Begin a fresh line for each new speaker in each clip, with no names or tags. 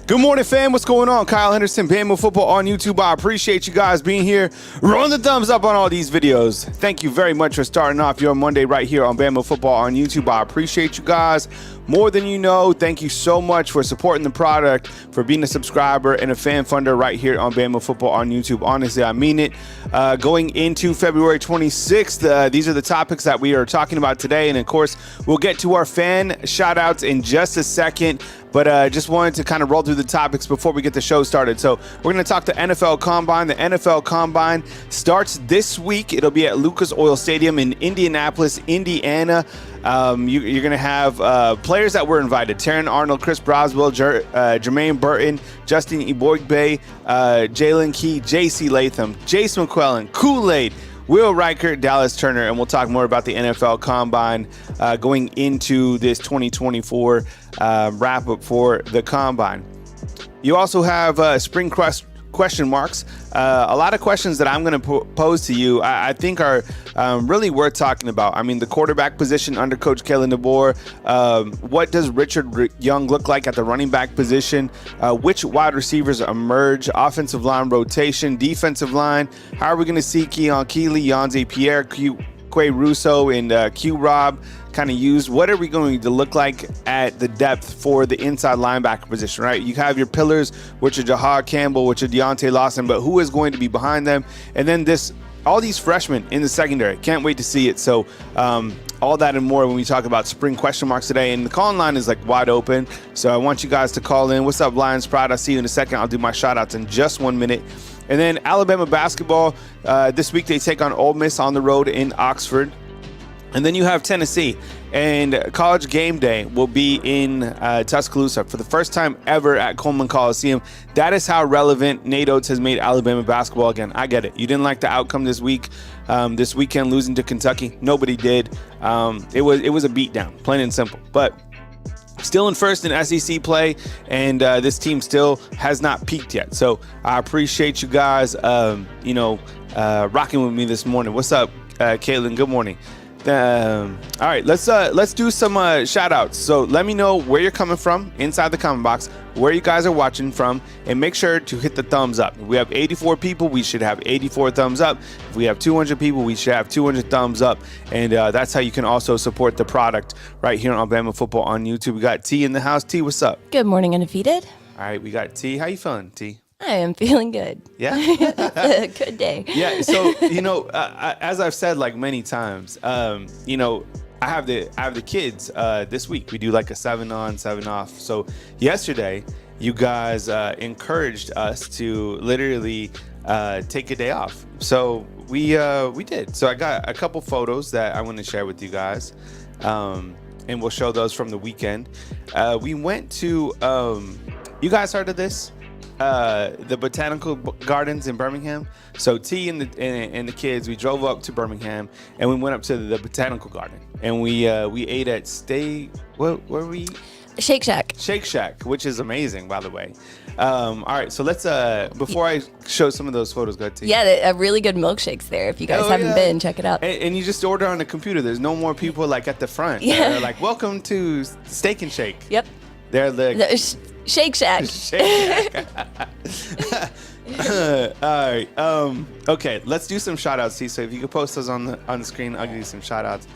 Good morning, fam. What's going on? Kyle Henderson, Bama Football on YouTube. I appreciate you guys being here. Rolling the thumbs up on all these videos. Thank you very much for starting off your Monday right here on Bama Football on YouTube. I appreciate you guys more than you know. Thank you so much for supporting the product, for being a subscriber and a fan funder right here on Bama Football on YouTube. Honestly, I mean it. Going into February 26th, these are the topics that we are talking about today. And of course, we'll get to our fan shout outs in just a second. But just wanted to kind of roll through the topics before we get the show started. So we're going to talk the NFL Combine. The NFL Combine starts this week. It'll be at Lucas Oil Stadium in Indianapolis, Indiana. You're going to have players that were invited: Terran Arnold, Chris Broswell, Jermaine Burton, Justin Eboigbe, Jalen Key, J.C. Latham, Jace McClellan, Kool-Aid, Will Reichert, Dallas Turner, and we'll talk more about the NFL Combine going into this 2024 wrap-up for the Combine. You also have spring question marks. A lot of questions that I'm going to pose to you I think are really worth talking about. I mean, the quarterback position under Coach Kellen Deboer. What does Richard Young look like at the running back position? Which wide receivers emerge? Offensive line rotation, defensive line. How are we going to see Keon Keeley, Yonze Pierre, Quay Russo, and Q-Rob kind of used? What are we going to look like at the depth for the inside linebacker position, right? You have your pillars, which are Jahad Campbell, which are Deontay Lawson, but who is going to be behind them? And then all these freshmen in the secondary. Can't wait to see it. So all that and more when we talk about spring question marks today. And the call-in line is like wide open. So I want you guys to call in. What's up, Lions Pride? I'll see you in a second. I'll do my shout-outs in just 1 minute. And then Alabama basketball, this week they take on Ole Miss on the road in Oxford. And then you have Tennessee, and College Game Day will be in Tuscaloosa for the first time ever at Coleman Coliseum. That is how relevant Nate Oates has made Alabama basketball again. I get it. You didn't like the outcome this week, this weekend, losing to Kentucky. Nobody did. It was a beatdown, plain and simple. But still in first in SEC play, and this team still has not peaked yet. So I appreciate you guys, rocking with me this morning. What's up, Caitlin? Good morning. All right, let's do some shout outs. So let me know where you're coming from inside the comment box, where you guys are watching from, and make sure to hit the thumbs up. If we have 84 people, we should have 84 thumbs up. If we have 200 people, we should have 200 thumbs up. And that's how you can also support the product right here on Bama Football on YouTube. We got T in the house. T, what's up?
Good morning, undefeated.
All right, we got T. How you feeling, T?
I am feeling good.
Yeah?
It's a good day.
Yeah, so, as I've said like many times, I have the kids this week. We do like a 7 on, 7 off. So yesterday, you guys encouraged us to literally take a day off. So we did. So I got a couple photos that I want to share with you guys, and we'll show those from the weekend. We went to, you guys heard of this? The Botanical Gardens in Birmingham. So T and the kids, we drove up to Birmingham and we went up to the Botanical Garden, and we ate at where were we?
Shake Shack.
Shake Shack, which is amazing, by the way. All right, so let's before I show some of those photos, go ahead, T.
Yeah, really good milkshakes there. If you guys haven't been, check it out.
And you just order on the computer. There's no more people like at the front.
Yeah.
They're like, welcome to Steak and Shake.
Yep.
They're like
Shake Shack.
Shake Shack. All right. Okay, let's do some shout outs, T. So if you could post those on the screen, I'll give you some shout outs.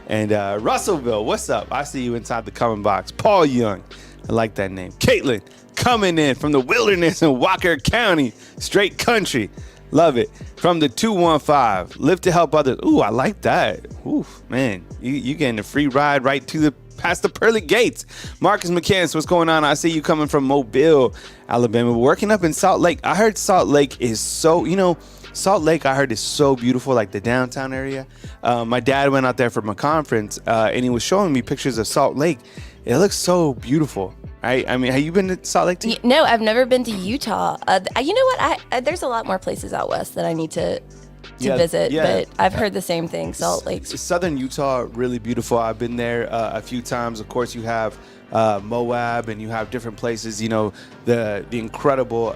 And Russellville, what's up? I see you inside the comment box. Paul Young, I like that name. Caitlin, coming in from the wilderness in Walker County, straight country. Love it. From the 215, live to help others. Ooh, I like that. Ooh, man, you getting a free ride right to past the pearly gates. Marcus McCann, what's going on? I see you coming from Mobile, Alabama, working up in Salt Lake. I heard Salt Lake is so, Salt Lake, I heard, is so beautiful, like the downtown area. My dad went out there for my conference, and he was showing me pictures of Salt Lake. It looks so beautiful. Right? I mean, have you been to Salt Lake too?
No, I've never been to Utah. You know what? There's a lot more places out west that I need to visit, but I've heard the same thing. Salt Lake.
Southern Utah, really beautiful. I've been there a few times. Of course, you have Moab, and you have different places. You know, the incredible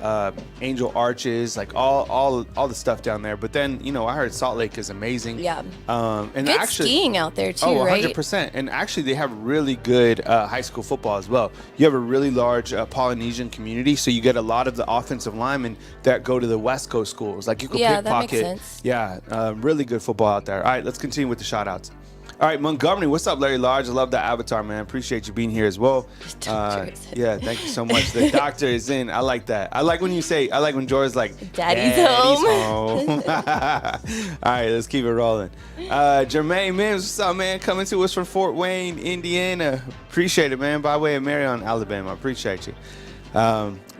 Angel Arches, like all the stuff down there. But then, you know, I heard Salt Lake is amazing.
Yeah.
And
good
actually,
skiing out there too,
100%. And actually, they have really good high school football as well. You have a really large Polynesian community, so you get a lot of the offensive linemen that go to the West Coast schools. Like you could pickpocket.
That makes sense.
Yeah, really good football out there. All right, let's continue with the shout outs. All right, Montgomery, what's up, Larry Large? I love that avatar, man. Appreciate you being here as well. Yeah, thank you so much. The doctor is in. I like that. I like when Jorah's like,
Daddy's home.
All right, let's keep it rolling. Jermaine Mims, what's up, man? Coming to us from Fort Wayne, Indiana. Appreciate it, man. By way of Marion, Alabama. Appreciate you.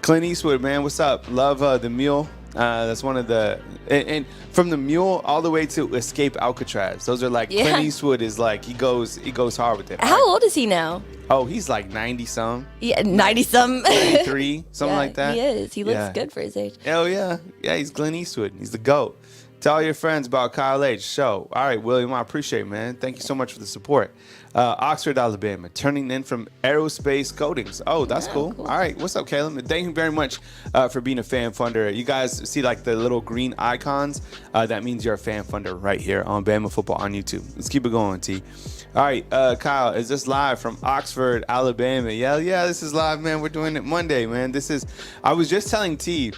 Clint Eastwood, man, what's up? Love the mule. That's one of the and from the mule all the way to Escape Alcatraz. Those are like Clint Eastwood is like he goes hard with it.
How old is he now?
Oh, he's like 90 some.
Yeah, 90 some.
93, something like that.
He is. He looks good for his age.
Hell yeah. Yeah, he's Clint Eastwood. He's the GOAT. Tell all your friends about Kyle H. Show. All right, William, I appreciate it, man. Thank you so much for the support. Oxford, Alabama, turning in from Aerospace Coatings. Oh, that's cool. All right, what's up, Caleb? Thank you very much for being a fan funder. You guys see like the little green icons? That means you're a fan funder right here on Bama Football on YouTube. Let's keep it going, T. All right, Kyle, is this live from Oxford, Alabama? Yeah, this is live, man. We're doing it Monday, man. I was just telling T,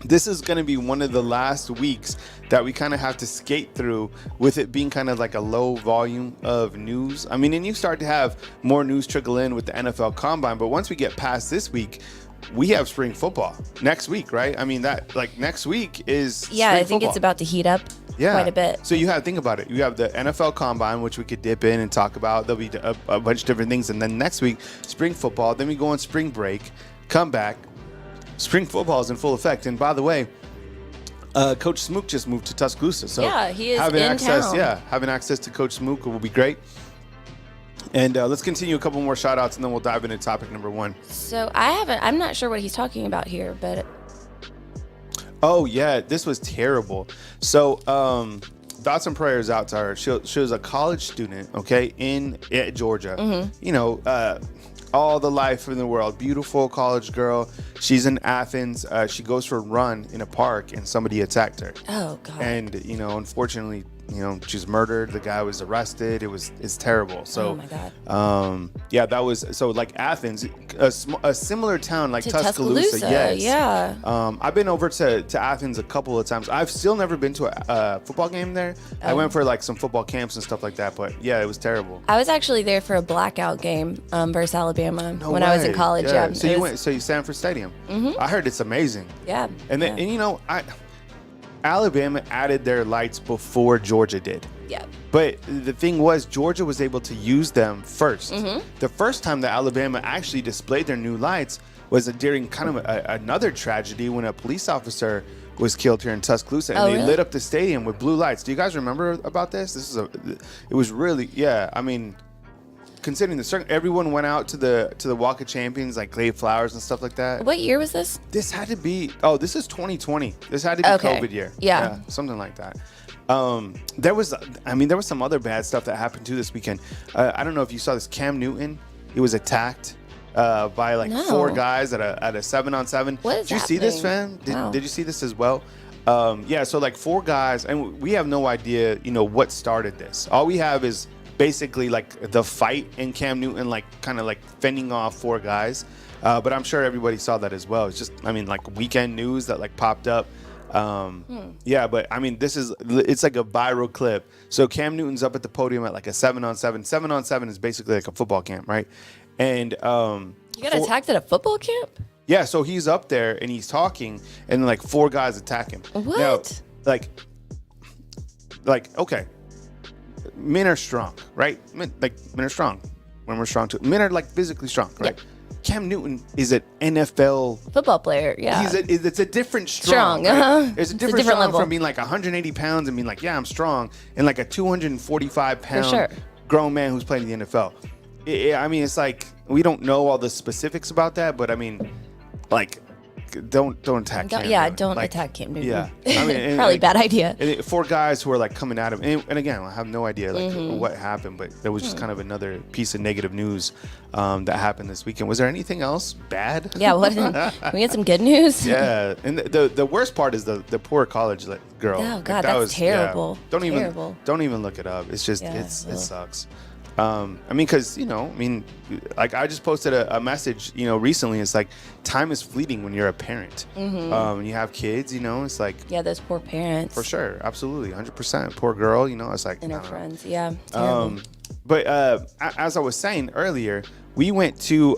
this is going to be one of the last weeks that we kind of have to skate through with it being kind of like a low volume of news. I mean, and you start to have more news trickle in with the NFL Combine, but once we get past this week, we have spring football next week, right? I mean, that like next week is
I think it's about to heat up quite a bit.
So you have to think about it. You have the NFL Combine, which we could dip in and talk about. There'll be a bunch of different things. And then next week, spring football. Then we go on spring break, come back. Spring football is in full effect. And by the way, Coach Smook just moved to Tuscaloosa. So
he is
having
in
access,
town.
Having access to Coach Smook will be great. And let's continue a couple more shout outs and then we'll dive into topic number one.
So I'm not sure what he's talking about here, but.
Oh yeah, this was terrible. So thoughts and prayers out to her. She was a college student, okay, at Georgia. Mm-hmm. You know, all the life in the world. Beautiful college girl. She's in Athens. She goes for a run in a park and somebody attacked her.
Oh, God.
And, you know, unfortunately, you know, she's murdered. The guy was arrested. It's terrible. So,
oh my God.
That was so like Athens, a similar town like
to
Tuscaloosa. Yes.
Yeah.
I've been over to Athens a couple of times. I've still never been to a football game there. I went for like some football camps and stuff like that. But yeah, it was terrible.
I was actually there for a blackout game versus Alabama when I was in college. Yeah.
So you Sanford Stadium.
Mm-hmm.
I heard it's amazing.
Yeah.
And then and you know Alabama added their lights before Georgia did.
Yeah.
But the thing was, Georgia was able to use them first.
Mm-hmm.
The first time that Alabama actually displayed their new lights was during kind of another tragedy when a police officer was killed here in Tuscaloosa, and they lit up the stadium with blue lights. Do you guys remember about this? It was really, I mean, considering everyone went out to the Walk of Champions, like Clay Flowers and stuff like that.
What year was this?
This had to be. Oh, this is 2020. This had to be COVID year.
Yeah,
something like that. There was some other bad stuff that happened too this weekend. I don't know if you saw this. Cam Newton, he was attacked by like 4 guys at a 7-on-7.
What is
Did you see this, fam? Did you see this as well? So like 4 guys, and we have no idea, you know, what started this. All we have is basically like the fight and Cam Newton like kind of like fending off 4 guys. But I'm sure everybody saw that as well. It's just, I mean, like weekend news that like popped up. Yeah, but I mean, it's like a viral clip. So Cam Newton's up at the podium at like a 7-on-7. 7-on-7 is basically like a football camp, right? And
you got attacked at a football camp?
Yeah, so he's up there and he's talking, and like 4 guys attack him.
What?
Now, like okay, men are strong, right? Men are strong. Women are strong too. Men are like physically strong, right? Yeah. Cam Newton is an NFL
football player. Yeah,
it's a different strong. Right? There's a different strong level from being like 180 pounds and being like, yeah, I'm strong, and like a 245 pound grown man who's playing in the NFL. I mean, it's like we don't know all the specifics about that, but I mean, like like don't attack Cam Newton.
Don't
like,
attack Cam Newton.
Yeah, I mean,
probably bad idea.
And 4 guys who are like coming at him, and again, I have no idea like what happened, but there was just kind of another piece of negative news that happened this weekend. Was there anything else bad?
Yeah, can we get some good news?
Yeah, and the worst part is the poor college girl.
Oh God, that's terrible.
Yeah, don't even look it up. It's just it sucks. I mean, because like I just posted a message, recently. It's like time is fleeting when you're a parent. When you have kids, it's like
those poor parents.
For sure, absolutely, 100%. Poor girl, it's like
and her friends, terrible.
But as I was saying earlier, we went to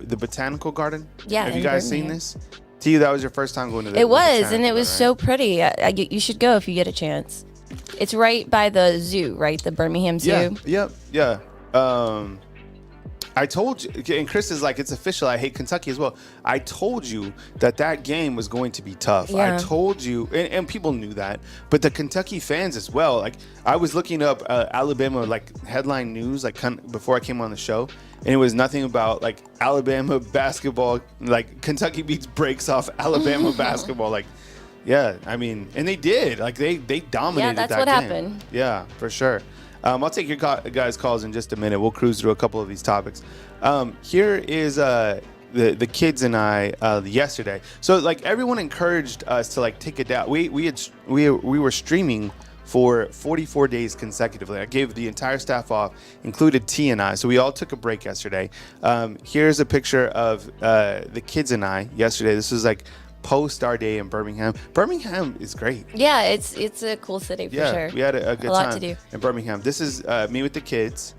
the botanical garden.
Yeah,
have you guys seen this? To you, that was your first time going to the
It was, and it was
right?
so pretty. You should go if you get a chance. It's right by the zoo, right? The Birmingham Zoo.
Yeah. I told you, and Chris is like, it's official. I hate Kentucky as well. I told you that game was going to be tough.
Yeah.
I told you, and people knew that, but the Kentucky fans as well. Like I was looking up Alabama like headline news like before I came on the show, and it was nothing about like Alabama basketball. Like Kentucky breaks off Alabama basketball. Like. Yeah, I mean, and they did. Like they dominated.
Yeah, that's
that
what
game.
happened.
Yeah, for sure. I'll take your guys' calls in just a minute. We'll cruise through a couple of these topics. Here is the kids and I yesterday. So like everyone encouraged us to like take it down. We were streaming for 44 days consecutively. I gave the entire staff off, included T and I. So we all took a break yesterday. Here's a picture of the kids and I yesterday. This was like post our day in Birmingham. Birmingham is great.
Yeah, it's a cool city for sure.
We had a good time.
A lot to do
in Birmingham. This is me with the kids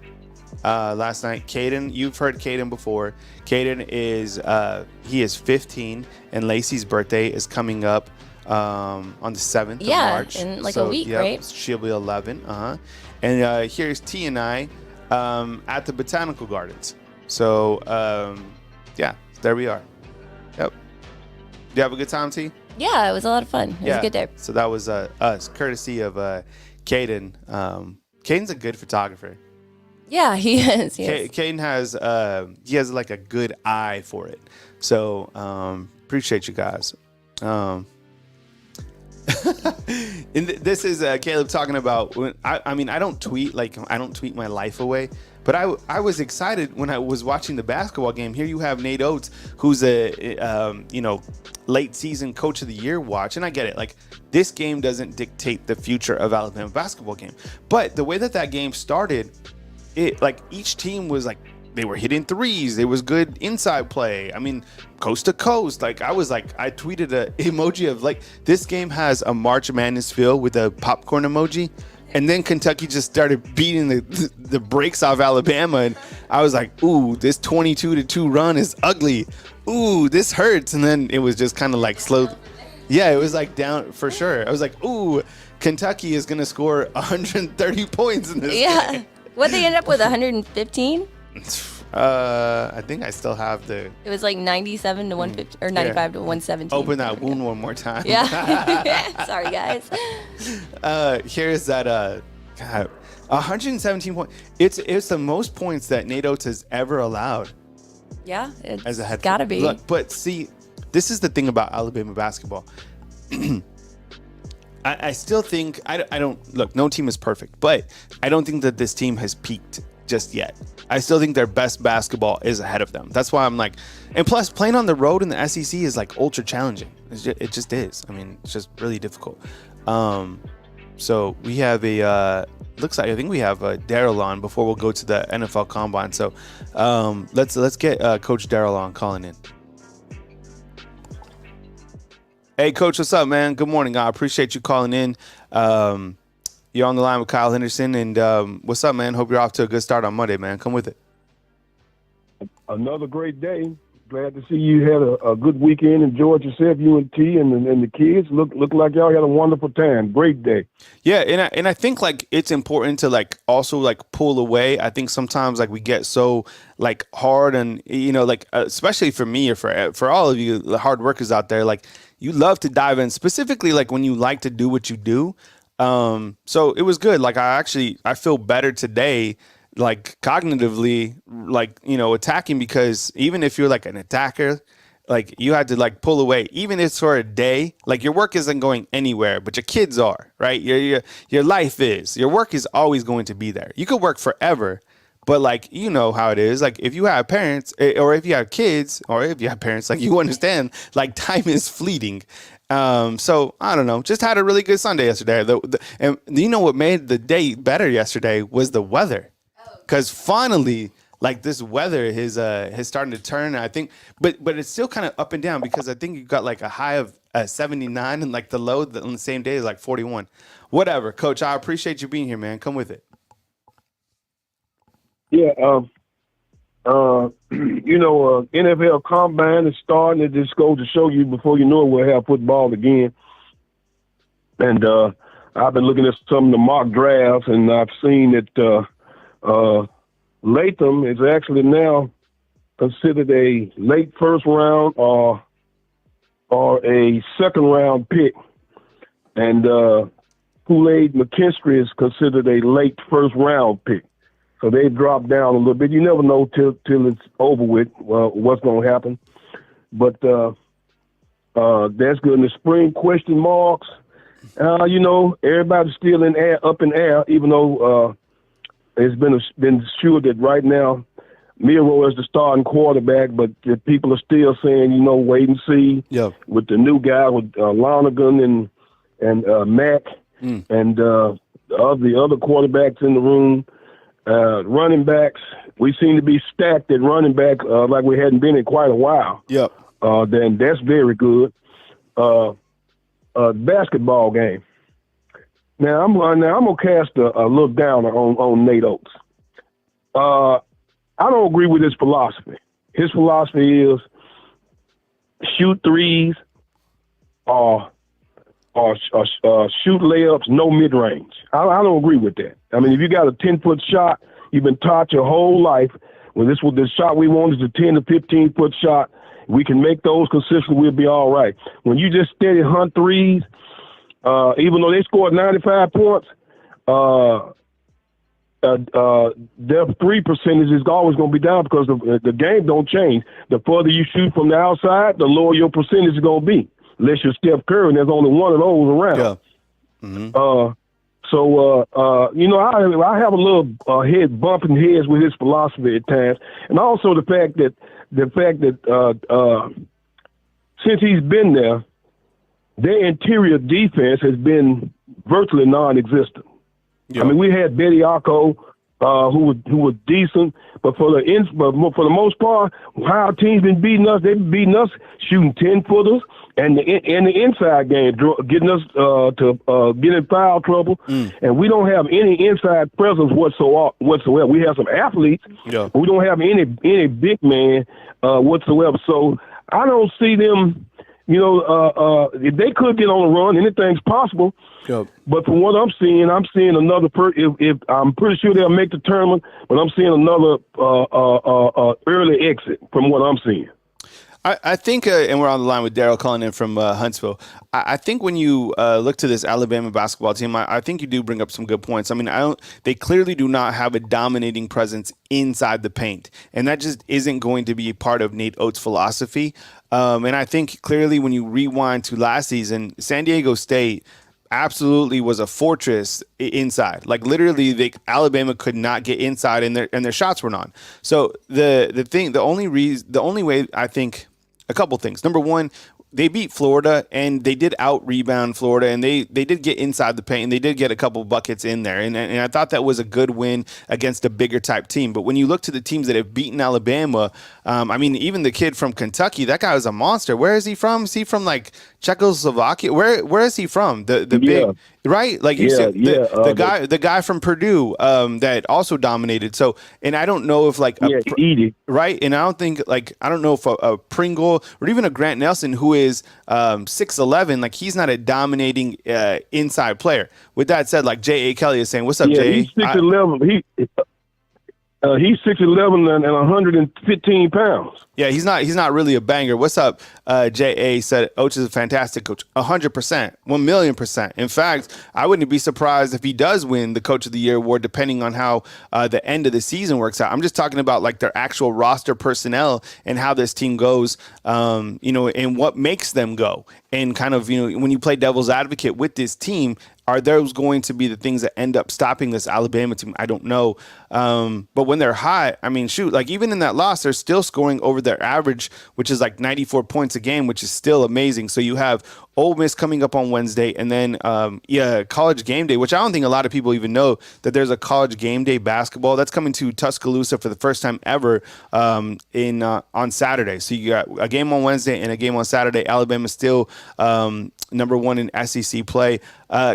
last night. Caden, you've heard Caden before. Caden he is 15, and Lacey's birthday is coming up on the 7th of March.
Yeah, in like a week, right?
She'll be 11. And here's T and I at the Botanical Gardens. So there we are. Yep. Did you have a good time, T?
Yeah, it was a lot of fun. It was a good day.
So that was us, courtesy of Caden. Caden's a good photographer.
Yeah, he is.
Caden has like a good eye for it. So appreciate you guys. And this is Caleb talking about when I don't tweet my life away. But I was excited when I was watching the basketball game. Here you have Nate Oates, who's a late season coach of the year watch. And I get it. Like this game doesn't dictate the future of Alabama basketball game. But the way that game started, it like each team was like they were hitting threes. It was good inside play. I mean, coast to coast. Like I tweeted an emoji of like this game has a March Madness feel with a popcorn emoji. And then Kentucky just started beating the brakes off Alabama. And I was like, ooh, this 22-2 run is ugly. Ooh, this hurts. And then it was just kind of like slow. Yeah, it was like down for sure. I was like, ooh, Kentucky is going to score 130 points in this game.
What they end up with, 115?
I think I still have the.
It was like 97 to 150 or 95 to 117.
Open that wound one more time.
Yeah. Sorry, guys.
Here's that. 117 points. It's the most points that Nate Oates has ever allowed.
Yeah, it's
as a head.
Gotta be.
Look, but see, this is the thing about Alabama basketball. I still think I don't look. No team is perfect, but I don't think that this team has peaked just yet. I still think their best basketball is ahead of them. That's why I'm like, and plus playing on the road in the SEC is like ultra challenging. It just is. I mean, it's just really difficult. So we have I think we have Daryl on before we'll go to the NFL Combine. So let's get Coach Daryl on calling in. Hey, Coach, what's up, man? Good morning. I appreciate you calling in. You're on the line with Kyle Henderson, and what's up, man? Hope you're off to a good start on Monday, man. Come with it.
Another great day. Glad to see you had a good weekend. Enjoyed yourself, you and T and the kids. Look like y'all had a wonderful time. Great day.
Yeah, and I think like it's important to like also like pull away. I think sometimes like we get so like hard and like especially for me or for all of you the hard workers out there, like you love to dive in specifically like when you like to do what you do. So it was good. Like I feel better today, like cognitively, like, you know, attacking, because even if you're like an attacker, like you had to like pull away, even if it's for a day, like your work isn't going anywhere, but your kids are, right? Your life is, your work is always going to be there. You could work forever, but like, you know how it is. Like if you have parents or if you have kids or if you have parents, like you understand, like time is fleeting. So I don't know, just had a really good Sunday yesterday. And you know what made the day better yesterday was the weather. Cause finally, like this weather is starting to turn. I think, but it's still kind of up and down, because I think you got like a high of 79 and like the low on the same day is like 41. Whatever, Coach. I appreciate you being here, man. Come with it.
Yeah. NFL Combine is starting. It just goes to show you, before you know it, we'll have football again. And I've been looking at some of the mock drafts, and I've seen that Latham is actually now considered a late first round or a second round pick, and Kool-Aid McKinstry is considered a late first round pick. So they've dropped down a little bit. You never know till it's over with what's going to happen. But that's good. In the spring, question marks. Everybody's still up in air, even though it's been sure that right now Miro is the starting quarterback, but the people are still saying, wait and see.
Yep.
With the new guy with Lonergan and Mack and the other quarterbacks in the room. Running backs, we seem to be stacked at running back like we hadn't been in quite a while.
Yep.
Then that's very good. Basketball game. Now I'm gonna cast a look down on Nate Oates. I don't agree with his philosophy. His philosophy is shoot threes or shoot layups, no mid range. I don't agree with that. I mean, if you got a 10-foot shot, you've been taught your whole life. When the shot we want is a 10 to 15-foot shot, we can make those consistently, we'll be all right. When you just steady hunt threes, even though they scored 95 points, their three percentage is always going to be down, because the game don't change. The further you shoot from the outside, the lower your percentage is going to be, unless you're Steph Curry, and there's only one of those around.
Yeah. Mm-hmm.
I have a little head bumping heads with his philosophy at times, and also the fact that since he's been there, their interior defense has been virtually non-existent. Yeah. I mean, we had Bediako, who was decent, but for the most part, how our team's been beating us, they've been beating us shooting 10-footers and the inside game, getting us to get in foul trouble, and we don't have any inside presence whatsoever. We have some athletes, but we don't have any big man whatsoever. So I don't see them. If they could get on a run, anything's possible. Yep. But from what I'm seeing another. If I'm pretty sure they'll make the tournament, but I'm seeing another early exit from what I'm seeing.
I think, and we're on the line with Daryl calling in from Huntsville. I think when you look to this Alabama basketball team, I think you do bring up some good points. I mean, they clearly do not have a dominating presence inside the paint, and that just isn't going to be part of Nate Oates' philosophy. And I think clearly when you rewind to last season, San Diego State absolutely was a fortress inside. Like literally, Alabama could not get inside, and their shots were on. So the only way, I think, a couple things. Number one, they beat Florida, and they did out-rebound Florida, and they did get inside the paint, and they did get a couple buckets in there. And I thought that was a good win against a bigger type team. But when you look to the teams that have beaten Alabama, I mean, even the kid from Kentucky, that guy was a monster. Where is he from? Is he from, like, Czechoslovakia? Where is he from? The big, right? Like you said, the guy from Purdue that also dominated. So, and I don't know if, like, right? And I don't know if a Pringle or even a Grant Nelson, who is 6'11", like he's not a dominating inside player. With that said, like J.A. Kelly is saying, what's up, J.A.?
He's 6'11". He's 6'11" and 115 pounds.
Yeah, he's not really a banger. What's up? J.A. said, Oach is a fantastic coach. 100%, 1,000,000%. In fact, I wouldn't be surprised if he does win the Coach of the Year award, depending on how the end of the season works out. I'm just talking about like their actual roster personnel and how this team goes, and what makes them go. And kind of, when you play devil's advocate with this team, are those going to be the things that end up stopping this Alabama team? I don't know. But when they're hot, I mean, shoot, like even in that loss, they're still scoring over their average, which is like 94 points a game, which is still amazing. So you have Ole Miss coming up on Wednesday, and then College Game Day, which I don't think a lot of people even know that there's a College Game Day basketball that's coming to Tuscaloosa for the first time ever on Saturday. So you got a game on Wednesday and a game on Saturday. Alabama's still number one in SEC play.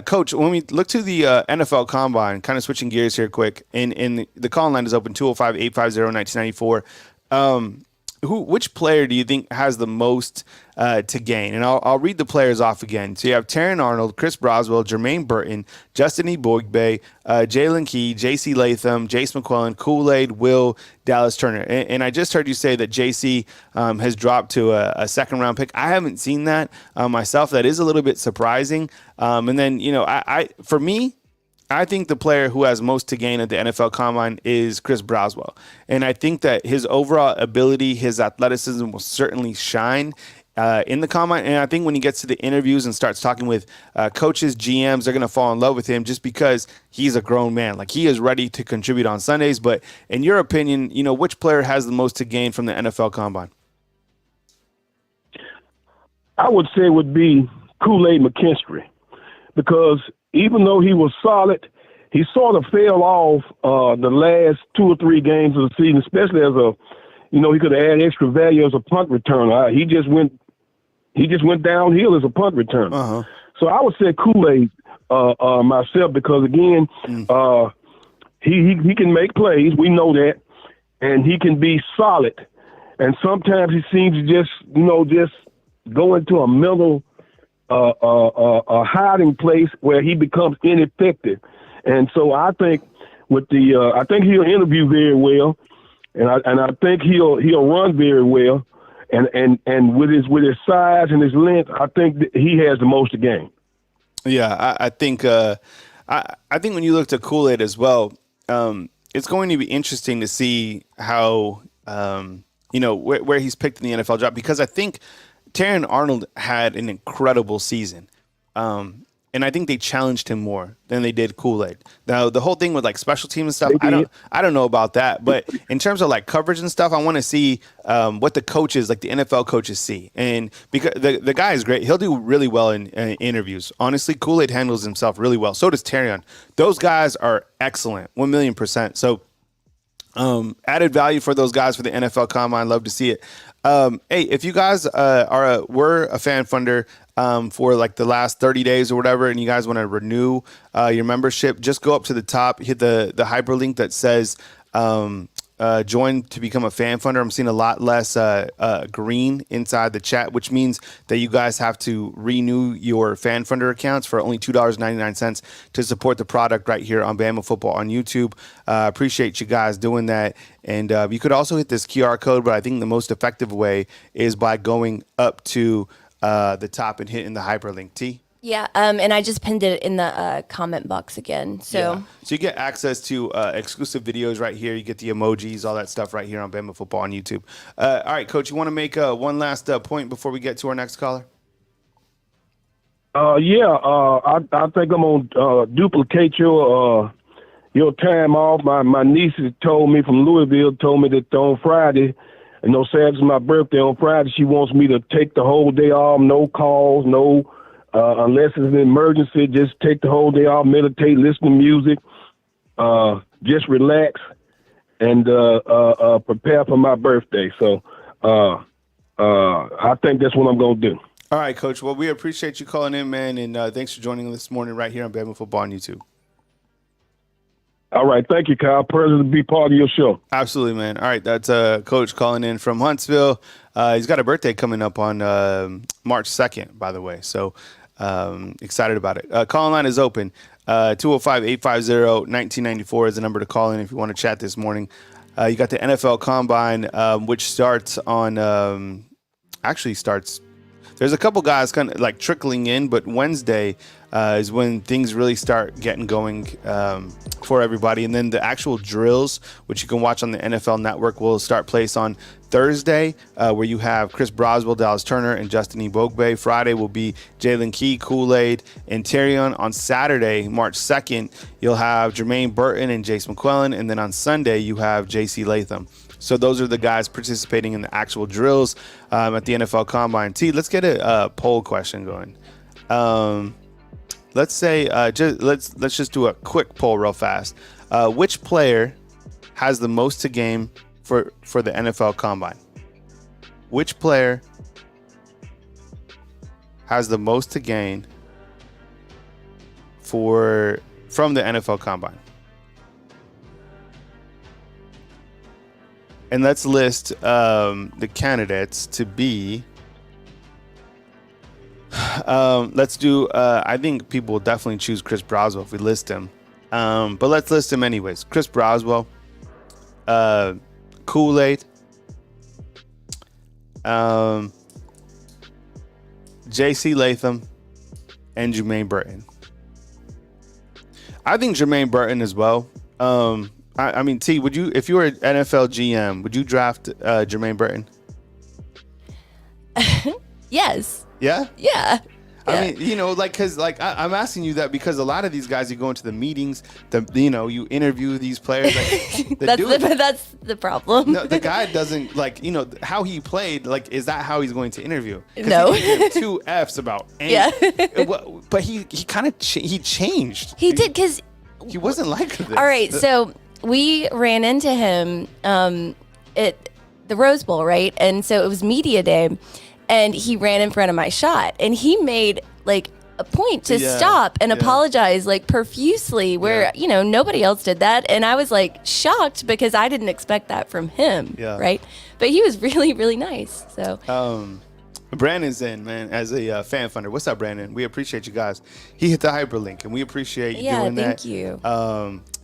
Coach, when we look to the NFL Combine, kind of switching gears here quick, and the call line is open 205-850-1994. Which player do you think has the most to gain? And I'll read the players off again. So you have Taron Arnold, Chris Broswell, Jermaine Burton, Justin Eboigbe, Jalen Key, J.C. Latham, Jace McClellan, Kool-Aid, Will, Dallas Turner. And I just heard you say that J.C. has dropped to a second-round pick. I haven't seen that myself. That is a little bit surprising. And then, for me, I think the player who has most to gain at the NFL Combine is Chris Broswell. And I think that his overall ability, his athleticism will certainly shine in the Combine. And I think when he gets to the interviews and starts talking with coaches, GMs, they're going to fall in love with him just because he's a grown man. Like, he is ready to contribute on Sundays. But in your opinion, which player has the most to gain from the NFL Combine?
I would say it would be Kool-Aid McKinstry, because even though he was solid, he sort of fell off the last 2 or 3 games of the season, especially as he could add extra value as a punt returner. He just went downhill as a punt returner.
Uh-huh.
So I would say Kool-Aid myself, because again, he can make plays. We know that, and he can be solid. And sometimes he seems to just go into a mental a hiding place where he becomes ineffective. And so I think I think he'll interview very well, and I think he'll run very well, and with his size and his length, I think that he has the most to gain.
Yeah, I think I think when you look to Kool-Aid as well, it's going to be interesting to see how where he's picked in the NFL draft, because I think Taron Arnold had an incredible season. And I think they challenged him more than they did Kool-Aid. Now, the whole thing with like special teams and stuff, I don't know about that. But in terms of like coverage and stuff, I want to see what the coaches, like the NFL coaches, see. And because the guy is great, he'll do really well in interviews. Honestly, Kool-Aid handles himself really well. So does Taron. Those guys are excellent, 1,000,000%. So added value for those guys for the NFL Combine. Love to see it. Hey, if you guys were a fan funder for like the last 30 days or whatever, and you guys want to renew your membership, just go up to the top, hit the hyperlink that says join to become a fan funder. I'm seeing a lot less green inside the chat, which means that you guys have to renew your fan funder accounts for only $2.99 to support the product right here on Bama Football on YouTube. Appreciate you guys doing that. And you could also hit this QR code, but I think the most effective way is by going up to the top and hitting the hyperlink. T?
Yeah, and I just pinned it in the comment box again. So
you get access to exclusive videos right here. You get the emojis, all that stuff right here on Bama Football on YouTube. All right, Coach, you want to make one last point before we get to our next caller?
I think I'm going to duplicate your time off. My niece told me from Louisville, that on Friday, Saturday's my birthday, on Friday she wants me to take the whole day off, no calls, no unless it's an emergency, just take the whole day off, meditate, listen to music, just relax, and prepare for my birthday. So I think that's what I'm going to do.
All right, Coach. Well, we appreciate you calling in, man, and thanks for joining us this morning right here on Bama Football on YouTube.
All right. Thank you, Kyle. Pleasure to be part of your show.
Absolutely, man. All right. That's Coach calling in from Huntsville. He's got a birthday coming up on March 2nd, by the way. So excited about it. Call line is open. 205-850-1994 is the number to call in if you want to chat this morning. You got the NFL Combine, which starts on there's a couple guys kind of like trickling in, but Wednesday is when things really start getting going for everybody. And then the actual drills, which you can watch on the NFL Network, will start place on Thursday, where you have Chris Broswell, Dallas Turner, and Justin Ebogbe. Friday will be Jalen Key, Kool-Aid, and Terrion. On Saturday, March 2nd, you'll have Jermaine Burton and Jace McClellan. And then on Sunday, you have J.C. Latham. So those are the guys participating in the actual drills at the NFL Combine. T, let's get a poll question going. Let's say let's just do a quick poll real fast. Which player has the most to gain for the NFL Combine? Which player has the most to gain from the NFL Combine? And let's list the candidates to be. Let's do. I think people will definitely choose Chris Broswell if we list him. But let's list him anyways. Chris Broswell, Kool-Aid, J.C. Latham, and Jermaine Burton. I think Jermaine Burton as well. I mean, T, would you, if you were an NFL GM, would you draft Jermaine Burton?
Yes.
Yeah?
Yeah.
I mean, you know, like, because, like, I'm asking you that because a lot of these guys, you go into the meetings, you interview these players. Like,
that's the problem.
No, the guy doesn't, like, how he played, like, is that how he's going to interview?
No.
He can give 2 Fs about anything. Yeah. But he kind of he changed.
He did, because
he wasn't like this.
All right, so we ran into him at the Rose Bowl, right? And so it was media day, and he ran in front of my shot, and he made like a point to stop and apologize like profusely, where nobody else did that, and I was like shocked because I didn't expect that from him, right? But he was really, really nice. So
Brandon's in, man, as a fan funder. What's up, Brandon? We appreciate you guys. He hit the hyperlink, and we appreciate you doing that.
Thank you.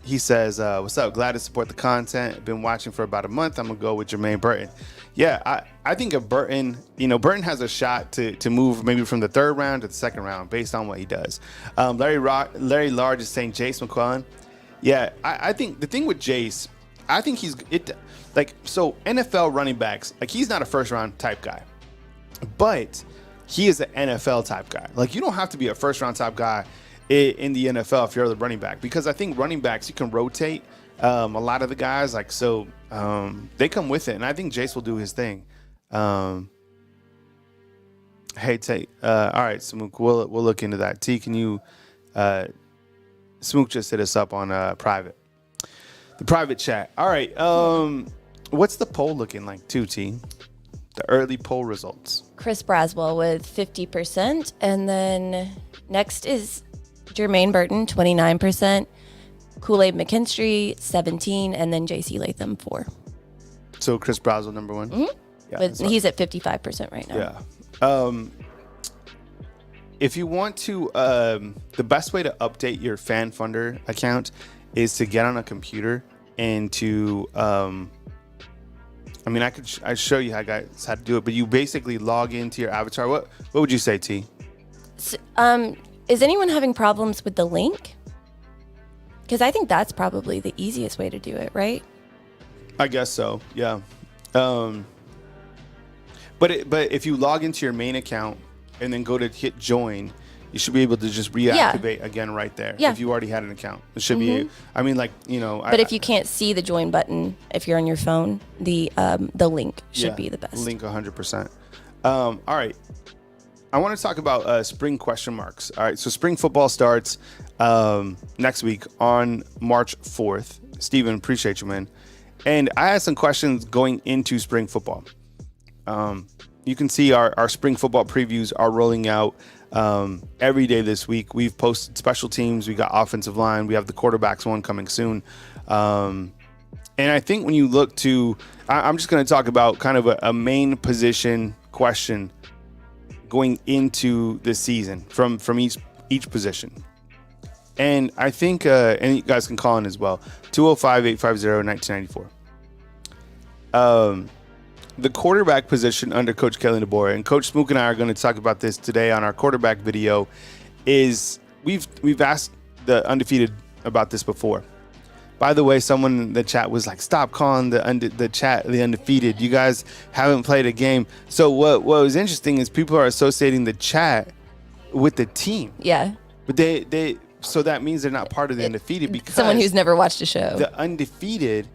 He says, what's up? Glad to support the content. Been watching for about a month. I'm going to go with Jermaine Burton. Yeah, I think if Burton, Burton has a shot to move maybe from the 3rd round to the 2nd round based on what he does. Larry Large is saying Jace McClellan. Yeah, I think the thing with Jace, I think so NFL running backs, like, he's not a 1st round type guy, but he is an NFL type guy. Like, you don't have to be a 1st round type guy in the NFL if you're the running back, because I think running backs, you can rotate a lot of the guys, like, so they come with it, and I think Jace will do his thing. Hey, Tate, all right, Smook, we'll look into that. T, can you Smook just hit us up on the private chat. All right, what's the poll looking like too, T? The early poll results.
Chris Broswell with 50%, and then next is Jermaine Burton, 29%, Kool-Aid McKinstry, 17%, and then J.C. Latham, 4%.
So Chris Broswell, number 1?
Mm-hmm. Yeah, but he's at 55% right now.
Yeah. If you want to, the best way to update your Fan Funder account is to get on a computer and to, I show you how to do it, but you basically log into your avatar. What would you say, T?
So, is anyone having problems with the link? Because I think that's probably the easiest way to do it, right?
I guess so, yeah. But if you log into your main account and then go to hit join, you should be able to just reactivate again right there. If you already had an account, it should be. But if you can't see the join button, if you're on your phone, the link should be the best. Link 100%. All right. I want to talk about spring question marks. All right, so spring football starts next week on March 4th. Steven, appreciate you, man. And I had some questions going into spring football. You can see our spring football previews are rolling out every day this week. We've posted special teams. We got offensive line. We have the quarterbacks one coming soon. And I think when you look to, I'm just going to talk about kind of a main position question going into the season from each position. And I think, and you guys can call in as well, 205-850-1994. The quarterback position under Coach Kellen Deboer, and Coach Smook and I are going to talk about this today on our quarterback video, is we've asked the undefeated about this before. By the way, someone in the chat was like, "Stop calling the undefeated. You guys haven't played a game." So what was interesting is people are associating the chat with the team.
Yeah.
But so that means they're not part of the undefeated, because
someone who's never watched a show.
The undefeated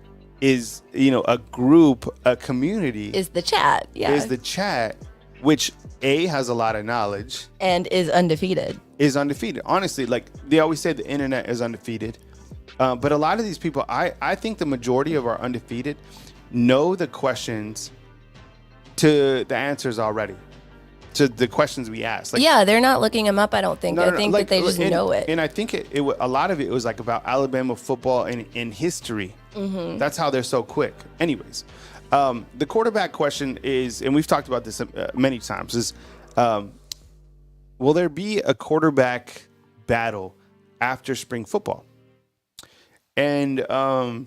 is, a group, a community.
Is the chat. Yeah.
Is the chat, which has a lot of knowledge.
And is undefeated.
Is undefeated. Honestly, like they always say, the internet is undefeated. But a lot of these people, I think the majority of our undefeated know the questions to the answers already, to the questions we ask. Like,
yeah, they're not looking them up, I don't think. I think that they just know it.
And I think a lot of it was like about Alabama football and in history. Mm-hmm. That's how they're so quick. Anyways, the quarterback question is, and we've talked about this many times, is will there be a quarterback battle after spring football? And, I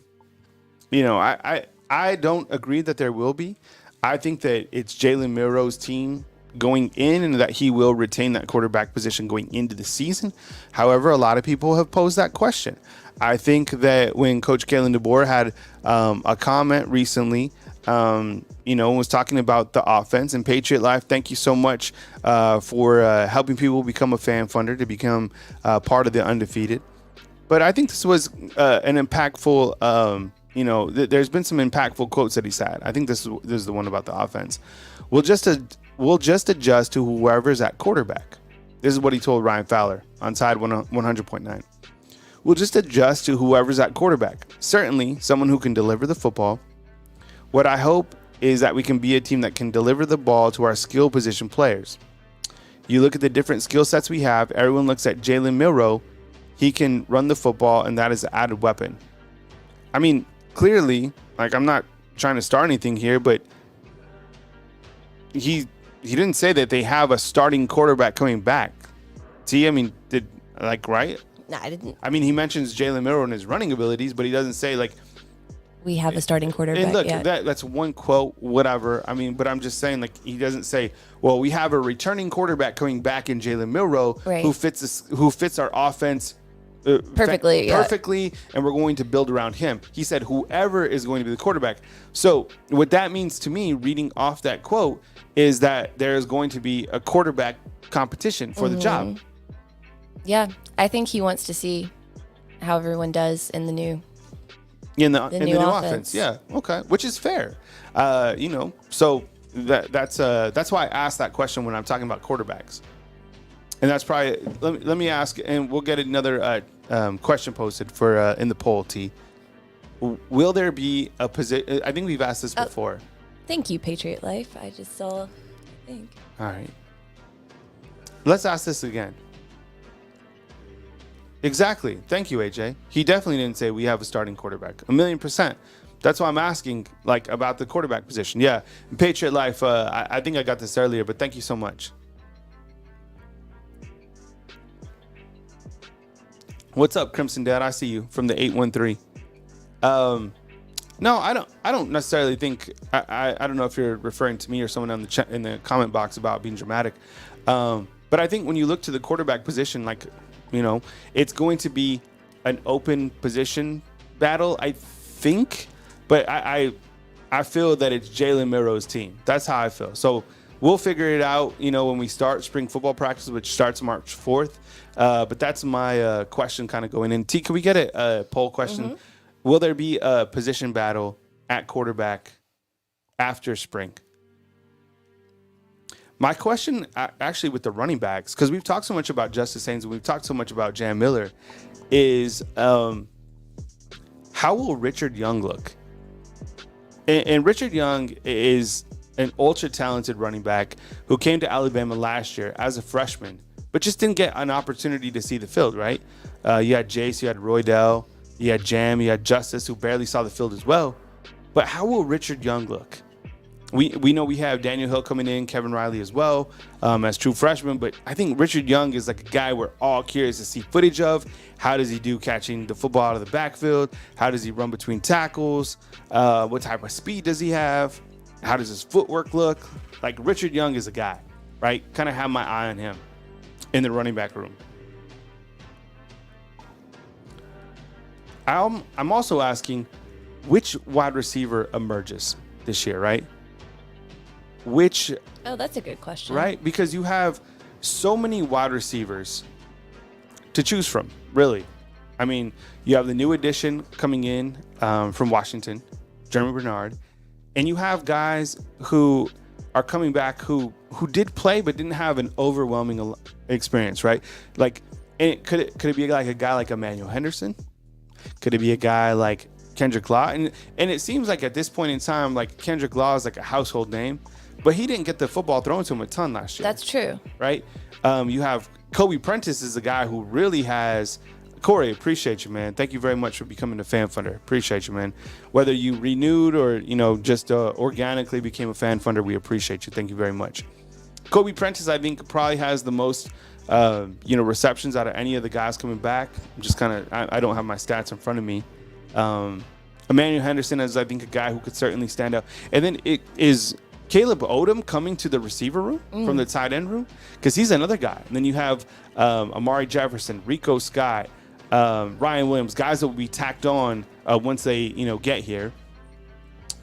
don't agree that there will be. I think that it's Jalen Milroe's team going in, and that he will retain that quarterback position going into the season. However, a lot of people have posed that question. I think that when Coach Kalen Deboer had a comment recently, was talking about the offense and Patriot Life. Thank you so much for helping people become a fan funder to become part of the undefeated. But I think this was an impactful, there's been some impactful quotes that he's had. I think this is the one about the offense. We'll just adjust to whoever's at quarterback. This is what he told Ryan Fowler on Tide 100.9. We'll just adjust to whoever's at quarterback. Certainly someone who can deliver the football. What I hope is that we can be a team that can deliver the ball to our skill position players. You look at the different skill sets we have. Everyone looks at Jalen Milroe. He can run the football, and that is an added weapon. I mean, clearly, like, I'm not trying to start anything here, but he didn't say that they have a starting quarterback coming back. See, I mean, right?
No, I didn't.
I mean, he mentions Jalen Milroe and his running abilities, but he doesn't say, like,
we have a starting quarterback.
And look,
yet.
that's one quote, whatever. I mean, but I'm just saying, like, he doesn't say, well, we have a returning quarterback coming back in Jalen Milroe,
right,
who fits our offense
perfectly,
and we're going to build around him. He said whoever is going to be the quarterback. So what that means to me, reading off that quote, is that there is going to be a quarterback competition for the job.
Yeah, I think he wants to see how everyone does in the new
new offense. Yeah, okay, which is fair. So that's why I asked that question when I'm talking about quarterbacks. And that's probably, let me ask, and we'll get another question posted for in the poll, T. Will there be a position? I think we've asked this before.
Thank you, Patriot Life. I just saw, I think.
All right. Let's ask this again. Exactly. Thank you, AJ. He definitely didn't say we have a starting quarterback. 1,000,000%. That's why I'm asking, like, about the quarterback position. Yeah. Patriot Life, I think I got this earlier, but thank you so much. What's up, Crimson Dad? I see you from the 813. No, I don't necessarily think. I don't know if you're referring to me or someone on the in the comment box about being dramatic. But I think when you look to the quarterback position, like, it's going to be an open position battle, I think. But I feel that it's Jalen Milroe's team. That's how I feel. So we'll figure it out, when we start spring football practice, which starts March 4th. But that's my question kind of going in. T, can we get a poll question? Mm-hmm. Will there be a position battle at quarterback after spring? My question actually with the running backs, because we've talked so much about Justice Haynes and we've talked so much about Jam Miller, is how will Richard Young look? And Richard Young is an ultra-talented running back who came to Alabama last year as a freshman, but just didn't get an opportunity to see the field, right? You had Jace, you had Roydell, you had Jam, you had Justice, who barely saw the field as well. But how will Richard Young look? we know we have Daniel Hill coming in, Kevin Riley as well, as true freshmen, but I think Richard Young is like a guy we're all curious to see footage of. How does he do catching the football out of the backfield? How does he run between tackles? What type of speed does he have? How does his footwork look? Like, Richard Young is a guy, right? Kind of have my eye on him in the running back room. I'm also asking, which wide receiver emerges this year, right?
Oh, that's a good question.
Right? Because you have so many wide receivers to choose from, really. I mean, you have the new addition coming in from Washington, Jeremy Bernard, and you have guys who are coming back who did play but didn't have an overwhelming experience, right? Like, and could it be like a guy like Emmanuel Henderson? Could it be a guy like Kendrick Law? And it seems like at this point in time, like, Kendrick Law is like a household name, but he didn't get the football thrown to him a ton last year.
That's true.
Right? You have Kobe Prentice is a guy who really has. Corey, appreciate you, man. Thank you very much for becoming a fan funder. Appreciate you, man. Whether you renewed or, just organically became a fan funder, we appreciate you. Thank you very much. Kobe Prentice, I think, probably has the most, receptions out of any of the guys coming back. I'm just kind of, I don't have my stats in front of me. Emmanuel Henderson is, I think, a guy who could certainly stand out. And then it is Caleb Odom coming to the receiver room from the tight end room, because he's another guy. And then you have Amari Jefferson, Rico Sky, Ryan Williams, guys that will be tacked on once they get here.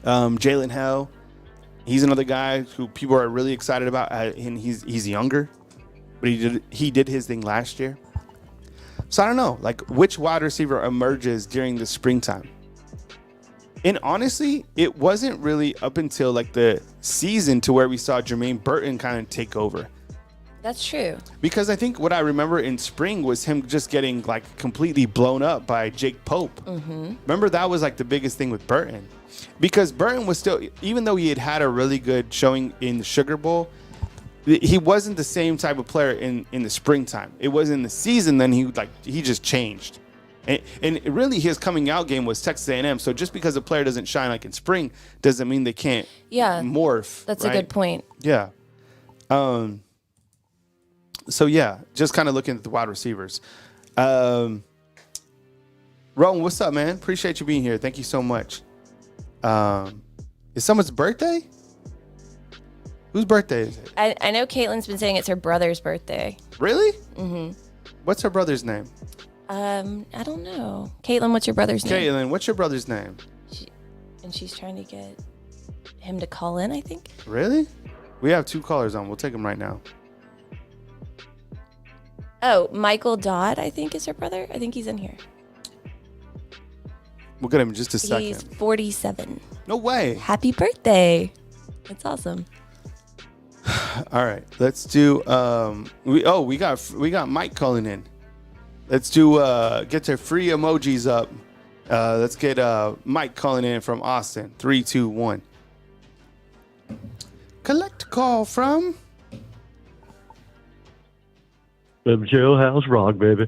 Jalen Hell, he's another guy who people are really excited about, and he's younger, but he did his thing last year. So I don't know, like, which wide receiver emerges during the springtime. And honestly, it wasn't really up until like the season to where we saw Jermaine Burton kind of take over.
That's true.
Because I think what I remember in spring was him just getting like completely blown up by Jake Pope. Mm-hmm. Remember, that was like the biggest thing with Burton. Because Burton was still, even though he had a really good showing in the Sugar Bowl, he wasn't the same type of player in the springtime. It was in the season, then he just changed. And really, his coming out game was Texas A&M. So just because a player doesn't shine like in spring doesn't mean they can't morph.
That's
right?
a good point.
Yeah. So, yeah, just kind of looking at the wide receivers. Rowan, what's up, man? Appreciate you being here. Thank you so much. Is someone's birthday? Whose birthday is it?
I know Caitlin's been saying it's her brother's birthday.
Really? Mm-hmm. What's her brother's name?
I don't know. Caitlin, what's your brother's name?
Caitlin, what's your brother's name?
She's trying to get him to call in, I think.
Really? We have 2 callers on. We'll take them right now.
Oh, Michael Dodd, I think, is her brother. I think he's in here.
We'll get him in just a second.
He's 47.
No way.
Happy birthday. That's awesome.
All right. Let's do we got Mike calling in. Let's do get their free emojis up. Let's get Mike calling in from Austin. 3, 2, 1. Collect call from
The jailhouse rock, baby.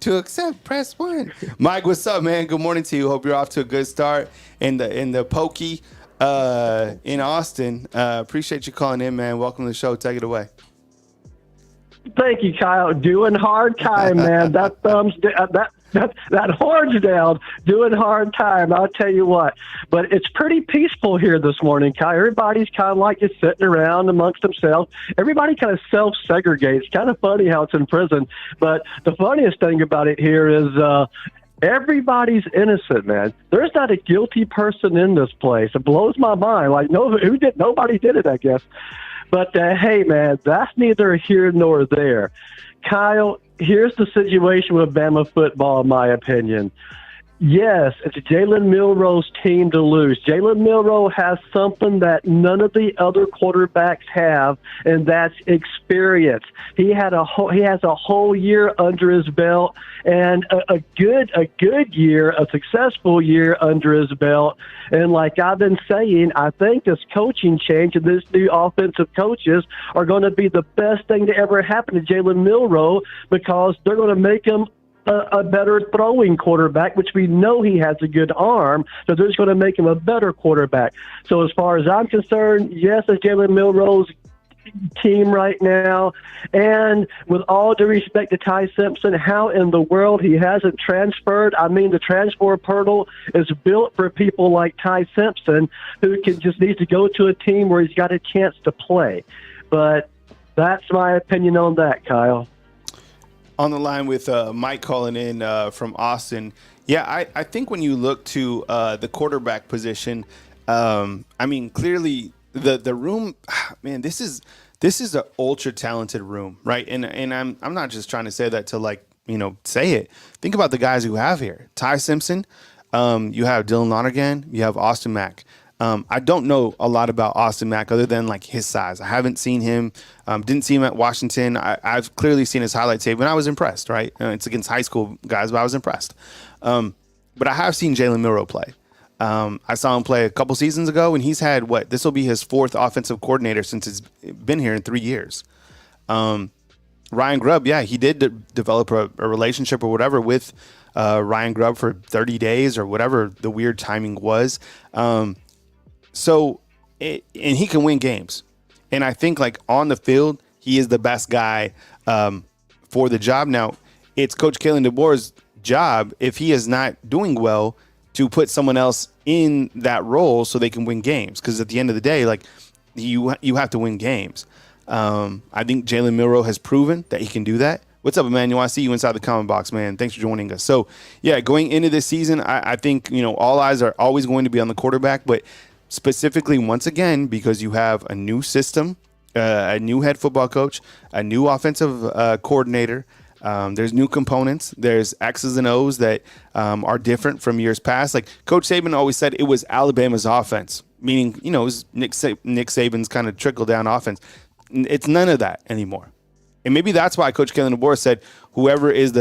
To accept, press 1. Mike, what's up, man? Good morning to you. Hope you're off to a good start in the pokey in Austin. Appreciate you calling in, man. Welcome to the show. Take it away.
Thank you, Kyle. Doing hard time, man. That horns down. Doing hard time. I'll tell you what. But it's pretty peaceful here this morning, Kyle. Everybody's kind of like just sitting around amongst themselves. Everybody kind of self-segregates. Kind of funny how it's in prison. But the funniest thing about it here is everybody's innocent, man. There's not a guilty person in this place. It blows my mind. Like, nobody did it, I guess. But, hey, man, that's neither here nor there. Kyle, here's the situation with Bama football, in my opinion. Yes, it's Jalen Milroe's team to lose. Jalen Milroe has something that none of the other quarterbacks have, and that's experience. He has a whole year under his belt, and a good year, a successful year under his belt. And like I've been saying, I think this coaching change and this new offensive coaches are going to be the best thing to ever happen to Jalen Milroe, because they're going to make him a better throwing quarterback, which we know he has a good arm, so they're just going to make him a better quarterback. So as far as I'm concerned, yes, it's Jalen Milroe's team right now. And with all due respect to Ty Simpson, how in the world he hasn't transferred? I mean, the transfer portal is built for people like Ty Simpson, who just needs to go to a team where he's got a chance to play. But that's my opinion on that, Kyle.
On the line with Mike calling in from Austin. Yeah, I think when you look to the quarterback position, I mean, clearly the room, man, this is an ultra talented room, right? And I'm not just trying to say that to say it. Think about the guys who have here. Ty Simpson, you have Dylan Lonergan, you have Austin Mack. I don't know a lot about Austin Mack other than like his size. I haven't seen him, didn't see him at Washington. I've clearly seen his highlight tape and I was impressed, right? It's against high school guys, but I was impressed. But I have seen Jalen Milroe play. I saw him play a couple seasons ago, and he's had this will be his fourth offensive coordinator since he's been here in 3 years. Ryan Grubb, yeah, he did develop a relationship or whatever with Ryan Grubb for 30 days or whatever the weird timing was. And he can win games. And I think like on the field, he is the best guy for the job. Now, it's Coach Kalen Deboer's job, if he is not doing well, to put someone else in that role so they can win games. Because at the end of the day, like you have to win games. I think Jalen Milroe has proven that he can do that. What's up, Emmanuel? I see you inside the comment box, man. Thanks for joining us. So, yeah, going into this season, I think, all eyes are always going to be on the quarterback, but specifically, once again, because you have a new system, a new head football coach, a new offensive coordinator. There's new components. There's X's and O's that are different from years past. Like Coach Saban always said, it was Alabama's offense, meaning, it was Nick Saban's kind of trickle-down offense. It's none of that anymore. And maybe that's why Coach Kalen DeBoer said whoever is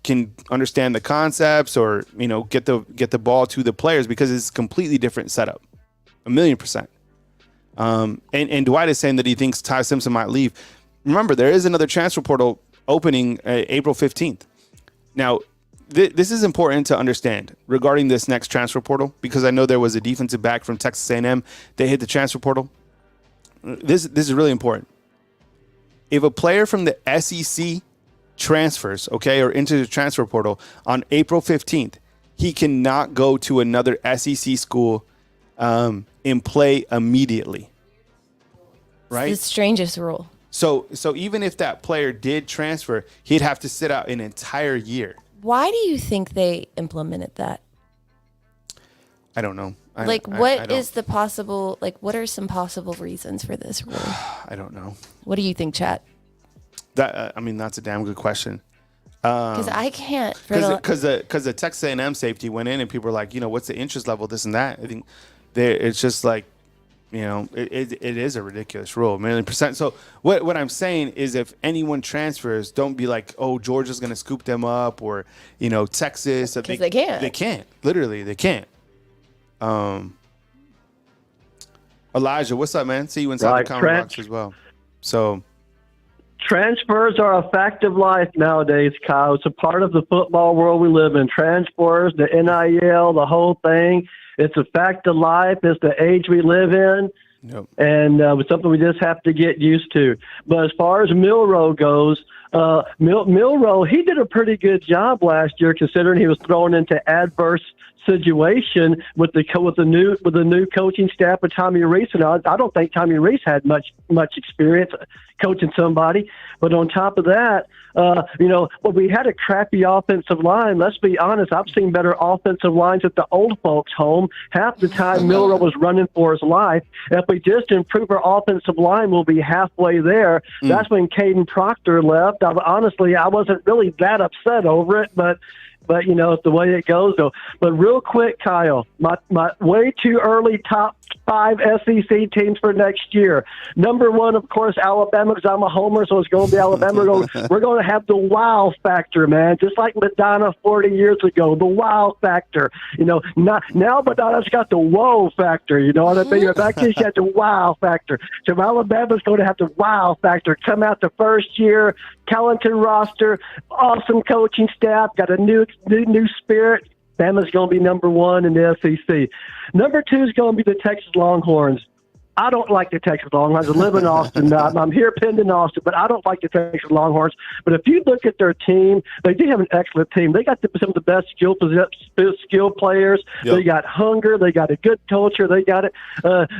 can understand the concepts or, get the ball to the players, because it's a completely different setup. 1,000,000%. And Dwight is saying that he thinks Ty Simpson might leave. Remember, there is another transfer portal opening April 15th. Now, this is important to understand regarding this next transfer portal, because I know there was a defensive back from Texas A&M. They hit the transfer portal. This is really important. If a player from the SEC transfers, or into the transfer portal on April 15th, he cannot go to another SEC school and play immediately. Right?
It's the strangest rule.
So even if that player did transfer, he'd have to sit out an entire year.
Why do you think they implemented that?
I don't know.
What are some possible reasons for this rule?
I don't know.
What do you think, chat?
That's a damn good question.
Because I can't.
Because the Texas A&M safety went in and people were like, what's the interest level, this and that. I think it's just like, it is a ridiculous rule, 1,000,000%. So what I'm saying is, if anyone transfers, don't be like, oh, Georgia's going to scoop them up, or Texas.
Because they can't.
They can't. Literally, they can't. Elijah, what's up, man? See you inside the comment box as well. So
transfers are a fact of life nowadays, Kyle. It's a part of the football world we live in. Transfers, the NIL, the whole thing. It's a fact of life. It's the age we live in.
Yep.
And it's something we just have to get used to. But as far as Milroe goes, Milroe, he did a pretty good job last year, considering he was thrown into adverse situation with the new coaching staff with Tommy Reese. And I don't think Tommy Reese had much experience coaching somebody. But on top of that, we had a crappy offensive line. Let's be honest. I've seen better offensive lines at the old folks' home. Half the time, Milroe was running for his life. If we just improve our offensive line, we'll be halfway there. That's when Caden Proctor left. I wasn't really that upset over it, but it's the way it goes, though. But real quick, Kyle, my way too early top 5 SEC teams for next year. Number 1, of course, Alabama, because I'm a homer, so it's going to be Alabama. We're going to have the wow factor, man, just like Madonna 40 years ago, the wow factor. Now Madonna's got the whoa factor, you know what I mean? Back then she had the wow factor. So Alabama's going to have the wow factor. Come out the first year, talented roster, awesome coaching staff, got a new spirit. Bama's going to be number 1 in the SEC. Number 2 is going to be the Texas Longhorns. I don't like the Texas Longhorns. I live in Austin. I'm here pinned in Austin, but I don't like the Texas Longhorns. But if you look at their team, they do have an excellent team. They got some of the best skill players. Yep. They got hunger. They got a good culture. They got it.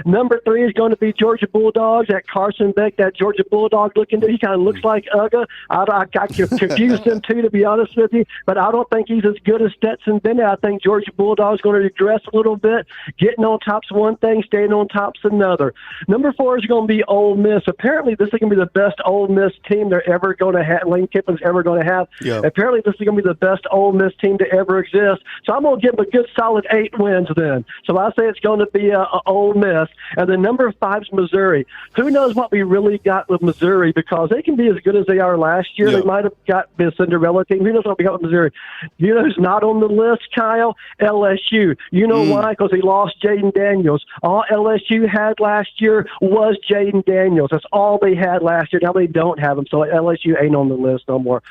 Number 3 is going to be Georgia Bulldogs. That Carson Beck, that Georgia Bulldog looking, he kind of looks like Uga. I confuse them too, to be honest with you. But I don't think he's as good as Stetson Bennett. I think Georgia Bulldogs going to regress a little bit. Getting on top's one thing, staying on top's another. Number 4 is going to be Ole Miss. Apparently, this is going to be the best Ole Miss team they're ever going to have. Lane Kiffin's ever going to have. Yep. Apparently, this is going to be the best Ole Miss team to ever exist. So I'm going to give them a good solid 8 wins then. So I say it's going to be Ole Miss. And then number 5 is Missouri. Who knows what we really got with Missouri, because they can be as good as they are last year. Yep. They might have got the Cinderella team. Who knows what we got with Missouri? You know who's not on the list, Kyle? LSU. You know why? Because they lost Jaden Daniels. All LSU had last year was Jaden Daniels. That's all they had last year. Now they don't have him, so LSU ain't on the list no more.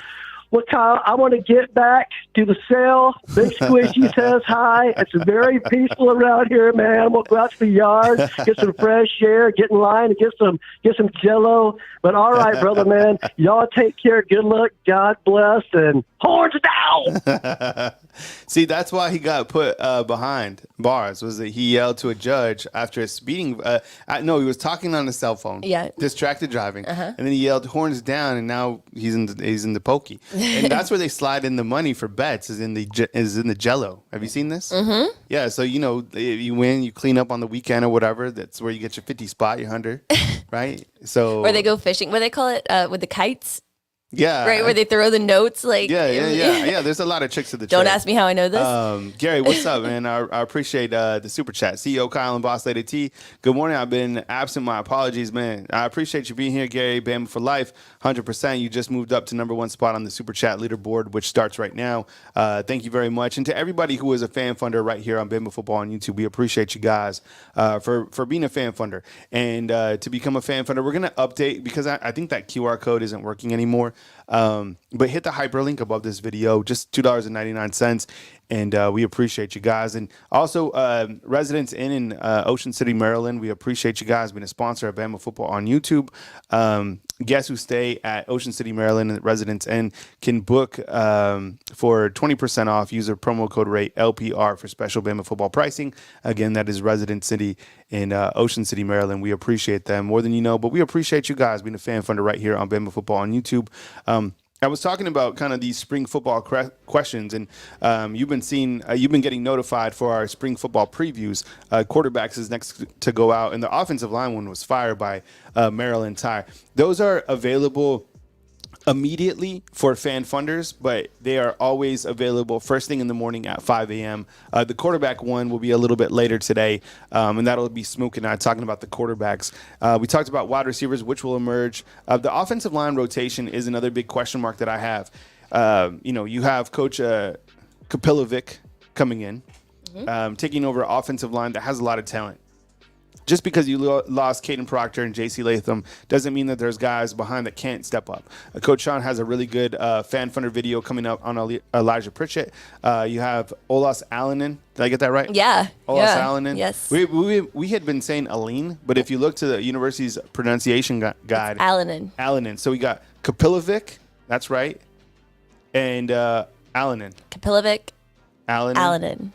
Well, Kyle, I want to get back to the cell. Big Squishy says hi. It's very peaceful around here, man. I'm going to go out to the yard, get some fresh air, get in line, and get some Jell-O. But all right, brother, man, y'all take care. Good luck. God bless, and horns down.
See, that's why he got put behind bars, was that he yelled to a judge after a speeding. No, he was talking on his cell phone. Yeah. Distracted driving. And then he yelled horns down, and now he's in the pokey. And that's where they slide in the money for bets, is in the Jell-O. Have you seen this? Mm-hmm. Yeah, so, you win, you clean up on the weekend or whatever. That's where you get your 50 spot, your 100, right? So,
or they go fishing. What do they call it? With the kites?
Yeah.
Right, where they throw the notes.
Yeah, there's a lot of tricks to the trade.
Don't ask me how I know this.
Gary, what's up, man? I appreciate the super chat. CEO Kyle and Boss Lady T. Good morning. I've been absent. My apologies, man. I appreciate you being here, Gary. Bama for life, 100%. You just moved up to number 1 spot on the super chat leaderboard, which starts right now. Thank you very much. And to everybody who is a fan funder right here on Bama Football on YouTube, we appreciate you guys for being a fan funder. And to become a fan funder, we're going to update, because I think that QR code isn't working anymore. But hit the hyperlink above this video, just $2.99, and we appreciate you guys. And also, Residents Inn in Ocean City, Maryland, we appreciate you guys being a sponsor of Bama Football on YouTube. Guests who stay at Ocean City, Maryland at Residents Inn can book for 20% off. Use our promo code rate LPR for special Bama Football pricing. Again, that is Resident City in Ocean City, Maryland. We appreciate them more than you know, but we appreciate you guys being a fan funder right here on Bama Football on YouTube. I was talking about kind of these spring football questions, and you've been getting notified for our spring football previews. Quarterbacks is next to go out, and the offensive line one was fired by Maryland Ty. Those are available immediately for fan funders, but they are always available first thing in the morning at 5 a.m. The quarterback one will be a little bit later today, and that'll be Smook and I talking about the quarterbacks. We talked about wide receivers, which will emerge. The offensive line rotation is another big question mark that I have. You have Coach Kapilovic coming in, taking over offensive line that has a lot of talent. Just because you lost Caden Proctor and J.C. Latham doesn't mean that there's guys behind that can't step up. Coach Sean has a really good fan funder video coming up on Elijah Pritchett. You have Olas Alanen. Did I get that right?
Yeah.
Olas Alanen.
Yes.
We had been saying Aline, but if you look to the university's pronunciation guide,
it's Alanen.
Alanen. So we got Kapilovic. That's right. And Alanen.
Kapilovic.
Alanen.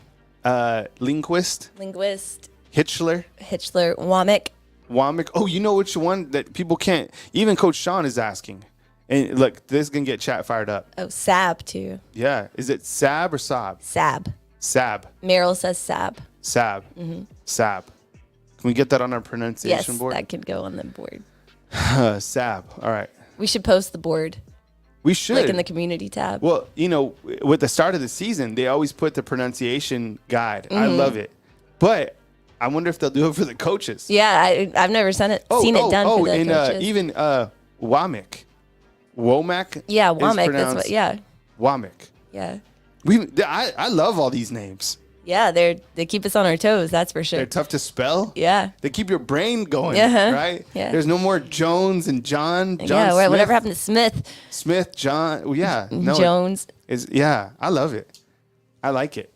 Linguist. Hitchler, Womack. Oh, you know which one that people can't. Even Coach Sean is asking. And look, this is going to get chat fired up.
Oh, Sab, too.
Yeah. Is it Sab or Saab? Sab.
Meryl says Sab.
Sab. Mm-hmm. Sab. Can we get that on our pronunciation board?
Yes, that could go on the board.
Sab. All right.
We should post the board.
We should.
Like in the community tab.
Well, with the start of the season, they always put the pronunciation guide. I love it. But I wonder if they'll do it for the coaches.
Yeah, I've never seen it done for the coaches.
Even Womack.
Yeah, Womack. That's what. Yeah.
Womack.
Yeah.
I love all these names.
Yeah, they keep us on our toes. That's for sure.
They're tough to spell.
Yeah.
They keep your brain going. Right.
Yeah.
There's no more Jones and John.
Yeah.
Smith.
Whatever happened to Smith?
Smith, John. Well, yeah. No,
Jones.
I love it. I like it.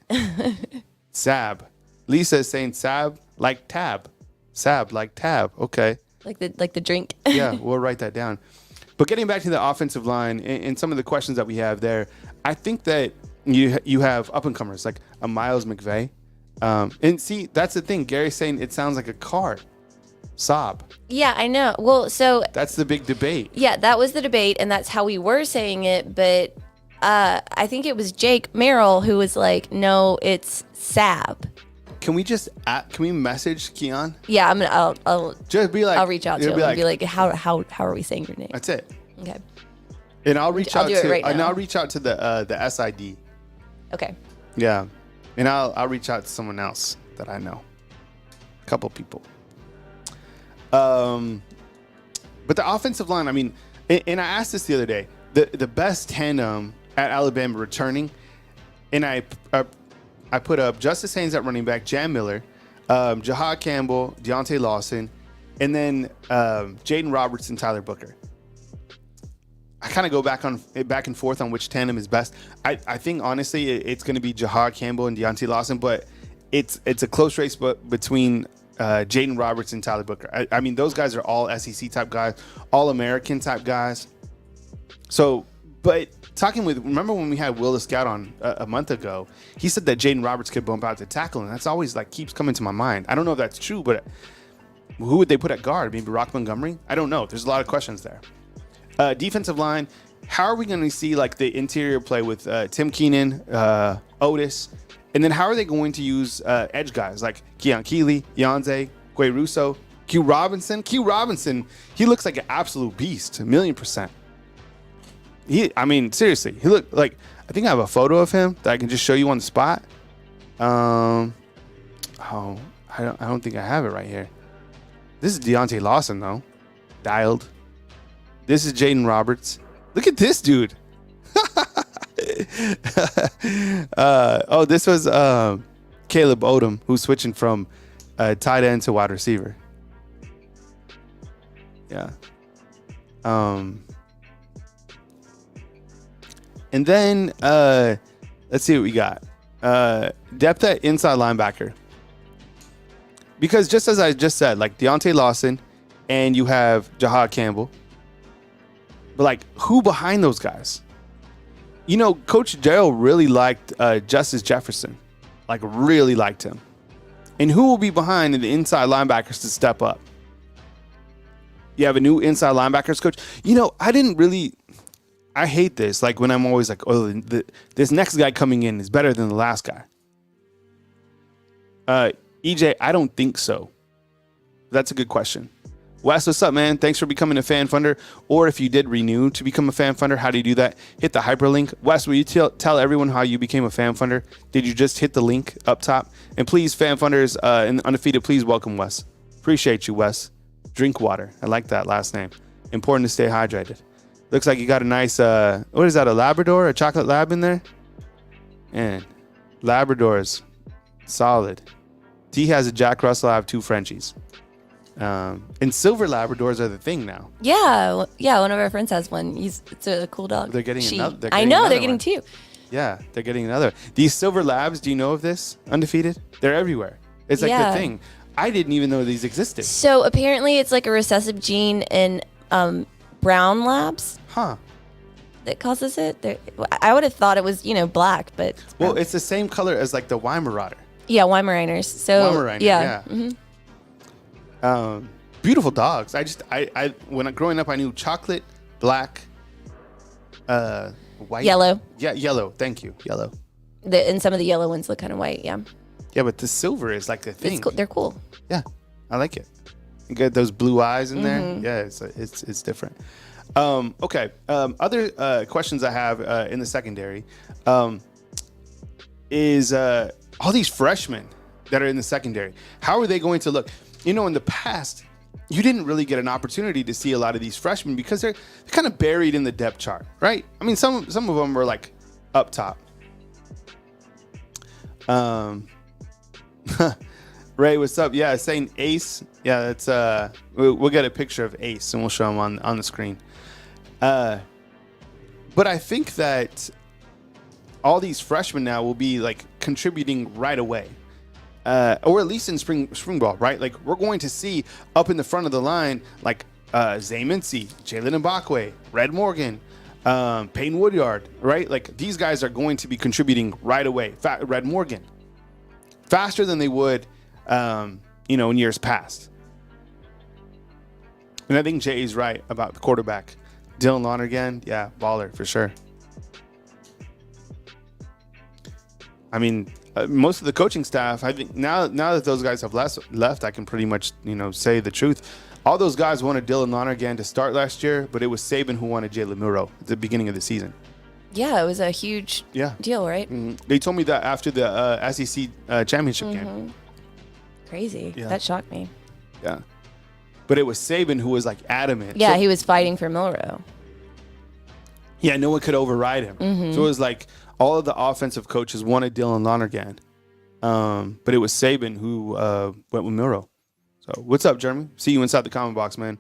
Sab. Lisa is saying Sab like tab. Sab like tab. Okay.
Like the drink.
Yeah, we'll write that down. But getting back to the offensive line and some of the questions that we have there, I think that you have up and comers like a Miles McVay. And see, that's the thing. Gary's saying it sounds like a car. Saab.
Yeah, I know. Well, so
that's the big debate.
Yeah, that was the debate, and that's how we were saying it. But I think it was Jake Merrill who was like, "No, it's Saab."
Can we message Keon?
Yeah, I'll
just be like,
I'll reach out to him and be like, how are we saying your name?
That's it.
Okay.
And I'll reach out to
right
and I'll reach out to the SID.
Okay.
Yeah, and I'll reach out to someone else that I know, a couple people. But the offensive line, I mean, and I asked this the other day, the best tandem at Alabama returning, and I put up Justice Haynes at running back, Jam Miller, Jahad Campbell, Deontay Lawson, and then Jaden Robertson, Tyler Booker. I kind of go back and forth on which tandem is best. I think honestly it's going to be Jahad Campbell and Deontay Lawson, but it's a close race between Jaden Robertson and Tyler Booker. I mean, those guys are all SEC type guys, all American type guys. So, but remember when we had Will the Scout on a month ago, he said that Jaden Roberts could bump out to tackle, and that's always keeps coming to my mind. I don't know if that's true, but who would they put at guard? Maybe Rock Montgomery? I don't know. There's a lot of questions there. Defensive line, how are we going to see the interior play with Tim Keenan, Otis, and then how are they going to use edge guys like Keon Keeley, Yanze, Quay Russo, Q Robinson? Q Robinson, he looks like an absolute beast, 1,000,000%. Seriously, he looked like, I think I have a photo of him that I can just show you on the spot. I don't think I have it right here. This is Deontay Lawson though, dialed. This is Jaden Roberts. Look at this dude. This was Caleb Odom, who's switching from tight end to wide receiver. Yeah. And then let's see what we got. Depth at inside linebacker. Because just as I just said, Deontay Lawson, and you have Jahad Campbell. But who behind those guys? Coach Daryl really liked Justice Jefferson. Really liked him. And who will be behind the inside linebackers to step up? You have a new inside linebackers coach. I hate this. When I'm always this next guy coming in is better than the last guy. EJ, I don't think so. That's a good question. Wes, what's up, man? Thanks for becoming a fan funder. Or if you did renew to become a fan funder, how do you do that? Hit the hyperlink. Wes, will you tell everyone how you became a fan funder? Did you just hit the link up top? And please, fan funders and undefeated, please welcome Wes. Appreciate you, Wes. Drink water. I like that last name. Important to stay hydrated. Looks like you got a nice, what is that, a Labrador? A chocolate lab in there? Man, Labradors. Solid. T has a Jack Russell. I have 2 Frenchies. And silver Labradors are the thing now.
Yeah. One of our friends has one. It's a cool dog.
They're getting another.
They're getting 2.
Yeah, they're getting another. These silver labs, do you know of this? Undefeated? They're everywhere. It's the thing. I didn't even know these existed.
So apparently it's a recessive gene in brown labs.
Huh.
That causes it. I would have thought it was, black, but
it's the same color as the Weimaraner.
Yeah, Weimaraners. So
Weimaraner,
yeah.
Mm-hmm. Beautiful dogs. I when growing up, I knew chocolate, black, white,
yellow.
Yeah, yellow. Thank you, yellow.
And some of the yellow ones look kind of white. Yeah.
Yeah, but the silver is the thing.
It's cool. They're cool.
Yeah, I like it. You get those blue eyes in there. Yeah, it's different. Okay. Other questions I have in the secondary is all these freshmen. that are in the secondary. How are they going to look? You know, in the past, you didn't really get an opportunity to see a lot of these freshmen because they're kind of buried in the depth chart, right? I mean, some of them were like up top. Ray, what's up? Yeah, saying Ace. Yeah, that's we'll get a picture of Ace and we'll show him on the screen. But I think that all these freshmen now will be like contributing right away. Or at least in spring ball, right? Like we're going to see up in the front of the line, like Zay Mincy, Jalen Mbakwe, Red Morgan, Peyton Woodyard, right? Like these guys are going to be contributing right away. Red Morgan, faster than they would, in years past. And I think Jay is right about the quarterback. Dylan Lonergan, yeah, baller for sure. I mean, most of the coaching staff, I think now that those guys have left, I can pretty much, say the truth. All those guys wanted Dylan Lonergan to start last year, but it was Saban who wanted Jalen Muro at the beginning of the season.
Yeah, it was a huge deal, right?
Mm-hmm. They told me that after the SEC championship game.
Crazy. Yeah. That shocked me.
Yeah. But it was Saban who was like adamant.
Yeah, he was fighting for Milroe.
Yeah, no one could override him. Mm-hmm. So it was like all of the offensive coaches wanted Dylan Lonergan. But it was Saban who went with Milroe. So what's up, Jeremy? See you inside the comment box, man.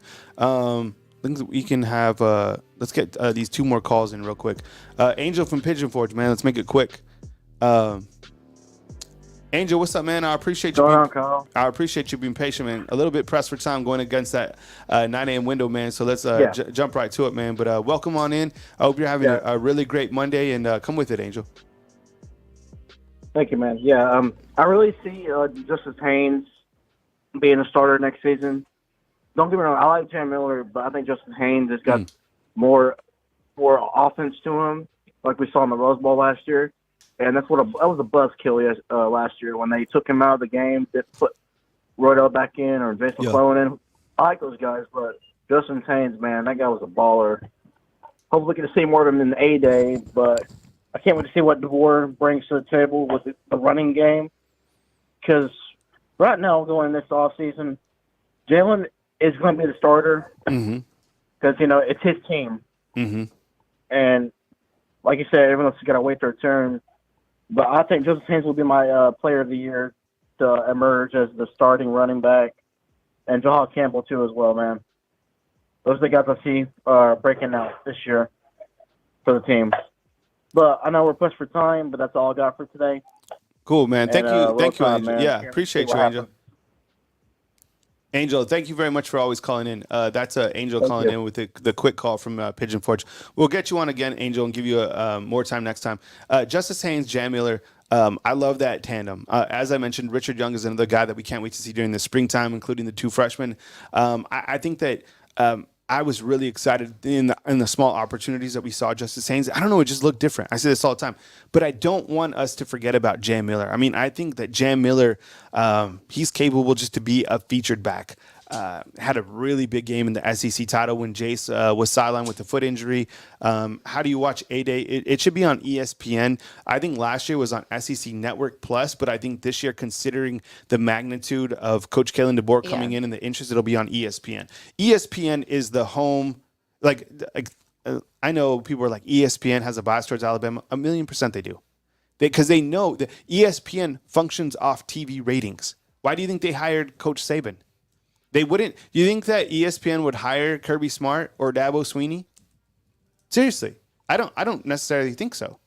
We can have, let's get these two more calls in real quick. Angel from Pigeon Forge, man. Let's make it quick. Angel, what's up, man? I appreciate you. I appreciate you being patient, man. A little bit pressed for time going against that 9 a.m. window, man. So let's jump right to it, man. But welcome on in. I hope you're having a really great Monday, and come with it, Angel.
Thank you, man. Yeah, I really see Justice Haynes being a starter next season. Don't get me wrong, I like Cam Miller, but I think Justice Haynes has got more offense to him, like we saw in the Rose Bowl last year. And that was a buzzkill last year when they took him out of the game, didn't put Roydell back in or Jason McClellan in. I like those guys, but Justin Haynes, man, that guy was a baller. Hopefully we can see more of him in the A-Day, but I can't wait to see what Deboer brings to the table with the running game. Because right now, going this offseason, Jalen is going to be the starter because, it's his team. Mm-hmm. And like you said, everyone else has got to wait their turn. But I think Justice Haynes will be my player of the year to emerge as the starting running back. And Jahal Campbell, too, as well, man. Those are the guys I see breaking out this year for the team. But I know we're pushed for time, but that's all I got for today.
Cool, man. Thank you. Thank you, Angel.
Man.
Yeah, appreciate you, Angel. Angel, thank you very much for always calling in. That's Angel calling in with the quick call from Pigeon Forge. We'll get you on again, Angel, and give you more time next time. Justice Haynes, Jam Miller, I love that tandem. As I mentioned, Richard Young is another guy that we can't wait to see during the springtime, including the two freshmen. I think that I was really excited in the small opportunities that we saw Justice Haynes. I don't know, it just looked different. I say this all the time. But I don't want us to forget about Jam Miller. I mean, I think that Jam Miller, he's capable just to be a featured back. Had a really big game in the SEC title when Jace was sidelined with a foot injury. How do you watch A-Day? It should be on ESPN. I think last year was on SEC Network Plus, but I think this year, considering the magnitude of Coach Kalen DeBoer coming in and the interest, it'll be on ESPN. ESPN is the home. I know people are like, ESPN has a bias towards Alabama. 1,000,000% they do. Because they know that ESPN functions off TV ratings. Why do you think they hired Coach Saban? They wouldn't. You think that ESPN would hire Kirby Smart or Dabo Sweeney? Seriously, I don't necessarily think so.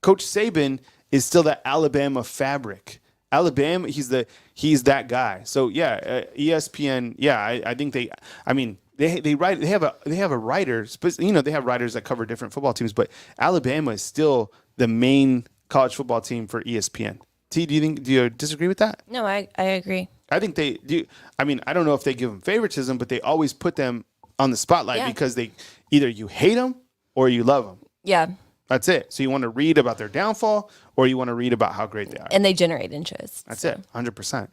Coach Saban is still that Alabama fabric. Alabama, he's that guy. So yeah, ESPN. Yeah, I think they. I mean, they write. They have a writer. They have writers that cover different football teams, but Alabama is still the main college football team for ESPN. T, do you disagree with that?
No, I agree.
I think they do. I mean, I don't know if they give them favoritism, but they always put them on the spotlight because they either you hate them or you love them.
Yeah.
That's it. So you want to read about their downfall or you want to read about how great they are.
And they generate interest.
That's it. 100%.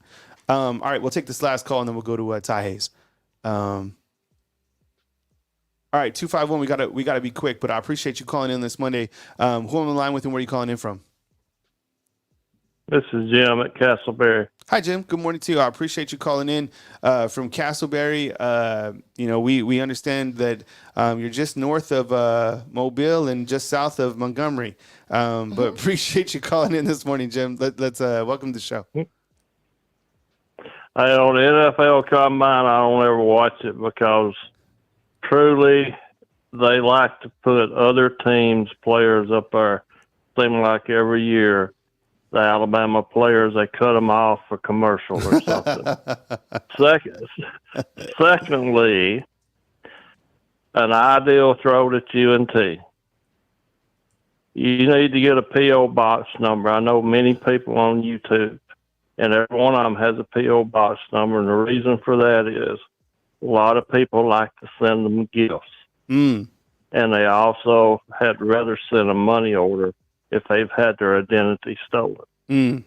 All right. We'll take this last call and then we'll go to Ty Hayes. All right. 251. We gotta be quick, but I appreciate you calling in this Monday. Who am I on the line with and where are you calling in from?
This is Jim at Castleberry.
Hi, Jim. Good morning to you. I appreciate you calling in from Castleberry. We understand that you're just north of Mobile and just south of Montgomery. But appreciate you calling in this morning, Jim. Let's welcome to the show.
On the NFL Combine, I don't ever watch it because truly they like to put other teams' players up there. Seem like every year the Alabama players, they cut them off for commercials or something. Secondly, an ideal throw to UNT. You need to get a P.O. box number. I know many people on YouTube, and every one of them has a P.O. box number, and the reason for that is a lot of people like to send them gifts. And they also had rather send a money order if they've had their identity stolen. And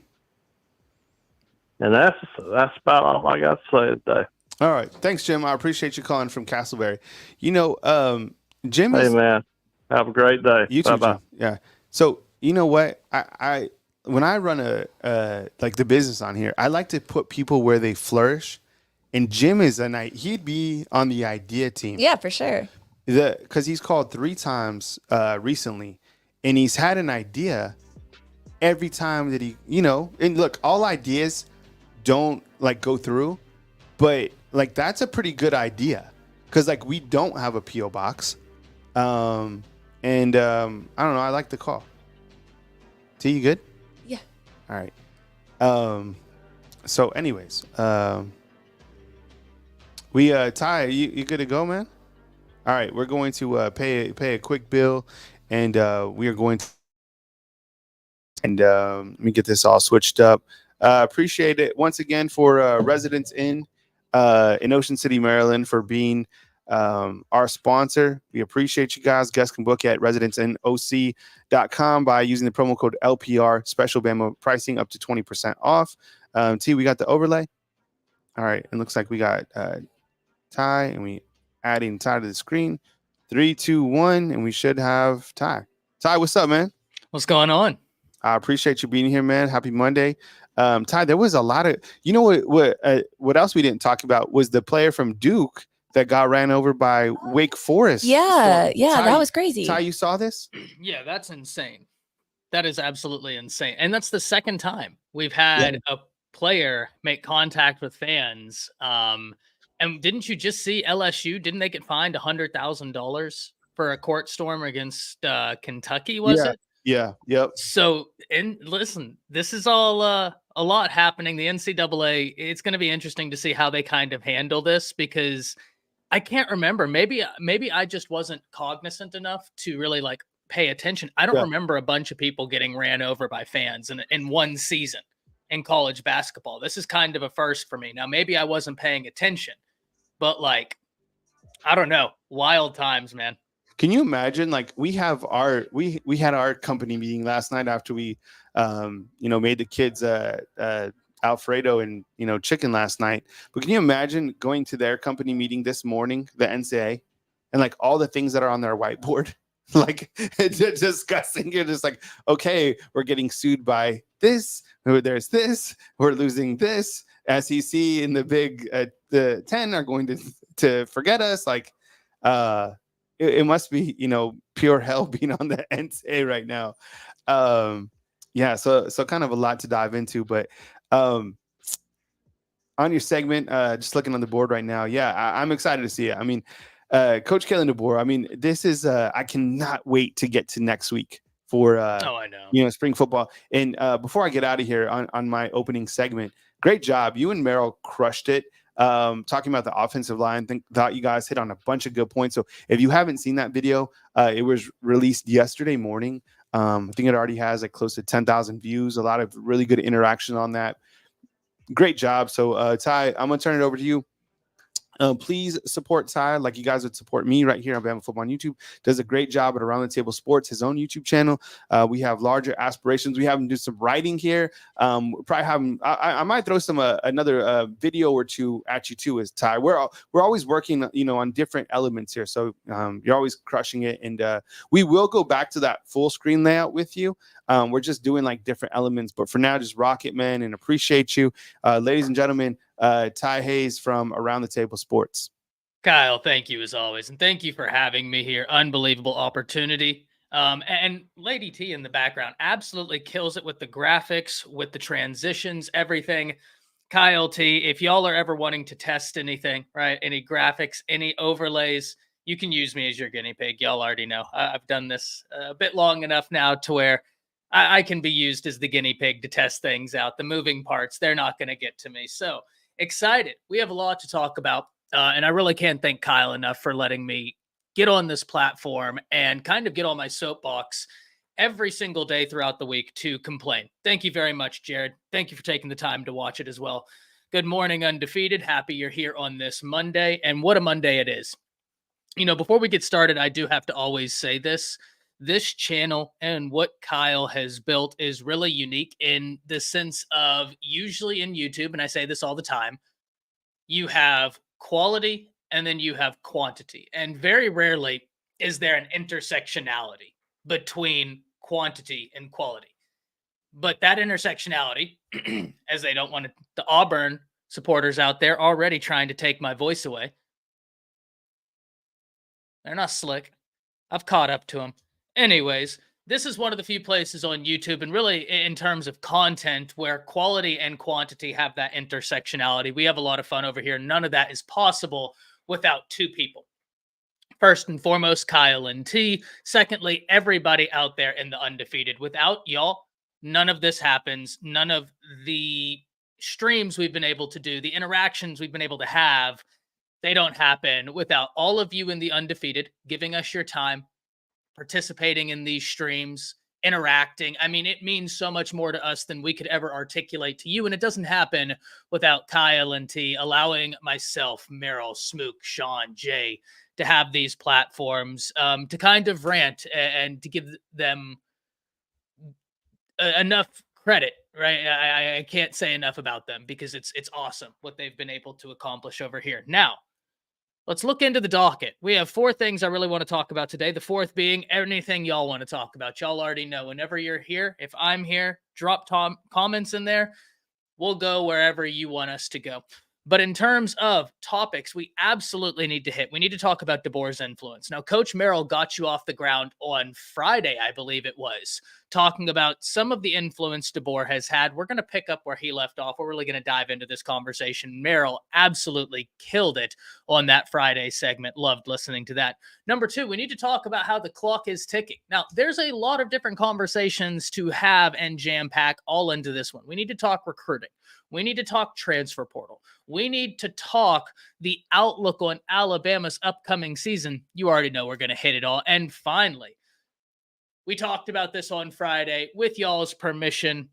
that's about all I got to say today.
All right. Thanks, Jim. I appreciate you calling from Castleberry. Jim
Hey, man. Have a great day.
You too,
Bye-bye.
Jim. Yeah. So, you know what? I when I run like the business on here, I like to put people where they flourish. And Jim he'd be on the idea team.
Yeah, for sure.
Because he's called 3 times recently, and he's had an idea every time that he, and look, all ideas don't like go through, but like that's a pretty good idea because like we don't have a P.O. box. I don't know. I like the call. T, you good?
Yeah.
All right. So anyways, Ty, you good to go, man? All right, we're going to pay a quick bill, and we are going to. And let me get this all switched up. Appreciate it once again for Residence Inn in Ocean City, Maryland, for being our sponsor. We appreciate you guys. Guests can book at residenceinnoc.com by using the promo code LPR. Special Bama pricing up to 20% off. T, we got the overlay. All right, it looks like we got Ty, and we adding Ty to the screen. 3, 2, 1, and we should have Ty. Ty, what's up, man?
What's going on?
I appreciate you being here, man. Happy Monday. Ty, there was a lot of, what else we didn't talk about was the player from Duke that got ran over by Wake Forest.
Yeah,
Ty,
that was crazy.
Ty, you saw this?
Yeah, that's insane. That is absolutely insane. And that's the second time we've had a player make contact with fans. And didn't you just see LSU? Didn't they get fined $100,000 for a court storm against Kentucky? Was it?
Yeah. Yep.
So, and listen, this is all a lot happening. The NCAA, it's going to be interesting to see how they kind of handle this because I can't remember. Maybe I just wasn't cognizant enough to really like pay attention. I don't remember a bunch of people getting ran over by fans in one season in college basketball. This is kind of a first for me. Now, maybe I wasn't paying attention, but like, I don't know. Wild times, man.
Can you imagine? Like we had our company meeting last night after we, made the kids Alfredo and chicken last night. But can you imagine going to their company meeting this morning, the NCAA, and like all the things that are on their whiteboard, like discussing it? It's like, okay, we're getting sued by this. There's this. We're losing this. SEC and the Big the 10 are going to forget us. Like, it must be, pure hell being on the NCAA right now. So kind of a lot to dive into, but on your segment, just looking on the board right now, I'm excited to see it. I mean, Coach Kalen Deboer, I mean, this is, I cannot wait to get to next week for,
I know.
Spring football. And before I get out of here on my opening segment, great job. You and Merrill crushed it. Talking about the offensive line, thought you guys hit on a bunch of good points. So if you haven't seen that video, it was released yesterday morning. I think it already has like close to 10,000 views, a lot of really good interaction on that. Great job. So Ty, I'm going to turn it over to you. Please support Ty like you guys would support me right here on Bama Football on YouTube. Does a great job at Around the Table Sports, his own YouTube channel. We have larger aspirations. We have him do some writing here. Probably have him. I might throw some another video or two at you too. As Ty, we're always working, on different elements here. So you're always crushing it, and we will go back to that full screen layout with you. We're just doing like different elements, but for now, just rock it, man, and appreciate you, ladies and gentlemen. Ty Hayes from Around the Table Sports.
Kyle, thank you as always. And thank you for having me here. Unbelievable opportunity. And Lady T in the background absolutely kills it with the graphics, with the transitions, everything. Kyle T, if y'all are ever wanting to test anything, right? Any graphics, any overlays, you can use me as your guinea pig. Y'all already know. I've done this a bit long enough now to where I can be used as the guinea pig to test things out. The moving parts, they're not going to get to me. So excited. We have a lot to talk about. And I really can't thank Kyle enough for letting me get on this platform and kind of get on my soapbox every single day throughout the week to complain. Thank you very much, Jared. Thank you for taking the time to watch it as well. Good morning, Undefeated. Happy you're here on this Monday. And what a Monday it is. Before we get started, I do have to always say this. This channel and what Kyle has built is really unique in the sense of usually in YouTube, and I say this all the time, you have quality and then you have quantity. And very rarely is there an intersectionality between quantity and quality. But that intersectionality, as they don't want the Auburn supporters out there already trying to take my voice away. They're not slick. I've caught up to them. Anyways, this is one of the few places on YouTube, and really in terms of content, where quality and quantity have that intersectionality. We have a lot of fun over here. None of that is possible without two people. First and foremost, Kyle and T. Secondly, everybody out there in the Undefeated. Without y'all, none of this happens. None of the streams we've been able to do, the interactions we've been able to have, they don't happen without all of you in the Undefeated giving us your time, participating in these streams, interacting. I mean, it means so much more to us than we could ever articulate to you. And it doesn't happen without Kyle and T allowing myself, Merrill, Smook, Sean, Jay to have these platforms to kind of rant and to give them enough credit, right? I can't say enough about them because it's awesome what they've been able to accomplish over here. Now, let's look into the docket. We have 4 things I really want to talk about today. The 4th being anything y'all want to talk about. Y'all already know whenever you're here, if I'm here, drop comments in there. We'll go wherever you want us to go. But in terms of topics, we absolutely need to hit. We need to talk about Deboer's influence. Now, Coach Merrill got you off the ground on Friday, I believe it was, talking about some of the influence Deboer has had. We're going to pick up where he left off. We're really going to dive into this conversation. Merrill absolutely killed it on that Friday segment. Loved listening to that. Number 2, we need to talk about how the clock is ticking. Now, there's a lot of different conversations to have and jam pack all into this one. We need to talk recruiting. We need to talk transfer portal. We need to talk the outlook on Alabama's upcoming season. You already know we're going to hit it all. And finally, we talked about this on Friday with y'all's permission.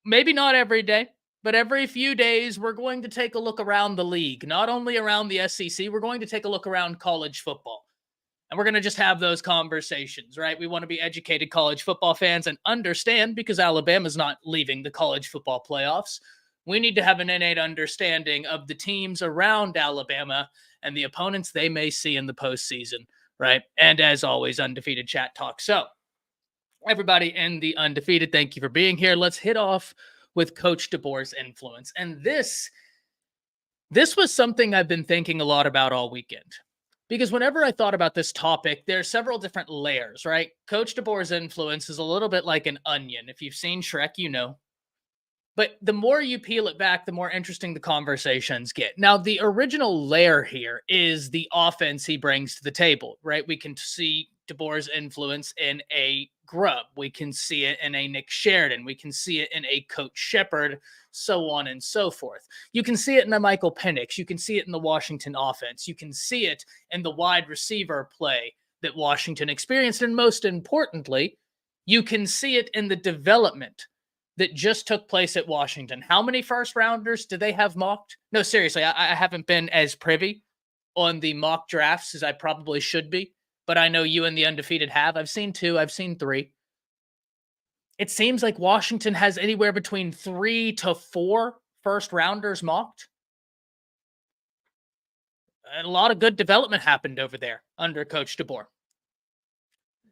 Maybe not every day, but every few days, we're going to take a look around the league. Not only around the SEC, we're going to take a look around college football. And we're going to just have those conversations, right? We want to be educated college football fans and understand, because Alabama's not leaving the college football playoffs, we need to have an innate understanding of the teams around Alabama and the opponents they may see in the postseason, right? And as always, Undefeated Chat Talk. So, everybody in the Undefeated, thank you for being here. Let's hit off with Coach Deboer's influence. And this was something I've been thinking a lot about all weekend. Because whenever I thought about this topic, there are several different layers, right? Coach Deboer's influence is a little bit like an onion. If you've seen Shrek, you know. But the more you peel it back, the more interesting the conversations get. Now, the original layer here is the offense he brings to the table, right? We can see Deboer's influence in a Grubb. We can see it in a Nick Sheridan. We can see it in a Coach Shepard, so on and so forth. You can see it in a Michael Penix. You can see it in the Washington offense. You can see it in the wide receiver play that Washington experienced. And most importantly, you can see it in the development that just took place at Washington. How many first rounders do they have mocked? No, seriously, I haven't been as privy on the mock drafts as I probably should be, but I know you and the Undefeated have. I've seen 2, I've seen 3. It seems like Washington has anywhere between 3 to 4 first rounders mocked. And a lot of good development happened over there under Coach Deboer.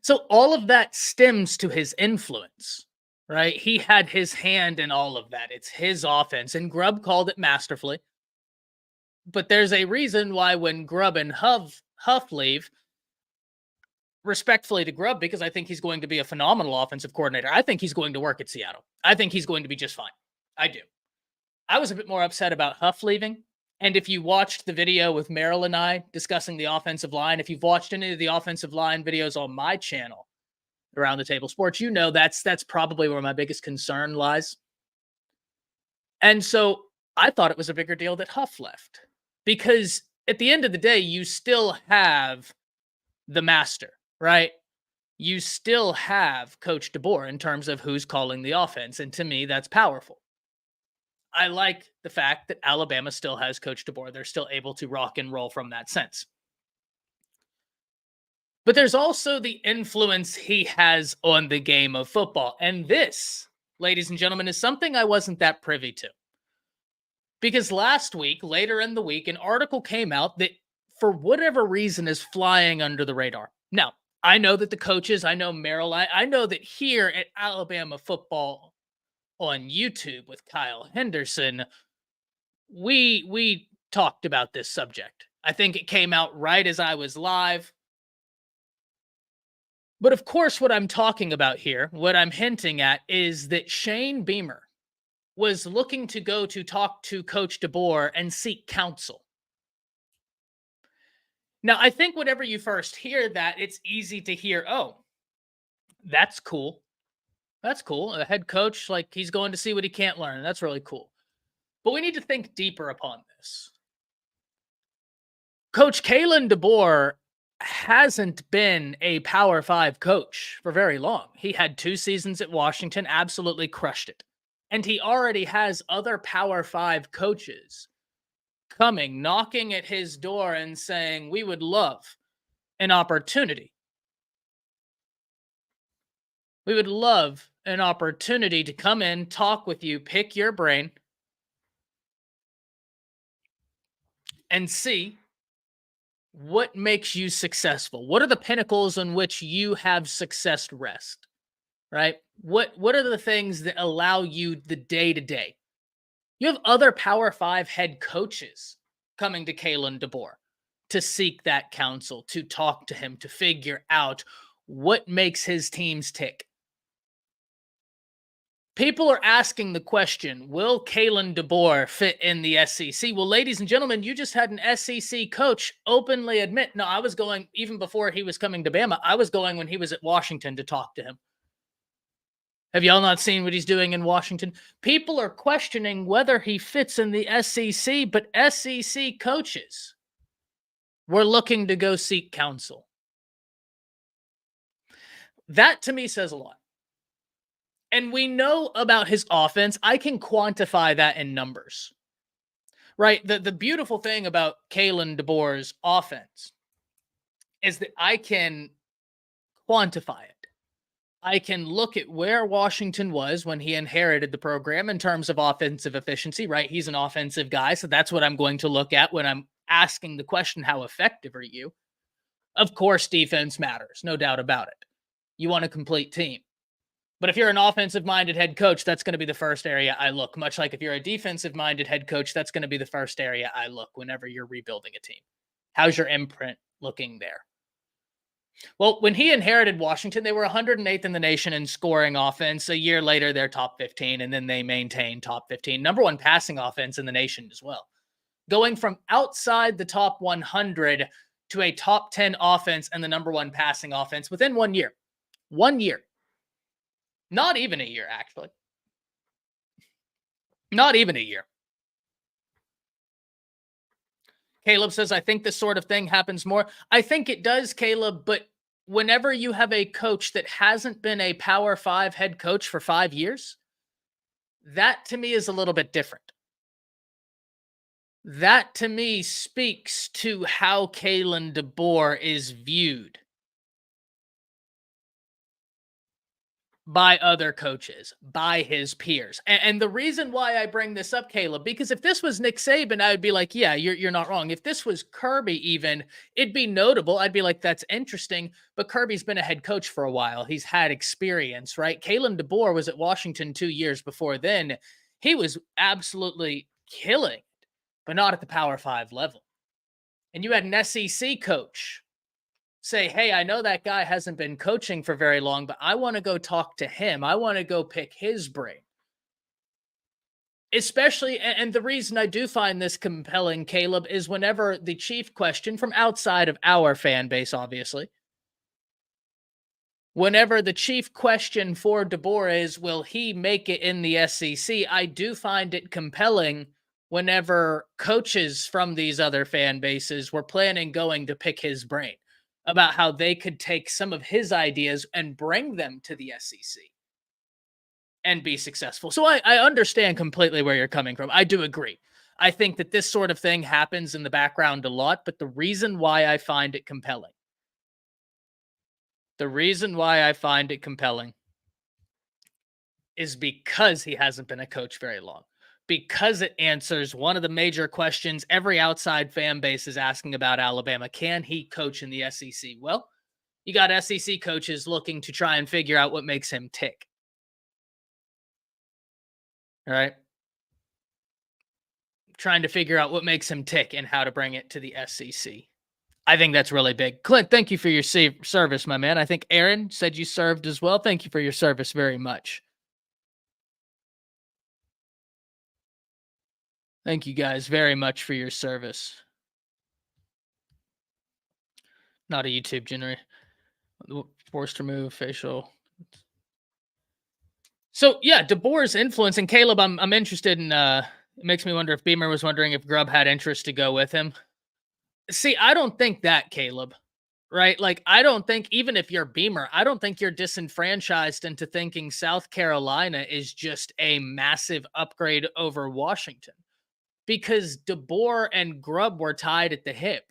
So all of that stems to his influence, right? He had his hand in all of that. It's his offense, and Grubb called it masterfully. But there's a reason why when Grubb and Huff leave, respectfully to Grubb, because I think he's going to be a phenomenal offensive coordinator. I think he's going to work at Seattle. I think he's going to be just fine. I do. I was a bit more upset about Huff leaving. And if you watched the video with Merrill and I discussing the offensive line, if you've watched any of the offensive line videos on my channel, Around the Table Sports, you know that's probably where my biggest concern lies. And so I thought it was a bigger deal that Huff left. Because at the end of the day, you still have the master, right? You still have Coach Deboer in terms of who's calling the offense. And to me, that's powerful. I like the fact that Alabama still has Coach Deboer. They're still able to rock and roll from that sense. But there's also the influence he has on the game of football. And this, ladies and gentlemen, is something I wasn't that privy to. Because last week, later in the week, an article came out that for whatever reason is flying under the radar. Now, I know that the coaches, I know Merrill, I know that here at Alabama Football on YouTube with Kyle Henderson, we talked about this subject. I think it came out right as I was live. But of course, what I'm talking about here, what I'm hinting at, is that Shane Beamer was looking to go to talk to Coach Deboer and seek counsel. Now, I think whenever you first hear that, it's easy to hear, oh, that's cool. That's cool. A head coach, like he's going to see what he can't learn. That's really cool. But we need to think deeper upon this. Coach Kalen Deboer hasn't been a Power 5 coach for very long. He had 2 seasons at Washington, absolutely crushed it. And he already has other Power 5 coaches coming, knocking at his door and saying, we would love an opportunity. We would love an opportunity to come in, talk with you, pick your brain, and see what makes you successful. What are the pinnacles on which you have success rest, right? What are the things that allow you the day-to-day? You have other Power 5 head coaches coming to Kalen Deboer to seek that counsel, to talk to him, to figure out what makes his teams tick. People are asking the question, will Kalen Deboer fit in the SEC? Well, ladies and gentlemen, you just had an SEC coach openly admit, no, I was going, even before he was coming to Bama, I was going when he was at Washington to talk to him. Have y'all not seen what he's doing in Washington? People are questioning whether he fits in the SEC, but SEC coaches were looking to go seek counsel. That to me says a lot. And we know about his offense. I can quantify that in numbers, right? The beautiful thing about Kalen Deboer's offense is that I can quantify it. I can look at where Washington was when he inherited the program in terms of offensive efficiency, right? He's an offensive guy, so that's what I'm going to look at when I'm asking the question, how effective are you? Of course, defense matters, no doubt about it. You want a complete team. But if you're an offensive-minded head coach, that's going to be the first area I look. Much like if you're a defensive-minded head coach, that's going to be the first area I look whenever you're rebuilding a team. How's your imprint looking there? Well, when he inherited Washington, they were 108th in the nation in scoring offense. A year later, they're top 15, and then they maintain top 15. Number 1 passing offense in the nation as well. Going from outside the top 100 to a top 10 offense and the number 1 passing offense within 1 year. 1 year. Not even a year, actually. Not even a year. Caleb says, I think this sort of thing happens more. I think it does, Caleb, but whenever you have a coach that hasn't been a Power 5 head coach for 5 years, that to me is a little bit different. That to me speaks to how Kalen Deboer is viewed by other coaches, by his peers. And the reason why I bring this up, Caleb, because if this was Nick Saban, I would be like, yeah, you're not wrong. If this was Kirby even, it'd be notable. I'd be like, that's interesting. But Kirby's been a head coach for a while. He's had experience, right? Kalen DeBoer was at Washington 2 years before then. He was absolutely killing, but not at the Power 5 level. And you had an SEC coach say, hey, I know that guy hasn't been coaching for very long, but I want to go talk to him. I want to go pick his brain. Especially, and the reason I do find this compelling, Caleb, is whenever the chief question from outside of our fan base, obviously, whenever the chief question for Deboer is, will he make it in the SEC? I do find it compelling whenever coaches from these other fan bases were planning going to pick his brain about how they could take some of his ideas and bring them to the SEC and be successful. So I understand completely where you're coming from. I do agree. I think that this sort of thing happens in the background a lot, but the reason why I find it compelling is because he hasn't been a coach very long. Because it answers one of the major questions every outside fan base is asking about Alabama. Can he coach in the SEC? Well, you got SEC coaches looking to try and figure out what makes him tick. All right. Trying to figure out what makes him tick and how to bring it to the SEC. I think that's really big. Clint, thank you for your service, my man. I think Aaron said you served as well. Thank you for your service very much. Thank you guys very much for your service. Not a YouTube generator. Forced to remove facial. So yeah, Deboer's influence, and Caleb, I'm interested in. It makes me wonder if Beamer was wondering if Grubb had interest to go with him. See, I don't think that, Caleb. Right? Like, I don't think, even if you're Beamer, I don't think you're disenfranchised into thinking South Carolina is just a massive upgrade over Washington, because Deboer and Grubb were tied at the hip.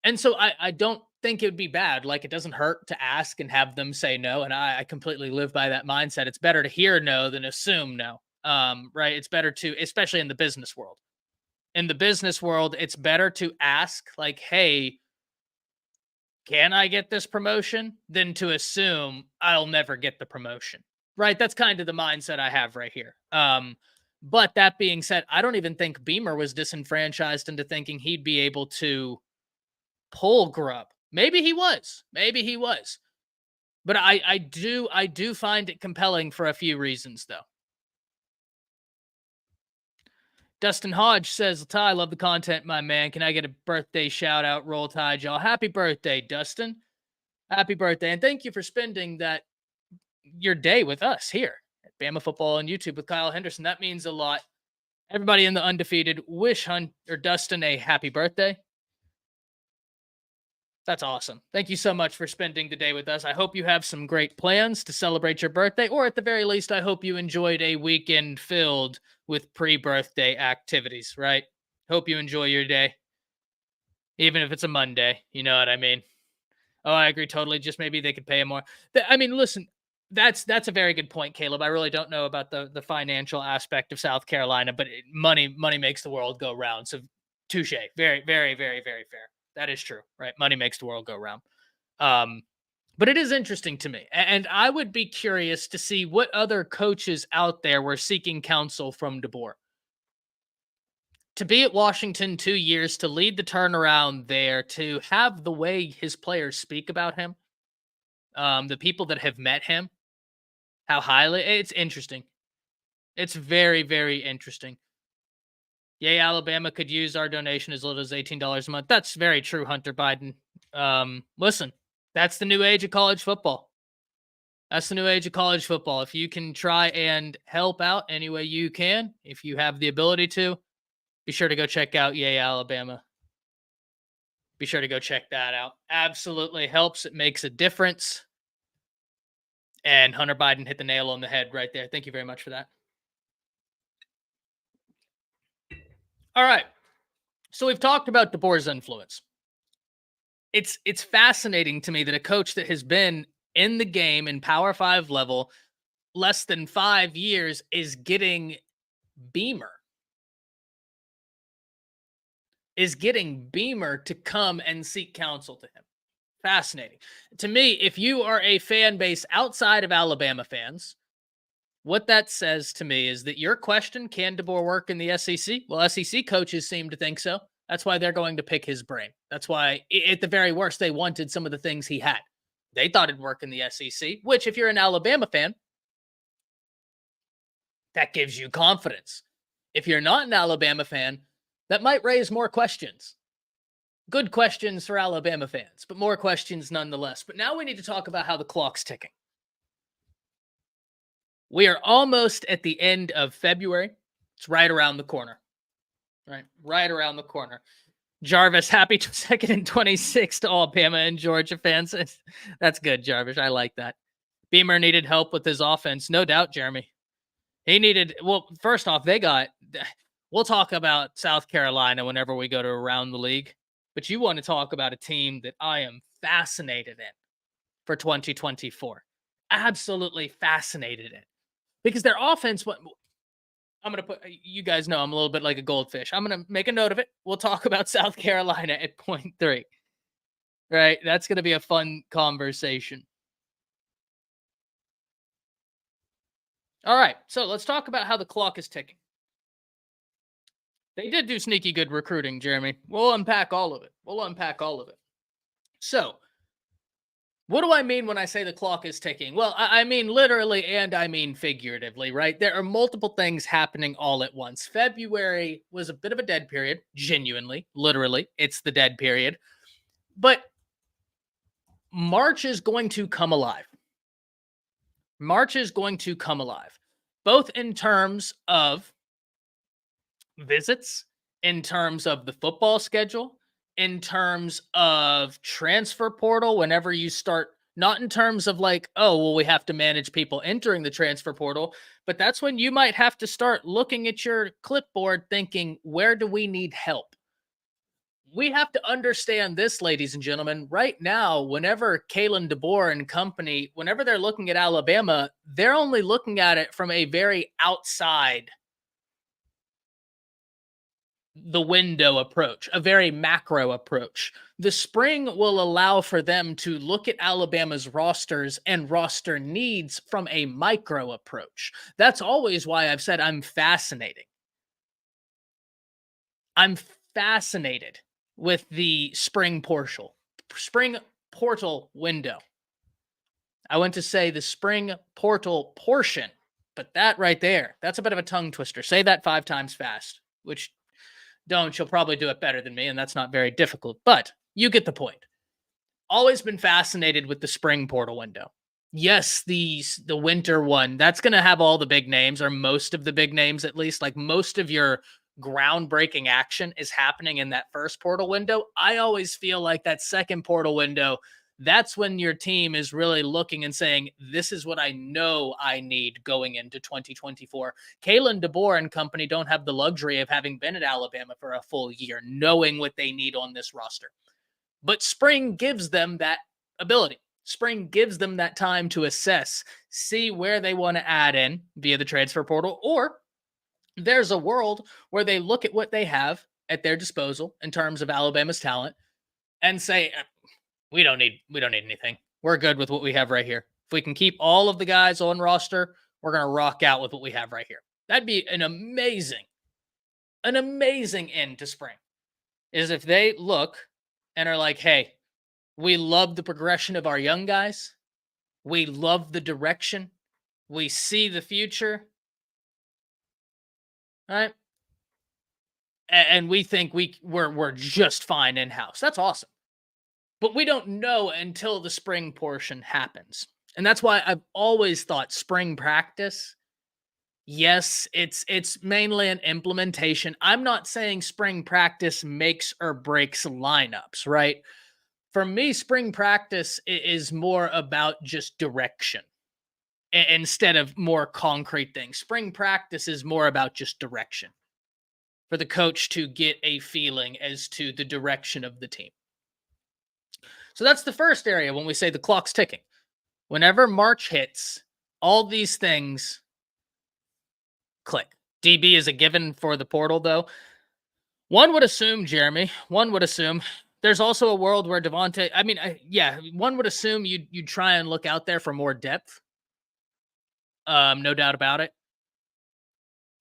And so I don't think it would be bad. Like, it doesn't hurt to ask and have them say no. And I completely live by that mindset. It's better to hear no than assume no. Right? It's better to, especially in the business world. In the business world, it's better to ask, like, hey, can I get this promotion, than to assume I'll never get the promotion. Right? That's kind of the mindset I have right here. But that being said, I don't even think Beamer was disenfranchised into thinking he'd be able to pull Grubb. Maybe he was. But I do find it compelling for a few reasons, though. Dustin Hodge says, Ty, I love the content, my man. Can I get a birthday shout out? Roll Tide, y'all. Happy birthday, Dustin. Happy birthday. And thank you for spending your day with us here at Bama Football on YouTube with Kyle Henderson. That means a lot. Everybody in the undefeated, wish Dustin a happy birthday. That's awesome. Thank you so much for spending the day with us. I hope you have some great plans to celebrate your birthday, or at the very least, I hope you enjoyed a weekend filled with pre-birthday activities, right? Hope you enjoy your day, even if it's a Monday. You know what I mean? Oh, I agree totally. Just maybe they could pay him more. I mean, listen, that's a very good point, Caleb. I really don't know about the financial aspect of South Carolina, but money makes the world go round. So touche. Very, very, very, very fair. That is true, right? Money makes the world go round. But it is interesting to me. And I would be curious to see what other coaches out there were seeking counsel from Deboer. To be at Washington 2 years, to lead the turnaround there, to have the way his players speak about him, the people that have met him, how highly, it's interesting. It's very, very interesting. Yay, Alabama could use our donation as little as $18 a month. That's very true, Hunter Biden. Listen, that's the new age of college football. That's the new age of college football. If you can try and help out any way you can, if you have the ability to, be sure to go check out Yay, Alabama. Be sure to go check that out. Absolutely helps. It makes a difference. And Hunter Biden hit the nail on the head right there. Thank you very much for that. All right. So we've talked about Deboer's influence. It's fascinating to me that a coach that has been in the game in Power 5 level less than 5 years is getting Beamer. Is getting Beamer to come and seek counsel to him. Fascinating. To me, if you are a fan base outside of Alabama fans, what that says to me is that your question, can Deboer work in the SEC? Well, SEC coaches seem to think so. That's why they're going to pick his brain. That's why, at the very worst, they wanted some of the things he had. They thought it'd work in the SEC, which, if you're an Alabama fan, that gives you confidence. If you're not an Alabama fan, that might raise more questions. Good questions for Alabama fans, but more questions nonetheless. But now we need to talk about how the clock's ticking. We are almost at the end of February. It's right around the corner. Right around the corner. Jarvis, happy 2nd and 26 to all Bama and Georgia fans. That's good, Jarvis. I like that. Beamer needed help with his offense. No doubt, Jeremy. He needed, well, first off, we'll talk about South Carolina whenever we go to Around the League. But you want to talk about a team that I am fascinated in for 2024. Absolutely fascinated in. Because their offense, I'm going to put, you guys know I'm a little bit like a goldfish. I'm going to make a note of it. We'll talk about South Carolina at point 3. Right? That's going to be a fun conversation. All right. So let's talk about how the clock is ticking. They did do sneaky good recruiting, Jeremy. We'll unpack all of it. So, what do I mean when I say the clock is ticking? Well, I mean literally and I mean figuratively, right? There are multiple things happening all at once. February was a bit of a dead period, genuinely, literally. It's the dead period. But March is going to come alive. Both in terms of visits, in terms of the football schedule, in terms of transfer portal, whenever you start, not in terms of like, oh, well, we have to manage people entering the transfer portal, but that's when you might have to start looking at your clipboard thinking, where do we need help? We have to understand this, ladies and gentlemen. Right now, whenever Kalen Deboer and company, whenever they're looking at Alabama, they're only looking at it from a very outside the window approach, a very macro approach. The spring will allow for them to look at Alabama's rosters and roster needs from a micro approach. That's always why I've said I'm fascinated with the spring portal window. I went to say the spring portal portion, but that right there, that's a bit of a tongue twister. Say that 5 times fast, which you'll probably do it better than me, and that's not very difficult, but you get the point. Always been fascinated with the spring portal window. Yes, the winter one, that's going to have all the big names, or most of the big names at least. Like most of your groundbreaking action is happening in that first portal window. I always feel like that second portal window, that's when your team is really looking and saying, this is what I know I need going into 2024. Kalen Deboer and company don't have the luxury of having been at Alabama for a full year, knowing what they need on this roster. But spring gives them that ability. Spring gives them that time to assess, see where they want to add in via the transfer portal, or there's a world where they look at what they have at their disposal in terms of Alabama's talent and say, we don't need anything. We're good with what we have right here. If we can keep all of the guys on roster, we're going to rock out with what we have right here. That'd be an amazing end to spring. Is if they look and are like, hey, we love the progression of our young guys. We love the direction. We see the future. Right? And we think we're just fine in-house. That's awesome. But we don't know until the spring portion happens. And that's why I've always thought spring practice, yes, it's mainly an implementation. I'm not saying spring practice makes or breaks lineups, right? For me, spring practice is more about just direction instead of more concrete things. Spring practice is more about just direction. for the coach to get a feeling as to the direction of the team. So that's the first area when we say the clock's ticking. Whenever March hits, all these things click. DB is a given for the portal, though. One would assume, Jeremy, there's also a world where Devontae, one would assume you'd try and look out there for more depth. No doubt about it.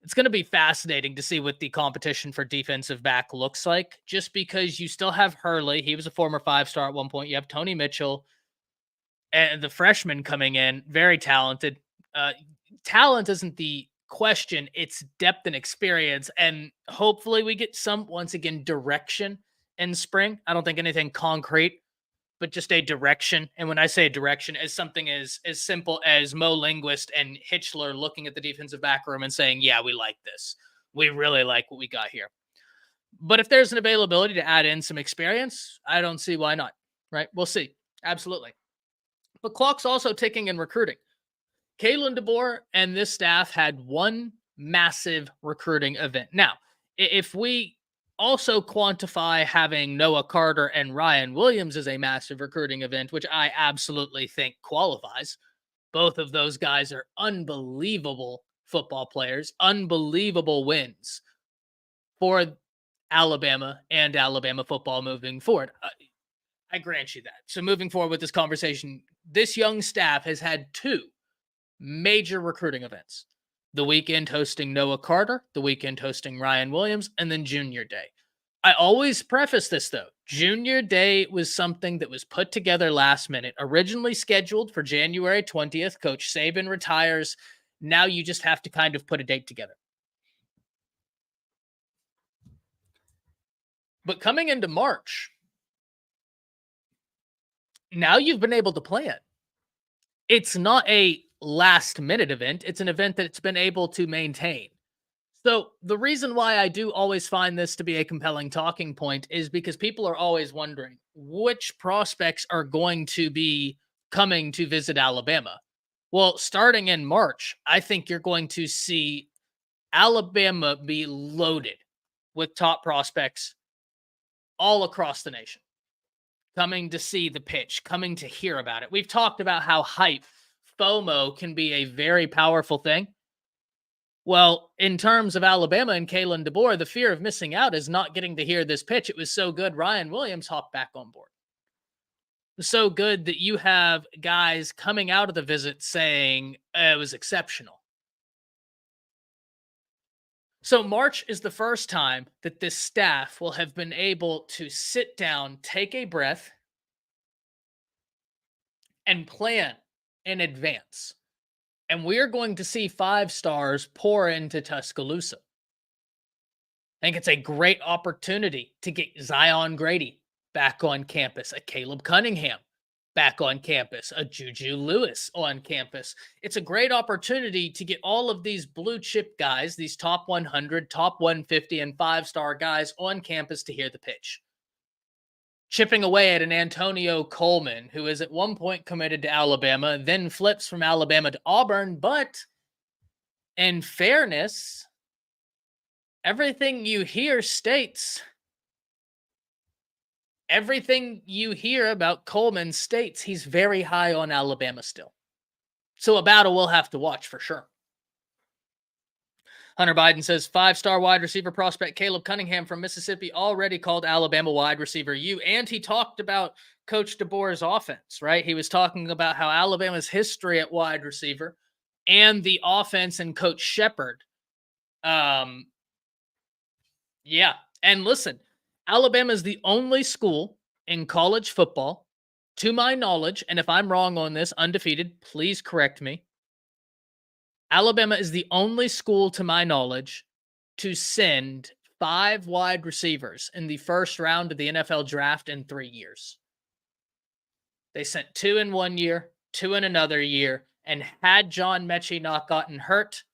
It's going to be fascinating to see what the competition for defensive back looks like, just because you still have Hurley. He was a former 5-star at one point. You have Tony Mitchell and the freshman coming in, very talented. Talent isn't the question, it's depth and experience. And hopefully we get some, once again, direction in spring. I don't think anything concrete, but just a direction. And when I say direction, as something as simple as Mo Linguist and Hitchler looking at the defensive back room and saying, yeah, we like this. We really like what we got here. But if there's an availability to add in some experience, I don't see why not, right? We'll see. Absolutely. But clock's also ticking in recruiting. Kalen Deboer and this staff had one massive recruiting event. Now, if we also quantify having Noah Carter and Ryan Williams as a massive recruiting event, which I absolutely think qualifies. Both of those guys are unbelievable football players, unbelievable wins for Alabama and Alabama football moving forward. I grant you that. So moving forward with this conversation, this young staff has had two major recruiting events. The weekend hosting Noah Carter, the weekend hosting Ryan Williams, and then Junior Day. I always preface this, though. Junior Day was something that was put together last minute, originally scheduled for January 20th. Coach Saban retires. Now you just have to kind of put a date together. But coming into March, now you've been able to plan. It's not a last-minute event. It's an event that's been able to maintain. So the reason why I do always find this to be a compelling talking point is because people are always wondering which prospects are going to be coming to visit Alabama. Well, starting in March, I think you're going to see Alabama be loaded with top prospects all across the nation, coming to see the pitch, coming to hear about it. We've talked about how hype, FOMO can be a very powerful thing. Well, in terms of Alabama and Kalen Deboer, the fear of missing out is not getting to hear this pitch. It was so good, Ryan Williams hopped back on board. It was so good that you have guys coming out of the visit saying it was exceptional. So March is the first time that this staff will have been able to sit down, take a breath, and plan in advance. And we're going to see 5 stars pour into Tuscaloosa. I think it's a great opportunity to get Zion Grady back on campus, a Caleb Cunningham back on campus, a Juju Lewis on campus. It's a great opportunity to get all of these blue chip guys, these top 100, top 150, and 5-star guys on campus to hear the pitch. Chipping away at an Antonio Coleman, who is at one point committed to Alabama, then flips from Alabama to Auburn. But in fairness, everything you hear states, everything you hear about Coleman states he's very high on Alabama still. So a battle we'll have to watch for sure. Hunter Biden says 5-star wide receiver prospect Caleb Cunningham from Mississippi already called Alabama wide receiver U. And he talked about Coach Deboer's offense, right? He was talking about how Alabama's history at wide receiver and the offense and Coach Shepard. And listen, Alabama is the only school in college football, to my knowledge, and if I'm wrong on this, undefeated, please correct me. Alabama is the only school, to my knowledge, to send 5 wide receivers in the first round of the NFL draft in 3 years. They sent 2 in 1 year, 2 in another year, and had John Mechie not gotten hurt,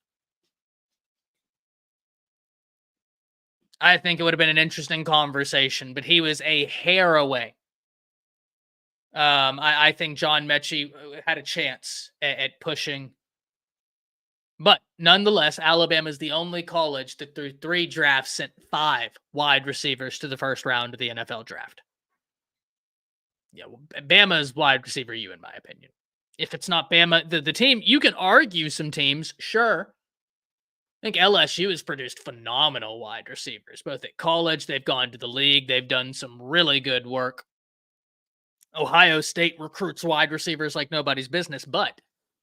I think it would have been an interesting conversation, but he was a hair away. I think John Mechie had a chance at pushing But nonetheless, Alabama is the only college that through 3 drafts sent 5 wide receivers to the first round of the NFL draft. Yeah, well, Bama's wide receiver U, in my opinion. If it's not Bama, the team, you can argue some teams, sure. I think LSU has produced phenomenal wide receivers, both at college, they've gone to the league, they've done some really good work. Ohio State recruits wide receivers like nobody's business, but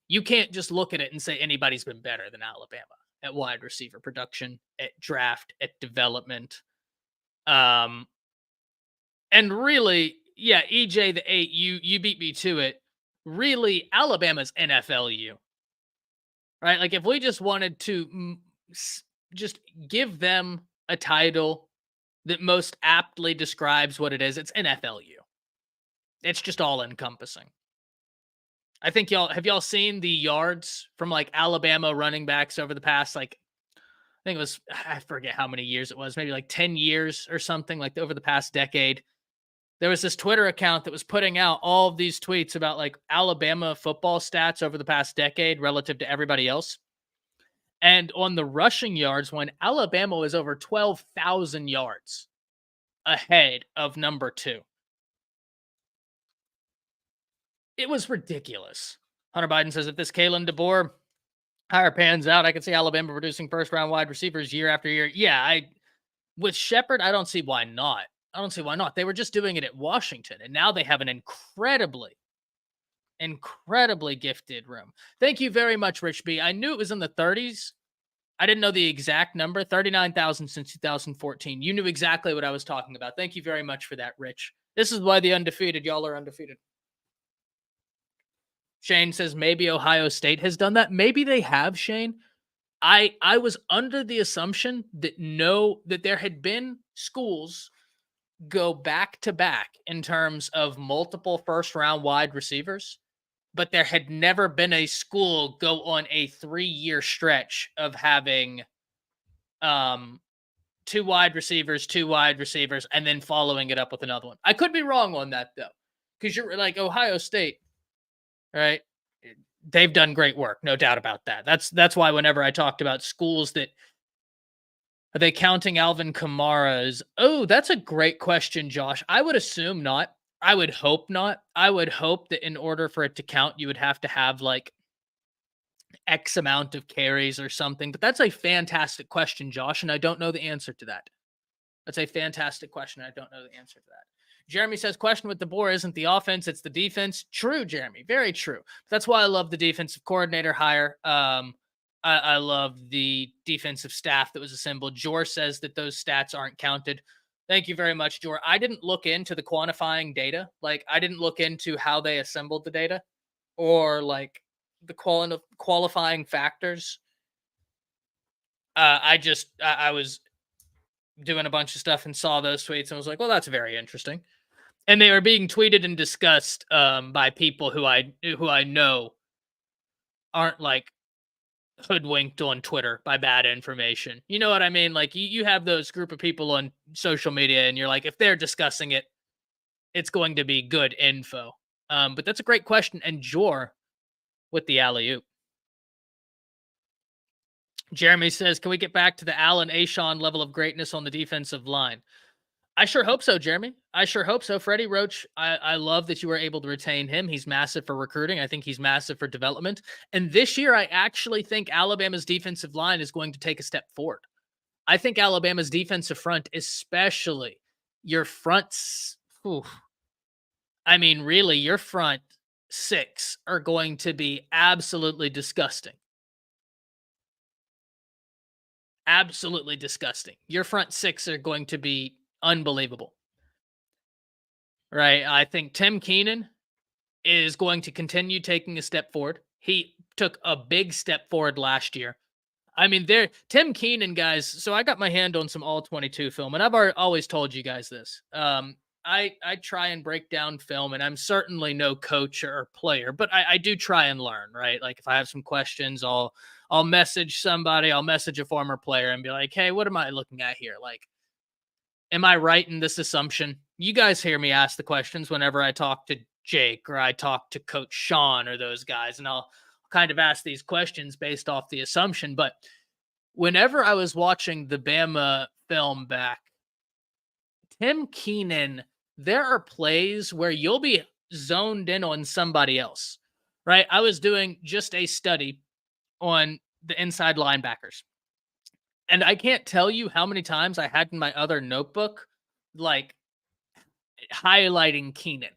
you can't just look at it and say anybody's been better than Alabama at wide receiver production, at draft, at development. And really, yeah, EJ the 8, you beat me to it. Really, Alabama's NFLU, right? Like if we just wanted to just give them a title that most aptly describes what it is, it's NFLU. It's just all encompassing. I think y'all seen the yards from like Alabama running backs over the past, like, I think it was, I forget how many years it was, maybe like 10 years or something, like over the past decade. There was this Twitter account that was putting out all of these tweets about like Alabama football stats over the past decade relative to everybody else. And on the rushing yards, when Alabama was over 12,000 yards ahead of number 2. It was ridiculous. Hunter Biden says, if this Kalen Deboer hire pans out, I can see Alabama producing first-round wide receivers year after year. Yeah, with Shepard, I don't see why not. I don't see why not. They were just doing it at Washington, and now they have an incredibly gifted room. Thank you very much, Rich B. I knew it was in the 30s. I didn't know the exact number. 39,000 since 2014. You knew exactly what I was talking about. Thank you very much for that, Rich. This is why the undefeated, y'all are undefeated. Shane says maybe Ohio State has done that. Maybe they have, Shane. I was under the assumption that there had been schools go back to back in terms of multiple first round wide receivers, but there had never been a school go on a 3-year stretch of having 2 wide receivers, and then following it up with another one. I could be wrong on that though, because you're like Ohio State. Right. They've done great work. No doubt about that. That's why whenever I talked about schools that are they counting Alvin Kamara's? Oh, that's a great question, Josh. I would assume not. I would hope not. I would hope that in order for it to count, you would have to have like X amount of carries or something. But that's a fantastic question, Josh. And I don't know the answer to that. That's a fantastic question. I don't know the answer to that. Jeremy says, question with Deboer isn't the offense, it's the defense. True, Jeremy. Very true. That's why I love the defensive coordinator hire. I love the defensive staff that was assembled. Jor says that those stats aren't counted. Thank you very much, Jor. I didn't look into the quantifying data. Like, I didn't look into how they assembled the data or, like, the qualifying factors. I was doing a bunch of stuff and saw those tweets and was like, well, that's very interesting. And they are being tweeted and discussed by people who I know aren't like hoodwinked on Twitter by bad information. You know what I mean? Like you have those group of people on social media and you're like, if they're discussing it, it's going to be good info. But that's a great question. And Jor with the alley-oop. Jeremy says, can we get back to the Allen Ashawn level of greatness on the defensive line? I sure hope so, Jeremy. I sure hope so. Freddie Roach, I love that you were able to retain him. He's massive for recruiting. I think he's massive for development. And this year, I actually think Alabama's defensive line is going to take a step forward. I think Alabama's defensive front, especially your fronts, really, your front 6 are going to be absolutely disgusting. Absolutely disgusting. Your front 6 are going to be unbelievable. Right? I think Tim Keenan is going to continue taking a step forward. He took a big step forward last year. I mean, Tim Keenan, guys, so I got my hand on some All-22 film, and I've always told you guys this. I try and break down film, and I'm certainly no coach or player, but I do try and learn, right? Like, if I have some questions, I'll message somebody, I'll message a former player and be like, hey, what am I looking at here? Like, am I right in this assumption? You guys hear me ask the questions whenever I talk to Jake or I talk to Coach Sean or those guys, and I'll kind of ask these questions based off the assumption, but whenever I was watching the Bama film back, Tim Keenan, there are plays where you'll be zoned in on somebody else, right? I was doing just a study on the inside linebackers. And I can't tell you how many times I had in my other notebook, like highlighting Keenan.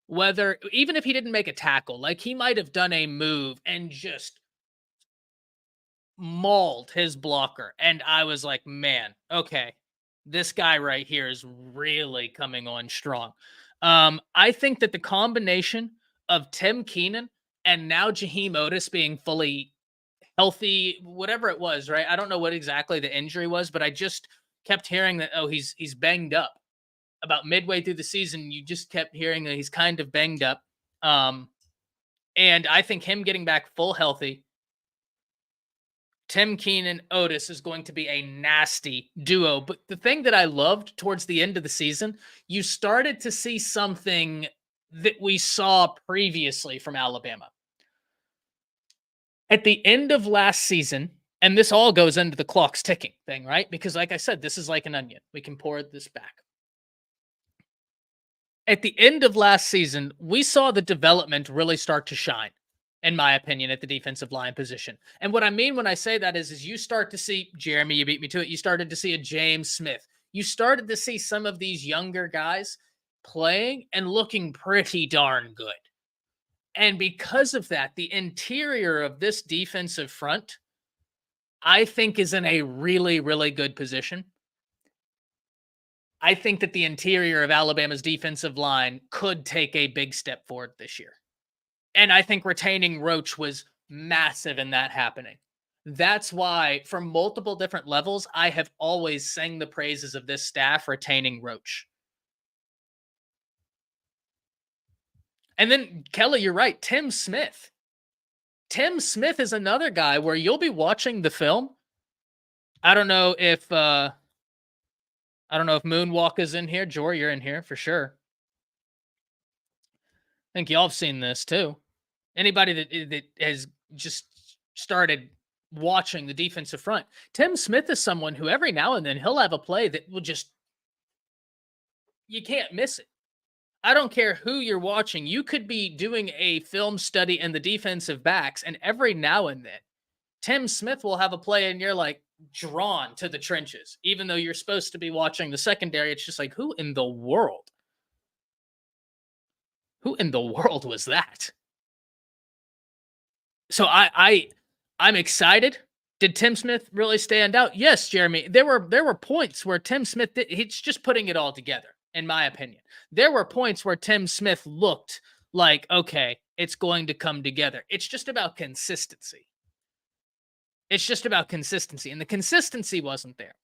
Whether, even if he didn't make a tackle, like he might have done a move and just mauled his blocker. And I was like, man, okay, this guy right here is really coming on strong. I think that the combination of Tim Keenan and now Jaheim Otis being fully healthy, whatever it was, right? I don't know what exactly the injury was, but I just kept hearing that, oh, he's banged up. About midway through the season, you just kept hearing that he's kind of banged up. And I think him getting back full healthy, Tim Keenan, Otis is going to be a nasty duo. But the thing that I loved towards the end of the season, you started to see something that we saw previously from Alabama. At the end of last season, and this all goes into the clock's ticking thing, right? Because like I said, this is like an onion. We can pour this back. At the end of last season, we saw the development really start to shine, in my opinion, at the defensive line position. And what I mean when I say that is you start to see, Jeremy, you beat me to it, you started to see a James Smith. You started to see some of these younger guys playing and looking pretty darn good. And because of that, the interior of this defensive front, I think, is in a really, really good position. I think that the interior of Alabama's defensive line could take a big step forward this year. And I think retaining Roach was massive in that happening. That's why, from multiple different levels, I have always sang the praises of this staff retaining Roach. And then, Kelly, you're right. Tim Smith. Tim Smith is another guy where you'll be watching the film. I don't know if Moonwalk is in here. Jor, you're in here for sure. I think y'all have seen this too. Anybody that has just started watching the defensive front. Tim Smith is someone who every now and then he'll have a play that will just, you can't miss it. I don't care who you're watching. You could be doing a film study in the defensive backs, and every now and then Tim Smith will have a play and you're like drawn to the trenches, even though you're supposed to be watching the secondary. It's just like, who in the world? Who in the world was that? So I'm excited. Did Tim Smith really stand out? Yes, Jeremy. There were points where Tim Smith he's just putting it all together, in my opinion. There were points where Tim Smith looked like, okay, it's going to come together. It's just about consistency. It's just about consistency, and the consistency wasn't there.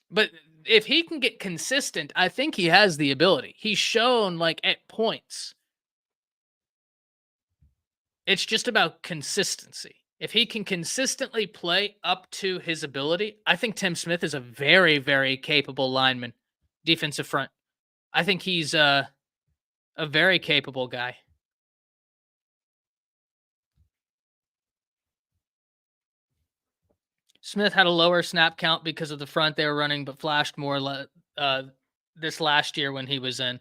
But if he can get consistent, I think he has the ability. He's shown, like, at points. It's just about consistency. If he can consistently play up to his ability, I think Tim Smith is a very, very capable lineman, defensive front. I think he's a very capable guy. Smith had a lower snap count because of the front they were running, but flashed more this last year when he was in.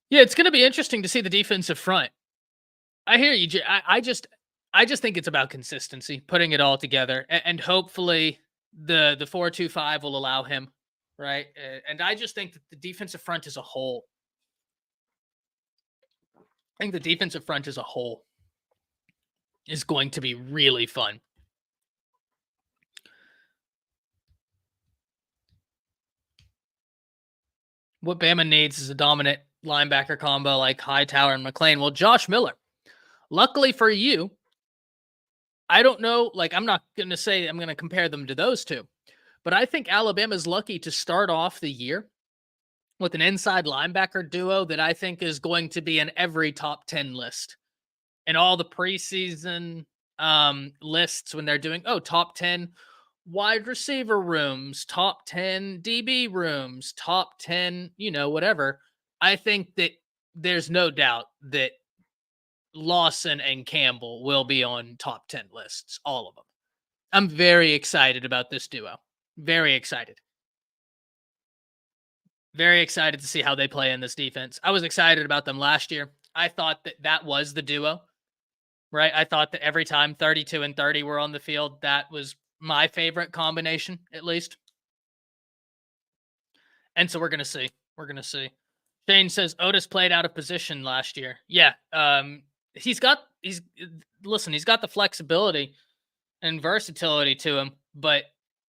Yeah, it's going to be interesting to see the defensive front. I hear you. I just think it's about consistency, putting it all together, and hopefully the 4-2-5 will allow him, right? And I just think that the defensive front as a whole, is going to be really fun. What Bama needs is a dominant linebacker combo like Hightower and McClain. Well, Josh Miller, luckily for you, I don't know, like, I'm not going to say I'm going to compare them to those two, but I think Alabama's lucky to start off the year with an inside linebacker duo that I think is going to be in every top 10 list. And all the preseason lists when they're doing, top 10 wide receiver rooms, top 10 DB rooms, top 10, whatever. I think that there's no doubt that Lawson and Campbell will be on top 10 lists, all of them. I'm very excited about this duo. Very excited. Very excited to see how they play in this defense. I was excited about them last year. I thought that was the duo, right? I thought that every time 32 and 30 were on the field, that was my favorite combination, at least. And so we're going to see. We're going to see. Shane says Otis played out of position last year. Yeah. He's got the flexibility and versatility to him, but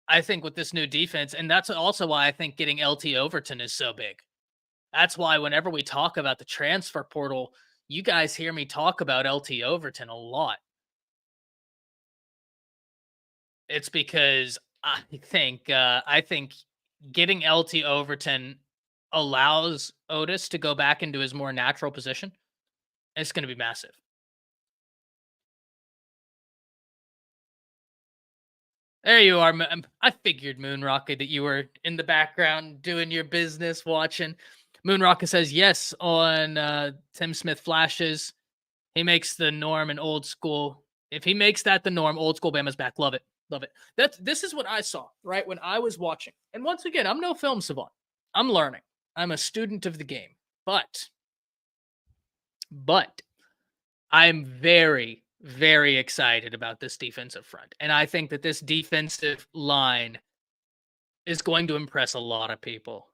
I think with this new defense, and that's also why I think getting LT Overton is so big. That's why whenever we talk about the transfer portal, you guys hear me talk about LT Overton a lot. It's because I think getting LT Overton allows Otis to go back into his more natural position. It's going to be massive. There you are. I figured, Moonrocket, that you were in the background doing your business, watching. Moonrocket says yes on Tim Smith flashes. He makes the norm in old school. If he makes that the norm, old school Bama's back. Love it. Love it. This is what I saw, right, when I was watching. And once again, I'm no film savant. I'm learning. I'm a student of the game. But I'm very, very excited about this defensive front. And I think that this defensive line is going to impress a lot of people.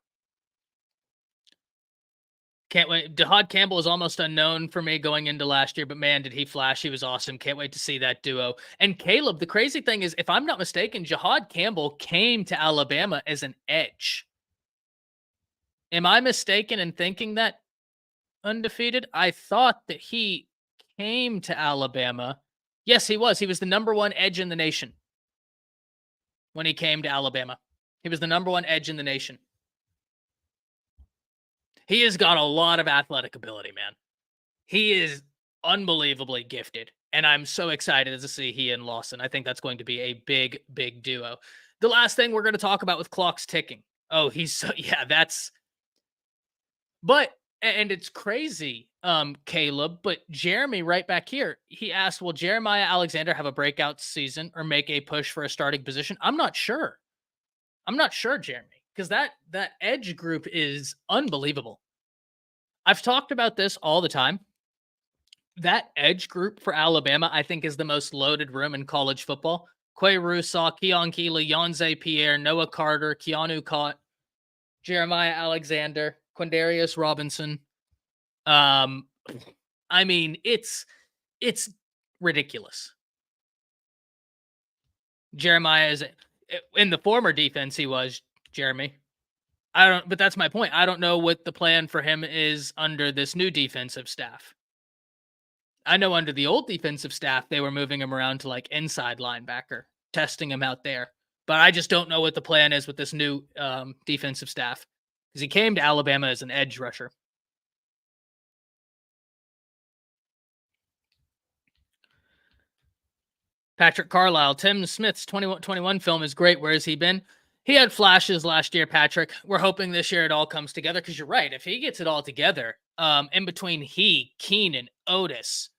Can't wait. Jahad Campbell is almost unknown for me going into last year, but man, did he flash. He was awesome. Can't wait to see that duo. And Caleb, the crazy thing is, if I'm not mistaken, Jahad Campbell came to Alabama as an edge. Am I mistaken in thinking that, Undefeated? I thought that he came to Alabama. Yes, he was. He was the number one edge in the nation when he came to Alabama. He was the number one edge in the nation. He has got a lot of athletic ability, man. He is unbelievably gifted, and I'm so excited to see he and Lawson. I think that's going to be a big, big duo. The last thing we're going to talk about with clocks ticking. Oh, but, and it's crazy, Caleb, but Jeremy right back here, he asked, will Jeremiah Alexander have a breakout season or make a push for a starting position? I'm not sure. Jeremy, because that edge group is unbelievable. I've talked about this all the time. That edge group for Alabama, I think, is the most loaded room in college football. Quay Russaw, Keon Keeley, Yonze Pierre, Noah Carter, Keanu Cott, Jeremiah Alexander, Quindarius Robinson. I mean, it's ridiculous. Jeremiah is in the former defense. He was Jeremy. But that's my point. I don't know what the plan for him is under this new defensive staff. I know under the old defensive staff, they were moving him around to like inside linebacker, testing him out there. But I just don't know what the plan is with this new defensive staff, because he came to Alabama as an edge rusher. Patrick Carlisle, Tim Smith's 21 film is great. Where has he been? He had flashes last year, Patrick. We're hoping this year it all comes together, because you're right. If he gets it all together, in between Keenan, Otis,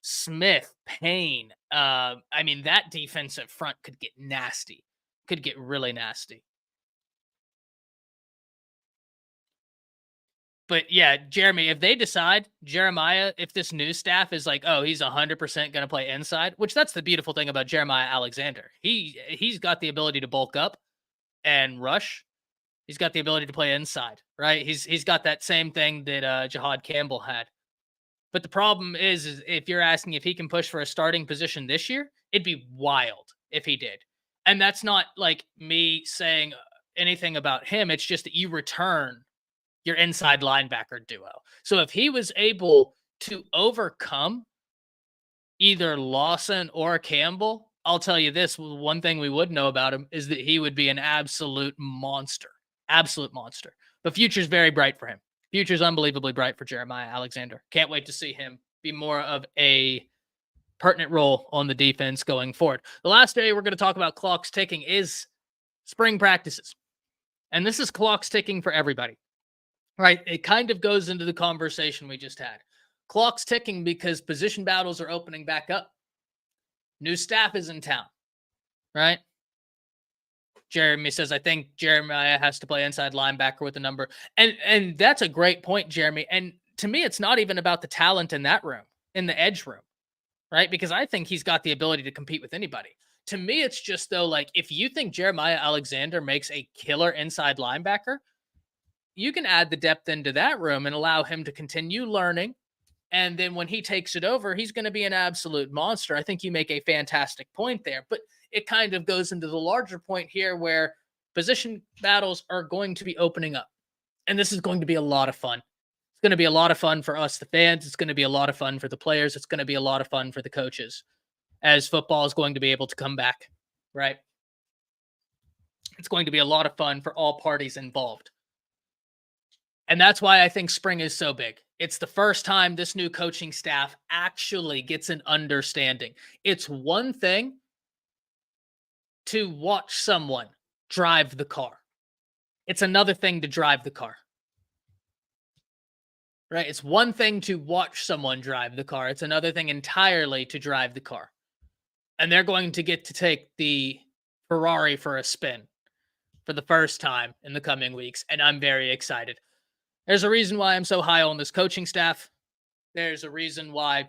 Smith, Payne, I mean, that defensive front could get nasty. Could get really nasty. But yeah, Jeremy, if they decide, Jeremiah, if this new staff is like, oh, he's 100% going to play inside, which that's the beautiful thing about Jeremiah Alexander. He's got the ability to bulk up and rush. He's got the ability to play inside, right? He's got that same thing that Jahad Campbell had. But the problem is if you're asking if he can push for a starting position this year, it'd be wild if he did. And that's not like me saying anything about him. It's just that you return your inside linebacker duo. So if he was able to overcome either Lawson or Campbell, I'll tell you this, one thing we would know about him is that he would be an absolute monster. Absolute monster. But future's very bright for him. Future's unbelievably bright for Jeremiah Alexander. Can't wait to see him be more of a pertinent role on the defense going forward. The last area we're going to talk about clocks ticking is spring practices. And this is clocks ticking for everybody. right? It kind of goes into the conversation we just had. Clock's ticking because position battles are opening back up. New staff is in town, right? Jeremy says, I think Jeremiah has to play inside linebacker with a number. And that's a great point, Jeremy. And to me, it's not even about the talent in that room, in the edge room, right? Because I think he's got the ability to compete with anybody. To me, it's just, though, like, if you think Jeremiah Alexander makes a killer inside linebacker, you can add the depth into that room and allow him to continue learning. And then when he takes it over, he's going to be an absolute monster. I think you make a fantastic point there. But it kind of goes into the larger point here where position battles are going to be opening up. And this is going to be a lot of fun. It's going to be a lot of fun for us, the fans. It's going to be a lot of fun for the players. It's going to be a lot of fun for the coaches as football is going to be able to come back, right? It's going to be a lot of fun for all parties involved. And that's why I think spring is so big. It's the first time this new coaching staff actually gets an understanding. It's one thing to watch someone drive the car. It's another thing to drive the car. Right? It's one thing to watch someone drive the car. It's another thing entirely to drive the car. And they're going to get to take the Ferrari for a spin for the first time in the coming weeks. And I'm very excited. There's a reason why I'm so high on this coaching staff. There's a reason why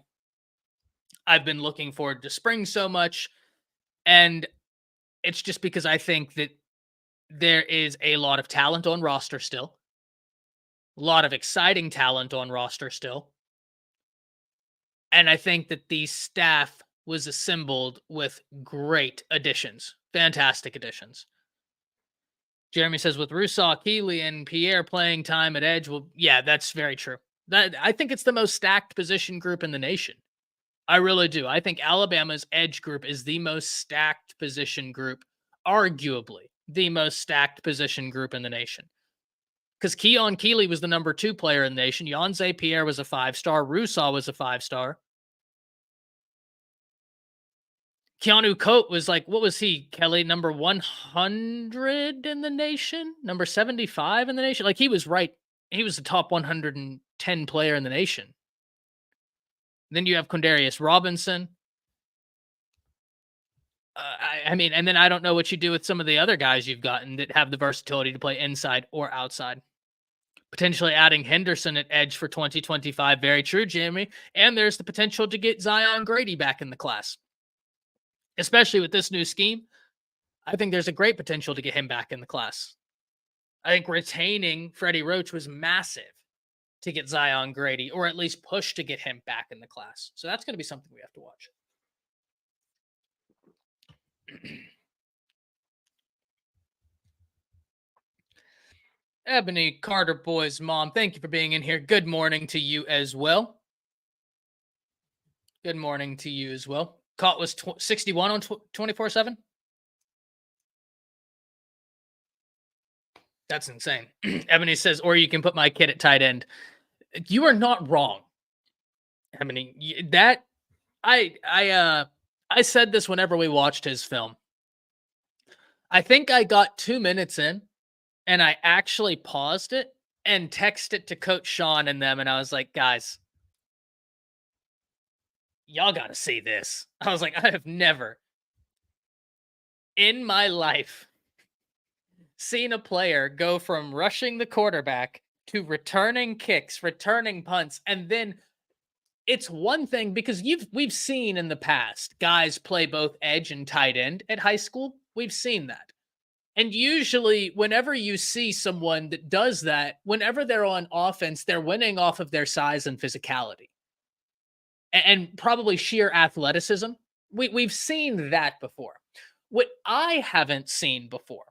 I've been looking forward to spring so much. And it's just because I think that there is a lot of talent on roster still. A lot of exciting talent on roster still. And I think that the staff was assembled with great additions. Fantastic additions. Jeremy says, with Rousseau, Keeley, and Pierre playing time at edge, well, yeah, that's very true. I think it's the most stacked position group in the nation. I really do. I think Alabama's edge group is the most stacked position group, arguably the most stacked position group in the nation. Because Keon Keeley was the number 2 player in the nation. Yonze Pierre was a 5-star. Rousseau was a 5-star. Keanu Coate was like, what was he, Kelly? Number 100 in the nation? Number 75 in the nation? Like, he was right. He was the top 110 player in the nation. Then you have Quindarius Robinson. I mean, and then I don't know what you do with some of the other guys you've gotten that have the versatility to play inside or outside. Potentially adding Henderson at edge for 2025. Very true, Jeremy. And there's the potential to get Zion Grady back in the class. Especially with this new scheme, I think there's a great potential to get him back in the class. I think retaining Freddie Roach was massive to get Zion Grady, or at least push to get him back in the class. So that's going to be something we have to watch. Ebony Carter Boy's mom, thank you for being in here. Good morning to you as well. Good morning to you as well. Caught was 61 on 24/7. That's insane. Ebony says, or you can put my kid at tight end. You are not wrong, Ebony. That I said this whenever we watched his film. I think I got 2 minutes in, and I actually paused it and texted it to Coach Sean and them, and I was like, guys, y'all got to see this. I was like, I have never in my life seen a player go from rushing the quarterback to returning kicks, returning punts, and then it's one thing because we've seen in the past guys play both edge and tight end at high school. We've seen that. And usually whenever you see someone that does that, whenever they're on offense, they're winning off of their size and physicality. And probably sheer athleticism. We've seen that before. What I haven't seen before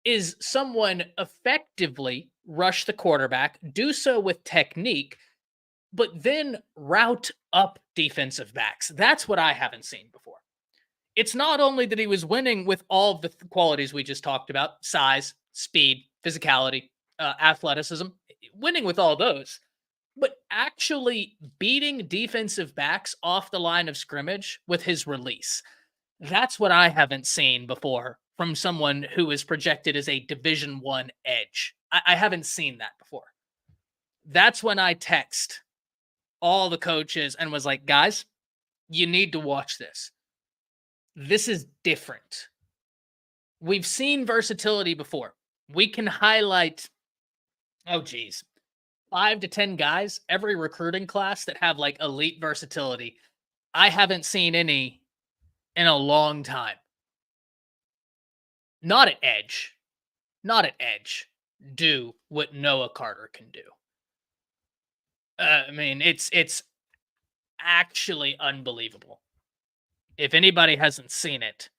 is someone effectively rush the quarterback, do so with technique, but then route up defensive backs. That's what I haven't seen before. It's not only that he was winning with all of the qualities we just talked about, size, speed, physicality, athleticism, winning with all those, but actually beating defensive backs off the line of scrimmage with his release. That's what I haven't seen before from someone who is projected as a Division I edge. I haven't seen that before. That's when I text all the coaches and was like, guys, you need to watch this. This is different. We've seen versatility before. We can highlight, 5 to 10 guys every recruiting class that have like elite versatility. I haven't seen any in a long time. Not at edge. Do what Noah Carter can do. I mean, it's actually unbelievable. If anybody hasn't seen it,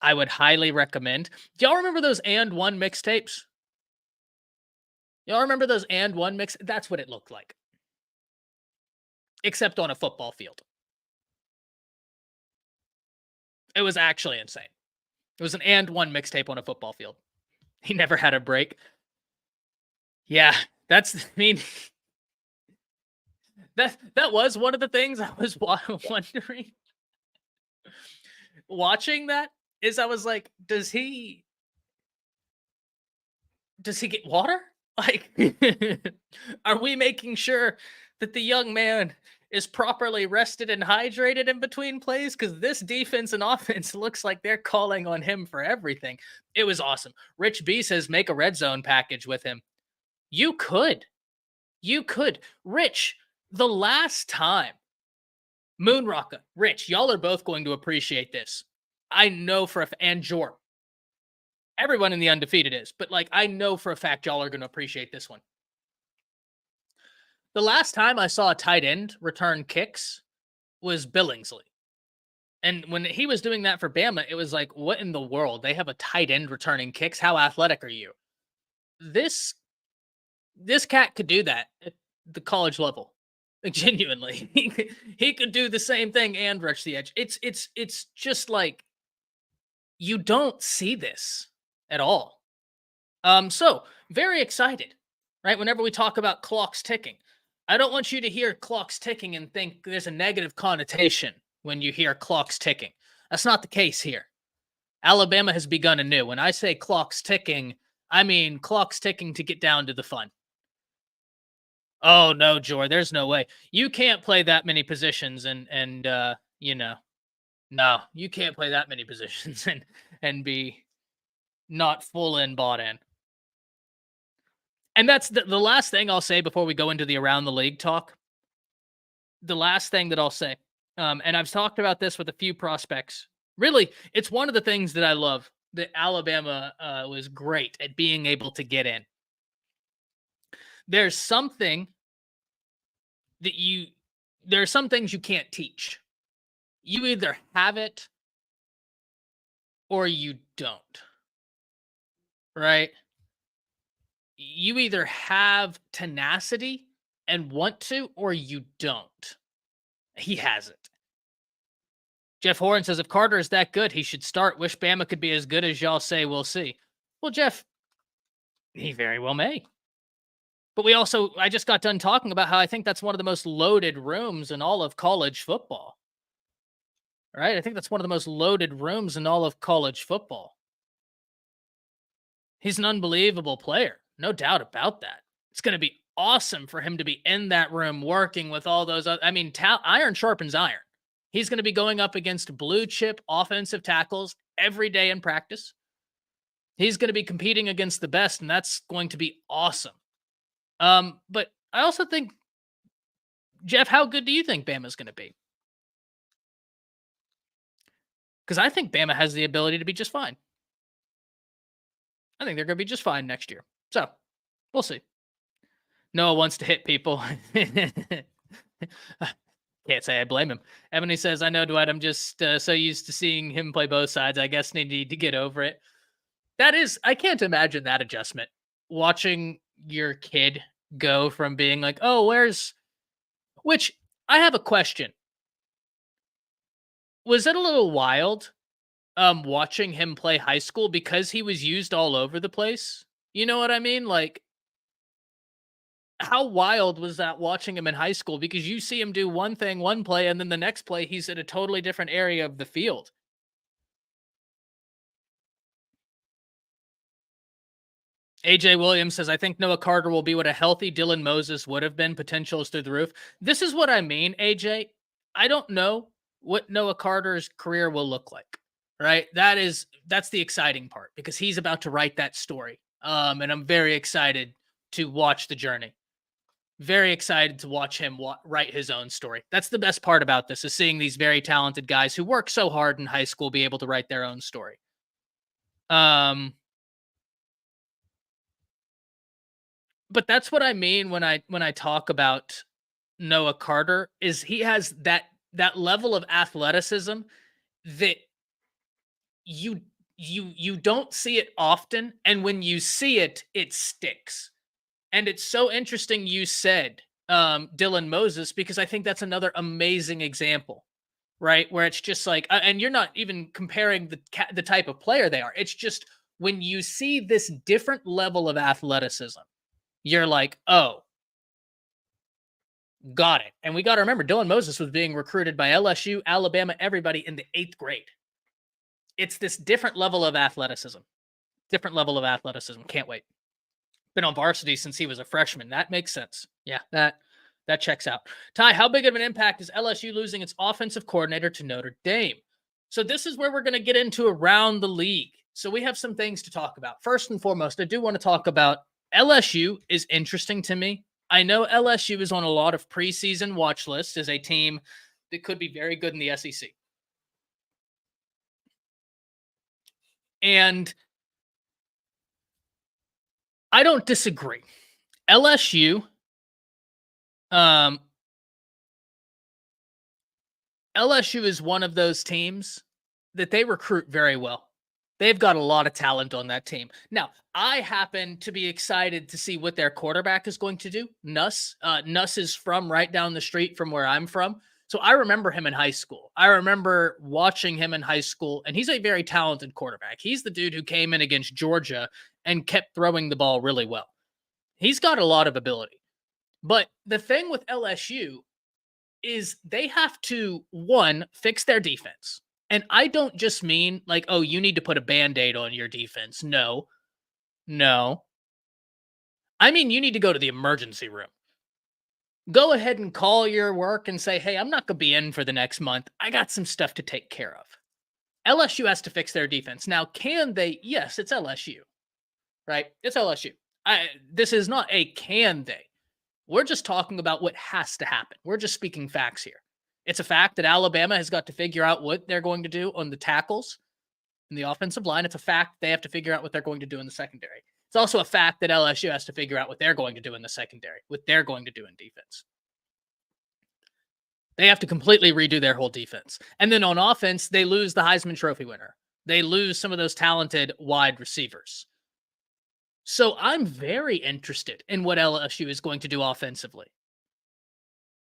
I would highly recommend. Do y'all remember those And One mixtapes? Y'all remember those And One mix? That's what it looked like. Except on a football field. It was actually insane. It was an And One mixtape on a football field. He never had a break. Yeah, that was one of the things I was wondering. Watching that is I was like, does he get water? Like, are we making sure that the young man is properly rested and hydrated in between plays? Because this defense and offense looks like they're calling on him for everything. It was awesome. Rich B says, make a red zone package with him. You could. Rich, the last time, Moonrocka, Rich, y'all are both going to appreciate this. I know and Jor. Everyone in the Undefeated is, but like I know for a fact y'all are going to appreciate this one. The last time I saw a tight end return kicks was Billingsley. And when he was doing that for Bama, it was like, what in the world? They have a tight end returning kicks? How athletic are you? This cat could do that at the college level. Like, genuinely. He could do the same thing and rush the edge. It's just like you don't see this at all. So very excited, right? Whenever we talk about clocks ticking, I don't want you to hear clocks ticking and think there's a negative connotation when you hear clocks ticking. That's not the case here. Alabama has begun anew. When I say clocks ticking, I mean clocks ticking to get down to the fun. Oh no, Jor, there's no way. You can't play that many positions and no, you can't play that many positions and be not full in bought in. And that's the last thing I'll say before we go into the around the league talk. The last thing that I'll say, and I've talked about this with a few prospects. Really, it's one of the things that I love that Alabama was great at being able to get in. There's something that there are some things you can't teach. You either have it or you don't. Right? You either have tenacity and want to, or you don't. He has it. Jeff Horan says, if Carter is that good, he should start. Wish Bama could be as good as y'all say. We'll see. Well, Jeff, he very well may. But I just got done talking about how I think that's one of the most loaded rooms in all of college football. Right? I think that's one of the most loaded rooms in all of college football. He's an unbelievable player. No doubt about that. It's going to be awesome for him to be in that room working with all those other, iron sharpens iron. He's going to be going up against blue chip offensive tackles every day in practice. He's going to be competing against the best, and that's going to be awesome. But I also think, Jeff, how good do you think Bama's going to be? Because I think Bama has the ability to be just fine. I think they're going to be just fine next year. So, we'll see. Noah wants to hit people. Can't say I blame him. Ebony says, I know, Dwight, I'm just so used to seeing him play both sides. I guess I need to get over it. I can't imagine that adjustment. Watching your kid go from being like, which I have a question. Was it a little wild watching him play high school because he was used all over the place? You know what I mean? Like, how wild was that watching him in high school? Because you see him do one thing, one play, and then the next play, he's in a totally different area of the field. AJ Williams says, I think Noah Carter will be what a healthy Dylan Moses would have been. Potential is through the roof. This is what I mean, AJ. I don't know what Noah Carter's career will look like, right? That's the exciting part because he's about to write that story. And I'm very excited to watch the journey. Very excited to watch him write his own story. That's the best part about this, is seeing these very talented guys who work so hard in high school be able to write their own story. But that's what I mean when I talk about Noah Carter, is he has that level of athleticism that you don't see it often, and when you see it, it sticks. And it's so interesting you said Dylan Moses, because I think that's another amazing example, right? Where it's just like, and you're not even comparing the type of player they are. It's just when you see this different level of athleticism, you're like, oh, got it. And we got to remember, Dylan Moses was being recruited by LSU, Alabama, everybody in the 8th grade. It's this different level of athleticism. Different level of athleticism. Can't wait. Been on varsity since he was a freshman. That makes sense. Yeah, that checks out. Ty, how big of an impact is LSU losing its offensive coordinator to Notre Dame? So this is where we're going to get into around the league. So we have some things to talk about. First and foremost, I do want to talk about LSU is interesting to me. I know LSU is on a lot of preseason watch lists as a team that could be very good in the SEC. And I don't disagree. LSU is one of those teams that they recruit very well. They've got a lot of talent on that team. Now, I happen to be excited to see what their quarterback is going to do. Nuss. Nuss is from right down the street from where I'm from. So I remember him in high school. I remember watching him in high school, and he's a very talented quarterback. He's the dude who came in against Georgia and kept throwing the ball really well. He's got a lot of ability. But the thing with LSU is they have to, one, fix their defense. And I don't just mean like, oh, you need to put a Band-Aid on your defense. No. I mean, you need to go to the emergency room. Go ahead and call your work and say, hey, I'm not going to be in for the next month. I got some stuff to take care of. LSU has to fix their defense. Now, can they? Yes, it's LSU, right? It's LSU. This is not a can they. We're just talking about what has to happen. We're just speaking facts here. It's a fact that Alabama has got to figure out what they're going to do on the tackles in the offensive line. It's a fact they have to figure out what they're going to do in the secondary. It's also a fact that LSU has to figure out what they're going to do in the secondary, what they're going to do in defense. They have to completely redo their whole defense. And then on offense, they lose the Heisman Trophy winner. They lose some of those talented wide receivers. So I'm very interested in what LSU is going to do offensively.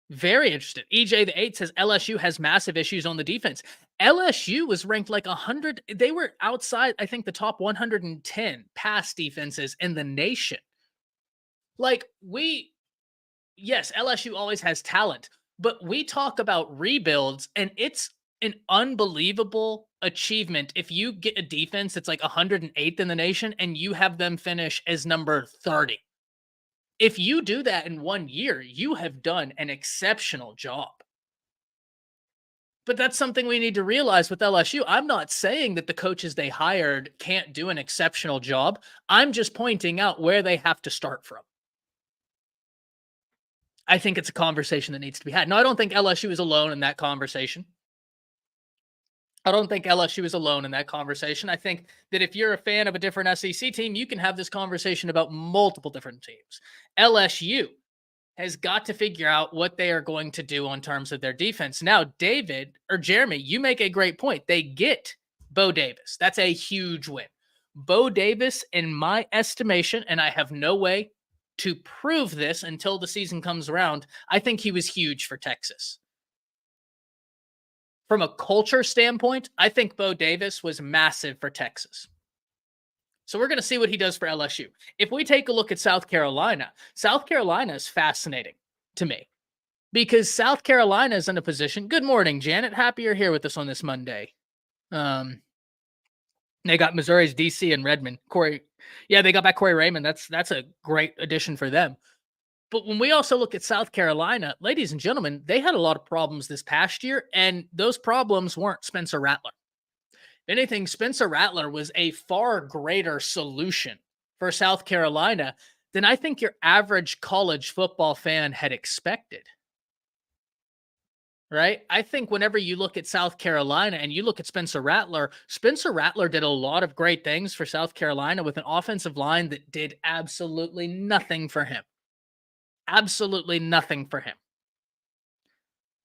Very interested. EJ the 8 says LSU has massive issues on the defense. LSU was ranked like 100. They were outside, I think, the top 110 pass defenses in the nation. Like yes, LSU always has talent, but we talk about rebuilds, and it's an unbelievable achievement if you get a defense that's like 108th in the nation and you have them finish as number 30. If you do that in 1 year, you have done an exceptional job. But that's something we need to realize with LSU. I'm not saying that the coaches they hired can't do an exceptional job. I'm just pointing out where they have to start from. I think it's a conversation that needs to be had. Now, I don't think LSU is alone in that conversation. I think that if you're a fan of a different SEC team, you can have this conversation about multiple different teams. LSU has got to figure out what they are going to do in terms of their defense. Now, David or Jeremy, you make a great point. They get Bo Davis. That's a huge win. Bo Davis, in my estimation, and I have no way to prove this until the season comes around, I think he was huge for Texas. From a culture standpoint, I think Bo Davis was massive for Texas. So we're going to see what he does for LSU. If we take a look at South Carolina is fascinating to me because South Carolina is in a position. Good morning, Janet. Happy you're here with us on this Monday. They got Missouri's DC and Redmond. Corey Yeah, they got back Corey Raymond. That's a great addition for them. But when we also look at South Carolina, ladies and gentlemen, they had a lot of problems this past year, and those problems weren't Spencer Rattler. If anything, Spencer Rattler was a far greater solution for South Carolina than I think your average college football fan had expected. Right? I think whenever you look at South Carolina and you look at Spencer Rattler did a lot of great things for South Carolina with an offensive line that did absolutely nothing for him. Absolutely nothing for him.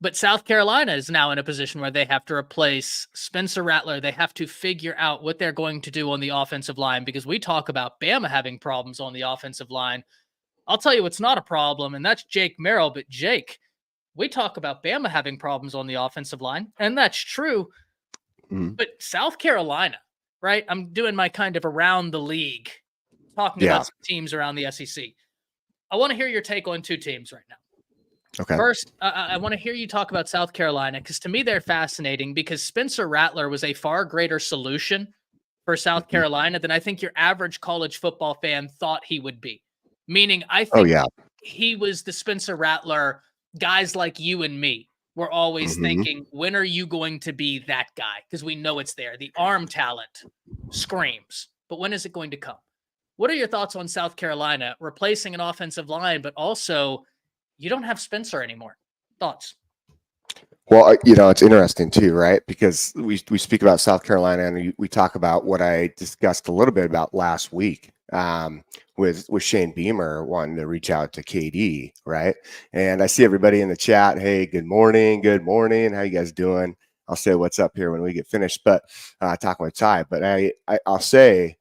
But South Carolina is now in a position where they have to replace Spencer Rattler. They have to figure out what they're going to do on the offensive line, because we talk about Bama having problems on the offensive line. I'll tell you what's not a problem, and that's Jake Merrill. But Jake, we talk about Bama having problems on the offensive line, and that's true. But South Carolina, right? I'm doing my kind of around the league, talking about some teams around the SEC. I want to hear your take on two teams right now.
Okay.
First, I want to hear you talk about South Carolina, because to me they're fascinating, because Spencer Rattler was a far greater solution for South Carolina than I think your average college football fan thought he would be. Meaning, I think he was the Spencer Rattler guys like you and me were always thinking, when are you going to be that guy? Because we know it's there. The arm talent screams, but when is it going to come? What are your thoughts on South Carolina replacing an offensive line, but also you don't have Spencer anymore? Thoughts?
Well, it's interesting too, right? Because we speak about South Carolina, and we talk about what I discussed a little bit about last week with Shane Beamer wanting to reach out to KD, right? And I see everybody in the chat. Hey, good morning. How you guys doing? I'll say what's up here when we get finished, but talking with Ty. But I'll say,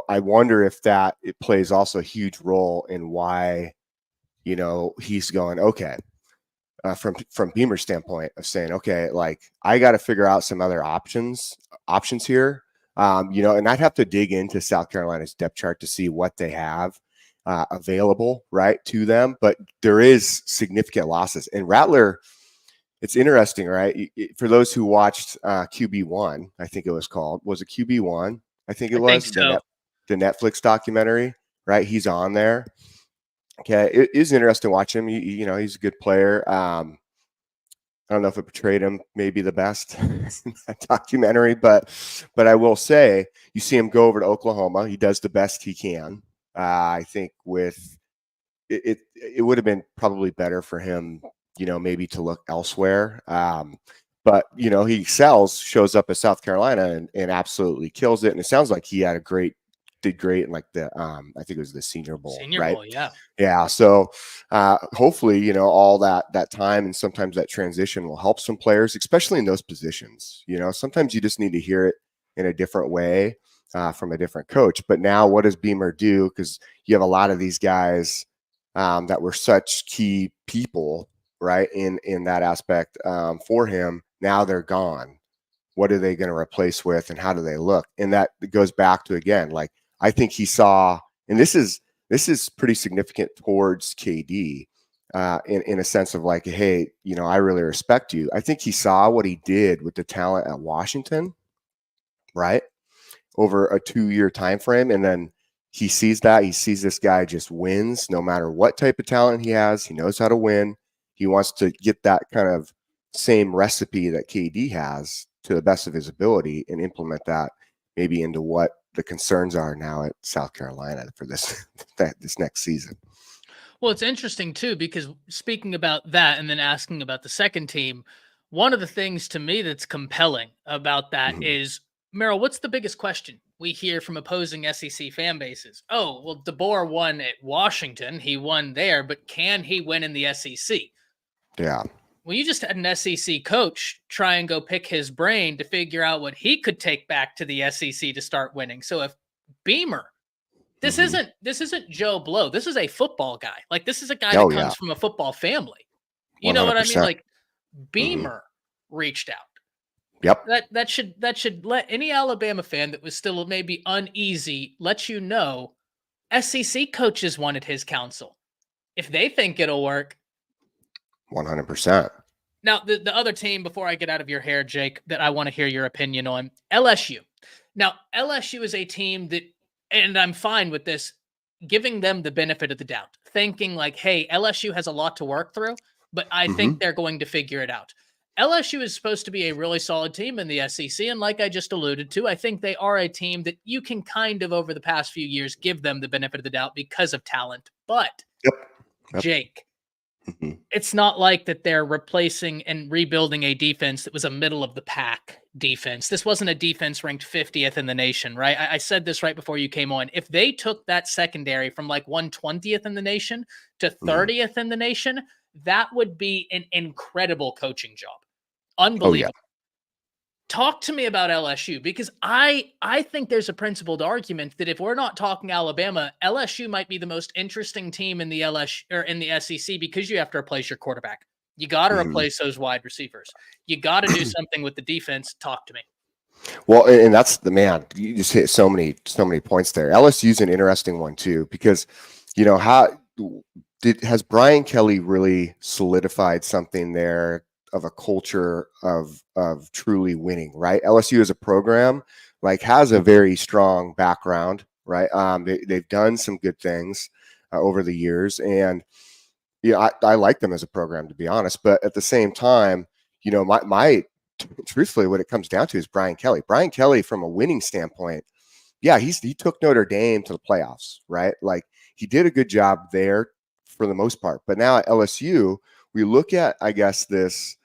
I wonder if it plays also a huge role in why, he's going, okay. From Beamer's standpoint of saying, okay, like I got to figure out some other options here, and I'd have to dig into South Carolina's depth chart to see what they have available, right, to them. But there is significant losses. And Rattler, it's interesting, right? For those who watched QB1, I think it was called, was it QB1? I think it was
so.
The Netflix documentary, right? He's on there. Okay, it is interesting to watch him. He's a good player. I don't know if it portrayed him maybe the best in that documentary, but I will say you see him go over to Oklahoma. He does the best he can. I think with it would have been probably better for him, maybe to look elsewhere. But he excels, shows up at South Carolina and absolutely kills it. And it sounds like he had did great in like the I think it was the Senior Bowl, right?
Bowl, yeah.
Yeah. So hopefully, all that time and sometimes that transition will help some players, especially in those positions. Sometimes you just need to hear it in a different way from a different coach. But now what does Beamer do? Because you have a lot of these guys that were such key people, right, in that aspect for him. Now they're gone. What are they going to replace with, and how do they look? And that goes back to, again, like, I think he saw, and this is pretty significant towards KD in a sense of like, hey, I really respect you. I think he saw what he did with the talent at Washington, right, over a 2-year time frame, and then he sees this guy just wins no matter what type of talent he has. He knows how to win. He wants to get that kind of same recipe that KD has to the best of his ability and implement that maybe into what the concerns are now at South Carolina for this next season.
Well, it's interesting too, because speaking about that and then asking about the second team, one of the things to me that's compelling about that is, Merrill, what's the biggest question we hear from opposing SEC fan bases? Oh, well, Deboer won at Washington. He won there, but can he win in the SEC?
Yeah.
Well, you just had an SEC coach try and go pick his brain to figure out what he could take back to the SEC to start winning. So if Beamer, this isn't Joe Blow. This is a football guy. Like, this is a guy that comes from a football family. You 100%. Know what I mean? Like, Beamer reached out.
Yep.
That should let any Alabama fan that was still maybe uneasy let you know SEC coaches wanted his counsel. If they think it'll work,
100%.
Now, the other team, before I get out of your hair, Jake, that I want to hear your opinion on, LSU. Now, LSU is a team that and I'm fine with this, giving them the benefit of the doubt, thinking like, hey, LSU has a lot to work through, but I think they're going to figure it out. LSU is supposed to be a really solid team in the SEC. And like I just alluded to, I think they are a team that you can kind of, over the past few years, give them the benefit of the doubt because of talent. But
Yep.
Jake, it's not like that they're replacing and rebuilding a defense that was a middle of the pack defense. This wasn't a defense ranked 50th in the nation, right? I said this right before you came on. If they took that secondary from like 120th in the nation to 30th in the nation, that would be an incredible coaching job. Unbelievable.
Oh, yeah.
Talk to me about LSU, because I think there's a principled argument that if we're not talking Alabama, LSU might be the most interesting team in the in the SEC, because you have to replace your quarterback. You got to replace those wide receivers. You got to do something with the defense. Talk to me.
Well, and that's the man. You just hit so many points there. LSU's an interesting one too, because has Brian Kelly really solidified something there of a culture of truly winning, right? LSU as a program has a very strong background, right? They've done some good things over the years, and I like them as a program, to be honest. But at the same time, my truthfully, what it comes down to is Brian Kelly. Brian Kelly, from a winning standpoint, yeah, he took Notre Dame to the playoffs, right? He did a good job there for the most part. But now at LSU, we look at, I guess, this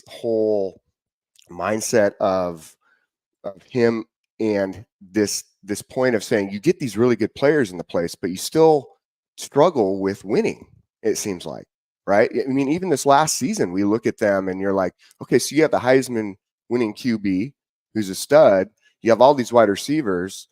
whole mindset of him, and this point of saying you get these really good players in the place, but you still struggle with winning, it seems like, right? I mean, even this last season, we look at them and you're like, okay, so you have the Heisman winning QB who's a stud. You have all these wide receivers.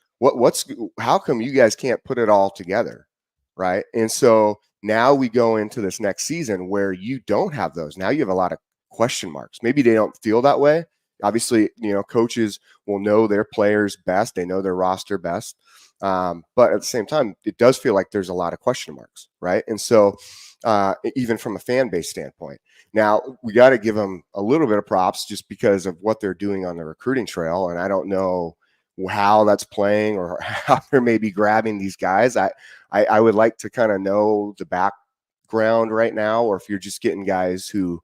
How come you guys can't put it all together, right? And so now we go into this next season where you don't have those. Now you have a lot of question marks. Maybe they don't feel that way. Obviously, coaches will know their players best. They know their roster best. But at the same time, it does feel like there's a lot of question marks, right? And so even from a fan base standpoint, now we got to give them a little bit of props just because of what they're doing on the recruiting trail. And I don't know how that's playing or how they're maybe grabbing these guys. I would like to kind of know the background right now, or if you're just getting guys who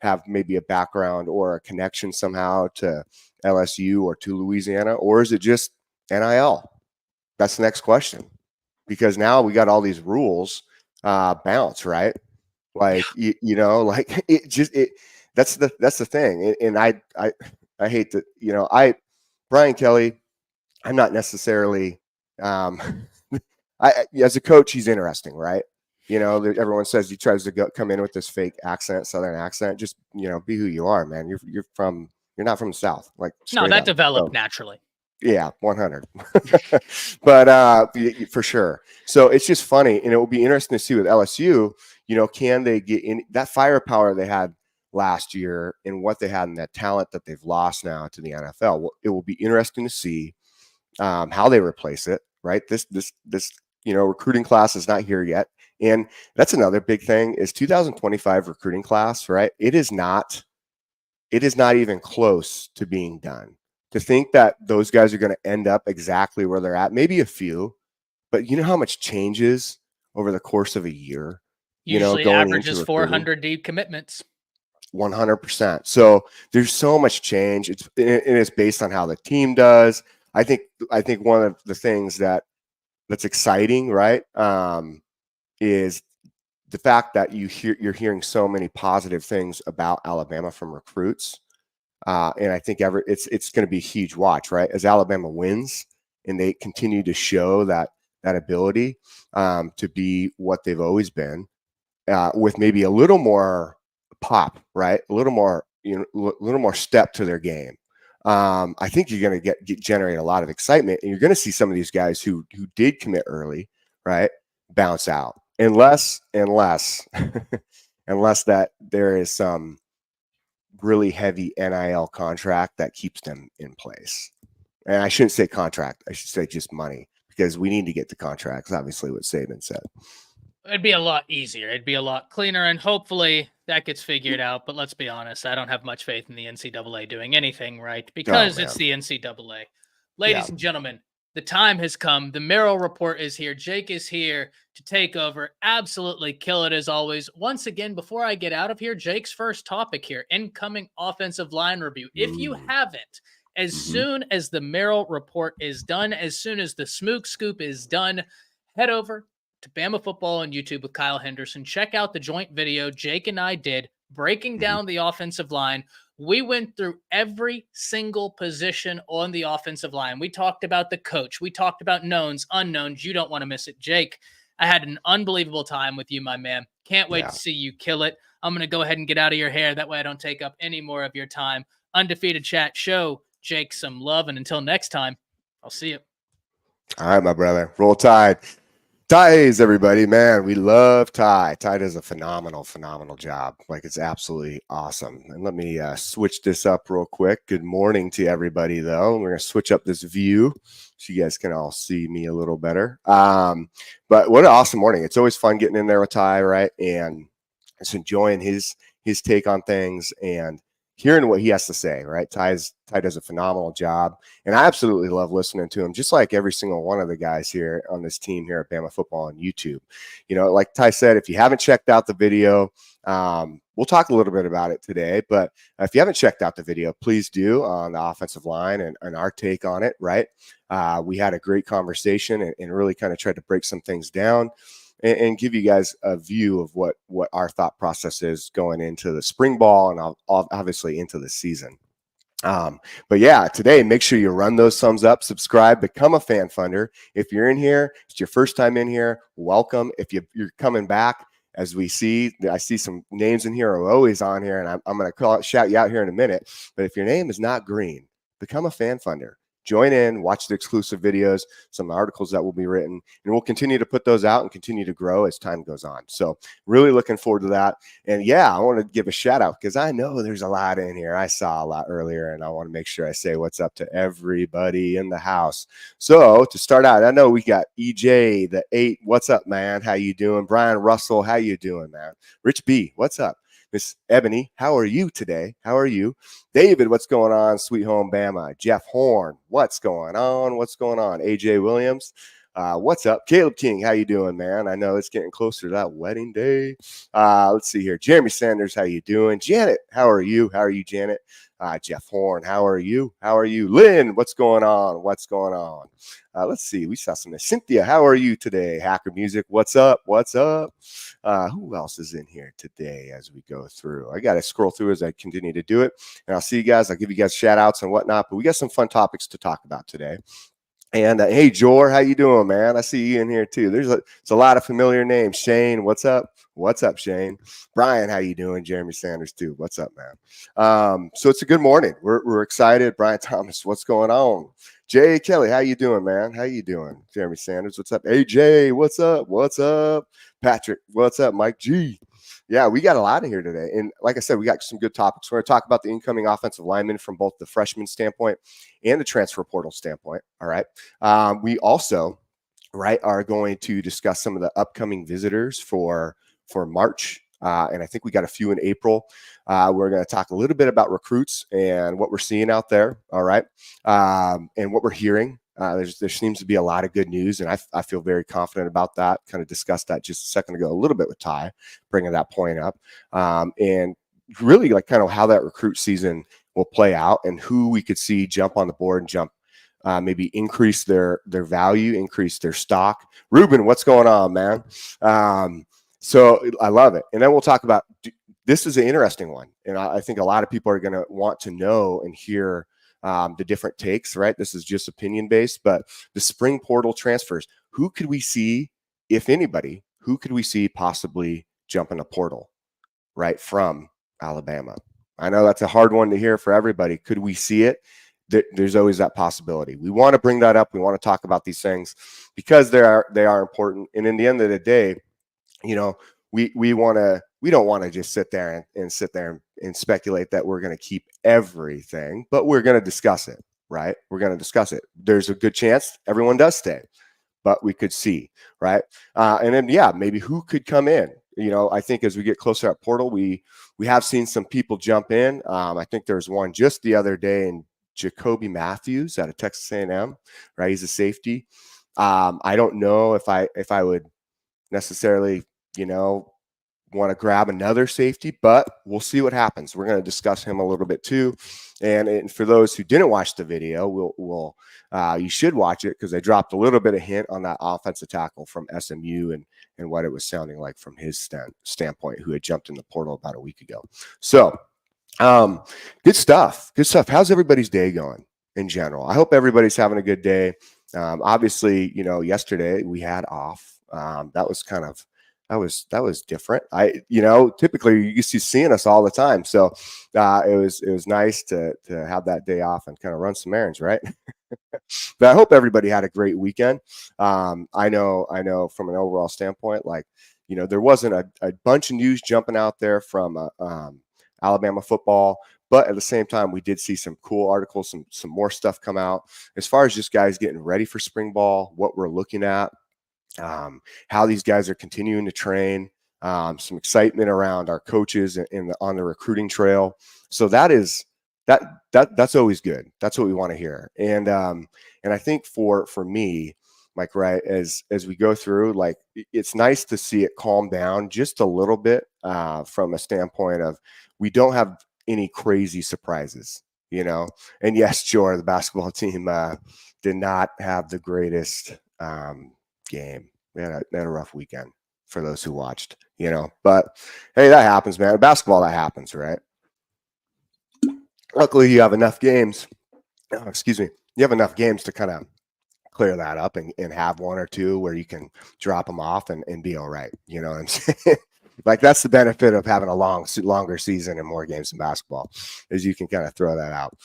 have maybe a background or a connection somehow to LSU or to Louisiana, or is it just NIL? That's the next question, because now we got all these rules bounce, right? That's the thing. And I hate that, Brian Kelly, I'm not necessarily, as a coach, he's interesting, right? Everyone says he tries to come in with this fake accent, Southern accent. Just, be who you are, man. You're not from the South.
No, that developed naturally.
Yeah, 100. But for sure. So it's just funny, and it will be interesting to see with LSU, can they get in that firepower they had last year and what they had in that talent that they've lost now to the NFL. Well, it will be interesting to see how they replace it, right? This recruiting class is not here yet. And that's another big thing is 2025 recruiting class, right? It is not even close to being done. To think that those guys are going to end up exactly where they're at, maybe a few, but you know how much changes over the course of a year?
Usually
going
averages
into
400 deep commitments.
100%. So there's so much change. It's based on how the team does. I think one of the things that's exciting, right, is the fact that you're hearing so many positive things about Alabama from recruits. And I think it's going to be a huge watch, right? As Alabama wins and they continue to show that ability to be what they've always been, with maybe a little more pop, right? A little more step to their game. I think you're going to generate a lot of excitement, and you're going to see some of these guys who did commit early, right, bounce out, unless that there is some really heavy NIL contract that keeps them in place. And I shouldn't say contract, I should say just money, because we need to get the contracts, obviously, what Saban said.
It'd be a lot easier. It'd be a lot cleaner, and hopefully that gets figured out. But let's be honest, I don't have much faith in the NCAA doing anything right, because it's the NCAA. Ladies and gentlemen, the time has come. The Merrill Report is here. Jake is here to take over. Absolutely kill it as always. Once again, before I get out of here, Jake's first topic here, incoming offensive line review. If you haven't, as soon as the Merrill Report is done, as soon as the Smook Scoop is done, head over to Bama Football on YouTube with Kyle Henderson. Check out the joint video Jake and I did breaking down the offensive line. We went through every single position on the offensive line. We talked about the coach. We talked about knowns, unknowns. You don't want to miss it. Jake, I had an unbelievable time with you, my man. Can't wait to see you kill it. I'm going to go ahead and get out of your hair. That way I don't take up any more of your time. Undefeated Chat, show Jake some love. And until next time, I'll see you.
All right, my brother. Roll Tide. Ties, everybody, man. We love Ty. Ty does a phenomenal job. Like, it's absolutely awesome. And let me switch this up real quick. Good morning to everybody, though. We're going to switch up this view so you guys can all see me a little better. But what an awesome morning. It's always fun getting in there with Ty, right? And just enjoying his take on things and hearing what he has to say, right? Ty does a phenomenal job, and I absolutely love listening to him, just like every single one of the guys here on this team here at Bama Football on YouTube. You know, like Ty said, if you haven't checked out the video, we'll talk a little bit about it today, but if you haven't checked out the video, please do on the offensive line and our take on it, right? We had a great conversation and really kind of tried to break some things down and give you guys a view of what our thought process is going into the spring ball and obviously into the season. But yeah, today, make sure you run those thumbs up, subscribe, become a fan funder. If you're in here, it's your first time in here, welcome. If you're coming back, as I see some names in here are always on here, and I'm going to shout you out here in a minute. But if your name is not green, become a fan funder. Join in, watch the exclusive videos, some articles that will be written, and we'll continue to put those out and continue to grow as time goes on. So really looking forward to that. And yeah, I want to give a shout out because I know there's a lot in here. I saw a lot earlier, and I want to make sure I say what's up to everybody in the house. So to start out, I know we got EJ, the 8. What's up, man? How you doing? Brian Russell, how you doing, man? Rich B, what's up? Miss Ebony, how are you today? How are you? David, what's going on? Sweet Home Bama. Jeff Horn, what's going on? What's going on? AJ Williams, what's up? Caleb King, how you doing, man? I know it's getting closer to that wedding day. Let's see here. Jeremy Sanders, how you doing? Janet, how are you? How are you, Janet? Jeff Horn, how are you? How are you? Lynn, what's going on? What's going on? Let's see. We saw some. Cynthia, how are you today? Hacker Music, what's up? What's up? Who else is in here today as we go through? I got to scroll through as I continue to do it. And I'll see you guys. I'll give you guys shout outs and whatnot. But we got some fun topics to talk about today. And hey, Jor, how you doing, man? I see you in here too. There's a lot of familiar names. Shane, what's up? What's up, Shane? Brian, how you doing? Jeremy Sanders too. What's up, man? So it's a good morning. We're excited. Brian Thomas, what's going on? Jay Kelly, how you doing, man? How you doing? Jeremy Sanders, what's up? AJ, what's up? What's up? Patrick, what's up? Mike G. Yeah, we got a lot in here today. And like I said, we got some good topics. We're going to talk about the incoming offensive linemen from both the freshman standpoint and the transfer portal standpoint. All right. We also, are going to discuss some of the upcoming visitors for March. And I think we got a few in April. We're going to talk a little bit about recruits and what we're seeing out there. All right. And what we're hearing. There seems to be a lot of good news, and I feel very confident about that. Kind of discussed that just a second ago, a little bit with Ty, bringing that point up, and really like kind of how that recruit season will play out and who we could see jump on the board and jump, maybe increase their value, increase their stock. Ruben, what's going on, man? So I love it. And then we'll talk about, this is an interesting one. And I think a lot of people are going to want to know and hear the different takes, right? This is just opinion based, but the spring portal transfers, who could we see, if anybody, who could we see possibly jump in a portal, right, from Alabama? I know that's a hard one to hear for everybody. Could we see it? There's always that possibility. We want to bring that up. We want to talk about these things because they are important. And in the end of the day, you know, we don't want to just sit there and speculate that we're going to keep everything, but we're going to discuss it, right? We're going to discuss it. There's a good chance everyone does stay, but we could see, right? And then, yeah, maybe who could come in. You know, I think as we get closer at portal, we have seen some people jump in. I think there's one just the other day, and Jacoby Matthews out of Texas A&M, right? He's a safety. I don't know if I would necessarily, want to grab another safety, but we'll see what happens. We're going to discuss him a little bit too. And for those who didn't watch the video, you should watch it because I dropped a little bit of hint on that offensive tackle from SMU and what it was sounding like from his standpoint, who had jumped in the portal about a week ago. So good stuff. Good stuff. How's everybody's day going in general? I hope everybody's having a good day. Obviously, yesterday we had off. That was different. Typically you used to seeing us all the time. So it was nice to have that day off and kind of run some errands, right? But I hope everybody had a great weekend. I know from an overall standpoint, there wasn't a bunch of news jumping out there from Alabama football, but at the same time, we did see some cool articles, some more stuff come out as far as just guys getting ready for spring ball, what we're looking at. How these guys are continuing to train, some excitement around our coaches on the recruiting trail. So that's always good. That's what we want to hear. And I think for me, Mike, right, as we go through, it's nice to see it calm down just a little bit from a standpoint of we don't have any crazy surprises, And yes, sure, the basketball team did not have the greatest game. We had a rough weekend for those who watched, but hey, that happens, man. Basketball, that happens, right? Luckily you have enough games. You have enough games to kind of clear that up and have one or two where you can drop them off and be all right. You know what I'm saying? That's the benefit of having a longer season and more games in basketball is you can kind of throw that out.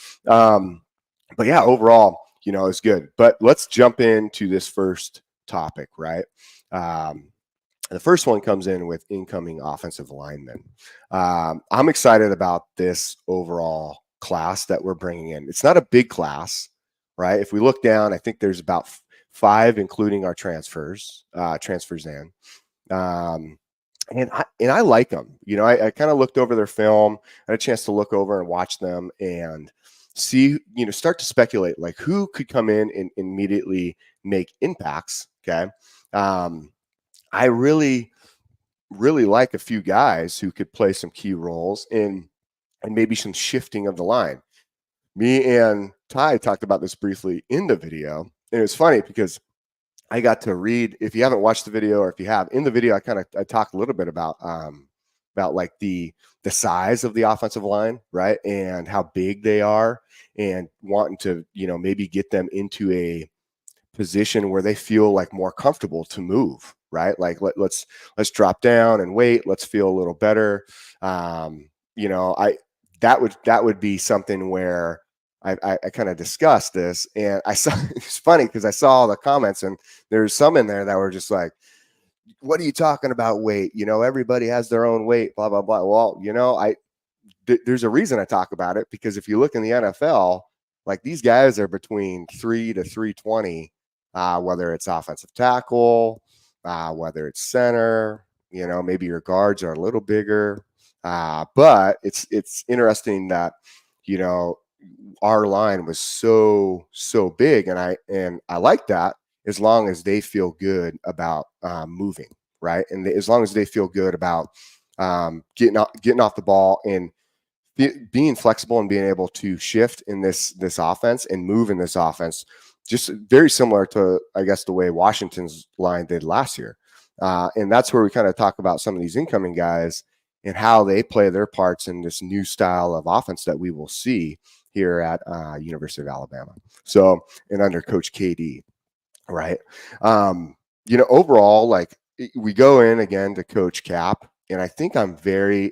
But yeah, overall, it's good. But let's jump into this first topic, right? The first one comes in with incoming offensive linemen. I'm excited about this overall class that we're bringing in. It's not a big class, right? If we look down, I think there's about 5, including our transfers in. And I like them. I kind of looked over their film, had a chance to look over and watch them and see, start to speculate who could come in and immediately make impacts. Okay. I really, really like a few guys who could play some key roles and maybe some shifting of the line. Me and Ty talked about this briefly in the video. And it was funny because I got to read, if you haven't watched the video or if you have, in the video, I talked a little bit about the size of the offensive line, right? And how big they are and wanting to, maybe get them into a position where they feel more comfortable to move, right? Let's drop down and wait. Let's feel a little better. That would be something where I kind of discussed this, and I saw it's funny because I saw all the comments and there's some in there that were just like, what are you talking about weight? Everybody has their own weight, blah, blah, blah. Well, there's a reason I talk about it because if you look in the NFL, these guys are between 3 to 320, whether it's offensive tackle, whether it's center, maybe your guards are a little bigger. But it's interesting that, our line was so big, and I like that as long as they feel good about moving, right? And as long as they feel good about getting off the ball and being flexible and being able to shift in this offense and move in this offense, just very similar to, I guess, the way Washington's line did last year. And that's where we kind of talk about some of these incoming guys and how they play their parts in this new style of offense that we will see here at University of Alabama. So, and under Coach KD, right? Overall, we go in again to Coach Cap, and I think and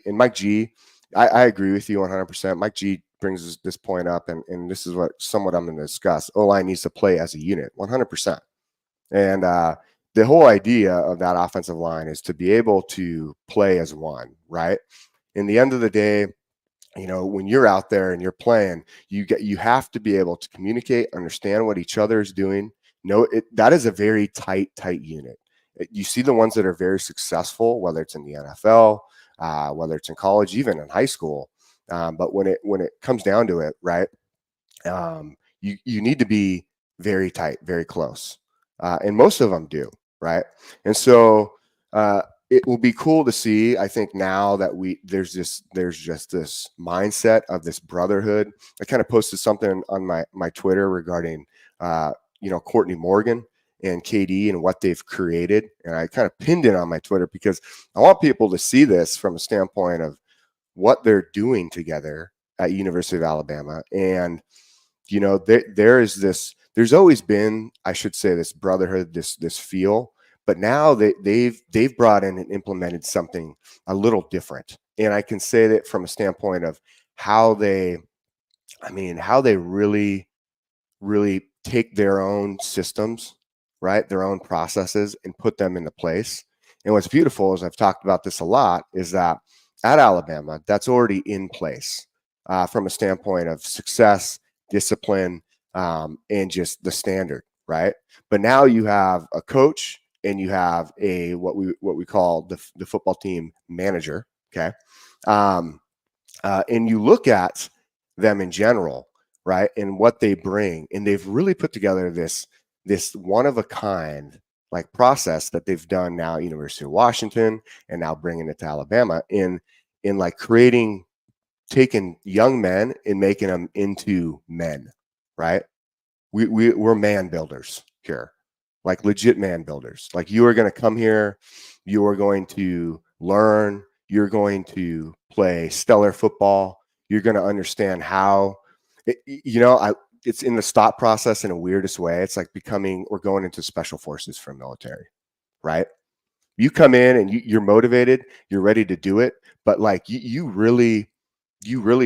Mike G, I agree with you 100%. Mike G brings this point up, and this is somewhat I'm going to discuss. O-line needs to play as a unit, 100%. And the whole idea of that offensive line is to be able to play as one, right? In the end of the day, when you're out there and you're playing, you have to be able to communicate, understand what each other is doing. That is a very tight unit. You see the ones that are very successful, whether it's in the NFL, whether it's in college, even in high school. But when it comes down to it, right, you need to be very tight, very close, and most of them do, right? And so it will be cool to see. I think now that there's just this mindset of this brotherhood. I kind of posted something on my Twitter regarding Courtney Morgan and KD and what they've created, and I kind of pinned it on my Twitter because I want people to see this from a standpoint of what they're doing together at University of Alabama. And there's always been, I should say, this brotherhood, this feel, but now they've brought in and implemented something a little different. And I can say that from a standpoint of how they really, really take their own systems, right, their own processes, and put them into place. And what's beautiful is, I've talked about this a lot, is that at Alabama, that's already in place from a standpoint of success, discipline, and just the standard, right? But now you have a coach and you have what we call the football team manager, okay? And you look at them in general, right, and what they bring, and they've really put together this one of a kind like process that they've done now at University of Washington, and now bringing it to Alabama in like taking young men and making them into men, right? We're man builders here, like legit man builders. Like, you are going to come here, you are going to learn, you're going to play stellar football, you're going to understand how, it's in the stop process in a weirdest way. It's like we're going into special forces for military, right? You come in and you're motivated, you're ready to do it, but like you really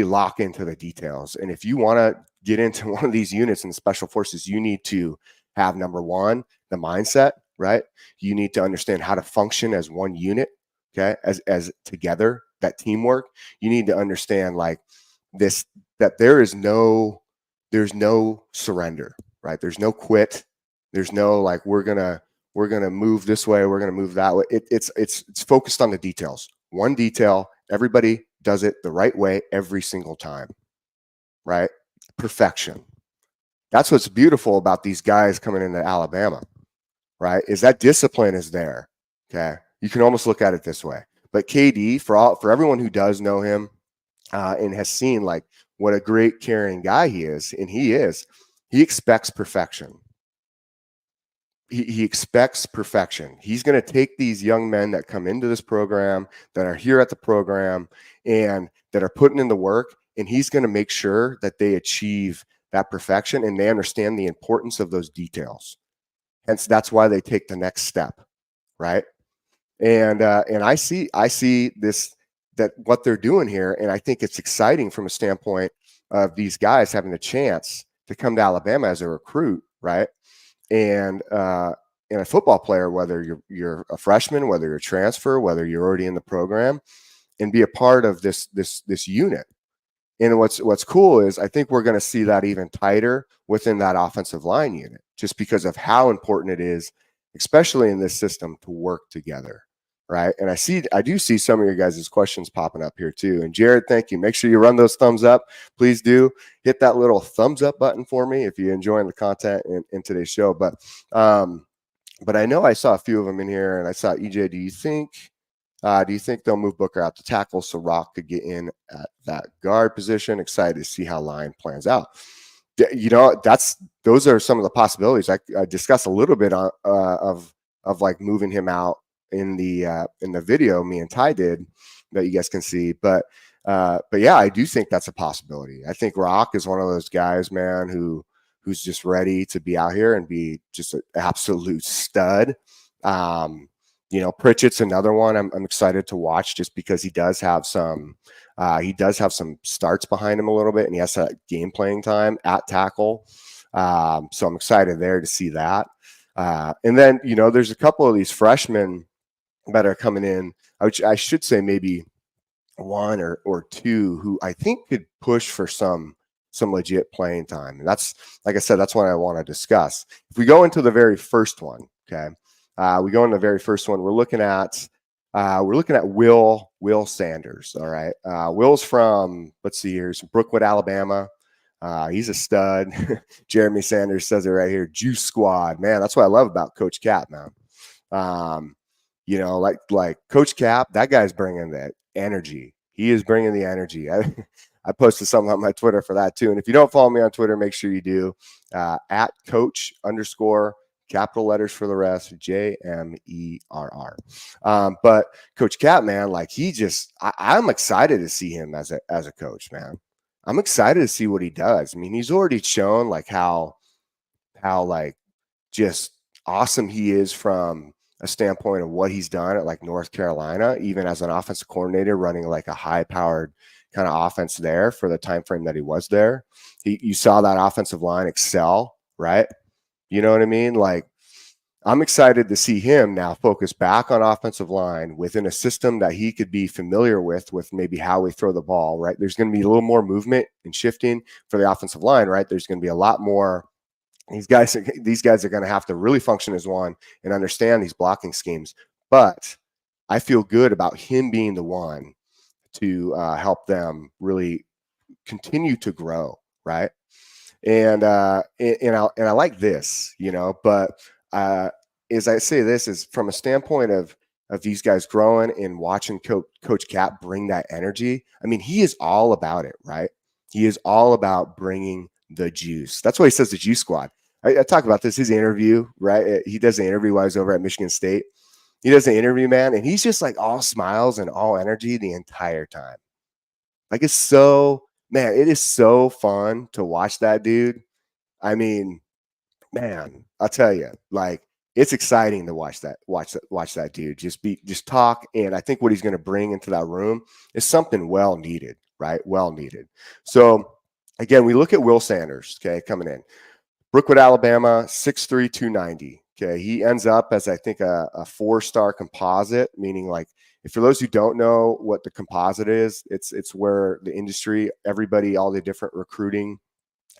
lock into the details. And if you want to get into one of these units in special forces, you need to have, number one, the mindset, right? You need to understand how to function as one unit, okay, as together, that teamwork. You need to understand like this, that there's no surrender, right? There's no quit. There's no like, we're gonna move this way, we're gonna move that way. It's focused on the details. One detail, everybody does it the right way every single time, right? Perfection. That's what's beautiful about these guys coming into Alabama, right? Is that discipline is there. Okay, you can almost look at it this way. But KD, for everyone who does know him and has seen like what a great caring guy he is, and he expects perfection. He expects perfection. He's going to take these young men that come into this program, that are here at the program, and that are putting in the work, and he's going to make sure that they achieve that perfection and they understand the importance of those details. Hence, that's why they take the next step, right? And I see this, that what they're doing here, and I think it's exciting from a standpoint of these guys having a chance to come to Alabama as a recruit, right? And a football player, whether you're a freshman, whether you're a transfer, whether you're already in the program, and be a part of this unit. And what's cool is, I think we're going to see that even tighter within that offensive line unit, just because of how important it is, especially in this system, to work together, right? And I do see some of your guys' questions popping up here too. And Jared, thank you. Make sure you run those thumbs up. Please do hit that little thumbs up button for me if you're enjoying the content in today's show. But I know I saw a few of them in here, and I saw EJ. Do you think they'll move Booker out to tackle so Rock could get in at that guard position? Excited to see how line plans out. Those are some of the possibilities. I discussed a little bit of like moving him out in the video me and Ty did that you guys can see. But yeah, I do think that's a possibility. I think Rock is one of those guys, man, who's just ready to be out here and be just an absolute stud. Pritchett's another one I'm excited to watch, just because he does have some starts behind him a little bit, and he has that game playing time at tackle. So I'm excited there to see that. And then, there's a couple of these freshmen that are coming in, which I should say maybe one or two who I think could push for some legit playing time. And that's, like I said, that's what I want to discuss. If we go into the very first one, okay. We go into the very first one. We're looking at Will Sanders. All right. Will's from, let's see here, Brookwood, Alabama. He's a stud. Jeremy Sanders says it right here. Juice Squad, man. That's what I love about Coach Cap, man. You know, like Coach Cap, that guy's bringing that energy. He is bringing the energy. I posted something on my Twitter for that too. And if you don't follow me on Twitter, make sure you do. At Coach _ capital letters for the rest, JMERR. But Coach Cap, man, like I'm excited to see him as a coach, man. I'm excited to see what he does. I mean, he's already shown like how like just awesome he is from a standpoint of what he's done at like North Carolina, even as an offensive coordinator, running like a high-powered kind of offense there for the time frame that he was there. You saw that offensive line excel, right? You know what I mean? Like, I'm excited to see him now focus back on offensive line within a system that he could be familiar with maybe how we throw the ball, right? There's going to be a little more movement and shifting for the offensive line, right? There's going to be a lot more. These guys are going to have to really function as one and understand these blocking schemes. But I feel good about him being the one to help them really continue to grow, right? And I like this, you know. But as I say, this is from a standpoint of these guys growing and watching Coach Cap bring that energy. I mean, he is all about it, right? He is all about bringing the juice. That's why he says the Juice Squad. I talk about this, his interview, right? He does the interview while I was over at Michigan State. He does the interview, man, and he's just like all smiles and all energy the entire time. Like, it is so fun to watch that dude. I mean, man, I'll tell you, like, it's exciting to watch that dude just talk. And I think what he's going to bring into that room is something well needed, right? Well needed. So again, we look at Will Sanders, okay, coming in. Brookwood, Alabama, 6'3", 290. Okay, he ends up as, I think, a 4-star composite, meaning, like, if for those who don't know what the composite is, it's where the industry, everybody, all the different recruiting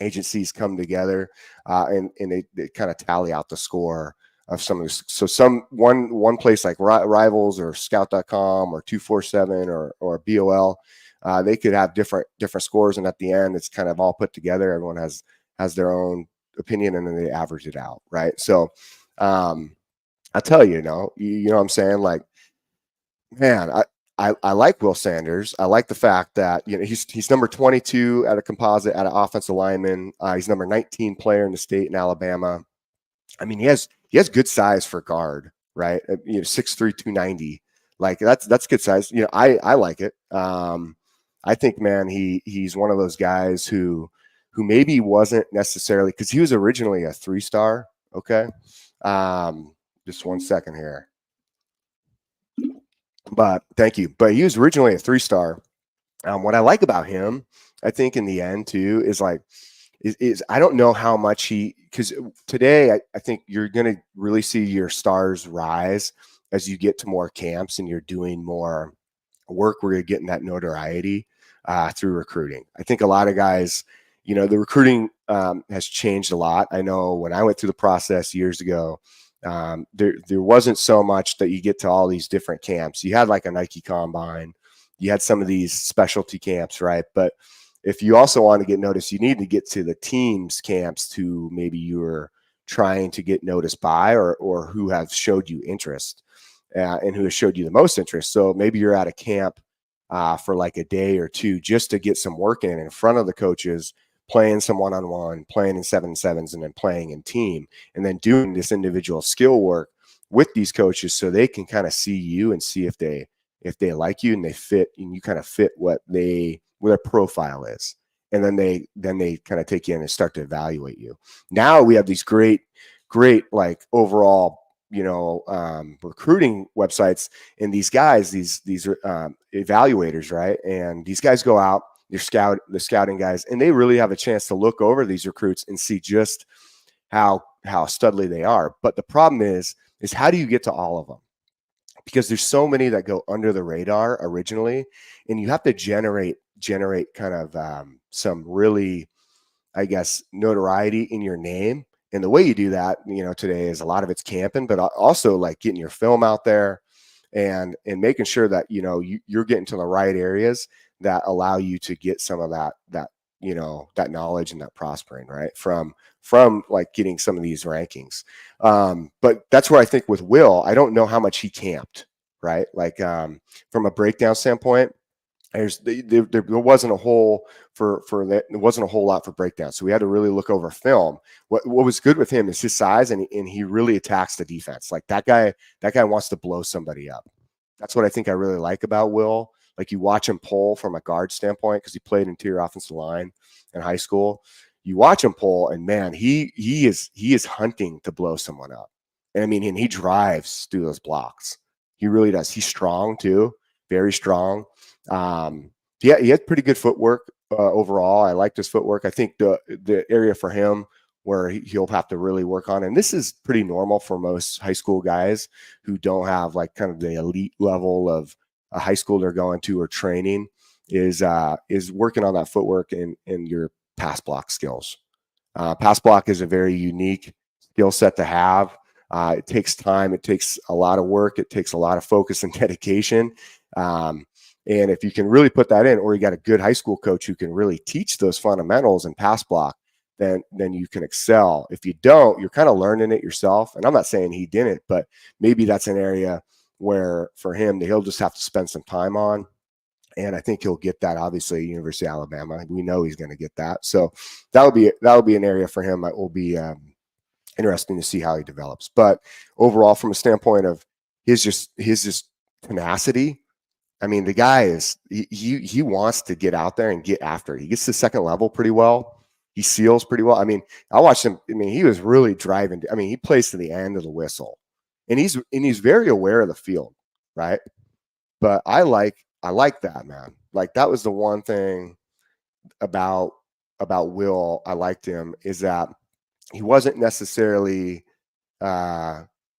agencies come together and they kind of tally out the score of some of this. So one place like Rivals or Scout.com or 247 or BOL, they could have different scores, and at the end, it's kind of all put together. Everyone has their own opinion, and then they average it out, right? So I tell you, you know what I'm saying? Like, man, I like Will Sanders. I like the fact that, you know, he's number 22 at a composite at an offensive lineman. He's number 19 player in the state in Alabama. I mean, he has good size for guard, right? You know, 6'3", 290. Like, that's good size. You know, I like it. I think, man, he's one of those guys who maybe wasn't necessarily, because he was originally a 3-star. Okay. Just 1 second here. But thank you. But he was originally a 3-star. What I like about him, I think in the end too, is like, is I don't know how much because today I think you're going to really see your stars rise as you get to more camps and you're doing more work where you're getting that notoriety through recruiting. I think a lot of guys, you know, the recruiting has changed a lot. I know when I went through the process years ago, there wasn't so much that you get to all these different camps. You had like a Nike Combine, you had some of these specialty camps, right? But if you also want to get noticed, you need to get to the teams camps who maybe you were trying to get noticed by or who have showed you interest and who has showed you the most interest. So maybe you're at a camp for like a day or two just to get some work in front of the coaches, playing some one-on-one, playing in 7-7s, and then playing in team, and then doing this individual skill work with these coaches so they can kind of see you and see if they like you and they fit, and you kind of fit what their profile is. And then they kind of take you in and start to evaluate you. Now we have these great like overall, you know, recruiting websites, and these guys, these evaluators, right? And these guys go out, the scouting guys, and they really have a chance to look over these recruits and see just how studly they are. But the problem is how do you get to all of them? Because there's so many that go under the radar originally, and you have to generate kind of some really, I guess, notoriety in your name. And the way you do that, you know, today is a lot of it's camping, but also like getting your film out there and making sure that, you know, you're getting to the right areas that allow you to get some of that that knowledge and that prospering, right? From like getting some of these rankings. But that's where I think with Will, I don't know how much he camped, right? Like from a breakdown standpoint, there wasn't a whole for that. There wasn't a whole lot for breakdown. So we had to really look over film. What was good with him is his size, and he really attacks the defense. Like that guy wants to blow somebody up. That's what I think I really like about Will. Like you watch him pull from a guard standpoint, because he played interior offensive line in high school. You watch him pull, and man, he is hunting to blow someone up. And I mean, and he drives through those blocks. He really does. He's strong too, very strong. Yeah, he had pretty good footwork overall. I liked his footwork. I think the area for him where he'll have to really work on, and this is pretty normal for most high school guys who don't have like kind of the elite level of a high school they're going to or training, is working on that footwork and your pass block skills. Pass block is a very unique skill set to have. It takes time. It takes a lot of work. It takes a lot of focus and dedication. And if you can really put that in, or you got a good high school coach who can really teach those fundamentals and pass block, then you can excel. If you don't, you're kind of learning it yourself. And I'm not saying he didn't, but maybe that's an area where for him, he'll just have to spend some time on. And I think he'll get that. Obviously, University of Alabama, we know he's going to get that. So that'll be an area for him that will be interesting to see how he develops. But overall, from a standpoint of his just tenacity, I mean, the guy he wants to get out there and get after it. He gets to second level pretty well. He seals pretty well. I mean, I watched him. I mean, he was really driving. I mean, he plays to the end of the whistle, and he's very aware of the field, right? But I like that, man. Like that was the one thing about Will. I liked him is that he wasn't necessarily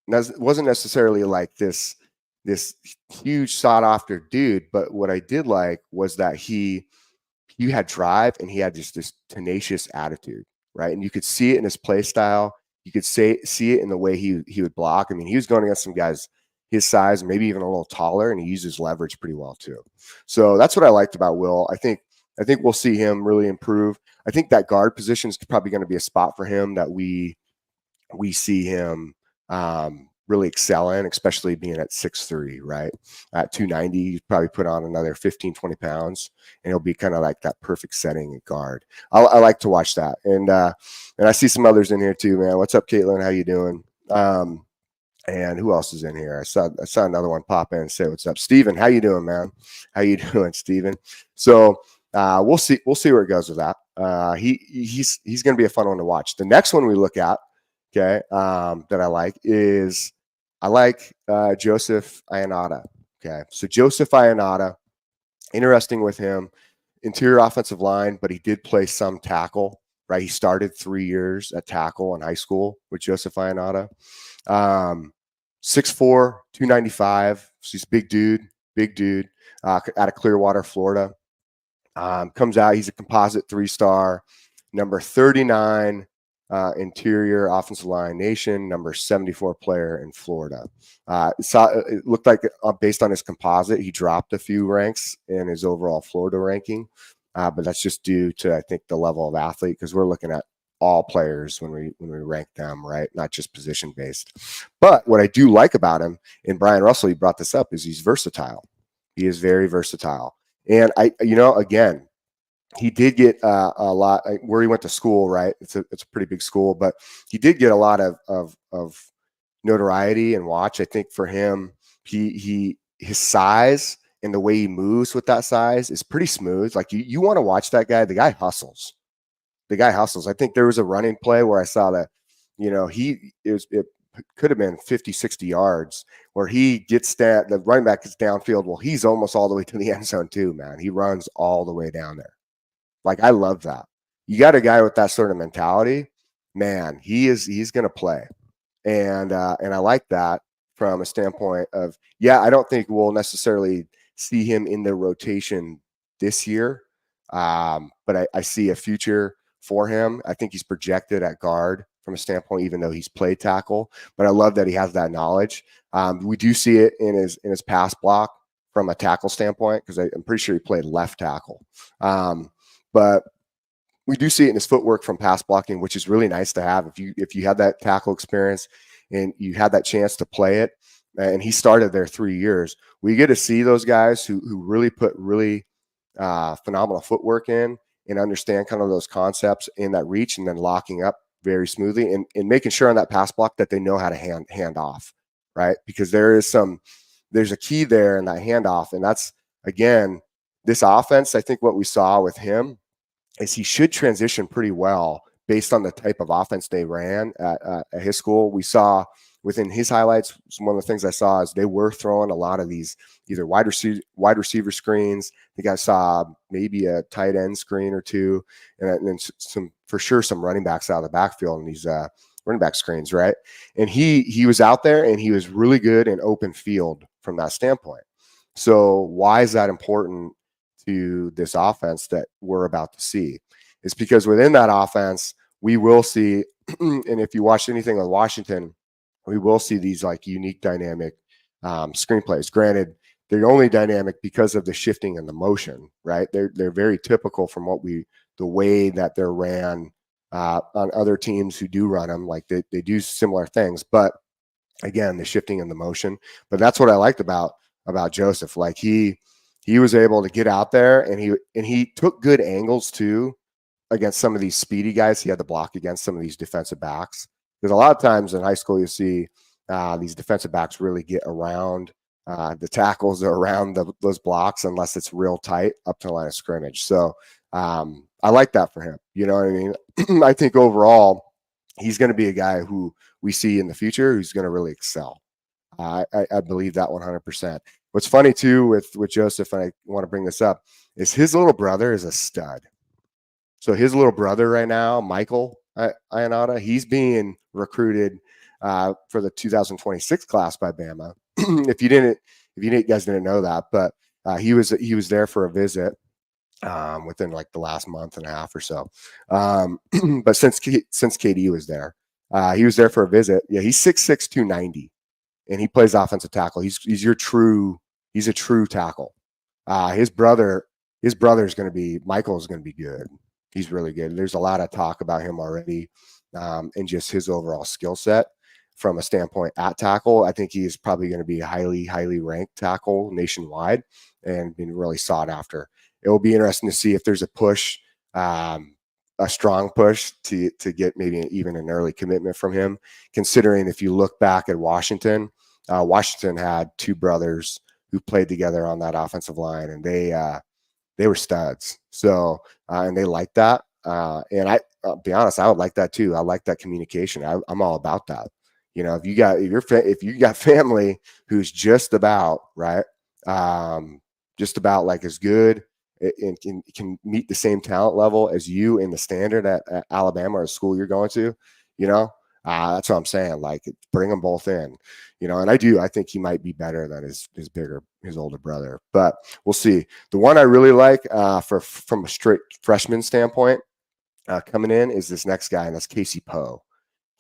like this huge sought after dude. But what I did like was that he had drive, and he had just this tenacious attitude, right? And you could see it in his play style. You could see it in the way he would block. I mean, he was going against some guys his size, maybe even a little taller, and he uses leverage pretty well too. So that's what I liked about Will. I think we'll see him really improve. I think that guard position is probably going to be a spot for him that we see him really excel in, especially being at 6'3", right? At 290, you probably put on another 15, 20 pounds, and it'll be kind of like that perfect setting at guard. I like to watch that. And I see some others in here too, man. What's up, Caitlin? How you doing? And who else is in here? I saw another one pop in and say, what's up? Steven, how you doing, man? How you doing, Steven? So we'll see where it goes with that. He's going to be a fun one to watch. The next one we look at, okay, that I like is Joseph Ionata. Okay, so Joseph Ionata, interesting with him, interior offensive line, but he did play some tackle, right? He started 3 years at tackle in high school with Joseph Ionata. 6'4", 295. So he's a big dude, out of Clearwater, Florida. Comes out, he's a composite 3-star, number 39 interior offensive line nation, number 74 player in Florida. It looked like based on his composite, he dropped a few ranks in his overall Florida ranking, but that's just due to, I think, the level of athlete, because we're looking at all players when we rank them, right? Not just position based. But what I do like about him, and Brian Russell, he brought this up, is he's versatile. He is very versatile. And again, he did get a lot where he went to school, right? It's a pretty big school, but he did get a lot of notoriety and watch. I think for him, his size and the way he moves with that size is pretty smooth. Like you want to watch that guy. The guy hustles. I think there was a running play where I saw that, it could have been 50, 60 yards where he gets the running back is downfield. Well, he's almost all the way to the end zone too, man. He runs all the way down there. Like, I love that. You got a guy with that sort of mentality, man, he's going to play. And I like that from a standpoint of, I don't think we'll necessarily see him in the rotation this year. But I see a future for him. I think he's projected at guard from a standpoint, even though he's played tackle, but I love that he has that knowledge. We do see it in his pass block from a tackle standpoint, because I'm pretty sure he played left tackle. But we do see it in his footwork from pass blocking, which is really nice to have. If you had that tackle experience and you had that chance to play it, and he started there 3 years, we get to see those guys who really put really phenomenal footwork in and understand kind of those concepts in that reach and then locking up very smoothly and making sure on that pass block that they know how to hand off, right? Because there's a key there in that handoff. And that's, again, this offense, I think what we saw with him is he should transition pretty well based on the type of offense they ran at his school. We saw within his highlights, one of the things I saw is they were throwing a lot of these either wide receiver screens. I think I saw maybe a tight end screen or two, and then some running backs out of the backfield and these running back screens, right? And he was out there and he was really good in open field from that standpoint. So why is that important to this offense that we're about to see? It's because within that offense, we will see, and if you watch anything on Washington, we will see these like unique dynamic screenplays. Granted, they're only dynamic because of the shifting and the motion, right? They're very typical from the way that they're ran on other teams who do run them. Like they do similar things, but again, the shifting and the motion. But that's what I liked about Joseph. Like he was able to get out there and he took good angles too against some of these speedy guys. He had to block against some of these defensive backs. Because a lot of times in high school, you see these defensive backs really get around the tackles or around those blocks unless it's real tight up to the line of scrimmage. So I like that for him. You know what I mean? I think overall, he's going to be a guy who we see in the future who's going to really excel. I believe that 100%. What's funny too with Joseph, and I want to bring this up, is his little brother is a stud. So his little brother right now, Michael Ionata, he's being recruited for the 2026 class by Bama. If you guys didn't know that, but he was there for a visit within like the last month and a half or so. But since KD was there, he was there for a visit. Yeah, he's 6'6", 290, and he plays offensive tackle. He's a true tackle. His brother is going to be good. He's really good. There's a lot of talk about him already, and just his overall skill set from a standpoint at tackle. I think he's probably going to be a highly, highly ranked tackle nationwide and been really sought after. It will be interesting to see if there's a push, a strong push to get maybe even an early commitment from him, considering if you look back at Washington, Washington had two brothers who played together on that offensive line, and they were studs. So, and they liked that. And I'll be honest, I would like that too. I like that communication. I'm all about that. You know, if you got family who's just about right, just about like as good and can meet the same talent level as you in the standard at Alabama or the school you're going to, you know, that's what I'm saying. Like, bring them both in, you know, and I think he might be better than his older brother, but we'll see. The one I really like from a straight freshman standpoint coming in is this next guy, and that's Casey Poe.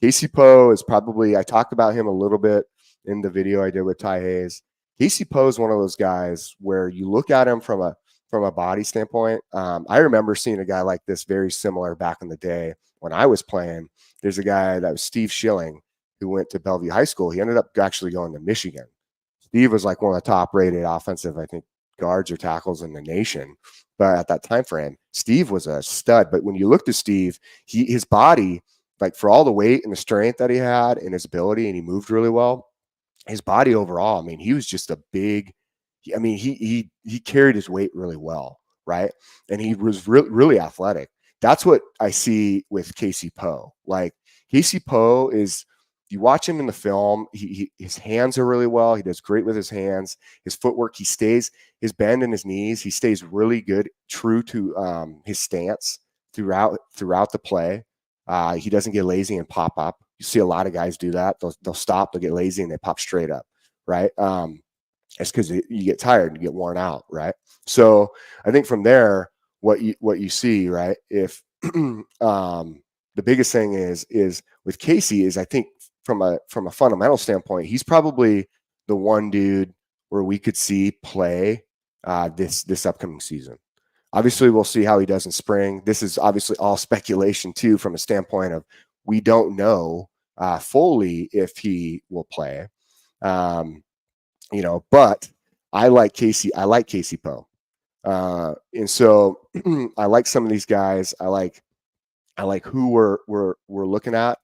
Casey Poe is probably, I talked about him a little bit in the video I did with Ty Hayes. Casey Poe is one of those guys where you look at him from a body standpoint. I remember seeing a guy like this very similar back in the day when I was playing. There's a guy that was Steve Schilling who went to Bellevue High School. He ended up actually going to Michigan. Steve was like one of the top rated offensive, I think, guards or tackles in the nation. But at that time frame, Steve was a stud. But when you looked at Steve, his body, like for all the weight and the strength that he had and his ability, and he moved really well, his body overall, I mean, he was just a big, I mean, he carried his weight really well, right? And he was really athletic. That's what I see with Casey Poe. Like, Casey Poe is, you watch him in the film, his hands are really well. He does great with his hands. His footwork, his bend in his knees, he stays really good, true to his stance throughout the play. He doesn't get lazy and pop up. You see a lot of guys do that. They'll stop, they'll get lazy, and they pop straight up, right? It's because you get tired and you get worn out, right? So I think from there, what you see, right? If the biggest thing is with Casey is, I think from a fundamental standpoint, he's probably the one dude where we could see play this upcoming season. Obviously, we'll see how he does in spring. This is obviously all speculation too, from a standpoint of we don't know fully if he will play. But I like Casey. I like Casey Poe, and so I like some of these guys. I like who we're looking at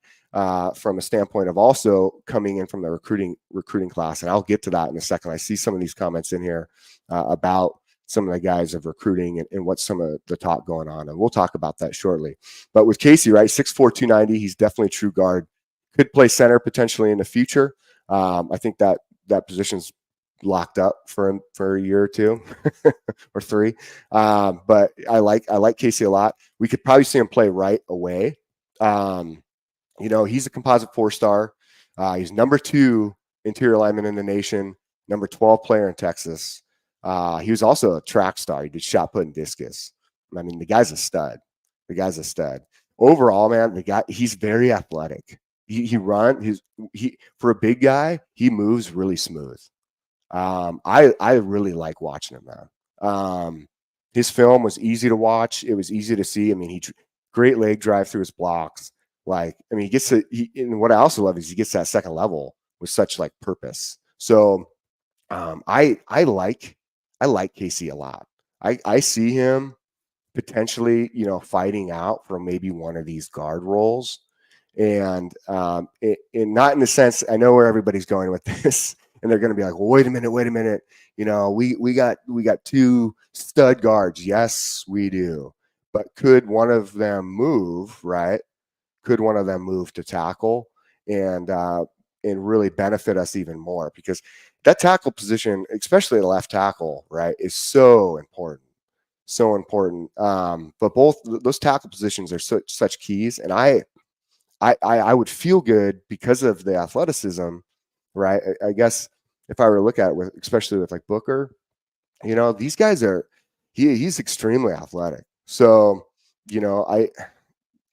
from a standpoint of also coming in from the recruiting class, and I'll get to that in a second. I see some of these comments in here about some of the guys of recruiting and what's some of the talk going on, and we'll talk about that shortly. But with Casey, right, 6'4", 290, he's definitely a true guard. Could play center potentially in the future. I think that position's locked up for him for a year or two or three. But I like Casey a lot. We could probably see him play right away. He's a composite 4-star. He's number 2 interior lineman in the nation, number 12 player in Texas. He was also a track star. He did shot put and discus. I mean, the guy's a stud. Overall, man, he's very athletic. He for a big guy, he moves really smooth. I really like watching him, man. His film was easy to watch. It was easy to see. I mean, great leg drive through his blocks. He gets to, and what I also love is he gets that second level with such purpose. So, I like Casey a lot. I see him potentially, fighting out for maybe one of these guard roles. And not in the sense, I know where everybody's going with this, and they're going to be like, well, wait a minute. We got 2 stud guards. Yes, we do. But could one of them move, right? Could one of them move to tackle and really benefit us even more? Because that tackle position, especially the left tackle, right, is so important. But both those tackle positions are such keys. And I would feel good because of the athleticism, right? I guess if I were to look at it especially with Booker, these guys he's extremely athletic. So,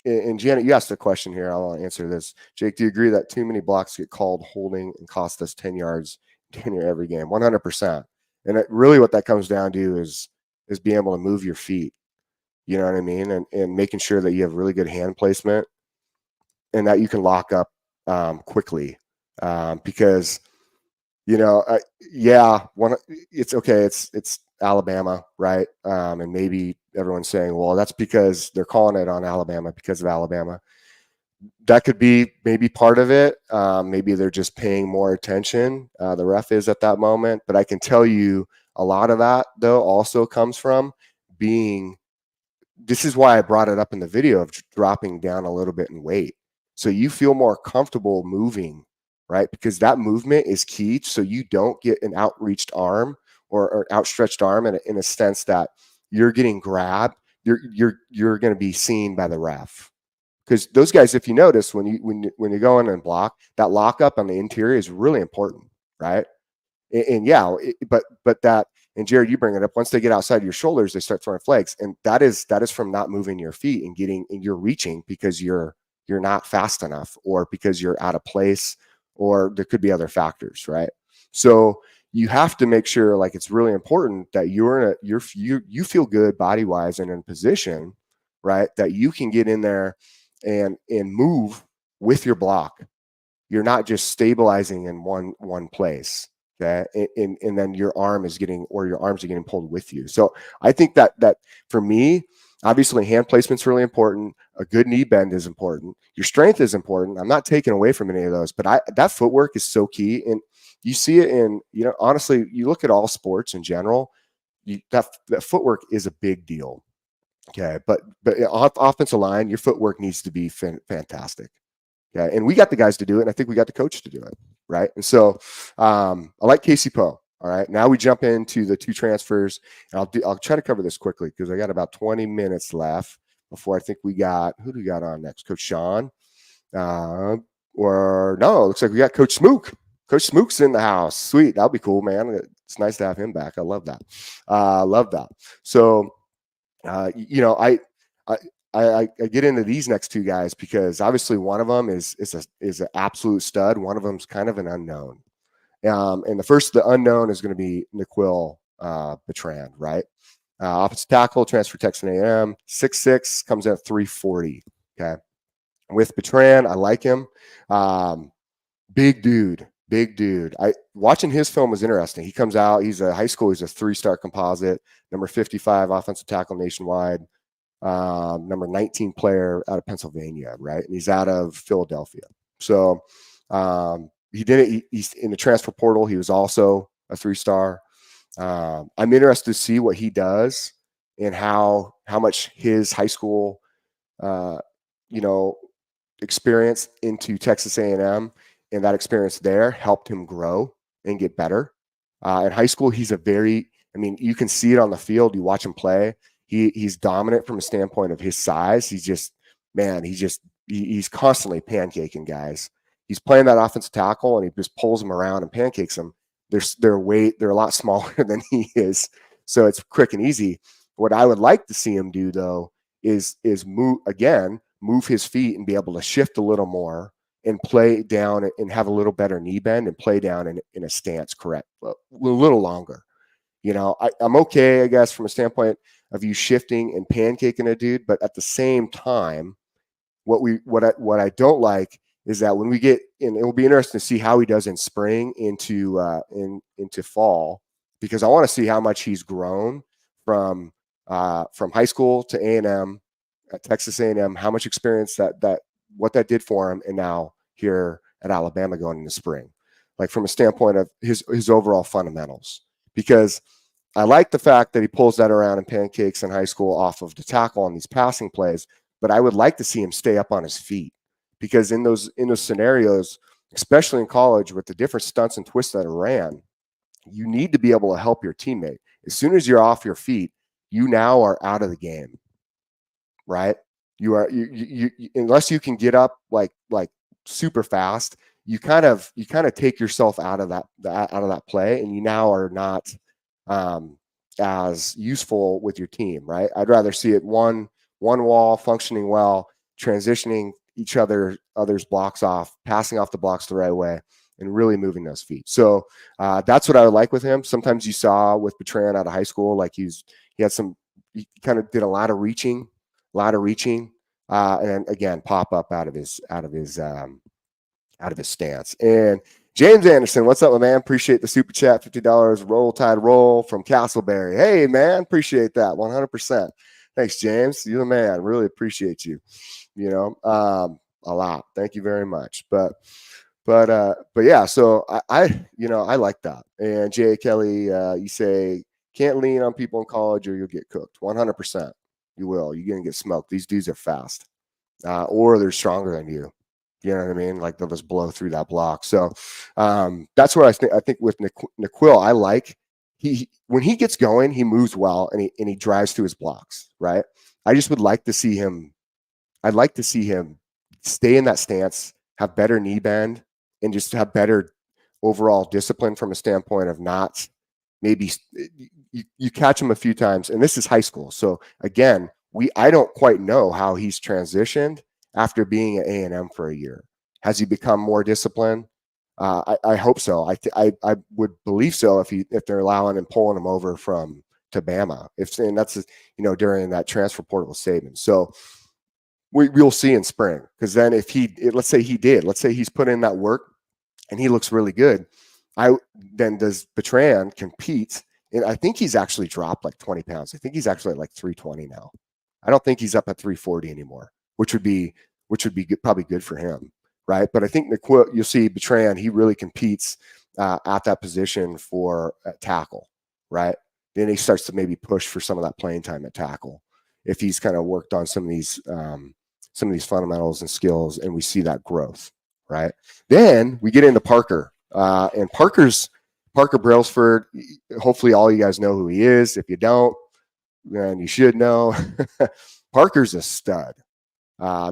and Janet, you asked a question here. I'll answer this. Jake, do you agree that too many blocks get called holding and cost us 10 yards every game? 100%. And really what that comes down to is being able to move your feet. You know what I mean? And making sure that you have really good hand placement and that you can lock up quickly. Because, it's okay. It's Alabama, right? And maybe everyone's saying, well, that's because they're calling it on Alabama because of Alabama. That could be maybe part of it. Maybe they're just paying more attention. The ref is at that moment. But I can tell you a lot of that, though, also comes from this is why I brought it up in the video of dropping down a little bit in weight. So you feel more comfortable moving, right? Because that movement is key. So you don't get an outreached arm or outstretched arm in a sense that you're getting grabbed. You're going to be seen by the ref. Because those guys, if you notice, when you go in and block, that lockup on the interior is really important, right? But that, and Jared, you bring it up. Once they get outside your shoulders, they start throwing flags, and that is from not moving your feet and you're reaching because you're not fast enough, or because you're out of place, or there could be other factors, right? So you have to make sure, it's really important that you feel good body wise and in position, right? That you can get in there and move with your block. You're not just stabilizing in one place. Okay? And then your arms are getting pulled with you. So I think that for me, obviously hand placement's really important. A good knee bend is important. Your strength is important. I'm not taking away from any of those, but that footwork is so key. And you see it in, honestly, you look at all sports in general, that footwork is a big deal. Okay. But off offensive line, your footwork needs to be fantastic. Okay. And we got the guys to do it. And I think we got the coach to do it. Right. And so I like Casey Poe. All right. Now we jump into the 2 transfers. And I'll try to cover this quickly because I got about 20 minutes left before I think who do we got on next? Coach Sean. It looks like we got Coach Smook. Coach Smook's in the house. Sweet. That'll be cool, man. It's nice to have him back. I love that. So, I get into these next 2 guys because obviously one of them is an absolute stud. One of them's kind of an unknown. And the unknown is going to be Niquil Bertrand, right? Offensive tackle, transfer Texas A&M, 6'6", comes in at 340. Okay. With Bertrand, I like him. Big dude. Watching his film was interesting. He comes out, he's a high school, he's a 3-star composite, number 55 offensive tackle nationwide, number 19 player out of Pennsylvania, right? And he's out of Philadelphia. So he did it. He's in the transfer portal. He was also a 3-star. I'm interested to see what he does and how much his high school, experience into Texas A&M and that experience there helped him grow and get better. In high school, he's you can see it on the field. You watch him play. He's dominant from a standpoint of his size. He's constantly pancaking guys. He's playing that offensive tackle and he just pulls them around and pancakes them. They're a lot smaller than he is. So it's quick and easy. What I would like to see him do though is move his feet and be able to shift a little more and play down and have a little better knee bend and play down in a stance a little longer. I'm okay, I guess, from a standpoint of you shifting and pancaking a dude, but at the same time, what I don't like is that when we get in, it will be interesting to see how he does in spring into fall, because I want to see how much he's grown from high school to A&M, at Texas A&M, how much experience what that did for him, and now here at Alabama going into spring, like from a standpoint of his overall fundamentals. Because I like the fact that he pulls that around and pancakes in high school off of the tackle on these passing plays, but I would like to see him stay up on his feet, because in those scenarios, especially in college with the different stunts and twists that are ran, you need to be able to help your teammate. As soon as you're off your feet, you now are out of the game. Right? You unless you can get up like super fast, you kind of take yourself out of that play, and you now are not as useful with your team, right? I'd rather see it one wall functioning well, transitioning others blocks off, passing off the blocks the right way, and really moving those feet. So that's what I would like with him. Sometimes you saw with Bertrand out of high school, like he kind of did a lot of reaching, and then again pop up out of his stance. And James Anderson, what's up, my man? Appreciate the super chat, $50. Roll Tide Roll from Castleberry. Hey man, appreciate that 100%. Thanks, James. You're the man. Really appreciate you. A lot. Thank you very much. But yeah. So I like that. And Jay Kelly, you say can't lean on people in college or you'll get cooked. 100%. You will. You're going to get smoked. These dudes are fast, or they're stronger than you. You know what I mean? Like they'll just blow through that block. So that's what I think with N'Keal, I like when he gets going, he moves well and he drives through his blocks. Right. I just would like to see him. I'd like to see him stay in that stance, have better knee bend, and just have better overall discipline from a standpoint of not maybe you catch him a few times, and this is high school. So again, I don't quite know how he's transitioned after being at A&M for a year. Has he become more disciplined? I hope so. I would believe so if they're allowing and pulling him over to Bama. And that's during that transfer portal statement. So we'll see in spring, because then let's say he's put in that work and he looks really good. Then does Bertrand compete? And I think he's actually dropped like 20 pounds. I think he's actually at like 320 now. I don't think he's up at 340 anymore, which would be good, probably good for him, right? But I think you'll see Bertrand, he really competes at that position for tackle, right? Then he starts to maybe push for some of that playing time at tackle if he's kind of worked on some of these fundamentals and skills, and we see that growth, right? Then we get into Parker. And Parker Brailsford, hopefully all you guys know who he is. If you don't, then you should know. Parker's a stud.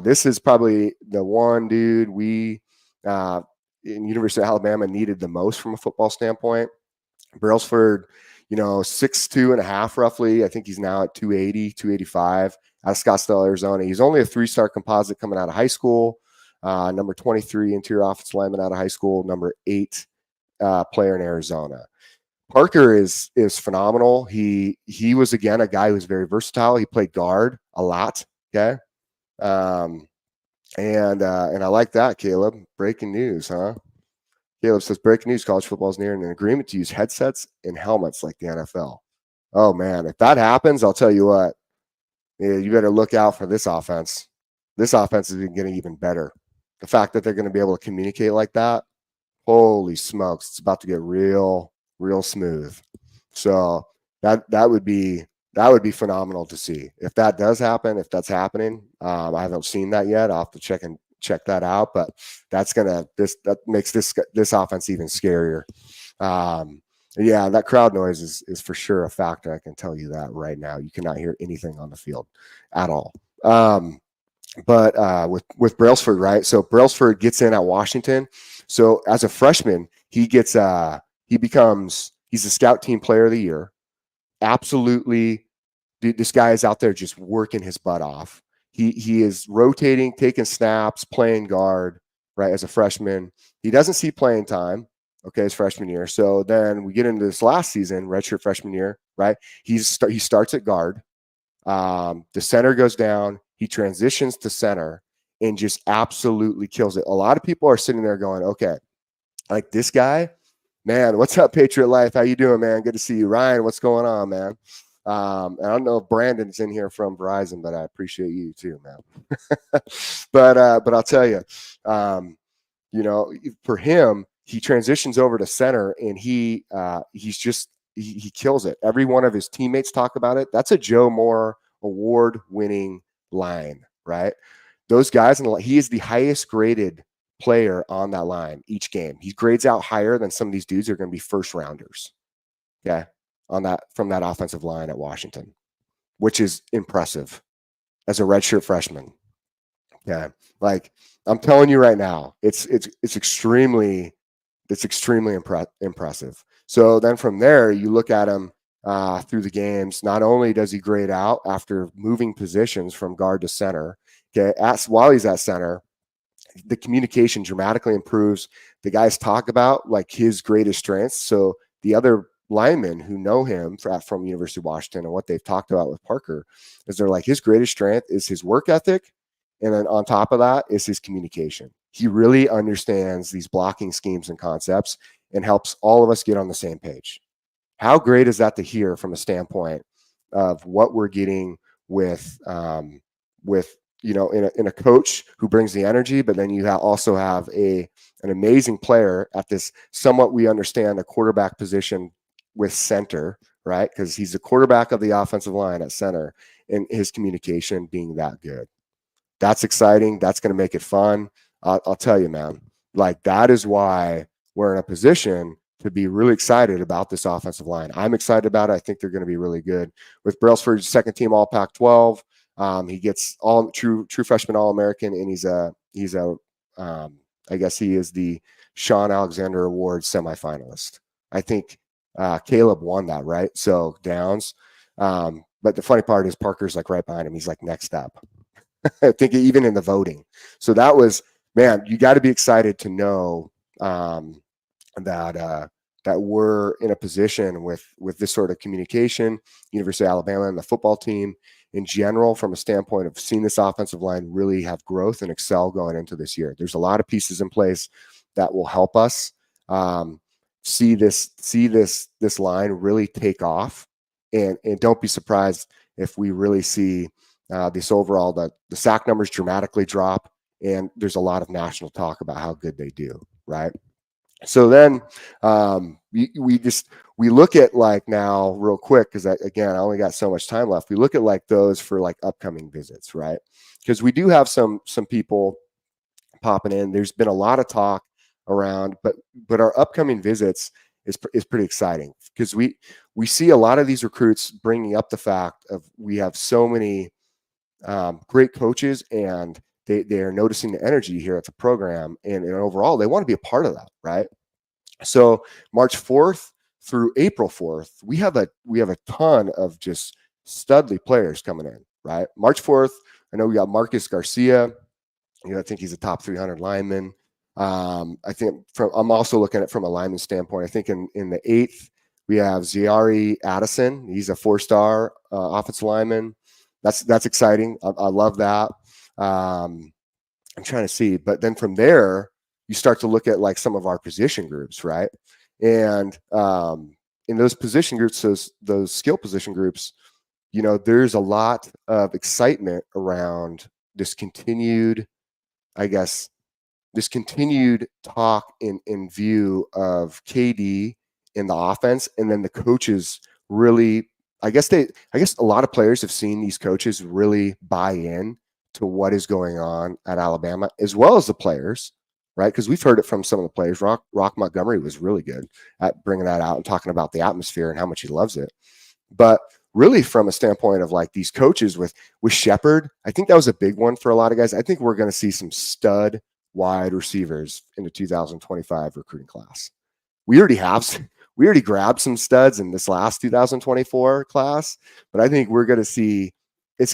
This is probably the one dude we in University of Alabama needed the most from a football standpoint. Brailsford, 6'2.5" roughly. I think he's now at 280, 285 out of Scottsdale, Arizona. He's only a 3-star composite coming out of high school. Number 23 interior offensive lineman out of high school, number 8 player in Arizona. Parker is phenomenal. He was, again, a guy who's very versatile. He played guard a lot. Okay. And I like that, Caleb. Breaking news, huh? Caleb says, breaking news, college football is nearing an agreement to use headsets and helmets like the NFL. Oh, man, if that happens, I'll tell you what, you better look out for this offense. This offense is getting even better. The fact that they're going to be able to communicate like that, holy smokes, it's about to get real smooth. So that would be phenomenal to see. If that does happen, if that's happening, I haven't seen that yet. I'll have to check that out, but that makes this offense even scarier. Yeah, that crowd noise is for sure a factor. I can tell you that right now. You cannot hear anything on the field at all. But with Brailsford, right? So Brailsford gets in at Washington. So as a freshman, he's a scout team player of the year. Absolutely, dude, this guy is out there just working his butt off. He is rotating, taking snaps, playing guard, right, as a freshman. He doesn't see playing time, okay, his freshman year. So then we get into this last season, redshirt freshman year, right? He starts at guard. The center goes down. He transitions to center and just absolutely kills it. A lot of people are sitting there going, okay, like this guy, man, what's up, Patriot Life? How you doing, man? Good to see you. Ryan, what's going on, man? I don't know if Brandon's in here from Verizon, but I appreciate you too, man. but I'll tell you, for him, he transitions over to center and he kills it. Every one of his teammates talk about it. That's a Joe Moore award-winning line, right? Those guys, he is the highest graded player on that line each game. He grades out higher than some of these dudes are going to be first rounders. Okay. From that offensive line at Washington, which is impressive as a redshirt freshman. Yeah. Like I'm telling you right now, it's extremely impressive. So then from there, you look at him through the games. Not only does he grade out after moving positions from guard to center, okay, while he's at center, the communication dramatically improves. The guys talk about like his greatest strengths. So the other linemen who know him from University of Washington and what they've talked about with Parker is they're like, his greatest strength is his work ethic. And then on top of that is his communication. He really understands these blocking schemes and concepts and helps all of us get on the same page. How great is that to hear from a standpoint of what we're getting with in a coach who brings the energy, but then you also have an amazing player at this somewhat, we understand, a quarterback position with center, right? Because he's the quarterback of the offensive line at center, and his communication being that good. That's exciting. That's going to make it fun. I'll tell you, man, like that is why we're in a position to be really excited about this offensive line. I'm excited about it. I think they're going to be really good. With Brailsford, second team All Pac-12. He gets all true freshman All-American, and he's I guess he is the Sean Alexander Award semifinalist. I think Caleb won that, right? So Downs. But the funny part is Parker's like right behind him. He's like next up. I think even in the voting. So that was, man, you got to be excited to know that we're in a position with this sort of communication, University of Alabama and the football team in general, from a standpoint of seeing this offensive line really have growth and excel going into this year. There's a lot of pieces in place that will help us see this line really take off, and don't be surprised if we really see this overall, the sack numbers dramatically drop, and there's a lot of national talk about how good they do, right? So then we look at like now real quick, because I only got so much time left. We look at like those for like upcoming visits, right? Because we do have some people popping in. There's been a lot of talk around, but our upcoming visits is pretty exciting, because we see a lot of these recruits bringing up the fact of we have so many great coaches, and they are noticing the energy here at the program, and overall they want to be a part of that, right? So March 4th through April 4th, we have a ton of just studly players coming in, right? March 4th, I know we got Marcus Garcia. I think he's a top 300 lineman. I think I'm also looking at it from a lineman standpoint. I think in the 8th, We have Ziari Addison. He's a 4-star offensive lineman. That's exciting. I love that. I'm trying to see, but then from there, you start to look at like some of our position groups, right? And in those position groups, those skill position groups, you know, there's a lot of excitement around this continued, I guess, this continued talk in view of KD in the offense, and then the coaches really, I guess a lot of players have seen these coaches really buy in to what is going on at Alabama, as well as the players, right? Because we've heard it from some of the players. Rock Montgomery was really good at bringing that out and talking about the atmosphere and how much he loves it. But really, from a standpoint of like these coaches with Shepard, I think that was a big one for a lot of guys. I think we're going to see some stud wide receivers in the 2025 recruiting class. We already grabbed some studs in this last 2024 class, but I think we're going to see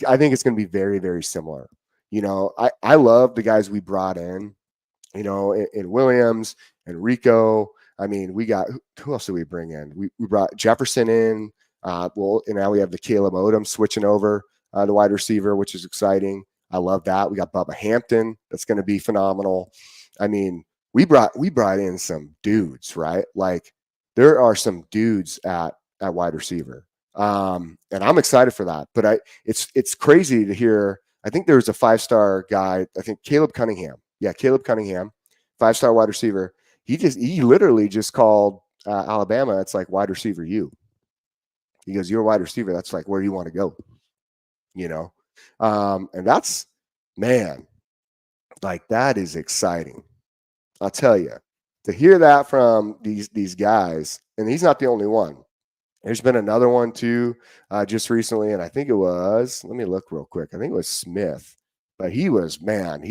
I think it's going to be very, very similar. You know, I love the guys we brought in, you know, in Williams and Rico. I mean, we got, who else did we bring in? We brought Jefferson in. And now we have the Caleb Odom switching over the wide receiver, which is exciting. I love that. We got Bubba Hampton. That's going to be phenomenal. I mean, we brought in some dudes, right? Like there are some dudes at wide receiver. And I'm excited for that, but it's crazy to hear. I think there was a 5-star guy. I think Caleb Cunningham. Yeah. Caleb Cunningham, 5-star wide receiver. He literally just called Alabama. It's like wide receiver you. He goes, you're a wide receiver. That's like where you want to go, you know? And that's, man, like that is exciting. I'll tell you, to hear that from these guys, and he's not the only one. There's been another one too, just recently, and I think it was, let me look real quick. I think it was Smith, but he was, man,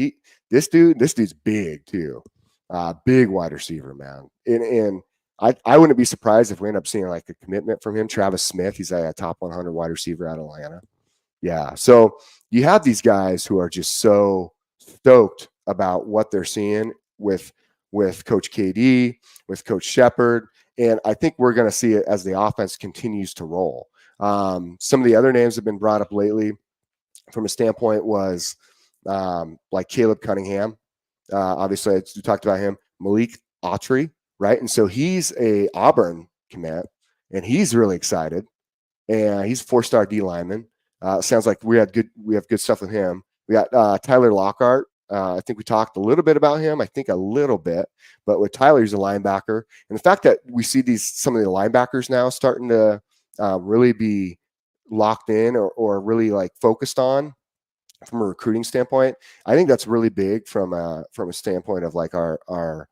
this dude's big too. Big wide receiver, man. And I wouldn't be surprised if we end up seeing like a commitment from him. Travis Smith, he's a top 100 wide receiver out of Atlanta. Yeah. So you have these guys who are just so stoked about what they're seeing with Coach KD, with Coach Shepard. And I think we're going to see it as the offense continues to roll. Some of the other names have been brought up lately from a standpoint was like Caleb Cunningham. Obviously, we talked about him. Malik Autry, right? And so he's a Auburn commit, and he's really excited. And he's a 4-star D lineman. Sounds like we have good stuff with him. We got Tyler Lockhart. I think we talked a little bit about him. I think a little bit, but with Tyler, he's a linebacker. And the fact that we see some of the linebackers now starting to really be locked in or really like focused on from a recruiting standpoint, I think that's really big from a standpoint of like our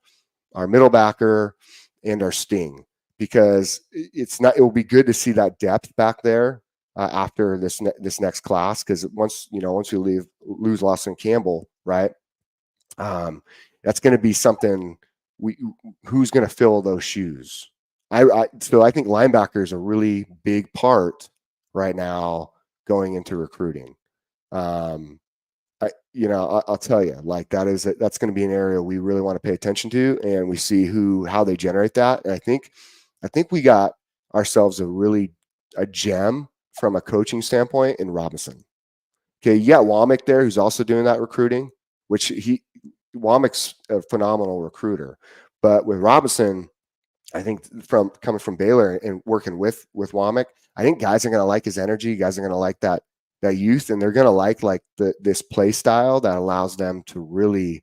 middle backer and our sting, because it will be good to see that depth back there after this next class, because once we lose Lawson Campbell, right, that's going to be something who's going to fill those shoes. So I think linebacker is a really big part right now going into recruiting. I'll tell you, like that's going to be an area we really want to pay attention to, and we see how they generate that. And I think we got ourselves a gem from a coaching standpoint in Robinson. Okay, you got Womack there, who's also doing that recruiting, which Womack's a phenomenal recruiter. But with Robinson, I think coming from Baylor and working with Womack, I think guys are going to like his energy. Guys are going to like that youth, and they're going to like this play style that allows them to really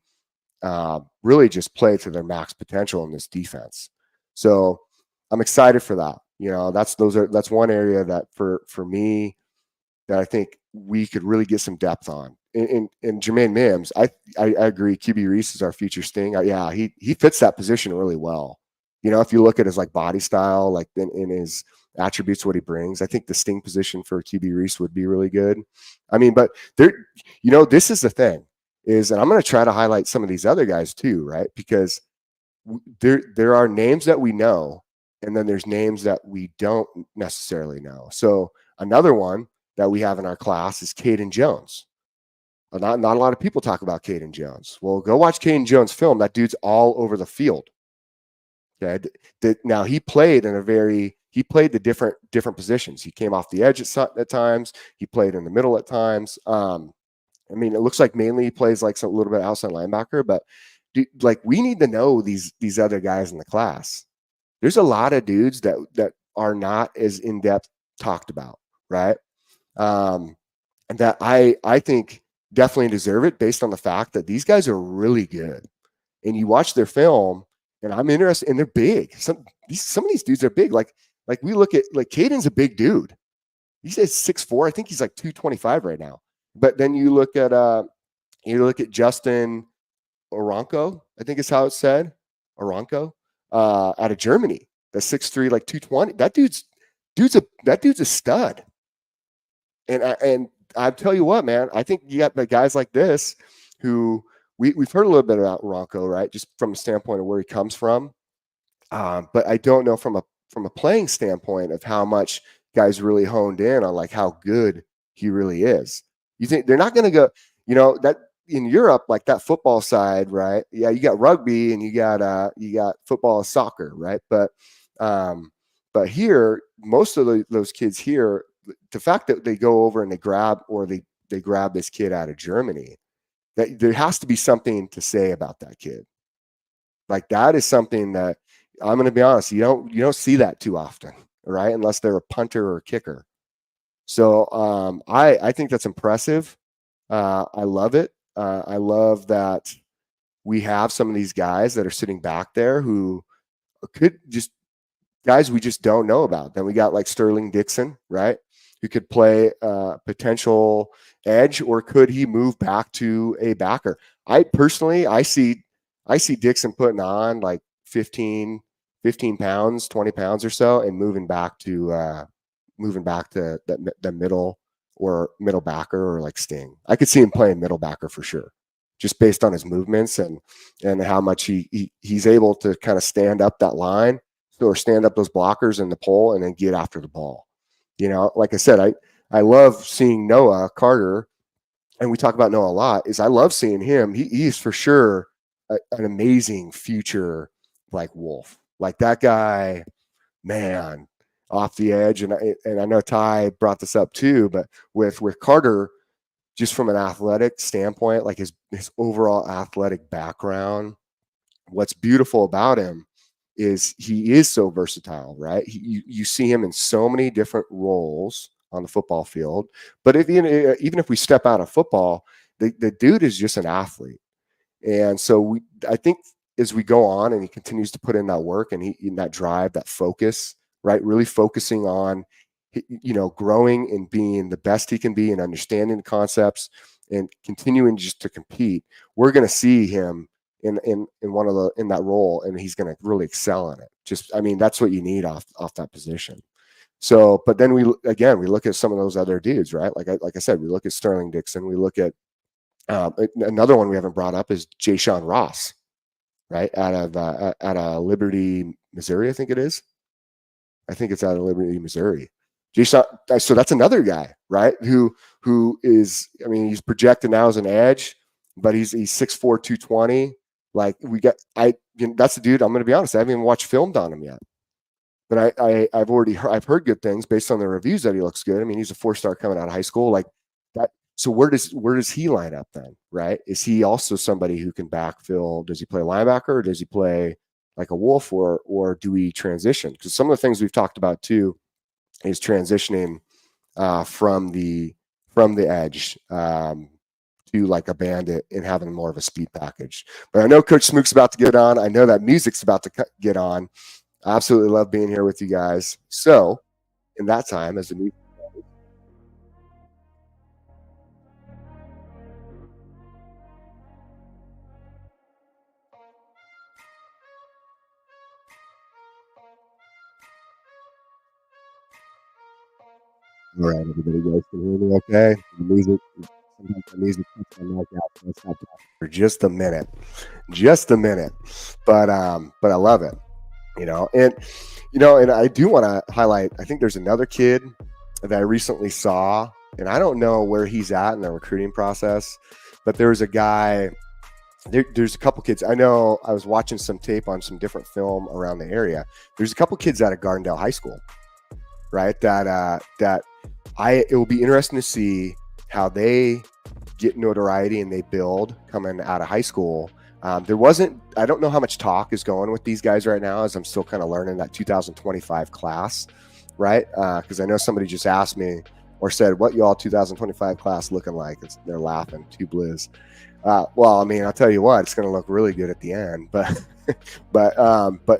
just play to their max potential in this defense. So I'm excited for that. You know, that's one area that for me that I think we could really get some depth on. In Jermaine Mims, I agree. QB Reese is our future sting. Yeah, he fits that position really well. You know, if you look at his like body style, like in his attributes, what he brings, I think the sting position for QB Reese would be really good. I mean, but this is the thing and I'm going to try to highlight some of these other guys too, right? Because there are names that we know, and then there's names that we don't necessarily know. So another one that we have in our class is Caden Jones. Not a lot of people talk about Caden Jones. Well, go watch Caden Jones film. That dude's all over the field. Okay. Now he played in a very he played the different positions. He came off the edge at times. He played in the middle at times. I mean, it looks like mainly he plays like a little bit outside linebacker, but like we need to know these other guys in the class. There's a lot of dudes that are not as in depth talked about, right? And that I think definitely deserve it based on the fact that these guys are really good. And you watch their film, and I'm interested, and they're big. Some of these dudes are big. Like we look at like Caden's a big dude. He's 6'4". I think he's like 225 right now. But then you look at Justin Oronko, I think is how it's said, Oronko, out of Germany. That's 6'3", like 220. That dude's a stud. And I tell you what, man, I think you got the guys like this who we've heard a little bit about Oronko, right? Just from a standpoint of where he comes from. But I don't know from a playing standpoint of how much guys really honed in on like how good he really is. You think they're not going to go, that in Europe, like that football side, right? Yeah, you got rugby and you got football and soccer, right? But here, most of those kids here, the fact that they go over and they grab this kid out of Germany, that there has to be something to say about that kid. Like that is something that I'm going to be honest, you don't see that too often, right? Unless they're a punter or a kicker. So I think that's impressive. I love it. I love that we have some of these guys that are sitting back there who could just guys we just don't know about. Then we got like Sterling Dixon, right? Who could play potential edge, or could he move back to a backer? I see Dixon putting on like 15 pounds, 20 pounds or so, and moving back to the middle backer or like Sting. I could see him playing middle backer for sure, just based on his movements and how much he's able to kind of stand up that line or stand up those blockers in the pole and then get after the ball. Like I said, I love seeing Noah Carter, and we talk about Noah a lot, is I love seeing him. He is for sure an amazing future like Wolf. Like that guy, man, off the edge. And I know Ty brought this up too, but with Carter, just from an athletic standpoint, like his overall athletic background, what's beautiful about him is he is so versatile, right? You see him in so many different roles on the football field. But even if we step out of football, the dude is just an athlete. And so I think as we go on and he continues to put in that work and in that drive, that focus, right? Really focusing on, growing and being the best he can be and understanding the concepts and continuing just to compete. We're going to see him in that role, and he's going to really excel in it. That's what you need off that position. So, but then we look at some of those other dudes, right? Like I said, we look at Sterling Dixon. We look at another one we haven't brought up is Jay-Sean Ross, right? Out of Liberty, Missouri, I think it is. I think it's out of Liberty, Missouri. So that's another guy, right? Who is, he's projected now as an edge, but he's 6'4", 220. Like that's the dude. I'm going to be honest, I haven't even watched film on him yet, but I've heard good things based on the reviews that he looks good. He's a 4-star coming out of high school, like that. So where does he line up then, right? Is he also somebody who can backfill? Does he play linebacker, or does he play like a Wolf, or do we transition? Because some of the things we've talked about too is transitioning from the edge to like a bandit and having more of a speed package. But I know Coach Smook's about to get on. I know that music's about to get on. I absolutely love being here with you guys. So in that time, as the music all right, everybody, guys can hear me okay? Sometimes the music keeps on like that. Let's stop for just a minute. But I love it, and I do want to highlight, I think there's another kid that I recently saw, and I don't know where he's at in the recruiting process, but there's a guy, there's a couple kids. I know I was watching some tape on some different film around the area. There's a couple kids out of Gardendale High School right? That it will be interesting to see how they get notoriety and they build coming out of high school. I don't know how much talk is going with these guys right now, as I'm still kind of learning that 2025 class, right? Because I know somebody just asked me or said, what y'all 2025 class looking like? They're laughing, two blues. Well, I mean, I'll tell you what, it's going to look really good at the end, but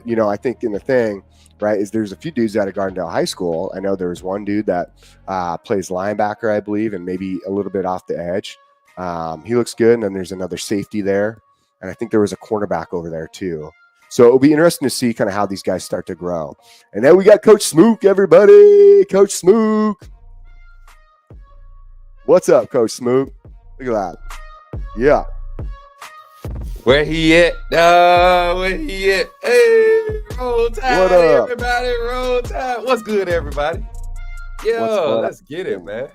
you know, I think in the thing, right, is there's a few dudes out of Gardendale High School. I know there was one dude that plays linebacker, I believe, and maybe a little bit off the edge. He looks good, and then there's another safety there, and I think there was a cornerback over there too. So it'll be interesting to see kind of how these guys start to grow. And then we got Coach Smook, everybody. Coach Smook. What's up, Coach Smook? Look at that. Yeah.
Where he at? Where he at? Hey, roll tide,
What up?
everybody. Roll tide. What's good, everybody? Yo, let's get it, man.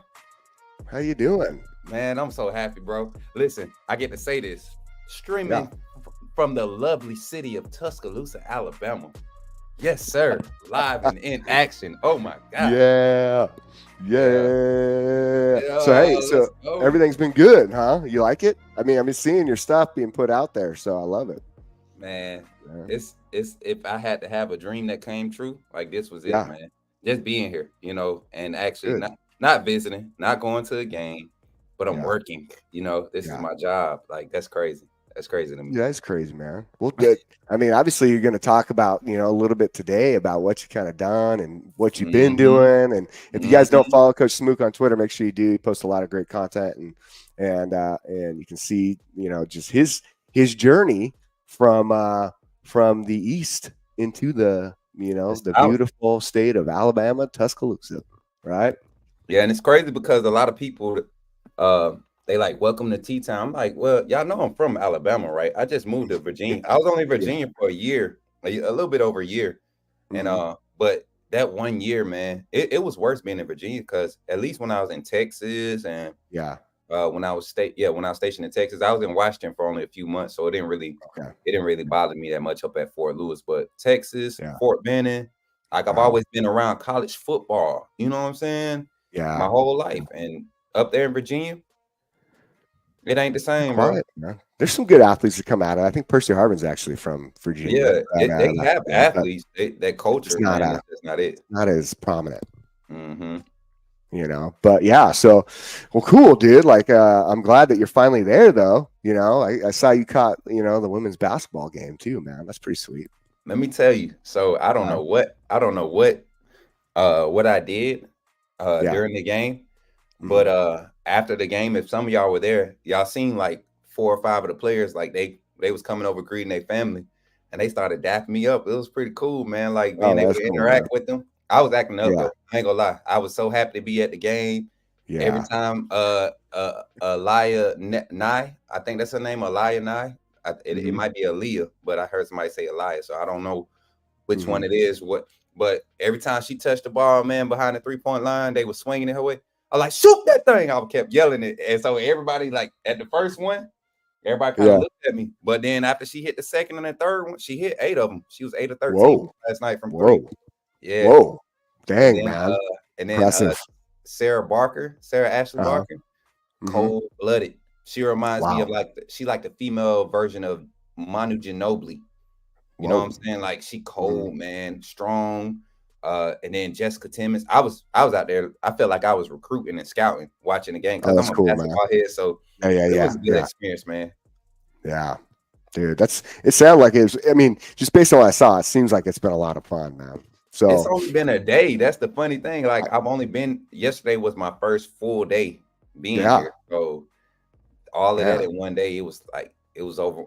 How you doing?
Man, I'm so happy, bro. Listen, I get to say this. Streaming from the lovely city of Tuscaloosa, Alabama. Yes, sir. Live and in action. Oh, my God.
Yeah. So, hey, so everything's been good, huh? You like it? I mean, I've been seeing your stuff being put out there, so I love it.
Man, it's if I had to have a dream that came true, like this was it, man. Just being here, you know, and actually not visiting, not going to a game, but I'm working, you know, this is my job. Like, that's crazy. That's crazy to me.
Yeah, that's crazy, man. Well, good. I mean, obviously, you're going to talk about, you know, a little bit today about what you kind of done and what you've been doing. And if you guys don't follow Coach Smook on Twitter, make sure you do. He posts a lot of great content, and you can see, you know, just his journey from the east into the, you know, the beautiful state of Alabama, Tuscaloosa, right?
Yeah, and it's crazy because a lot of people, they like, welcome to T-Town. I'm like, well, y'all know I'm from Alabama, right? I just moved to Virginia. I was only in Virginia for a year, a little bit over a year. And but that 1 year, man, it was worse being in Virginia because at least when I was in Texas and when I was stationed in Texas, I was in Washington for only a few months, so it didn't really bother me that much up at Fort Lewis. But Texas, Fort Benning, like I've always been around college football. You know what I'm saying? Yeah, my whole life, and up there in Virginia, it ain't the same, bro.
Man. There's some good athletes that come out of it. I think Percy Harvin's actually from Virginia.
Yeah, they have athletes. That culture, that's not it.
Not as prominent. You know, but yeah, so, well, cool, dude. Like, I'm glad that you're finally there, though. You know, I saw you caught, you know, the women's basketball game too, man. That's pretty sweet.
Let me tell you. So I don't know what I did during the game, but after the game, if some of y'all were there, y'all seen like 4 or 5 of the players, like they was coming over greeting their family, and they started dapping me up. It was pretty cool, man. Like being able to interact with them. I was acting up, though. I ain't gonna lie. I was so happy to be at the game. Every time Aliyah Nye, I think that's her name, Aliyah Nye. It might be Aaliyah, but I heard somebody say Aliyah, so I don't know which one it is. But every time she touched the ball, man, behind the 3-point line, they were swinging it her way. I like, shoot that thing. I kept yelling it. And so everybody, like, at the first one, everybody kind of looked at me. But then after she hit the second and the third one, she hit 8 of them. She was 8 of 13 last night from 3. Yeah.
Whoa. Dang, man.
And then Sarah Ashley Barker, cold-blooded. She reminds me of like the female version of Manu Ginobili. You know what I'm saying? Like, she cold, man, strong. And then Jessica Timmons. I was out there. I felt like I was recruiting and scouting, watching the game because I'm a basketball head. So it was a good experience, man.
Yeah, dude. It sounded like it was. I mean, just based on what I saw, it seems like it's been a lot of fun, man. So
it's only been a day. That's the funny thing. Like, I've only been. Yesterday was my first full day being here. So all of that in one day, it was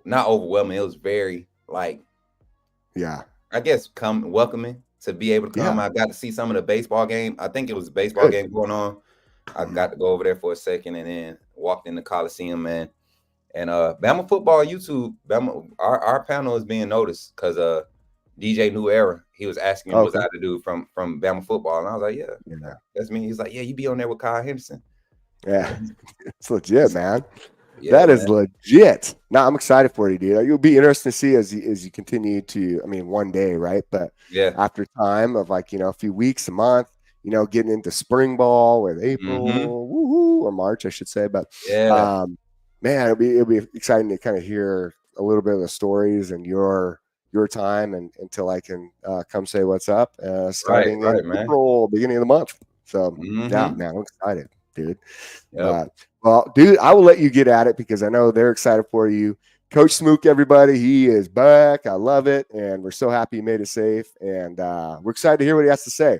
not overwhelming. It was very like, I guess welcoming. To be able to come, I got to see some of the baseball game. I think it was a baseball game going on. I got to go over there for a second and then walked in the Coliseum, man. And Bama football YouTube, our panel is being noticed because DJ New Era, he was asking me what I had to do from Bama football, and I was like, yeah, that's me. He's like, yeah, you be on there with Kyle Henderson.
Yeah, it's legit, man. That is legit. Now I'm excited for you, dude. You'll be interesting to see as you continue to. I mean, one day, right? But after time of like, you know, a few weeks, a month, getting into spring ball with April,
Mm-hmm.
woohoo, or March, I should say. But
Yeah.
man, it'll be exciting to kind of hear a little bit of the stories and your time, and until I can come say what's up, starting
Right,
in
man.
April, beginning of the month. So
Mm-hmm.
yeah, man, I'm excited, dude.
Yep.
But well, dude, I will let you get at it because I know they're excited for you. Coach Smook, everybody, he is back. I love it, and we're so happy he made it safe, and we're excited to hear what he has to say.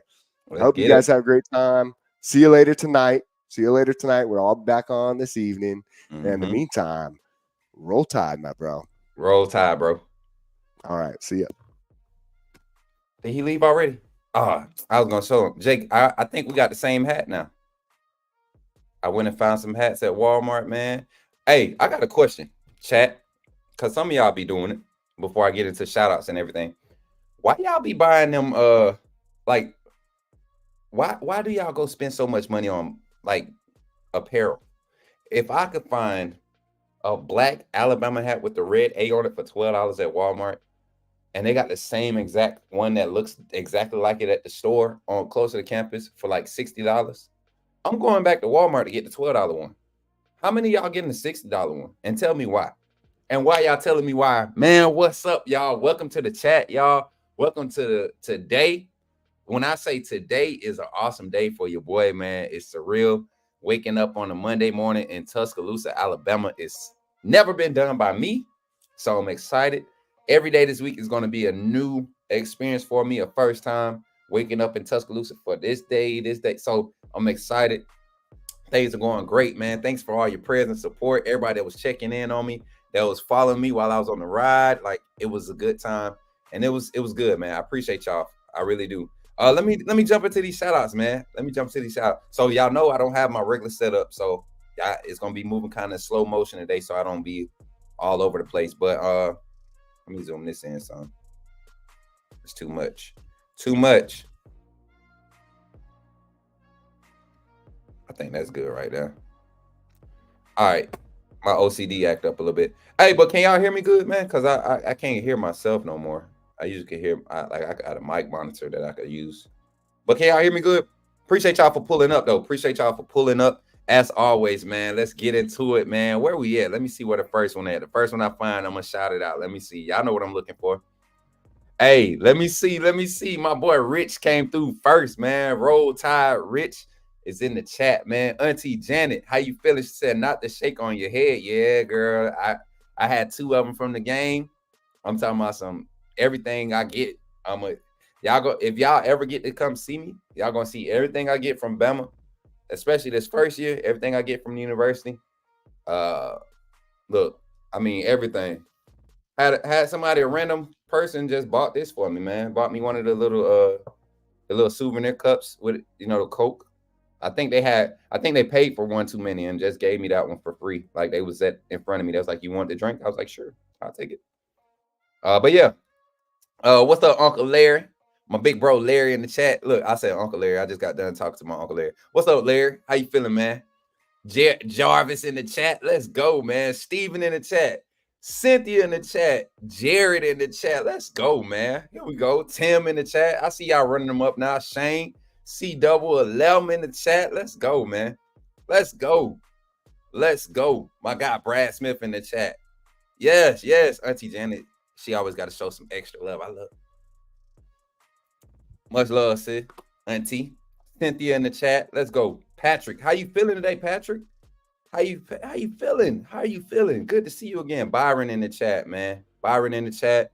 I hope you guys have a great time. See you later tonight. We're all back on this evening. And in the meantime, roll Tide, my bro.
Roll Tide, bro.
All right, see ya.
Did he leave already? I was gonna show him. Jake, I think we got the same hat now. I went and found some hats at Walmart, man. Hey, I got a question, chat, because some of y'all be doing it before I get into shout outs and everything. Why y'all be buying them like why do y'all go spend so much money on like apparel? If I could find a black Alabama hat with the red A on it for $12 at Walmart, and they got the same exact one that looks exactly like it at the store on closer to campus for like $60, I'm going back to Walmart to get the $12 one. How many of y'all getting the $60 one? And tell me why. And why y'all telling me why? Man, what's up, y'all? Welcome to the chat, y'all. Welcome to today. When I say today is an awesome day for your boy, man, it's surreal. Waking up on a Monday morning in Tuscaloosa, Alabama is never been done by me. So I'm excited. Every day this week is going to be a new experience for me, a first time waking up in Tuscaloosa for this day. So I'm excited. Things are going great, man. Thanks for all your prayers and support. Everybody that was checking in on me, that was following me while I was on the ride. Like, it was a good time. And it was good, man. I appreciate y'all. I really do. Let me jump into these shout outs, man. So y'all know I don't have my regular setup. So it's gonna be moving kind of slow motion today, so I don't be all over the place. But let me zoom this in some. It's too much. I think that's good right there. All right. My OCD act up a little bit. Hey, but can y'all hear me good, man? Because I can't hear myself no more. I usually can hear, I got a mic monitor that I could use. But can y'all hear me good? Appreciate y'all for pulling up, though. As always, man. Let's get into it, man. Where we at? Let me see where the first one at. The first one I find, I'm going to shout it out. Let me see. Y'all know what I'm looking for. Hey, let me see. My boy Rich came through first, man. Roll Tide Rich is in the chat, man. Auntie Janet, how you feeling? She said, not to shake on your head. Yeah, girl. I had 2 of them from the game. I'm talking about everything I get. If y'all ever get to come see me, y'all gonna see everything I get from Bama, especially this first year, everything I get from the university. Look, I mean, everything. Had somebody, a random person, just bought this for me, man. Bought me one of the little souvenir cups with, the Coke. I think they paid for one too many and just gave me that one for free. Like, they was in front of me. They was like, you want the drink? I was like, sure, I'll take it. But yeah. What's up, Uncle Larry? My big bro Larry in the chat. Look, I said Uncle Larry. I just got done talking to my Uncle Larry. What's up, Larry? How you feeling, man? Jarvis in the chat. Let's go, man. Steven in the chat. Cynthia in the chat. Jared in the chat. Let's go, man. Here we go. Tim in the chat. I see y'all running them up now. Shane, C11 in the chat. Let's go, man. Let's go. My guy Brad Smith in the chat. Yes. Auntie Janet. She always got to show some extra love. I love. Much love, sis. Auntie. Cynthia in the chat. Let's go. Patrick, how you feeling today, Patrick? How you feeling? Good to see you again. Byron in the chat, man. Byron in the chat.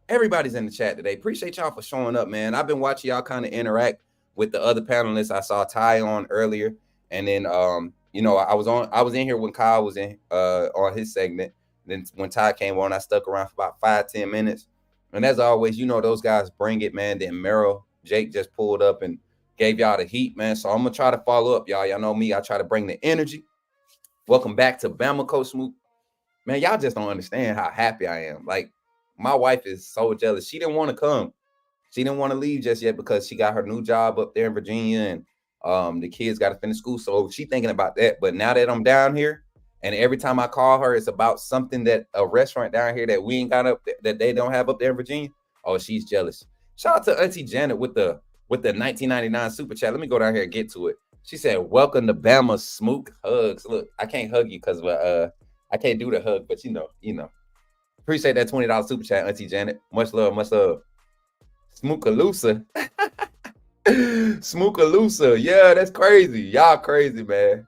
Everybody's in the chat today. Appreciate y'all for showing up, man. I've been watching y'all kind of interact with the other panelists. I saw Ty on earlier, and then I was in here when Kyle was in on his segment. Then when Ty came on, I stuck around for about 5-10 minutes. And as always, those guys bring it, man. Then Merrill, Jake just pulled up and gave y'all the heat, man. So I'm going to try to follow up, y'all. Y'all know me. I try to bring the energy. Welcome back to Bama, Coach Smoot. Man, y'all just don't understand how happy I am. Like, my wife is so jealous. She didn't want to come. She didn't want to leave just yet because she got her new job up there in Virginia, and the kids got to finish school. So she's thinking about that. But now that I'm down here, and every time I call her, it's about something that a restaurant down here that we ain't got up that they don't have up there in Virginia. Oh, she's jealous. Shout out to Auntie Janet with the with the 1999 super chat. Let me go down here and get to it. She said, "Welcome to Bama, Smook hugs." Look, I can't hug you because I can't do the hug, but you know. Appreciate that $20 super chat, Auntie Janet. Much love, much love. Smookaloosa. Smookaloosa. Yeah, that's crazy. Y'all crazy, man.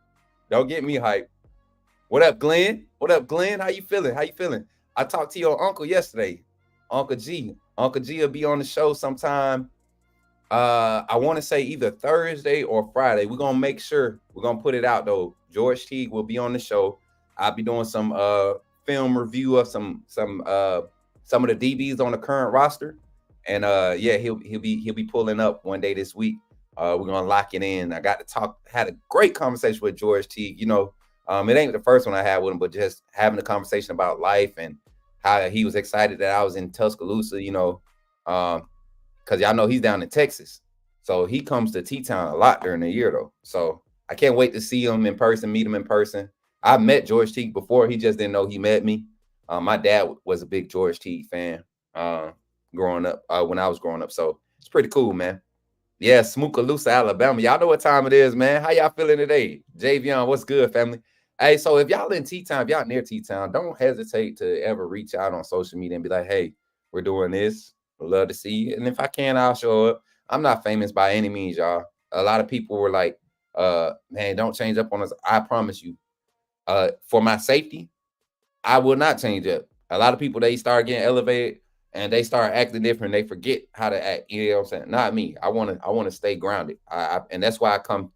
Don't get me hyped. What up, Glenn? What up, Glenn? How you feeling? How you feeling? I talked to your uncle yesterday, Uncle G. Uncle G will be on the show sometime. I want to say either Thursday or Friday. We're gonna make sure we're gonna put it out though. George Teague will be on the show. I'll be doing some film review of some of the DBs on the current roster, and yeah, he'll be pulling up one day this week. We're gonna lock it in. I got to had a great conversation with George Teague. You know, it ain't the first one I had with him, but just having a conversation about life and how he was excited that I was in Tuscaloosa. You know, because y'all know he's down in Texas, so he comes to T-Town a lot during the year though. So I can't wait to see him in person, meet him in person. I met George Teague before. He just didn't know he met me. My dad was a big George Teague fan growing up, when I was growing up. So it's pretty cool, man. Yeah, Smookaloosa, Alabama. Y'all know what time it is, man. How y'all feeling today? Javion, what's good, family? Hey, so if y'all in T-Town, if y'all near T-Town, don't hesitate to ever reach out on social media and be like, hey, we're doing this. I'd love to see you. And if I can, I'll show up. I'm not famous by any means, y'all. A lot of people were like, man, don't change up on us. I promise you. For my safety, I will not change up. A lot of people, they start getting elevated and they start acting different. They forget how to act. You know what I'm saying? Not me. I want to stay grounded. And that's why I come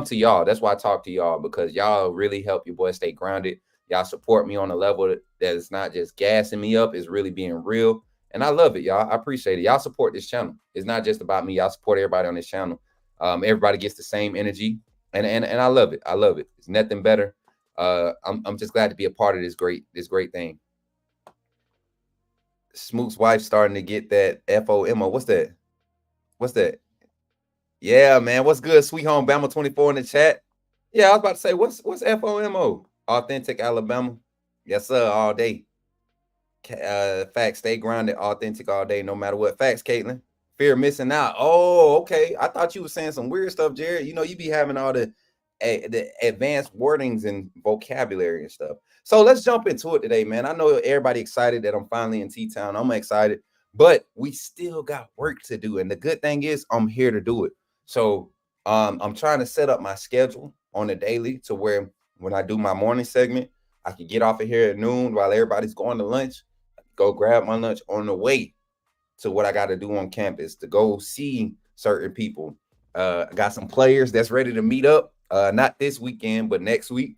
to y'all. That's why I talk to y'all, because y'all really help your boy stay grounded. Y'all support me on a level that is not just gassing me up. It's really being real. And I love it, y'all. I appreciate it. Y'all support this channel. It's not just about me. Y'all support everybody on this channel. Everybody gets the same energy. And I love it. I love it. It's nothing better. I'm just glad to be a part of this great thing. Smook's wife starting to get that FOMO. What's that? Yeah, man. What's good? Sweet Home Bama 24 in the chat. Yeah, I was about to say, what's FOMO? Authentic Alabama. Yes, sir. All day. Facts. Stay grounded. Authentic all day, no matter what. Facts, Caitlin. Fear of missing out. Oh, okay. I thought you were saying some weird stuff, Jared. You know, you be having all the advanced wordings and vocabulary and stuff. So let's jump into it today, man. I know everybody excited that I'm finally in T-Town. I'm excited, but we still got work to do. And the good thing is I'm here to do it. So I'm trying to set up my schedule on a daily to where when I do my morning segment, I can get off of here at noon while everybody's going to lunch, go grab my lunch on the way to what I got to do on campus to go see certain people. I got some players that's ready to meet up. Not this weekend, but next week.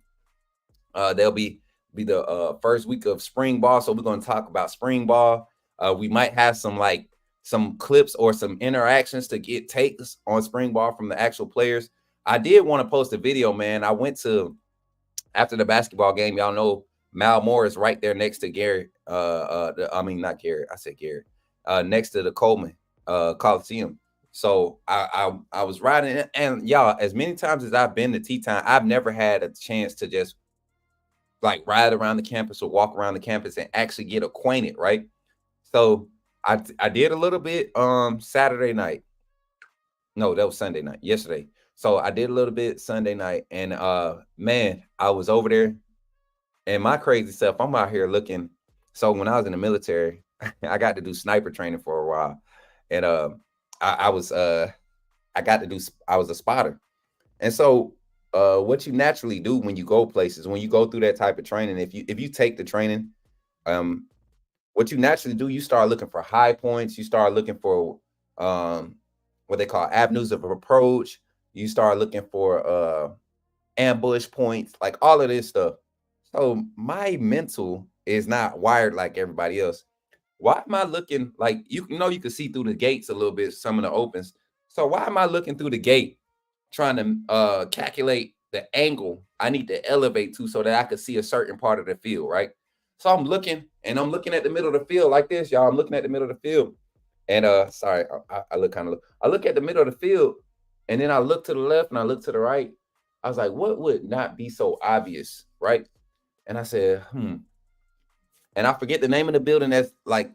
They'll be the first week of spring ball. So we're going to talk about spring ball. We might have some clips or some interactions to get takes on spring ball from the actual players. I did want to post a video, man. I went to, after the basketball game, y'all know Mal Moore is right there next to Garrett. Not Garrett. I said Garrett. Next to the Coleman Coliseum. So I was riding, and y'all, as many times as I've been to T-Town, I've never had a chance to just like ride around the campus or walk around the campus and actually get acquainted, right? So I did a little bit Saturday night. No, that was Sunday night, yesterday. So I did a little bit Sunday night, and man, I was over there, and my crazy self, I'm out here looking. So when I was in the military, I got to do sniper training for a while, and I was a spotter. And so what you naturally do when you go places, when you go through that type of training, if you take the training, what you naturally do, you start looking for high points, you start looking for what they call avenues of approach, you start looking for ambush points, like all of this stuff. So my mental is not wired like everybody else. Why am I looking like, you can see through the gates a little bit, some of the opens. So why am I looking through the gate trying to calculate the angle I need to elevate to so that I could see a certain part of the field, right? So I'm looking at the middle of the field like this, y'all. I'm looking at the middle of the field. And sorry, I look kind of low. I look at the middle of the field, and then I look to the left and I look to the right. I was like, what would not be so obvious, right? And I said, and I forget the name of the building that's like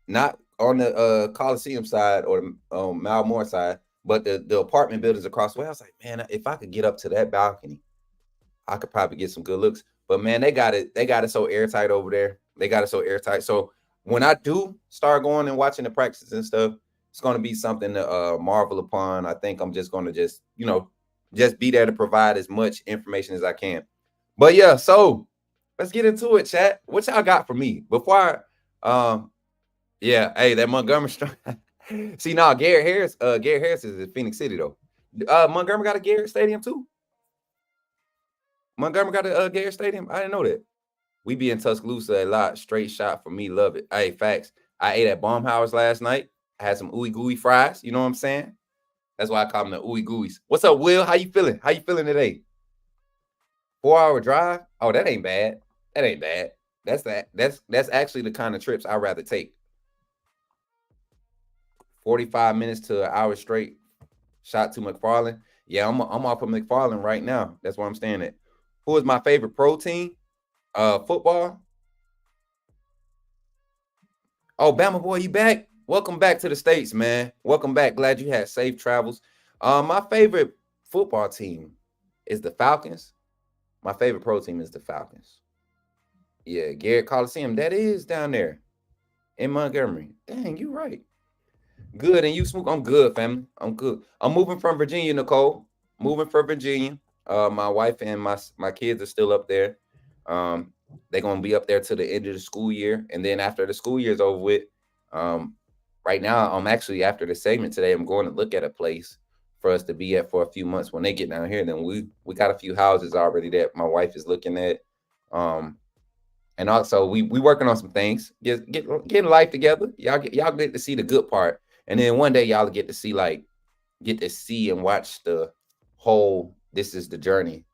not on the Coliseum side or the Malmore side, but the apartment buildings across the way. I was like, man, if I could get up to that balcony, I could probably get some good looks. But man, they got it so airtight over there. They got it so airtight. So when I do start going and watching the practices and stuff, it's going to be something to marvel upon. I think I'm just going to just be there to provide as much information as I can. But yeah, so let's get into it, chat. What y'all got for me before yeah, hey, that Montgomery strong. See, now Garrett Harris is in Phoenix City though. Montgomery got a Garrett Stadium too. Montgomery got a Garrett Stadium. I didn't know that. We be in Tuscaloosa a lot. Straight shot for me. Love it. Hey, facts. I ate at Baumhouse last night. I had some ooey gooey fries. You know what I'm saying? That's why I call them the ooey gooeys. What's up, Will? How you feeling? How you feeling today? 4-hour drive? Oh, that ain't bad. That ain't bad. That's actually the kind of trips I'd rather take. 45 minutes to an hour straight. Shot to McFarland. Yeah, I'm off of McFarland right now. That's where I'm staying at. Who is my favorite pro team? Football. Oh, Bama boy, you back? Welcome back to the States, man. Welcome back. Glad you had safe travels. My favorite football team is the Falcons. My favorite pro team is the Falcons. Yeah, Garrett Coliseum. That is down there in Montgomery. Dang, you right. Good, and you, Smook? I'm good, family. I'm good. I'm moving from Virginia, Nicole. Moving from Virginia. My wife and my kids are still up there. They're gonna be up there till the end of the school year, and then after the school year is over with, right now I'm actually after the segment today. I'm going to look at a place for us to be at for a few months. When they get down here, then we got a few houses already that my wife is looking at. And also we working on some things, getting life together. Y'all get to see the good part, and then one day y'all get to see and watch the whole "This Is the Journey"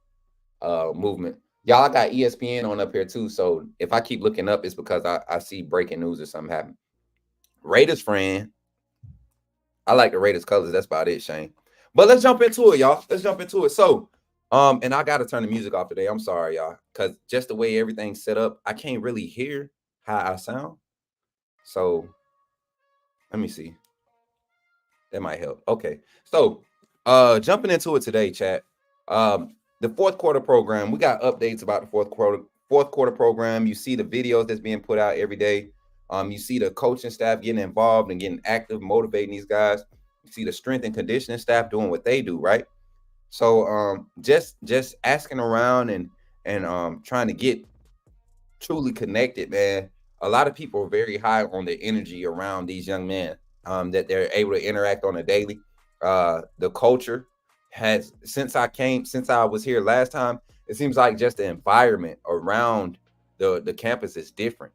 movement. Y'all got ESPN on up here too, so if I keep looking up, it's because I see breaking news or something happen. Raiders friend, I like the Raiders colors. That's about it, Shane. But let's jump into it, y'all. Let's jump into it. So, and I got to turn the music off today. I'm sorry, y'all, because just the way everything's set up, I can't really hear how I sound. So, let me see. That might help. Okay. So, jumping into it today, chat. The fourth quarter program, we got updates about the fourth quarter program. You see the videos that's being put out every day. You see the coaching staff getting involved and getting active, motivating these guys. You see the strength and conditioning staff doing what they do, right? So just asking around and trying to get truly connected, man. A lot of people are very high on the energy around these young men that they're able to interact on a daily. The culture has, since I was here last time, it seems like just the environment around the campus is different.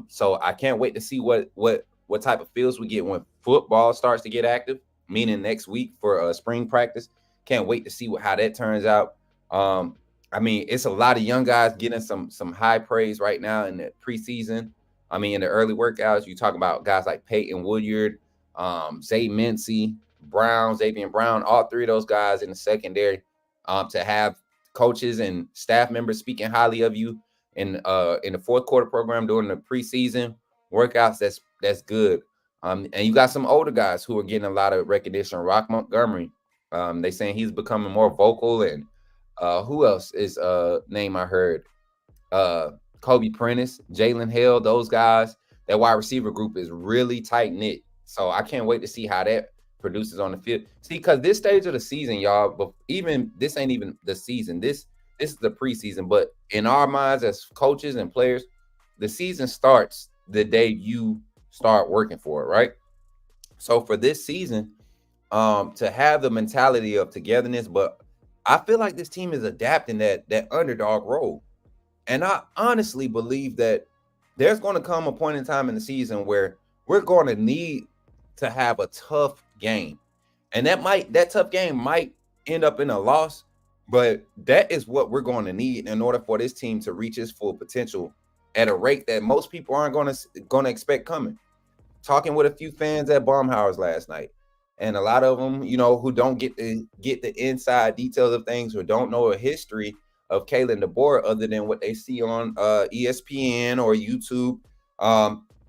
So I can't wait to see what type of feels we get when football starts to get active, meaning next week for spring practice. Can't wait to see how that turns out. I mean, it's a lot of young guys getting some high praise right now in the preseason. I mean, in the early workouts, you talk about guys like Peyton Woodyard, Zay Mincy, Xavier Brown, all three of those guys in the secondary, to have coaches and staff members speaking highly of you in the fourth quarter program during the preseason workouts. That's good. And you got some older guys who are getting a lot of recognition. Rock Montgomery, they saying he's becoming more vocal. And who else is name I heard? Kobe Prentice, Jalen Hill, those guys. That wide receiver group is really tight knit. So I can't wait to see how that produces on the field. See, because this stage of the season, y'all, but even this ain't even the season. This is the preseason. But in our minds as coaches and players, the season starts the day you start working for it, right? So for this season, to have the mentality of togetherness, but I feel like this team is adapting that underdog role. And I honestly believe that there's going to come a point in time in the season where we're going to need to have a tough game. And that tough game might end up in a loss, but that is what we're going to need in order for this team to reach its full potential at a rate that most people aren't going to expect coming. Talking with a few fans at Baumhouse last night, and a lot of them, who don't get the inside details of things, or don't know a history of Kalen Deboer other than what they see on ESPN or YouTube.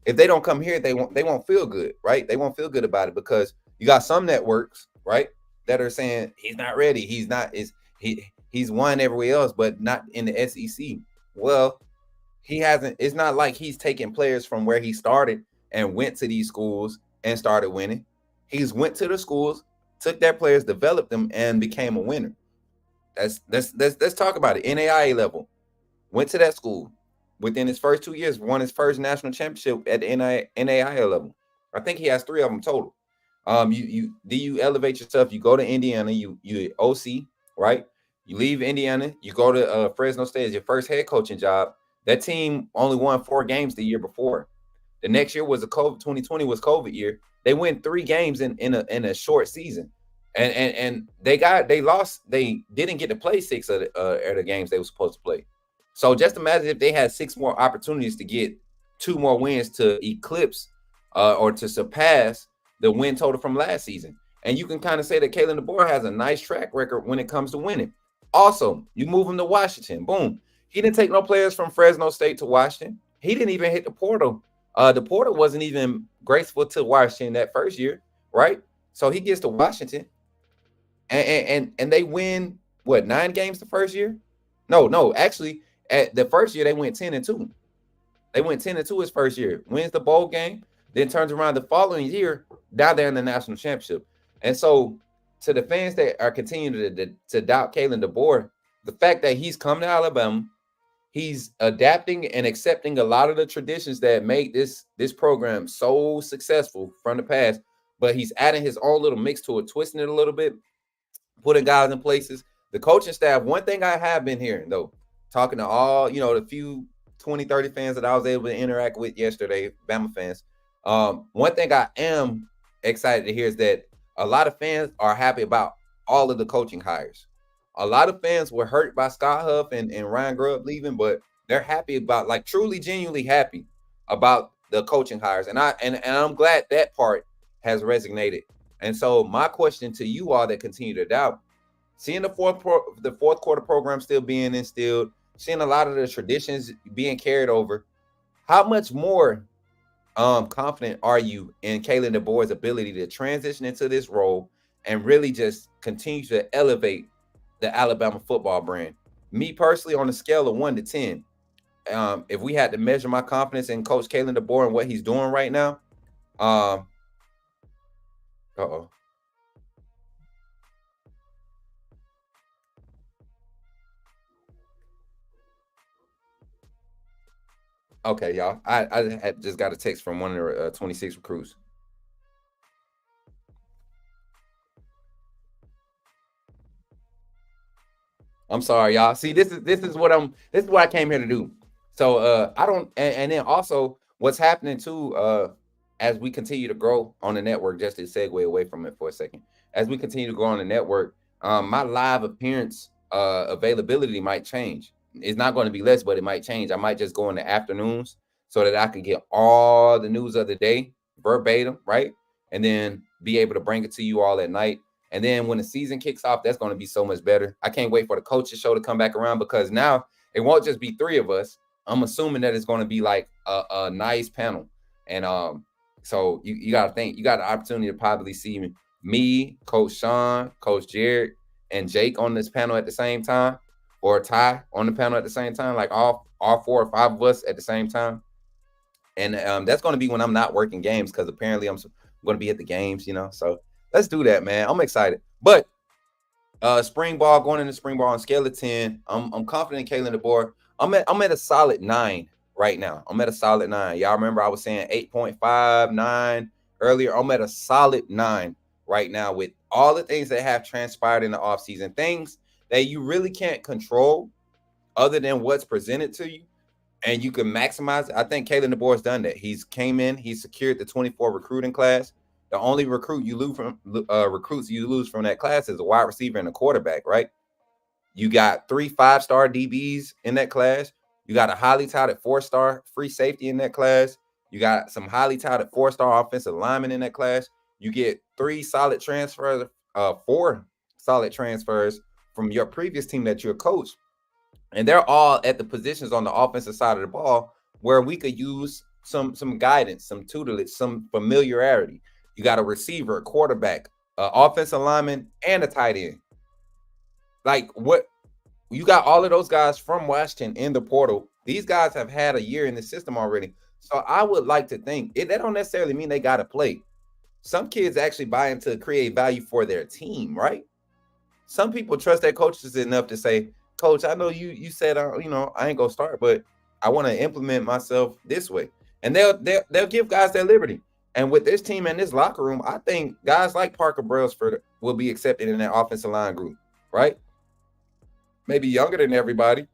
if they don't come here, they won't feel good, right? They won't feel good about it because you got some networks, right, that are saying he's not ready. He's won everywhere else, but not in the SEC. Well, he hasn't. It's not like he's taking players from where he started and went to these schools and started winning. He's went to the schools, took their players, developed them, and became a winner. Let's talk about it. NAIA level, went to that school. Within his first 2 years, won his first national championship at the NAIA level. I think he has 3 of them total. You elevate yourself. You go to Indiana. You OC, right? You leave Indiana. You go to Fresno State as your first head coaching job. That team only won 4 games the year before. The next year was 2020 was COVID year. They win 3 games in a short season, and they lost. They didn't get to play 6 of the games they were supposed to play. So just imagine if they had 6 more opportunities to get 2 more wins to eclipse or to surpass the win total from last season. And you can kind of say that Kalen Deboer has a nice track record when it comes to winning. Also, you move him to Washington. Boom. He didn't take no players from Fresno State to Washington. He didn't even hit the portal. The portal wasn't even graceful to Washington that first year, right? So he gets to Washington and they win, what, 9 games the first year? No, actually, at the first year, they went 10-2. They went 10-2 his first year. Wins the bowl game, then turns around the following year, down there in the national championship. And so, to the fans that are continuing to doubt Kalen Deboer, the fact that he's come to Alabama, he's adapting and accepting a lot of the traditions that made this program so successful from the past, but he's adding his own little mix to it, twisting it a little bit, putting guys in places. The coaching staff, one thing I have been hearing, though, talking to all, the few 20, 30 fans that I was able to interact with yesterday, Bama fans. One thing I am excited to hear is that a lot of fans are happy about all of the coaching hires. A lot of fans were hurt by Scott Huff and Ryan Grubb leaving, but they're happy about, like, truly, genuinely happy about the coaching hires. And I'm glad that part has resonated. And so my question to you all that continue to doubt, seeing the fourth quarter program still being instilled, seeing a lot of the traditions being carried over, how much more confident are you in Kalen Deboer's ability to transition into this role and really just continue to elevate the Alabama football brand? Me personally, on a scale of 1 to 10, if we had to measure my confidence in Coach Kalen Deboer and what he's doing right now, Okay, y'all. I had just got a text from one of the 26 recruits. I'm sorry, y'all. See, this is what I came here to do. So I don't, and then also what's happening too, as we continue to grow on the network, just to segue away from it for a second, as we continue to grow on the network, my live appearance availability might change. It's not going to be less, but it might change. I might just go in the afternoons so that I can get all the news of the day verbatim, right? And then be able to bring it to you all at night. And then when the season kicks off, that's going to be so much better. I can't wait for the coaches show to come back around, because now it won't just be 3 of us. I'm assuming that it's going to be like a nice panel. And so you got to think, you got the opportunity to probably see me, Coach Sean, Coach Jared, and Jake on this panel at the same time, or Ty on the panel at the same time, like all 4 or 5 of us at the same time. And that's going to be when I'm not working games, because apparently I'm going to be at the games, So let's do that, man. I'm excited. But spring ball, going into spring ball on scale of 10, I'm confident in Kalen Deboer. I'm at a solid 9 right now. I'm at a solid 9. Y'all remember I was saying 8.5, 9 earlier. I'm at a solid 9 right now with all the things that have transpired in the offseason, things that you really can't control other than what's presented to you, and you can maximize it. I think Kalen Deboer's done that. He's came in, he's secured the 24 recruiting class. The only recruits you lose from that class is a wide receiver and a quarterback, right? You got 3 5-star DBs in that class. You got a highly touted 4-star free safety in that class. You got some highly touted 4-star offensive linemen in that class. You get 3 solid transfers, 4 solid transfers from your previous team that you're coached. And they're all at the positions on the offensive side of the ball where we could use some guidance, some tutelage, some familiarity. You got a receiver, a quarterback, offensive lineman, and a tight end. Like what you got all of those guys from Washington in the portal. These guys have had a year in the system already. So I would like to think that don't necessarily mean they got to play. Some kids actually buy into create value for their team, right? Some people trust their coaches enough to say, Coach, I know you said I ain't gonna start, but I want to implement myself this way. And they'll give guys their liberty. And with this team and this locker room, I think guys like Parker Brailsford will be accepted in that offensive line group, right? Maybe younger than everybody.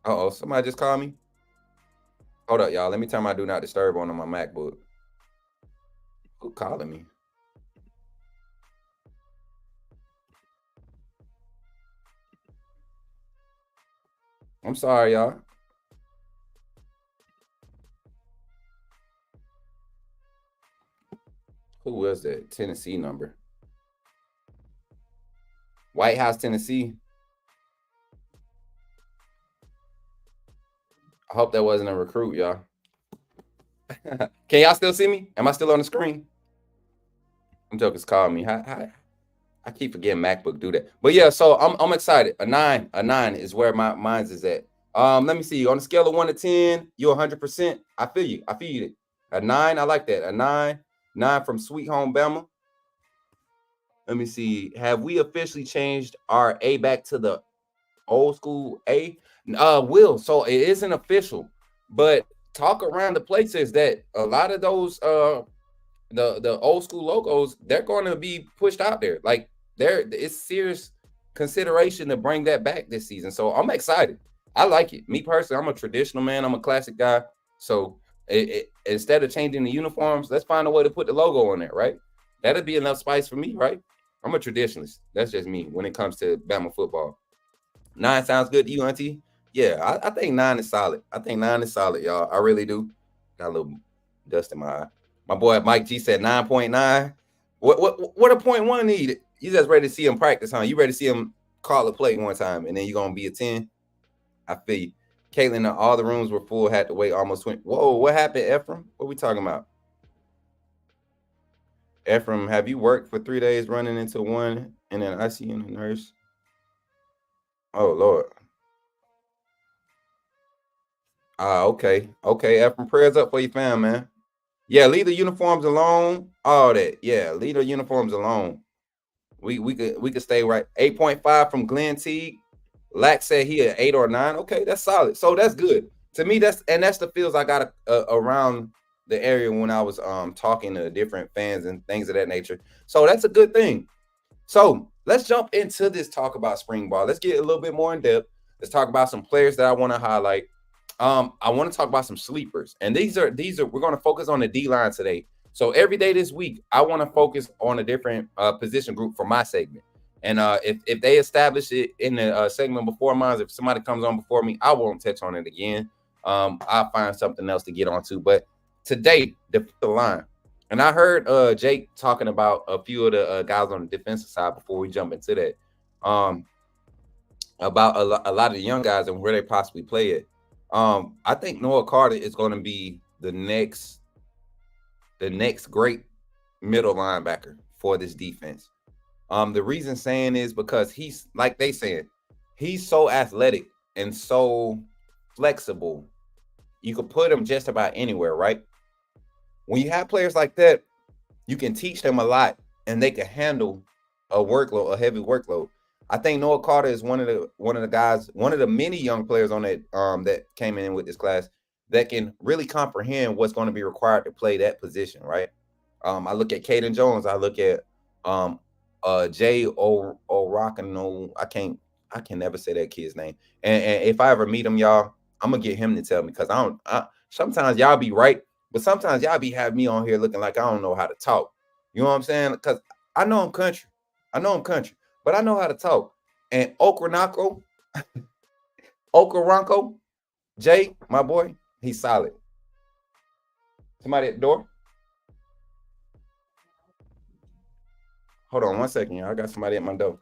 Uh-oh, somebody just called me. Hold up, y'all. Let me turn my do not disturb on my MacBook. Who calling me? I'm sorry, y'all. Who was that? Tennessee number. White House, Tennessee. I hope that wasn't a recruit, y'all. Can y'all still see me? Am I still on the screen? I'm joking. Calling me. I keep forgetting MacBook do that. But yeah, so I'm excited. A 9 is where my mind's is at. Let me see. On a scale of 1 to 10, you're 100%. I feel you. A 9, I like that. A 9 from Sweet Home Bama. Let me see. Have we officially changed our A back to the old school A? Will. So it isn't official, but talk around the place is that a lot of those the old school logos, they're going to be pushed out there. Like it's serious consideration to bring that back this season. So I'm excited. I like it. Me personally, I'm a traditional man. I'm a classic guy. So instead of changing the uniforms, let's find a way to put the logo on there, right? That'd be enough spice for me, right? I'm a traditionalist. That's just me when it comes to Bama football. 9 sounds good to you, Auntie? Yeah, I think 9 is solid. I think 9 is solid, y'all. I really do. Got a little dust in my eye. My boy Mike G said 9.9. What a 0.1 need? You just ready to see him practice, huh? You ready to see him call a play one time, and then you're gonna be a 10? I feel you. Caitlin, all the rooms were full, had to wait almost 20. Whoa, what happened, Ephraim? What we talking about? Ephraim, have you worked for 3 days running into one and then ICU and a nurse? Oh, Lord. Okay. Ephraim, prayers up for your fam, man. Yeah, leave the uniforms alone. All that. Yeah, leave the uniforms alone. We could stay right. 8.5 from Glenn Teague. Lack said he had 8 or 9. Okay, that's solid. So that's good. To me, that's the feels I got around the area when I was talking to different fans and things of that nature. So that's a good thing. So let's jump into this talk about spring ball. Let's get a little bit more in depth. Let's talk about some players that I want to highlight. I want to talk about some sleepers, and these are we're going to focus on the D line today. So every day this week, I want to focus on a different position group for my segment. And if they establish it in the segment before mine, if somebody comes on before me, I won't touch on it again. I'll find something else to get onto. But today, the line. And I heard Jake talking about a few of the guys on the defensive side before we jump into that. About a lot of the young guys and where they possibly play it. I think Noah Carter is going to be the next great middle linebacker for this defense. The reason saying is because he's, like they said, he's so athletic and so flexible. You could put him just about anywhere, right? When you have players like that, you can teach them a lot and they can handle a heavy workload. I think Noah Carter is one of the guys, one of the many young players on that that came in with this class that can really comprehend what's going to be required to play that position, right? I look at Caden Jones. I look at Jay O'Rockano. I can never say that kid's name. And if I ever meet him, y'all, I'm gonna get him to tell me, because sometimes y'all be right, but sometimes y'all be having me on here looking like I don't know how to talk. You know what I'm saying? Because I know I'm country, but I know how to talk. And Okaranko, Jay, my boy, he's solid. Somebody at the door? Hold on 1 second, y'all. I got somebody at my door.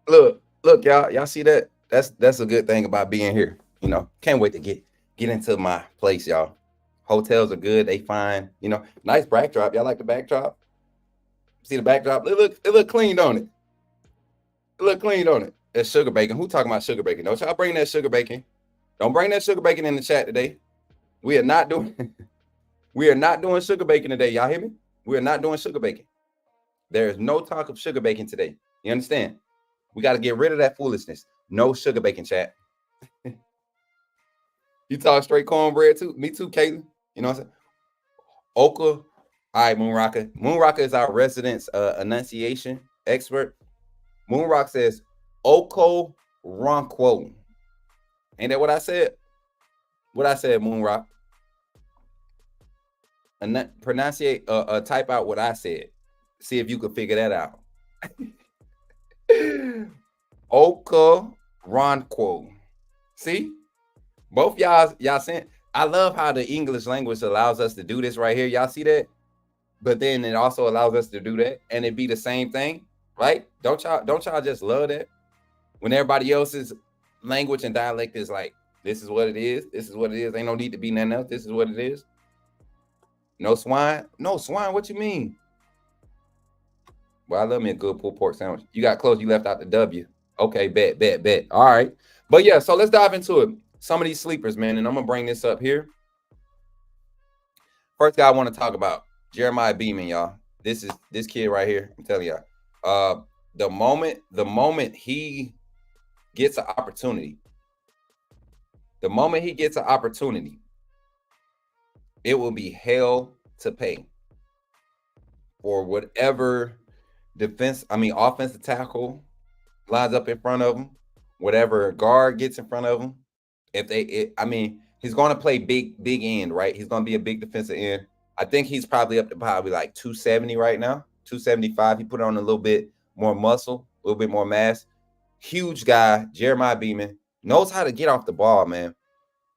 look, y'all see that? That's a good thing about being here. You know, can't wait to get into my place, y'all. Hotels are good, they fine. You know, nice backdrop. Y'all like the backdrop? See the backdrop? It look clean, don't it? It look clean, don't it? That's sugar bacon. Who talking about sugar bacon? Don't y'all bring that sugar bacon? Don't bring that sugar bacon in the chat today. We are not doing sugar bacon today. Y'all hear me? We are not doing sugar bacon. There is no talk of sugar bacon today. You understand? We got to get rid of that foolishness. No sugar bacon, chat. You talk straight cornbread too? Me too, Caitlin. You know what I'm saying? Oka. All right, Moonrocker. Moonrocker is our resident enunciation expert. Moonrock says Oko Ronquo. Ain't that what I said? What I said, Moonrock. Type out what I said. See if you could figure that out. Oka Ronquo. See? Both y'all saying, I love how the English language allows us to do this right here. Y'all see that? But then it also allows us to do that and it be the same thing, right? Don't y'all just love that? When everybody else's language and dialect is like, this is what it is. This is what it is. Ain't no need to be nothing else. This is what it is. No swine? No swine. What you mean? Well, I love me a good pulled pork sandwich. You got close. You left out the W. Okay, bet. All right. But yeah, so let's dive into it. Some of these sleepers, man, and I'm going to bring this up here. First guy I want to talk about, Jeremiah Beeman, y'all. This kid right here. I'm telling y'all. The moment he gets an opportunity, it will be hell to pay for whatever offensive tackle lines up in front of him, whatever guard gets in front of him. He's going to play big end, right? He's going to be a big defensive end. I think he's probably up to like 270 right now, 275. He put on a little bit more muscle, a little bit more mass. Huge guy, Jeremiah Beeman, knows how to get off the ball, man.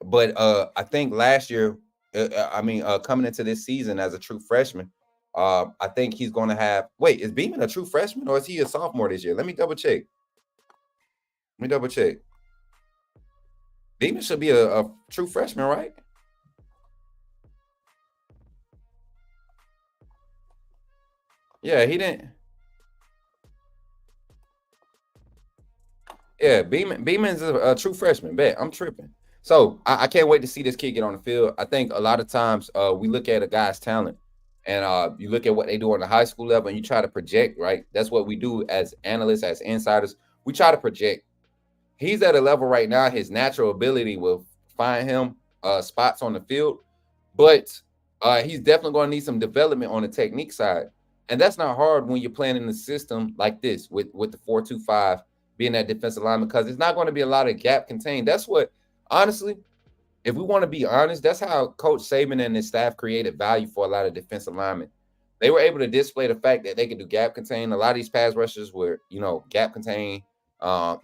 But I think last year, coming into this season as a true freshman, I think he's going to have. Wait, is Beeman a true freshman or is he a sophomore this year? Let me double check. Beeman should be a true freshman, right? Yeah, he didn't. Yeah, Beeman's a true freshman. Bet I'm tripping. So I can't wait to see this kid get on the field. I think a lot of times we look at a guy's talent and you look at what they do on the high school level and you try to project, right? That's what we do as analysts, as insiders. We try to project. He's at a level right now, his natural ability will find him spots on the field, but he's definitely going to need some development on the technique side. And that's not hard when you're playing in a system like this with the 4-2-5 being that defensive lineman, because it's not going to be a lot of gap contained. That's what, honestly, if we want to be honest, that's how Coach Saban and his staff created value for a lot of defensive linemen. They were able to display the fact that they could do gap contain. A lot of these pass rushers were, gap contain.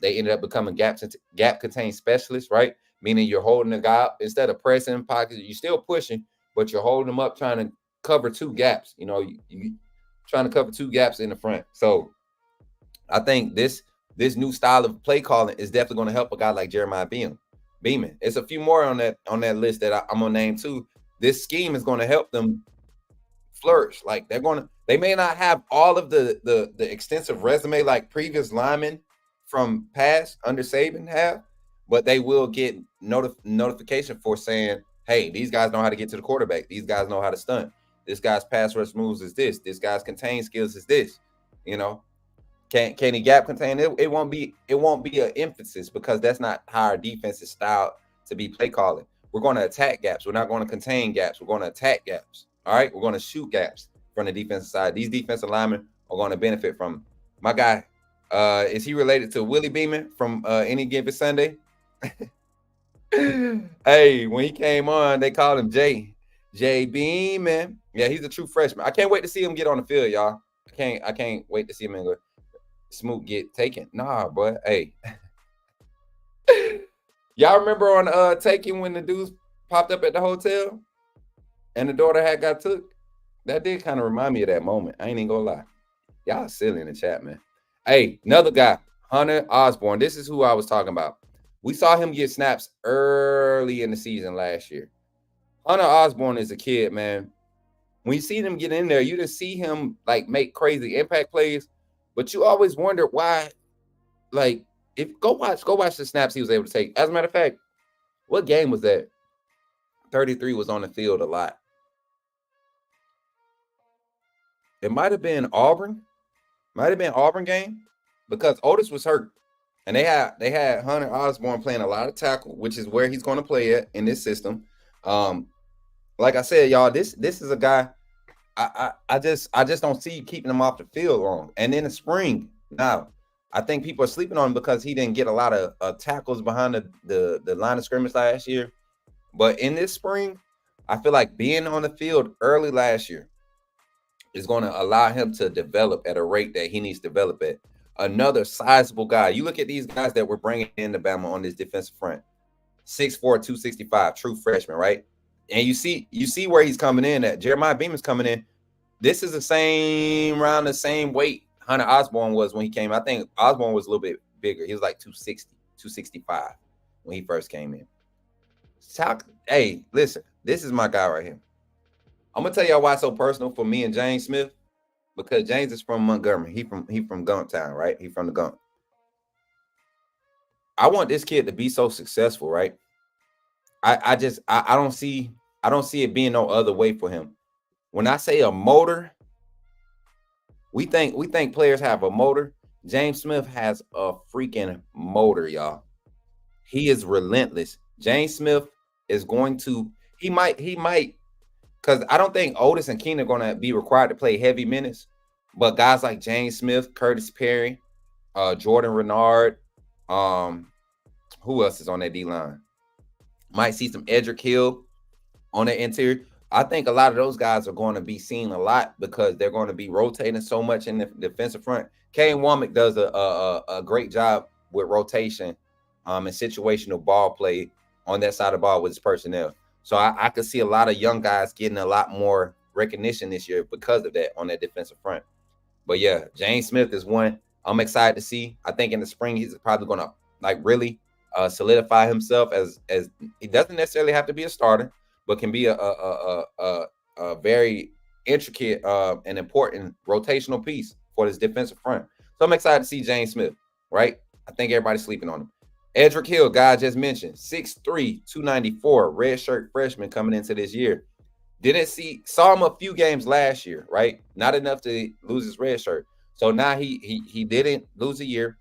They ended up becoming gap contain specialists, right? Meaning you're holding the guy up instead of pressing pockets. You're still pushing, but you're holding them up, trying to cover two gaps. You trying to cover two gaps in the front. So I think this new style of play calling is definitely going to help a guy like Jeremiah Beeman. It's a few more on that list that I'm gonna name too. This scheme is going to help them flourish. Like they may not have all of the extensive resume like previous linemen from past under Saban have, but they will get notification for saying, hey, these guys know how to get to the quarterback. These guys know how to stunt. This guy's pass rush moves is this. This guy's contain skills is this. Can he gap contain? It won't be an emphasis because that's not how our defense is styled to be play calling. We're going to attack gaps. We're not going to contain gaps. We're going to attack gaps. All right. We're going to shoot gaps from the defensive side. These defensive linemen are going to benefit from my guy. Is he related to Willie Beeman from Any Given Sunday? Hey, when he came on, they called him J Beeman. Yeah, he's a true freshman. I can't wait to see him get on the field, y'all. I can't wait to see him in the Smoot get taken. Nah, boy. Hey. Y'all remember on Taken when the dudes popped up at the hotel and the daughter had got took? That did kind of remind me of that moment. I ain't even gonna lie. Y'all silly in the chat, man. Hey, another guy, Hunter Osborne. This is who I was talking about. We saw him get snaps early in the season last year. Hunter Osborne is a kid, man. When you see him get in there, you just see him like make crazy impact plays, but you always wonder why. Like, if go watch the snaps he was able to take. As a matter of fact, what game was that? 33 was on the field a lot. It might have been Auburn. Might have been Auburn game because Otis was hurt. And they had Hunter Osborne playing a lot of tackle, which is where he's going to play at in this system. Like I said, y'all, this is a guy I just don't see keeping him off the field long. And in the spring, now I think people are sleeping on him because he didn't get a lot of tackles behind the line of scrimmage last year. But in this spring, I feel like being on the field early last year is going to allow him to develop at a rate that he needs to develop at. Another sizable guy. You look at these guys that we're bringing into Bama on this defensive front. 6'4", 265, true freshman, right? And you see where he's coming in at. Jeremiah Beamon's coming in. This is around the same weight Hunter Osborne was when he came. I think Osborne was a little bit bigger. He was like 260, 265 when he first came in. Hey, listen, this is my guy right here. I'm gonna tell y'all why it's so personal for me and James Smith, because James is from Montgomery. He from Gump Town, right? He from the Gump. I want this kid to be so successful, right? I don't see it being no other way for him. When I say a motor, we think players have a motor. James Smith has a freaking motor, y'all. He is relentless. James Smith is going to, he might, because I don't think Otis and Keenan are going to be required to play heavy minutes, but guys like James Smith, Curtis Perry, Jordan Renard, who else is on that D-line? Might see some Edric Hill on the interior. I think a lot of those guys are going to be seen a lot because they're going to be rotating so much in the defensive front. Kane Womack does a great job with rotation and situational ball play on that side of the ball with his personnel. So I could see a lot of young guys getting a lot more recognition this year because of that on that defensive front. But yeah, James Smith is one I'm excited to see. I think in the spring he's probably going to like really solidify himself as he doesn't necessarily have to be a starter, but can be a very intricate and important rotational piece for this defensive front. So I'm excited to see James Smith, right? I think everybody's sleeping on him. Edric Hill, guy I just mentioned, 6'3", 294, red shirt freshman coming into this year. Saw him a few games last year, right? Not enough to lose his red shirt. So now he didn't lose a year.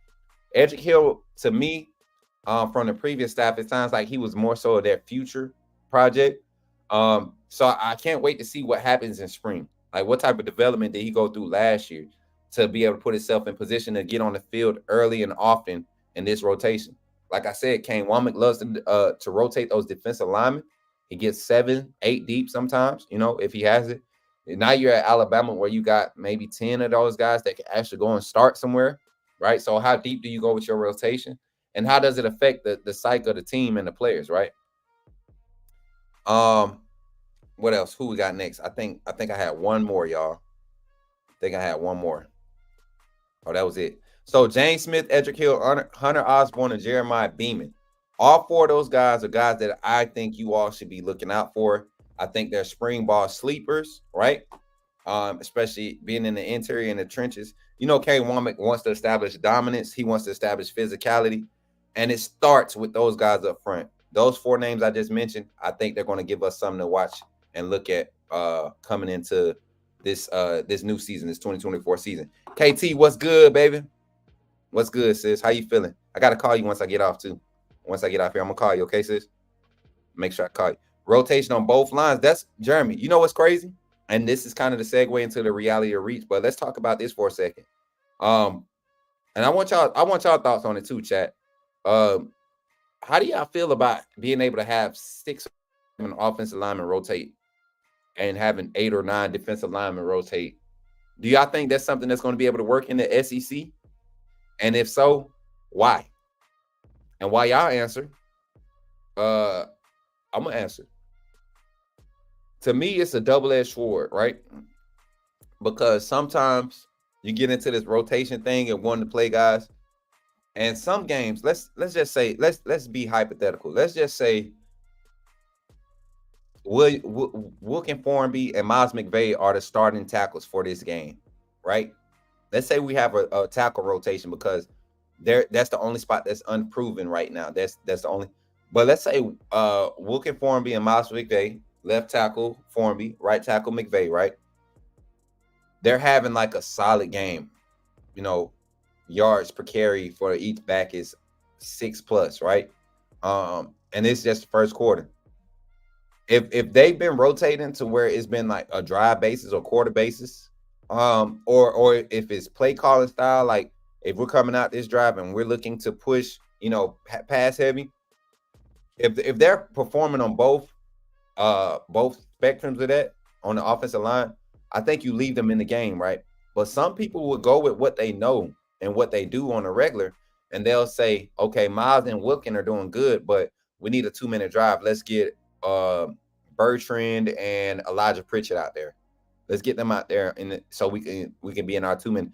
Edric Hill, to me, from the previous staff, it sounds like he was more so of their future project. So I can't wait to see what happens in spring. Like, what type of development did he go through last year to be able to put himself in position to get on the field early and often in this rotation? Like I said, Kane Womack loves to rotate those defensive linemen. He gets 7, 8 deep sometimes, if he has it. And now you're at Alabama where you got maybe 10 of those guys that can actually go and start somewhere, right? So how deep do you go with your rotation? And how does it affect the psyche of the team and the players, right? What else? Who we got next? I think I had one more, y'all. I think I had one more. Oh, that was it. So James Smith, Edric Hill, Hunter Osborne, and Jeremiah Beaman. All four of those guys are guys that I think you all should be looking out for. I think they're spring ball sleepers, right? Especially being in the interior and the trenches. Kane Womack wants to establish dominance. He wants to establish physicality. And it starts with those guys up front. Those four names I just mentioned, I think they're going to give us something to watch and look at coming into this new season, this 2024 season. KT, what's good, baby? What's good, sis? How you feeling? I got to call you once I get off, too. Once I get off here, I'm going to call you, okay, sis? Make sure I call you. Rotation on both lines. That's Jeremy. You know what's crazy? And this is kind of the segue into the reality of reach, but let's talk about this for a second. And I want y'all thoughts on it too, chat. How do y'all feel about being able to have 6 offensive linemen rotate and having 8 or 9 defensive linemen rotate? Do y'all think that's something that's going to be able to work in the SEC? And if so, why? And while y'all answer, I'm going to answer. To me, it's a double-edged sword, right? Because sometimes you get into this rotation thing and wanting to play guys, And some games, let's just say, let's be hypothetical. Let's just say Wilkin Formby and Miles McVay are the starting tackles for this game, right? Let's say we have a tackle rotation because that's the only spot that's unproven right now. That's the only. But let's say Wilkin Formby and Miles McVay, left tackle Formby, right tackle McVay, right? They're having like a solid game. You know, yards per carry for each back is 6+, right? And it's just the first quarter. If they've been rotating to where it's been like a drive basis or quarter basis, or if it's play calling style, like if we're coming out this drive and we're looking to push, you know, pass heavy, if they're performing on both spectrums of that on the offensive line, I think you leave them in the game, right? But some people will go with what they know and what they do on a regular, and they'll say, okay, Miles and Wilkin are doing good, but we need a 2-minute drive. Let's get Bertrand and Elijah Pritchett out there. Let's get them out there, so we can be in our 2-minute.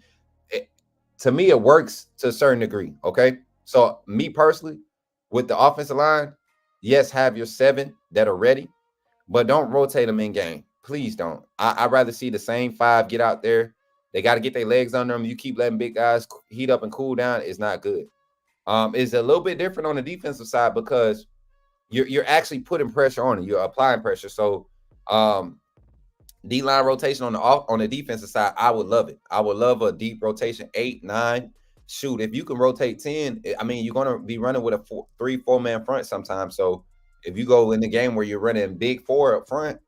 To me, it works to a certain degree. Okay, so me personally, with the offensive line, yes, have your 7 that are ready, but don't rotate them in game. Please don't. I'd rather see the same 5 get out there. They got to get their legs under them. You keep letting big guys heat up and cool down, it's not good. It's a little bit different on the defensive side because you're actually putting pressure on it. You're applying pressure. So D-line rotation on the defensive side, I would love it. I would love a deep rotation, 8, 9. Shoot, if you can rotate 10, I mean, you're going to be running with a 3-4 man front sometimes. So if you go in the game where you're running big 4 up front,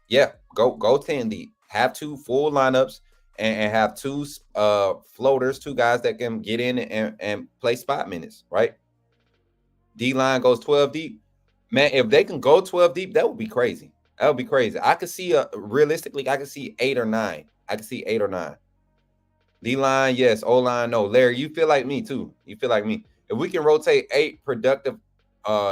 yeah, go 10 deep. Have 2 full lineups and have 2 floaters, 2 guys that can get in and play spot minutes, right? D-line goes 12 deep. Man, if they can go 12 deep, that would be crazy. That would be crazy. I could see realistically, I could see 8 or 9. I could see 8 or 9. D-line, yes. O-line, no. Larry, you feel like me too. You feel like me. If we can rotate 8 productive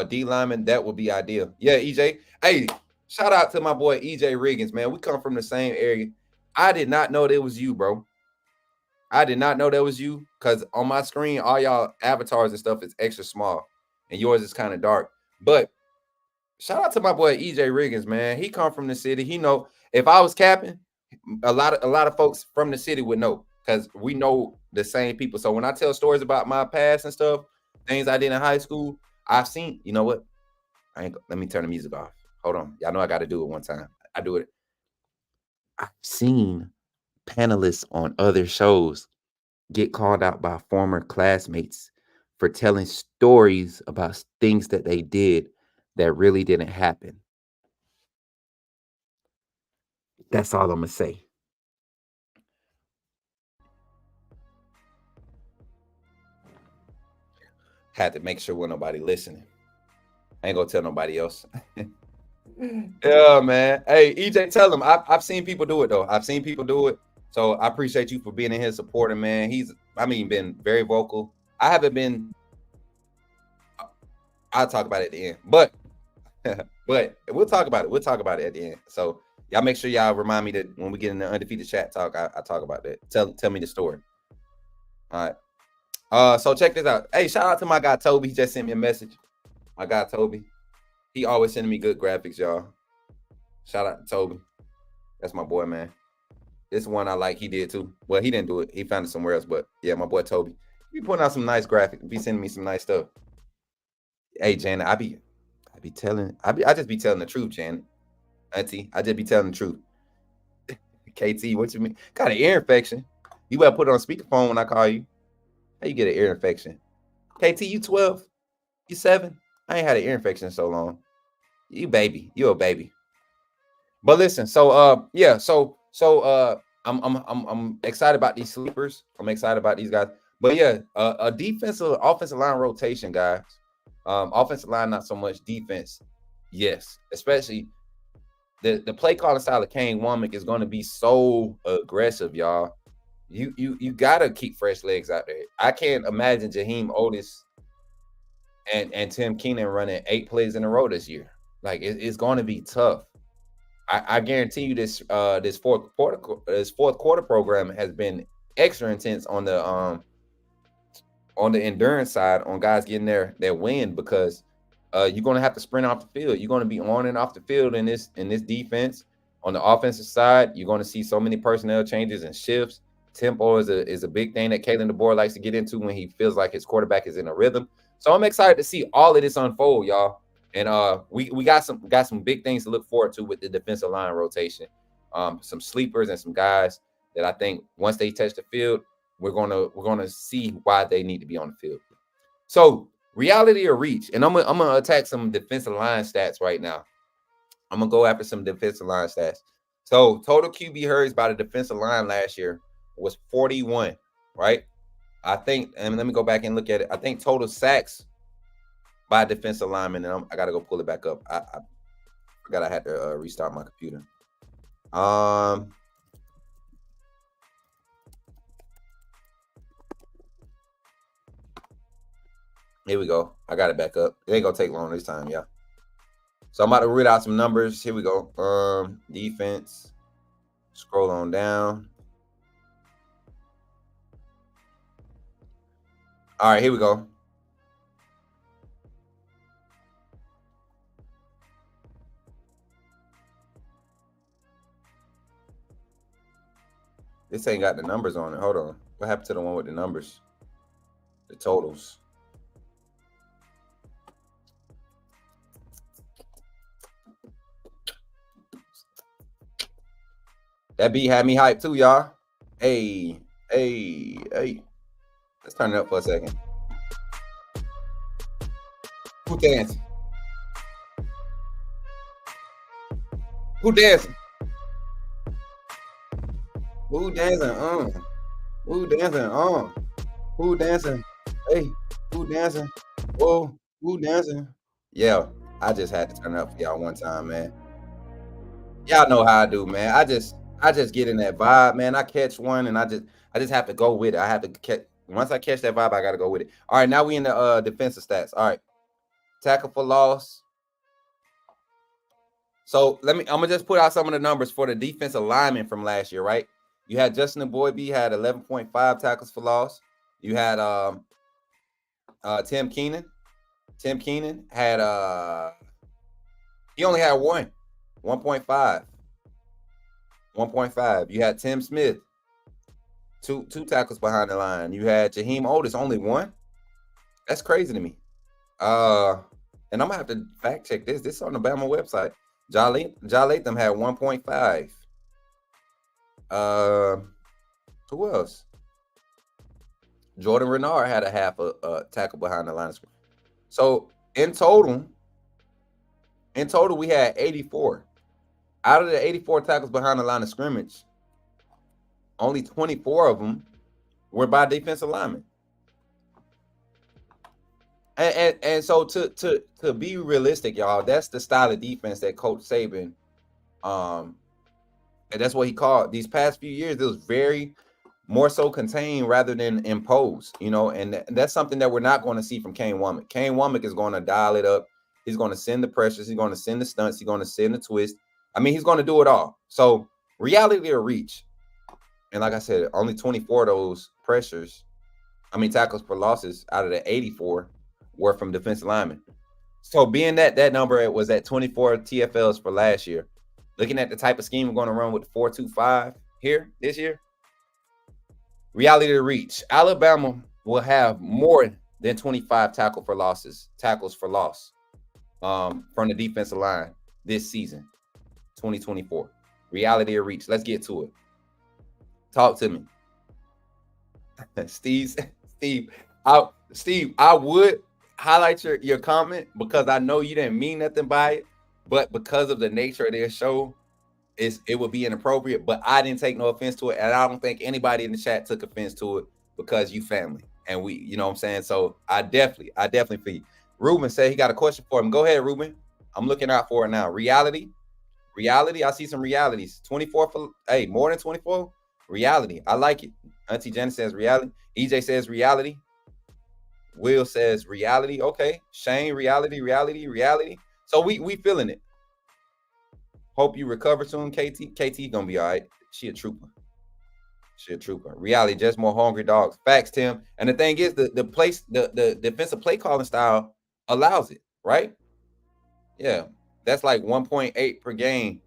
D linemen, that would be ideal. Yeah, EJ. Hey, shout out to my boy EJ Riggins, man. We come from the same area. I did not know that was you, bro. I did not know that was you because on my screen, all y'all avatars and stuff is extra small, and yours is kind of dark. But shout out to my boy EJ Riggins, man. He come from the city. He know if I was capping, a lot of folks from the city would know because we know the same people. So when I tell stories about my past and stuff, things I did in high school, I've seen. You know what? Let me turn the music off. Hold on. Y'all know I got to do it one time. I do it. I've seen panelists on other shows get called out by former classmates for telling stories about things that they did that really didn't happen. That's all I'm gonna say. Had to make sure nobody listening. I ain't gonna tell nobody else. Yeah, man. Hey, EJ, tell him I've seen people do it though. I've seen people do it. So I appreciate you for being in here supporting, man. He's been very vocal. I haven't been. I'll talk about it at the end, but we'll talk about it. We'll talk about it at the end. So y'all make sure y'all remind me that when we get in the undefeated chat talk, I talk about that. Tell me the story. All right. So check this out. Hey, shout out to my guy Toby. He just sent me a message. My guy Toby. He always sending me good graphics, y'all. Shout out to Toby. That's my boy, man. This one I like. He did too. Well, he didn't do it. He found it somewhere else. But yeah, my boy Toby. He putting out some nice graphics. Be sending me some nice stuff. Hey, Janet, I just be telling the truth, Janet. Auntie, I just be telling the truth. KT, what you mean? Got an ear infection. You better put it on speakerphone when I call you. How you get an ear infection? KT, you 12? You 7? I ain't had an ear infection in so long. You baby. You a baby. But listen, so yeah, so I'm excited about these sleepers. I'm excited about these guys. But yeah, a offensive line rotation, guys. Offensive line, not so much. Defense, yes. Especially the play calling style of Kane Womack is going to be so aggressive, y'all. You gotta keep fresh legs out there. I can't imagine Jaheim Otis and Tim Keenan running 8 plays in a row this year. Like it's going to be tough. I guarantee you this fourth quarter program has been extra intense on on the endurance side, on guys getting their win, because you're going to have to sprint off the field. You're going to be on and off the field in this defense. On the offensive side, you're going to see so many personnel changes and shifts. Tempo is a big thing that Deboer likes to get into when he feels like his quarterback is in a rhythm. So I'm excited to see all of this unfold, y'all. And we got some big things to look forward to with the defensive line rotation. Some sleepers and some guys that I think once they touch the field, we're gonna see why they need to be on the field. So reality or reach, and I'm gonna attack some defensive line stats right now. I'm gonna go after some defensive line stats. So total QB hurries by the defensive line last year was 41, right? I think, and let me go back and look at it. I think total sacks by defensive lineman, and I gotta go pull it back up. I forgot I had to restart my computer. Here we go. I got it back up. It ain't gonna take long this time, yeah. So I'm about to read out some numbers. Here we go. Defense. Scroll on down. All right, here we go. This ain't got the numbers on it. Hold on. What happened to the one with the numbers? The totals. That beat had me hyped too, y'all. Hey. Let's turn it up for a second. Who dancing? Who dancing? Who dancing? Who dancing? Who dancing? Hey, who dancing? Whoa, who dancing? Yeah, I just had to turn it up for y'all one time, man. Y'all know how I do, man. I just get in that vibe, man. I catch one and I just have to go with it. I have to catch. Once I catch that vibe, I got to go with it. All right, now we in the defensive stats. All right, tackle for loss. So I'm gonna just put out some of the numbers for the defensive linemen from last year, right? You had Justin Deboer had 11.5 tackles for loss. You had Tim Keenan. Tim Keenan had he only had 1.5. 1.5. You had Tim Smith, two tackles behind the line. You had Jaheim Otis, only one. That's crazy to me. And I'm gonna have to fact check this. This is on the Bama website. Ja Latham had 1.5. Who else? Jordan Renard had a half a tackle behind the line of scrimmage. So in total, we had 84. Out of the 84 tackles behind the line of scrimmage, only 24 of them were by defensive linemen. And so to be realistic, y'all, that's the style of defense that Coach Saban, and that's what he called these past few years. It was very more so contained rather than imposed, and that's something that we're not going to see from Kane Womack. Kane Womack is going to dial it up. He's going to send the pressures. He's going to send the stunts. He's going to send the twist. I mean, he's going to do it all. So reality or reach. And like I said, only 24 of those tackles for losses out of the 84 were from defensive linemen. So being that number was at 24 TFLs for last year, looking at the type of scheme we're going to run with the 4-2-5 here this year, reality to reach. Alabama will have more than 25 tackles for loss from the defensive line this season, 2024. Reality or reach. Let's get to it. Talk to me. Steve, I would highlight your comment because I know you didn't mean nothing by it, but because of the nature of their show, it would be inappropriate. But I didn't take no offense to it, and I don't think anybody in the chat took offense to it because you family and we, you know what I'm saying. So I definitely feel you. Ruben said he got a question for him. Go ahead, Ruben. I'm looking out for it now. Reality. I see some realities. 24 for more than 24. Reality. I like it. Auntie Jen says reality. EJ says reality. Will says reality. Okay. Shane, reality. So we feeling it. Hope you recover soon, KT. KT gonna be all right. She a trooper. Shit, trooper. Reality, just more hungry dogs. Facts, Tim. And the thing is, the defensive play calling style allows it, right? Yeah, that's like 1.8 per game.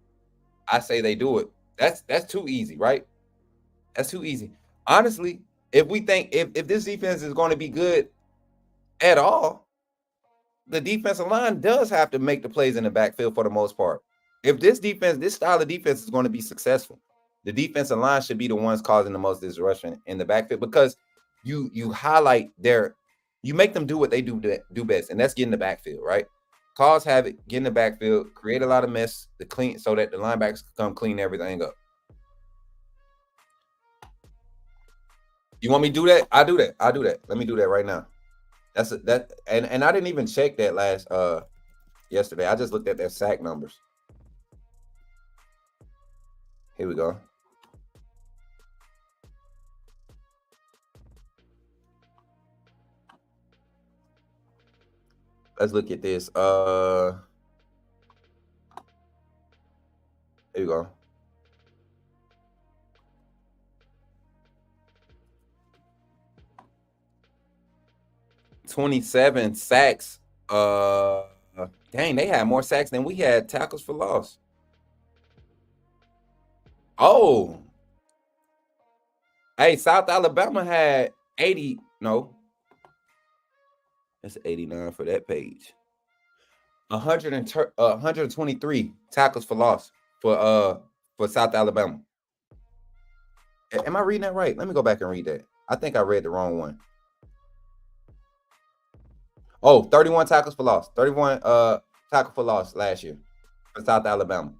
I say they do it. That's too easy, right? That's too easy. Honestly, if we think if this defense is going to be good at all, the defensive line does have to make the plays in the backfield for the most part. If this style of defense is going to be successful, the defensive line should be the ones causing the most disruption in the backfield, because you highlight you make them do what they do best, and that's get in the backfield, right? Cause havoc, get in the backfield, create a lot of mess to clean so that the linebackers can come clean everything up. You want me to do that? I'll do that. Let me do that right now. And I didn't even check that yesterday. I just looked at their sack numbers. Here we go. Let's look at this. Here you go. "27 sacks. Dang, they had more sacks than we had tackles for loss. Oh. Hey, South Alabama had 80. No. That's 89 for that page. 123 tackles for loss for South Alabama. Am I reading that right? Let me go back and read that. I think I read the wrong one. Oh, 31 tackles for loss. 31 tackle for loss last year for South Alabama.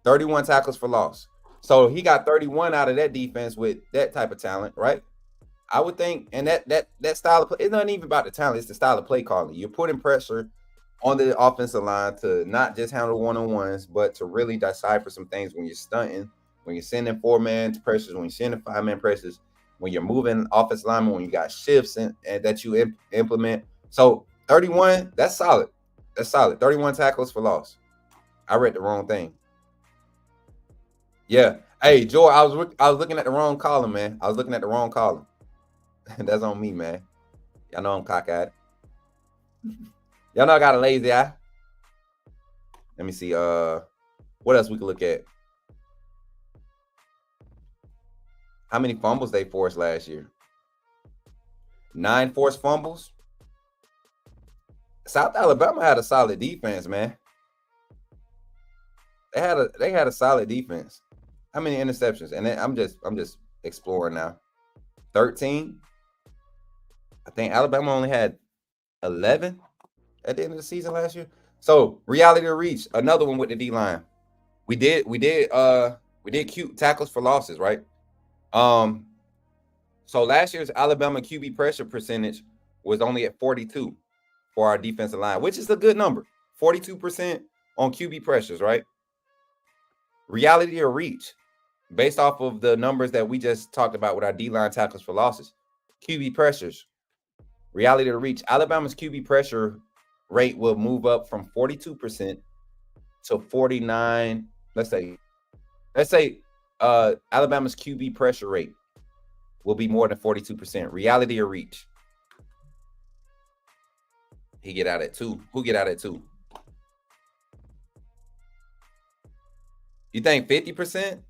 31 tackles for loss. So he got 31 out of that defense with that type of talent, right? I would think, and that style of play, it's not even about the talent, it's the style of play calling. You're putting pressure on the offensive line to not just handle one-on-ones, but to really decipher some things when you're stunting, when you're sending 4-man pressures, when you're sending 5-man pressures, when you're moving offensive linemen, when you got shifts and that you implement. So 31, that's solid. That's solid. 31 tackles for loss. I read the wrong thing. Yeah. Hey, Joy, I was looking at the wrong column, man. I was looking at the wrong column. That's on me, man. Y'all know I'm cockeyed. Y'all know I got a lazy eye. Let me see. What else we can look at? How many fumbles they forced last year? 9 forced fumbles. South Alabama had a solid defense, man. They had a solid defense. How many interceptions? And then I'm just exploring now. 13. I think Alabama only had 11 at the end of the season last year. So reality to reach, another one with the D line. We did cute tackles for losses, right? So last year's Alabama QB pressure percentage was only at 42 for our defensive line, which is a good number. 42% on QB pressures, right? Reality or reach, based off of the numbers that we just talked about with our D-line tackles for losses. QB pressures, reality to reach. Alabama's QB pressure rate will move up from 42% to 49. Let's say Alabama's QB pressure rate will be more than 42%. Reality or reach? He get out at 2. Who get out at 2? You think 50%?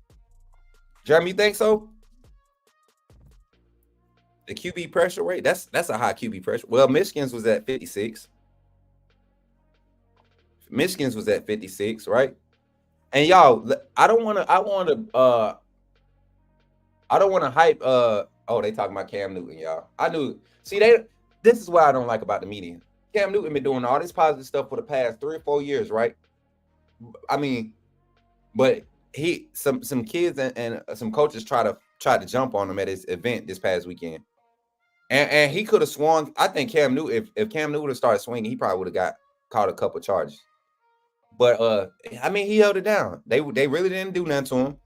Jeremy, you think so? The QB pressure rate, that's a high QB pressure. Well, Michigan's was at 56. Michigan's was at 56, right? And y'all, I don't want to hype they talking about Cam Newton, y'all. This is what I don't like about the media. Cam Newton been doing all this positive stuff for the past 3 or 4 years, right? I mean, but some kids and some coaches tried to jump on him at his event this past weekend. And he could have swung. I think Cam Newton, if Cam Newton would have started swinging, he probably would have caught a couple charges. But I mean, he held it down. They really didn't do nothing to him.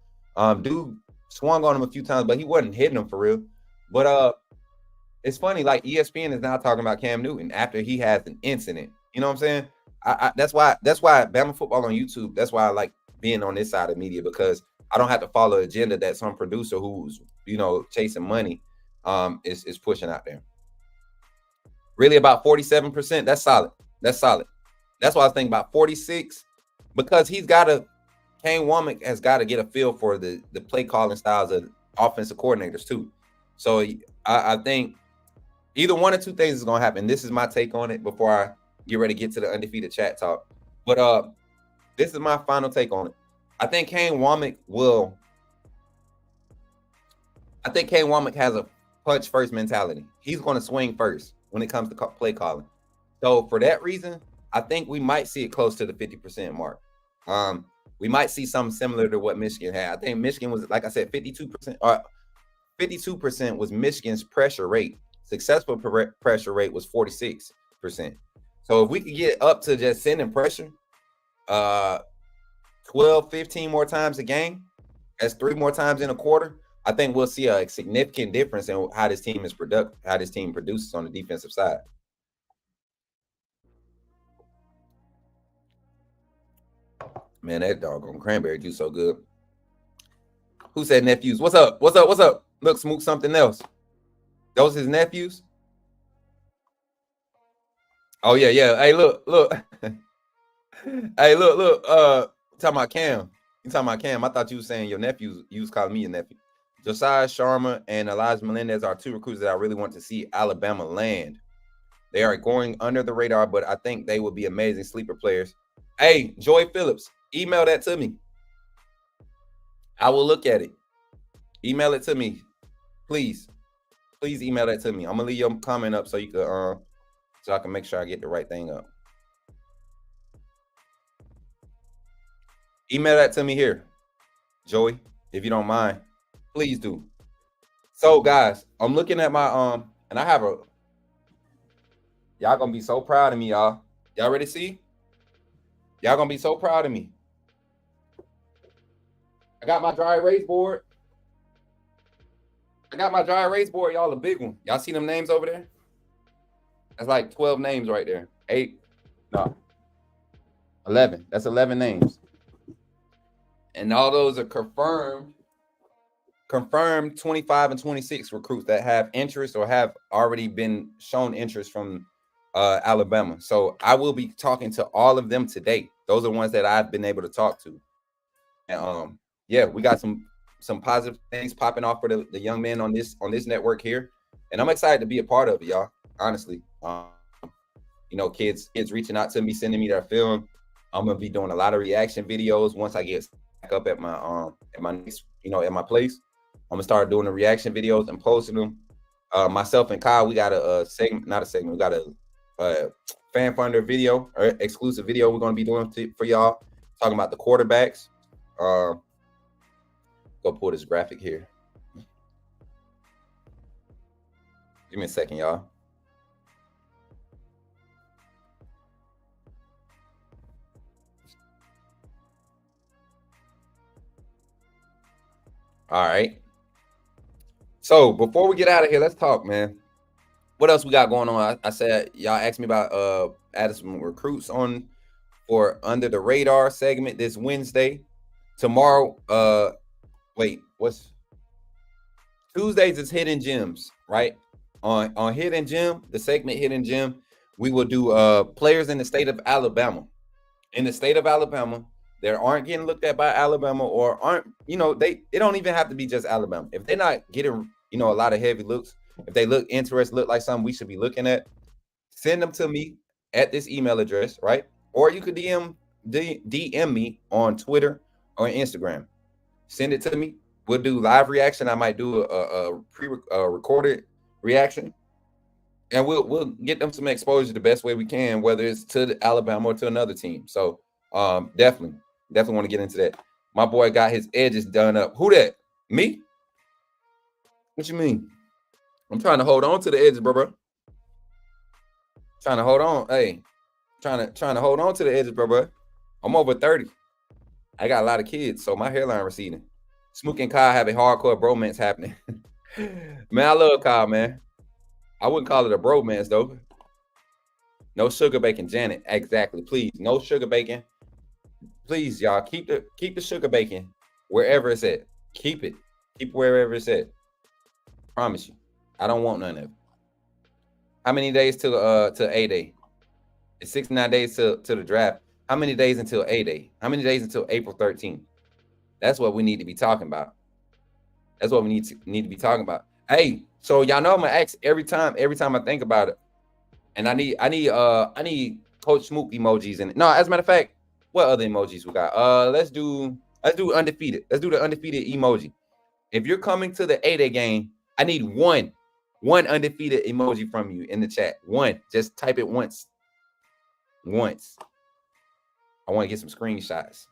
Dude swung on him a few times, but he wasn't hitting him for real. But it's funny, like ESPN is now talking about Cam Newton after he has an incident. You know what I'm saying? That's why Bama football on YouTube. That's why I like being on this side of media because I don't have to follow agenda that some producer who's, chasing money is pushing out there. Really about 47%. That's solid. That's solid. That's why I was thinking about 46 because Kane Womack has got to get a feel for the play calling styles of offensive coordinators too. So I think either one or two things is going to happen. This is my take on it before I get ready to get to the undefeated chat talk. But this is my final take on it. I think Kane Womack has a punch first mentality. He's going to swing first when it comes to play calling. So for that reason, I think we might see it close to the 50% mark. We might see something similar to what Michigan had. I think Michigan was, like I said, 52%. 52% was Michigan's pressure rate. Successful pressure rate was 46%. So if we could get up to just sending pressure 12, 15 more times a game, that's 3 more times in a quarter, I think we'll see a significant difference in how this team produces on the defensive side. Man, that doggone cranberry juice so good. Who said nephews? What's up? What's up? What's up? Look, Smook something else. Those his nephews? Oh, yeah. Hey, look. Hey, look. Talking about Cam. You talking about Cam. I thought you was saying your nephews. You was calling me your nephew. Josiah Sharma and Elijah Melendez are 2 recruits that I really want to see Alabama land. They are going under the radar, but I think they will be amazing sleeper players. Hey, Joy Phillips, email that to me. I will look at it. Email it to me, please. Please email that to me. I'm gonna leave your comment up so you can so I can make sure I get the right thing up. Email that to me here, Joey, if you don't mind. Please do. So, guys, I'm looking at my and I have y'all gonna be so proud of me, y'all. Y'all ready to see? Y'all gonna be so proud of me. I got my dry erase board. Y'all, a big one. Y'all see them names over there? That's like 12 names right there. 11. That's 11 names. And all those are confirmed 25 and 26 recruits that have interest or have already been shown interest from Alabama. So I will be talking to all of them today. Those are ones that I've been able to talk to. And yeah, we got some positive things popping off for the young men on this network here. And I'm excited to be a part of it, y'all. Honestly. Kids reaching out to me, sending me their film. I'm gonna be doing a lot of reaction videos once I get back up at my at my place. I'm gonna start doing the reaction videos and posting them. Myself and Kyle, we got a segment, not a segment, we got a fan funder video or exclusive video we're gonna be doing for y'all, talking about the quarterbacks. Go pull this graphic here. Give me a second, y'all. All right. So before we get out of here, let's talk, man. What else we got going on? I said y'all asked me about adding some recruits on for Under the Radar segment this Wednesday. Tomorrow, what's Tuesdays is Hidden Gems, right? On Hidden Gem, the segment Hidden Gem, we will do players in the state of Alabama. In the state of Alabama, that aren't getting looked at by Alabama or aren't, it don't even have to be just Alabama. If they're not getting, a lot of heavy looks, if they look interesting, look like something we should be looking at, send them to me at this email address, right? Or you could DM me on Twitter or Instagram. Send it to me. We'll do live reaction. I might do a pre-recorded reaction, and we'll get them some exposure the best way we can, whether it's to Alabama or to another team. So definitely want to get into that. My boy got his edges done up. Who that? Me? What you mean? I'm trying to hold on to the edges, bro. Trying to hold on. Hey, trying to hold on to the edges, bro. I'm over 30. I got a lot of kids, so my hairline receding. Smook and Kyle have a hardcore bromance happening. Man, I love Kyle, man. I wouldn't call it a bromance, though. No sugar bacon, Janet. Exactly. Please, no sugar bacon. Please, y'all, keep the sugar bacon wherever it's at. Keep it wherever it's at. Promise you, I don't want none of it. How many days till A-Day? It's 69 days to the draft. How many days until A-Day? How many days until April 13th? That's what we need to be talking about. That's what we need to be talking about. Hey, so y'all know I'm gonna ask every time I think about it, and I need Coach Smoop emojis in it. No, as a matter of fact, what other emojis we got? Let's do undefeated. Let's do the undefeated emoji. If you're coming to the A-Day game, I need one undefeated emoji from you in the chat. One. Just type it once. Once. I want to get some screenshots.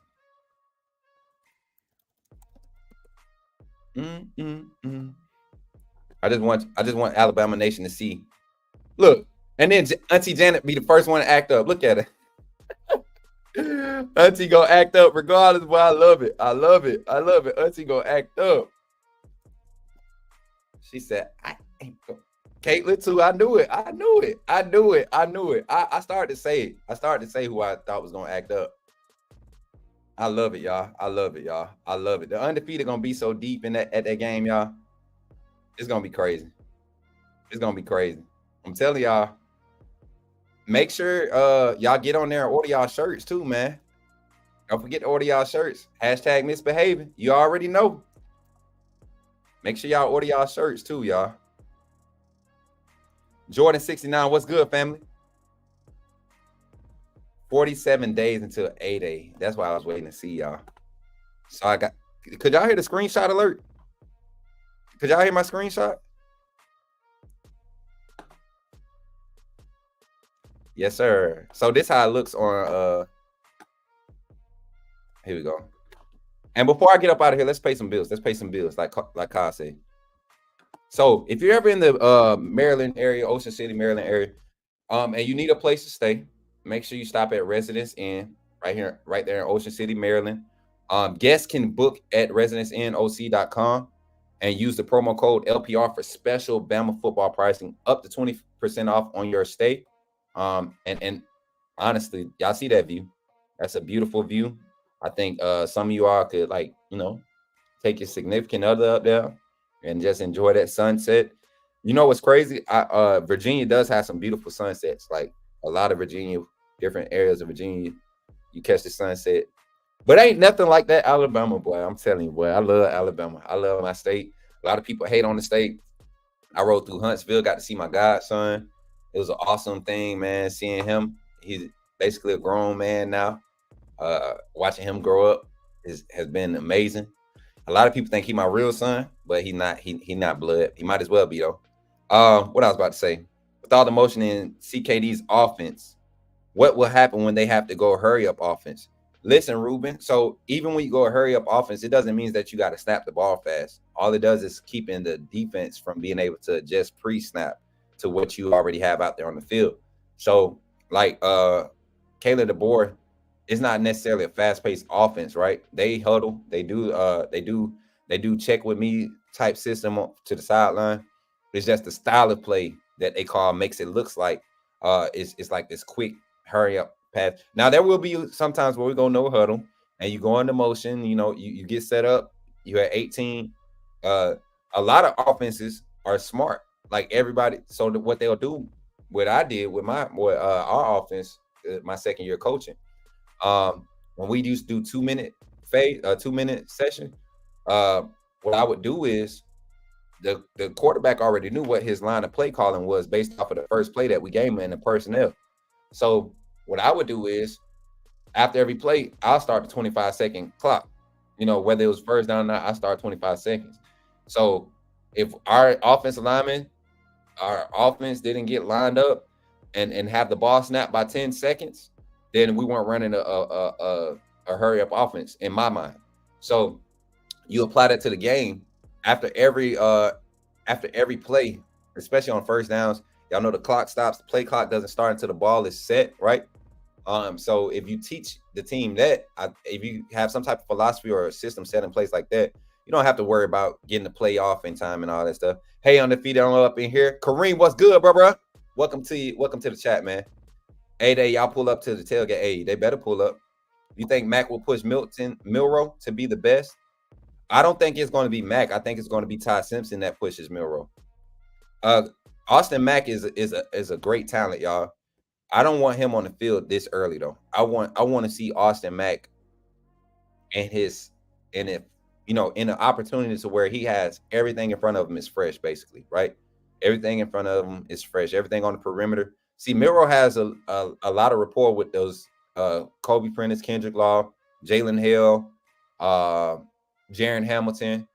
I just want Alabama Nation to see. Look, and then Auntie Janet be the first one to act up. Look at her. Auntie gonna act up regardless, but I love it. I love it. Auntie gonna act up. She said, I ain't going. Caitlin too. I knew it. I started to say it. I started to say who I thought was gonna act up. I love it, y'all. I love it. The undefeated gonna be so deep in at that game, y'all. It's gonna be crazy. I'm telling y'all. Make sure y'all get on there and order y'all shirts too, man. Don't forget to order y'all shirts. # misbehaving. You already know. Make sure y'all order y'all shirts too, y'all. Jordan 69, what's good, family? 47 days until A-Day. That's why I was waiting to see y'all. So could y'all hear the screenshot alert? Could y'all hear my screenshot? Yes, sir. So this how it looks on here we go. And before I get up out of here, let's pay some bills. Like Kyle said. So if you're ever in the Maryland area, Ocean City, Maryland area, and you need a place to stay, make sure you stop at Residence Inn right there in Ocean City, Maryland. Guests can book at residenceinoc.com and use the promo code LPR for special Bama football pricing, up to 20% off on your stay. And honestly, y'all see that view? That's a beautiful view. I think some of you all could take your significant other up there and just enjoy that sunset. You know what's crazy? Virginia does have some beautiful sunsets. Like a lot of Virginia, different areas of Virginia, you catch the sunset. But ain't nothing like that Alabama, boy. I'm telling you, boy, I love Alabama. I love my state. A lot of people hate on the state. I rode through Huntsville, got to see my godson. It was an awesome thing, man, seeing him. He's basically a grown man now. Watching him grow up has been amazing. A lot of people think he's my real son, but he's not. He not blood. He might as well be though. What I was about to say, with all the motion in CKD's offense, what will happen when they have to go hurry up offense? Listen, Ruben. So even when you go hurry up offense, it doesn't mean that you got to snap the ball fast. All it does is keeping the defense from being able to adjust pre-snap to what you already have out there on the field. So like Caleb Deboer, it's not necessarily a fast-paced offense, right? They huddle, they do check with me type system to the sideline. It's just the style of play that they call makes it looks like it's like this quick hurry up pass. Now there will be sometimes where we go no huddle and you go into motion, you get set up, you're at 18. A lot of offenses are smart, like everybody. So what they'll do, what I did with our offense, my second year coaching, when we used to do 2-minute session, what I would do is the quarterback already knew what his line of play calling was based off of the first play that we gave him in the personnel. So what I would do is after every play, I'll start the 25-second clock. Whether it was first down or not, I start 25 seconds. So if our offensive lineman, our offense didn't get lined up and have the ball snapped by 10 seconds, then we weren't running a hurry up offense in my mind. So you apply that to the game after every play, especially on first downs. Y'all know the clock stops. The play clock doesn't start until the ball is set, right? So if you teach the team that, if you have some type of philosophy or a system set in place like that, you don't have to worry about getting the play off in time and all that stuff. Hey, undefeated up in here. Kareem, what's good, bro? Welcome to the chat, man. A-Day, y'all pull up to the tailgate. Hey, they better pull up. You think Mac will push Milroe to be the best? I don't think it's going to be Mac. I think it's going to be Ty Simpson that pushes Milroe. Austin Mack is a great talent, y'all. I don't want him on the field this early though. I want to see Austin Mack and in an opportunity to where he has everything in front of him is fresh, basically, right? Everything in front of him is fresh. Everything on the perimeter. See, Milroe has a lot of rapport with those Kobe Prentice, Kendrick Law, Jalen Hill, Jaron Hamilton.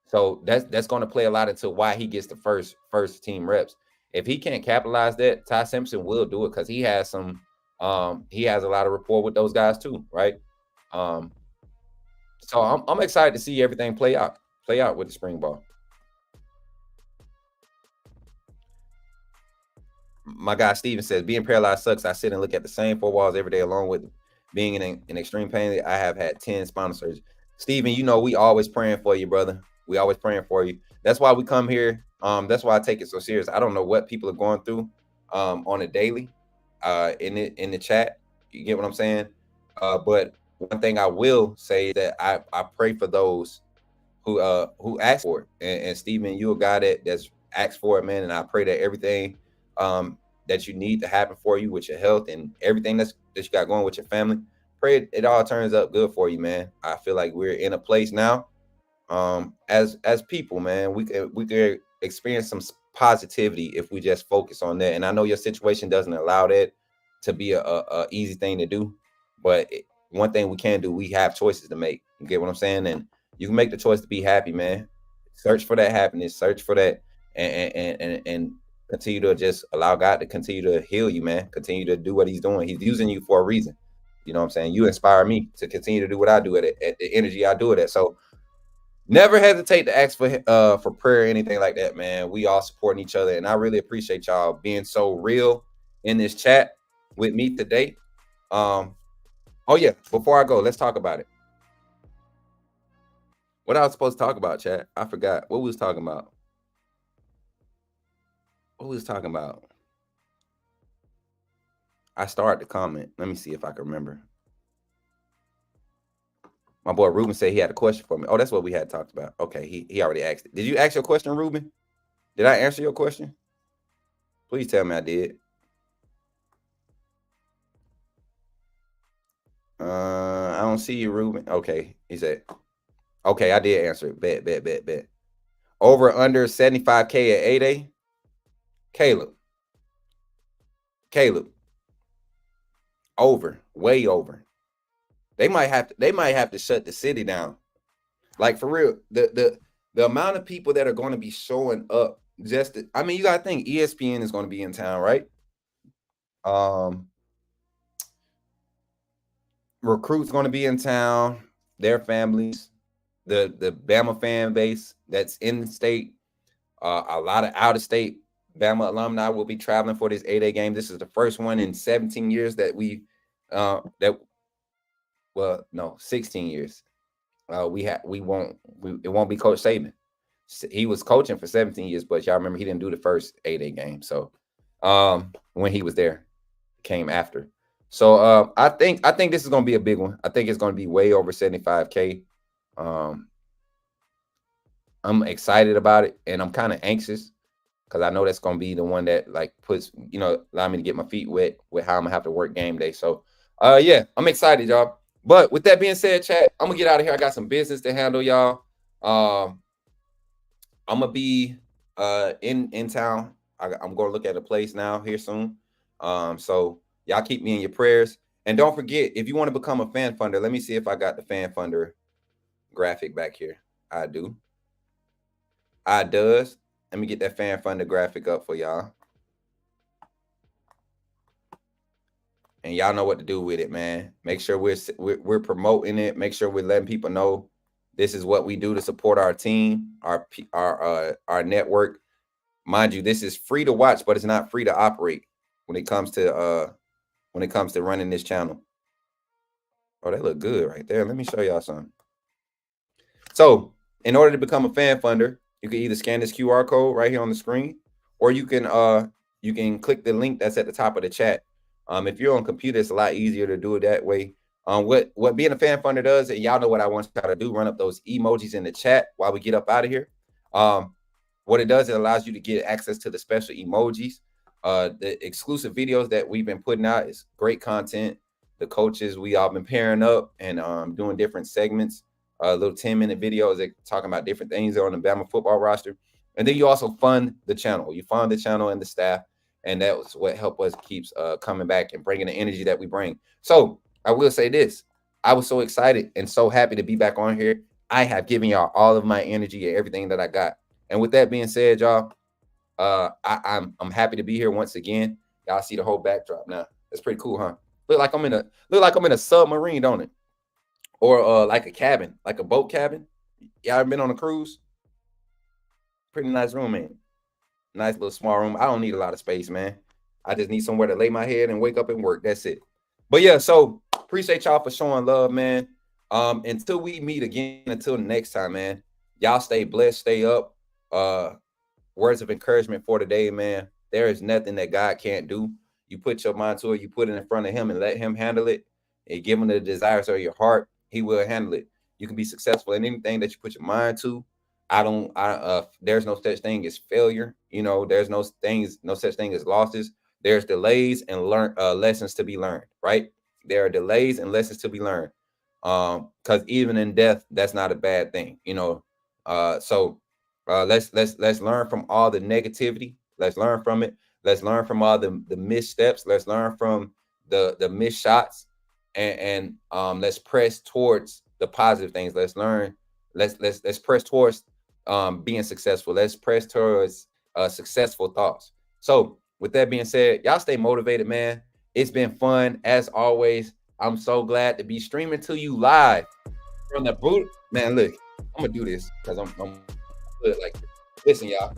So that's going to play a lot into why he gets the first team reps. If he can't capitalize that, Ty Simpson will do it because he has a lot of rapport with those guys too, right? So I'm excited to see everything play out with the spring ball. My guy Steven says, being paralyzed sucks. I sit and look at the same four walls every day, along with being in extreme pain. I have had 10 spinal surgeries. Steven, we always praying for you, brother. We always praying for you. That's why we come here. That's why I take it so serious. I don't know what people are going through on a daily in the chat. You get what I'm saying? But one thing I will say is that I pray for those who ask for it. And Steven, you're a guy that's asked for it, man. And I pray that everything that you need to happen for you with your health and everything that you got going with your family, pray it all turns up good for you, man. I feel like we're in a place now as people, man, we can experience some positivity if we just focus on that. And I know your situation doesn't allow that to be a easy thing to do, but one thing we can do, we have choices to make. You get what I'm saying? And you can make the choice to be happy, man. Search for that happiness, search for that, and continue to just allow God to continue to heal you, man. Continue to do what he's doing. He's using you for a reason. You know what I'm saying? You inspire me to continue to do what I do at the energy I do it at. So never hesitate to ask for prayer or anything like that, man. We all supporting each other, and I really appreciate y'all being so real in this chat with me today. Oh yeah, before I go, let's talk about it. What I was supposed to talk about, chat? I forgot what we was talking about. I started the comment. Let me see if I can remember. My boy Ruben said he had a question for me. Oh, that's what we had talked about. Okay, he already asked it. Did you ask your question, Ruben? Did I answer your question? Please tell me I did. I don't see you, Ruben. Okay, he said. Okay, I did answer it. Bet. Over under 75K at 8A. Caleb. Over, way over. They might have to shut the city down. Like for real, the amount of people that are going to be showing up. You got to think ESPN is going to be in town, right? Recruits going to be in town, their families, the Bama fan base that's in the state, a lot of out of state Bama alumni will be traveling for this 8A game. This is the first one in 17 years that 16 years. It won't be Coach Saban. He was coaching for 17 years, but y'all remember he didn't do the first 8A game. So when he was there, came after. So I think this is gonna be a big one. I think it's gonna be way over 75K. I'm excited about it, and I'm kind of anxious because I know that's gonna be the one that allow me to get my feet wet with how I'm gonna have to work game day. So yeah, I'm excited, y'all. But with that being said, chat, I'm gonna get out of here. I got some business to handle, y'all. I'm gonna be in town. I'm gonna look at a place now here soon. So y'all keep me in your prayers. And don't forget, if you want to become a fan funder, let me see if I got the fan funder graphic back here. I do. I does. Let me get that fan funder graphic up for y'all. And y'all know what to do with it, man. Make sure we're promoting it. Make sure we're letting people know this is what we do to support our team, our network. Mind you, this is free to watch, but it's not free to operate when it comes to running this channel. Oh, that look good right there. Let me show y'all something. So, in order to become a fan funder, you can either scan this QR code right here on the screen, or you can click the link that's at the top of the chat. If you're on a computer, it's a lot easier to do it that way. What being a fan funder does, and y'all know what I want y'all to do, run up those emojis in the chat while we get up out of here. What it does, it allows you to get access to the special emojis. The exclusive videos that we've been putting out is great content. The coaches, we all been pairing up and doing different segments, little 10-minute videos that talking about different things on the Bama football roster. And then you also fund the channel. You fund the channel and the staff, and that was what helped us keeps coming back and bringing the energy that we bring. So I will say this. I was so excited and so happy to be back on here. I have given y'all all of my energy and everything that I got. And with that being said, y'all, I'm happy to be here once again. Y'all see the whole backdrop now. That's pretty cool, huh? Look like I'm in a submarine, don't it? Or like a cabin, like a boat cabin. Y'all ever been on a cruise? Pretty nice room, man. Nice little small room. I don't need a lot of space, man. I just need somewhere to lay my head and wake up and work. That's it. But yeah, so appreciate y'all for showing love, man. Until we meet again, until next time, man. Y'all stay blessed, stay up. Words of encouragement for today, man. There is nothing that God can't do. You put your mind to it, you put it in front of him and let him handle it, and give him the desires of your heart. He will handle it. You can be successful in anything that you put your mind to. There's no such thing as failure. You know, there's no such thing as losses. There's delays and lessons to be learned, right? There are delays and lessons to be learned. Because even in death, that's not a bad thing, you know. So let's learn from all the negativity. Let's learn from it. Let's learn from all the missteps. Let's learn from the missed shots, and let's press towards the positive things. Let's learn. Let's press towards being successful. Let's press towards successful thoughts. So with that being said, y'all stay motivated, man. It's been fun as always. I'm so glad to be streaming to you live from the boot. Man, look, I'm gonna do this because I'm good like this. Listen, y'all.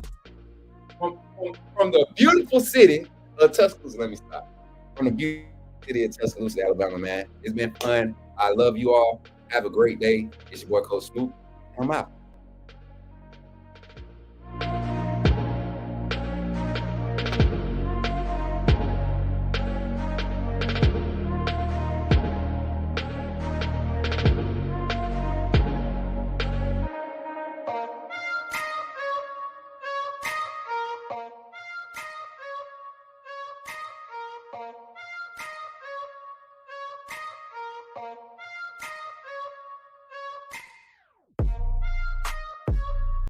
From the beautiful city of Tuscaloosa, let me stop. From the beautiful city of Tuscaloosa, Alabama, man. It's been fun. I love you all. Have a great day. It's your boy, Coach Snoop. I'm out.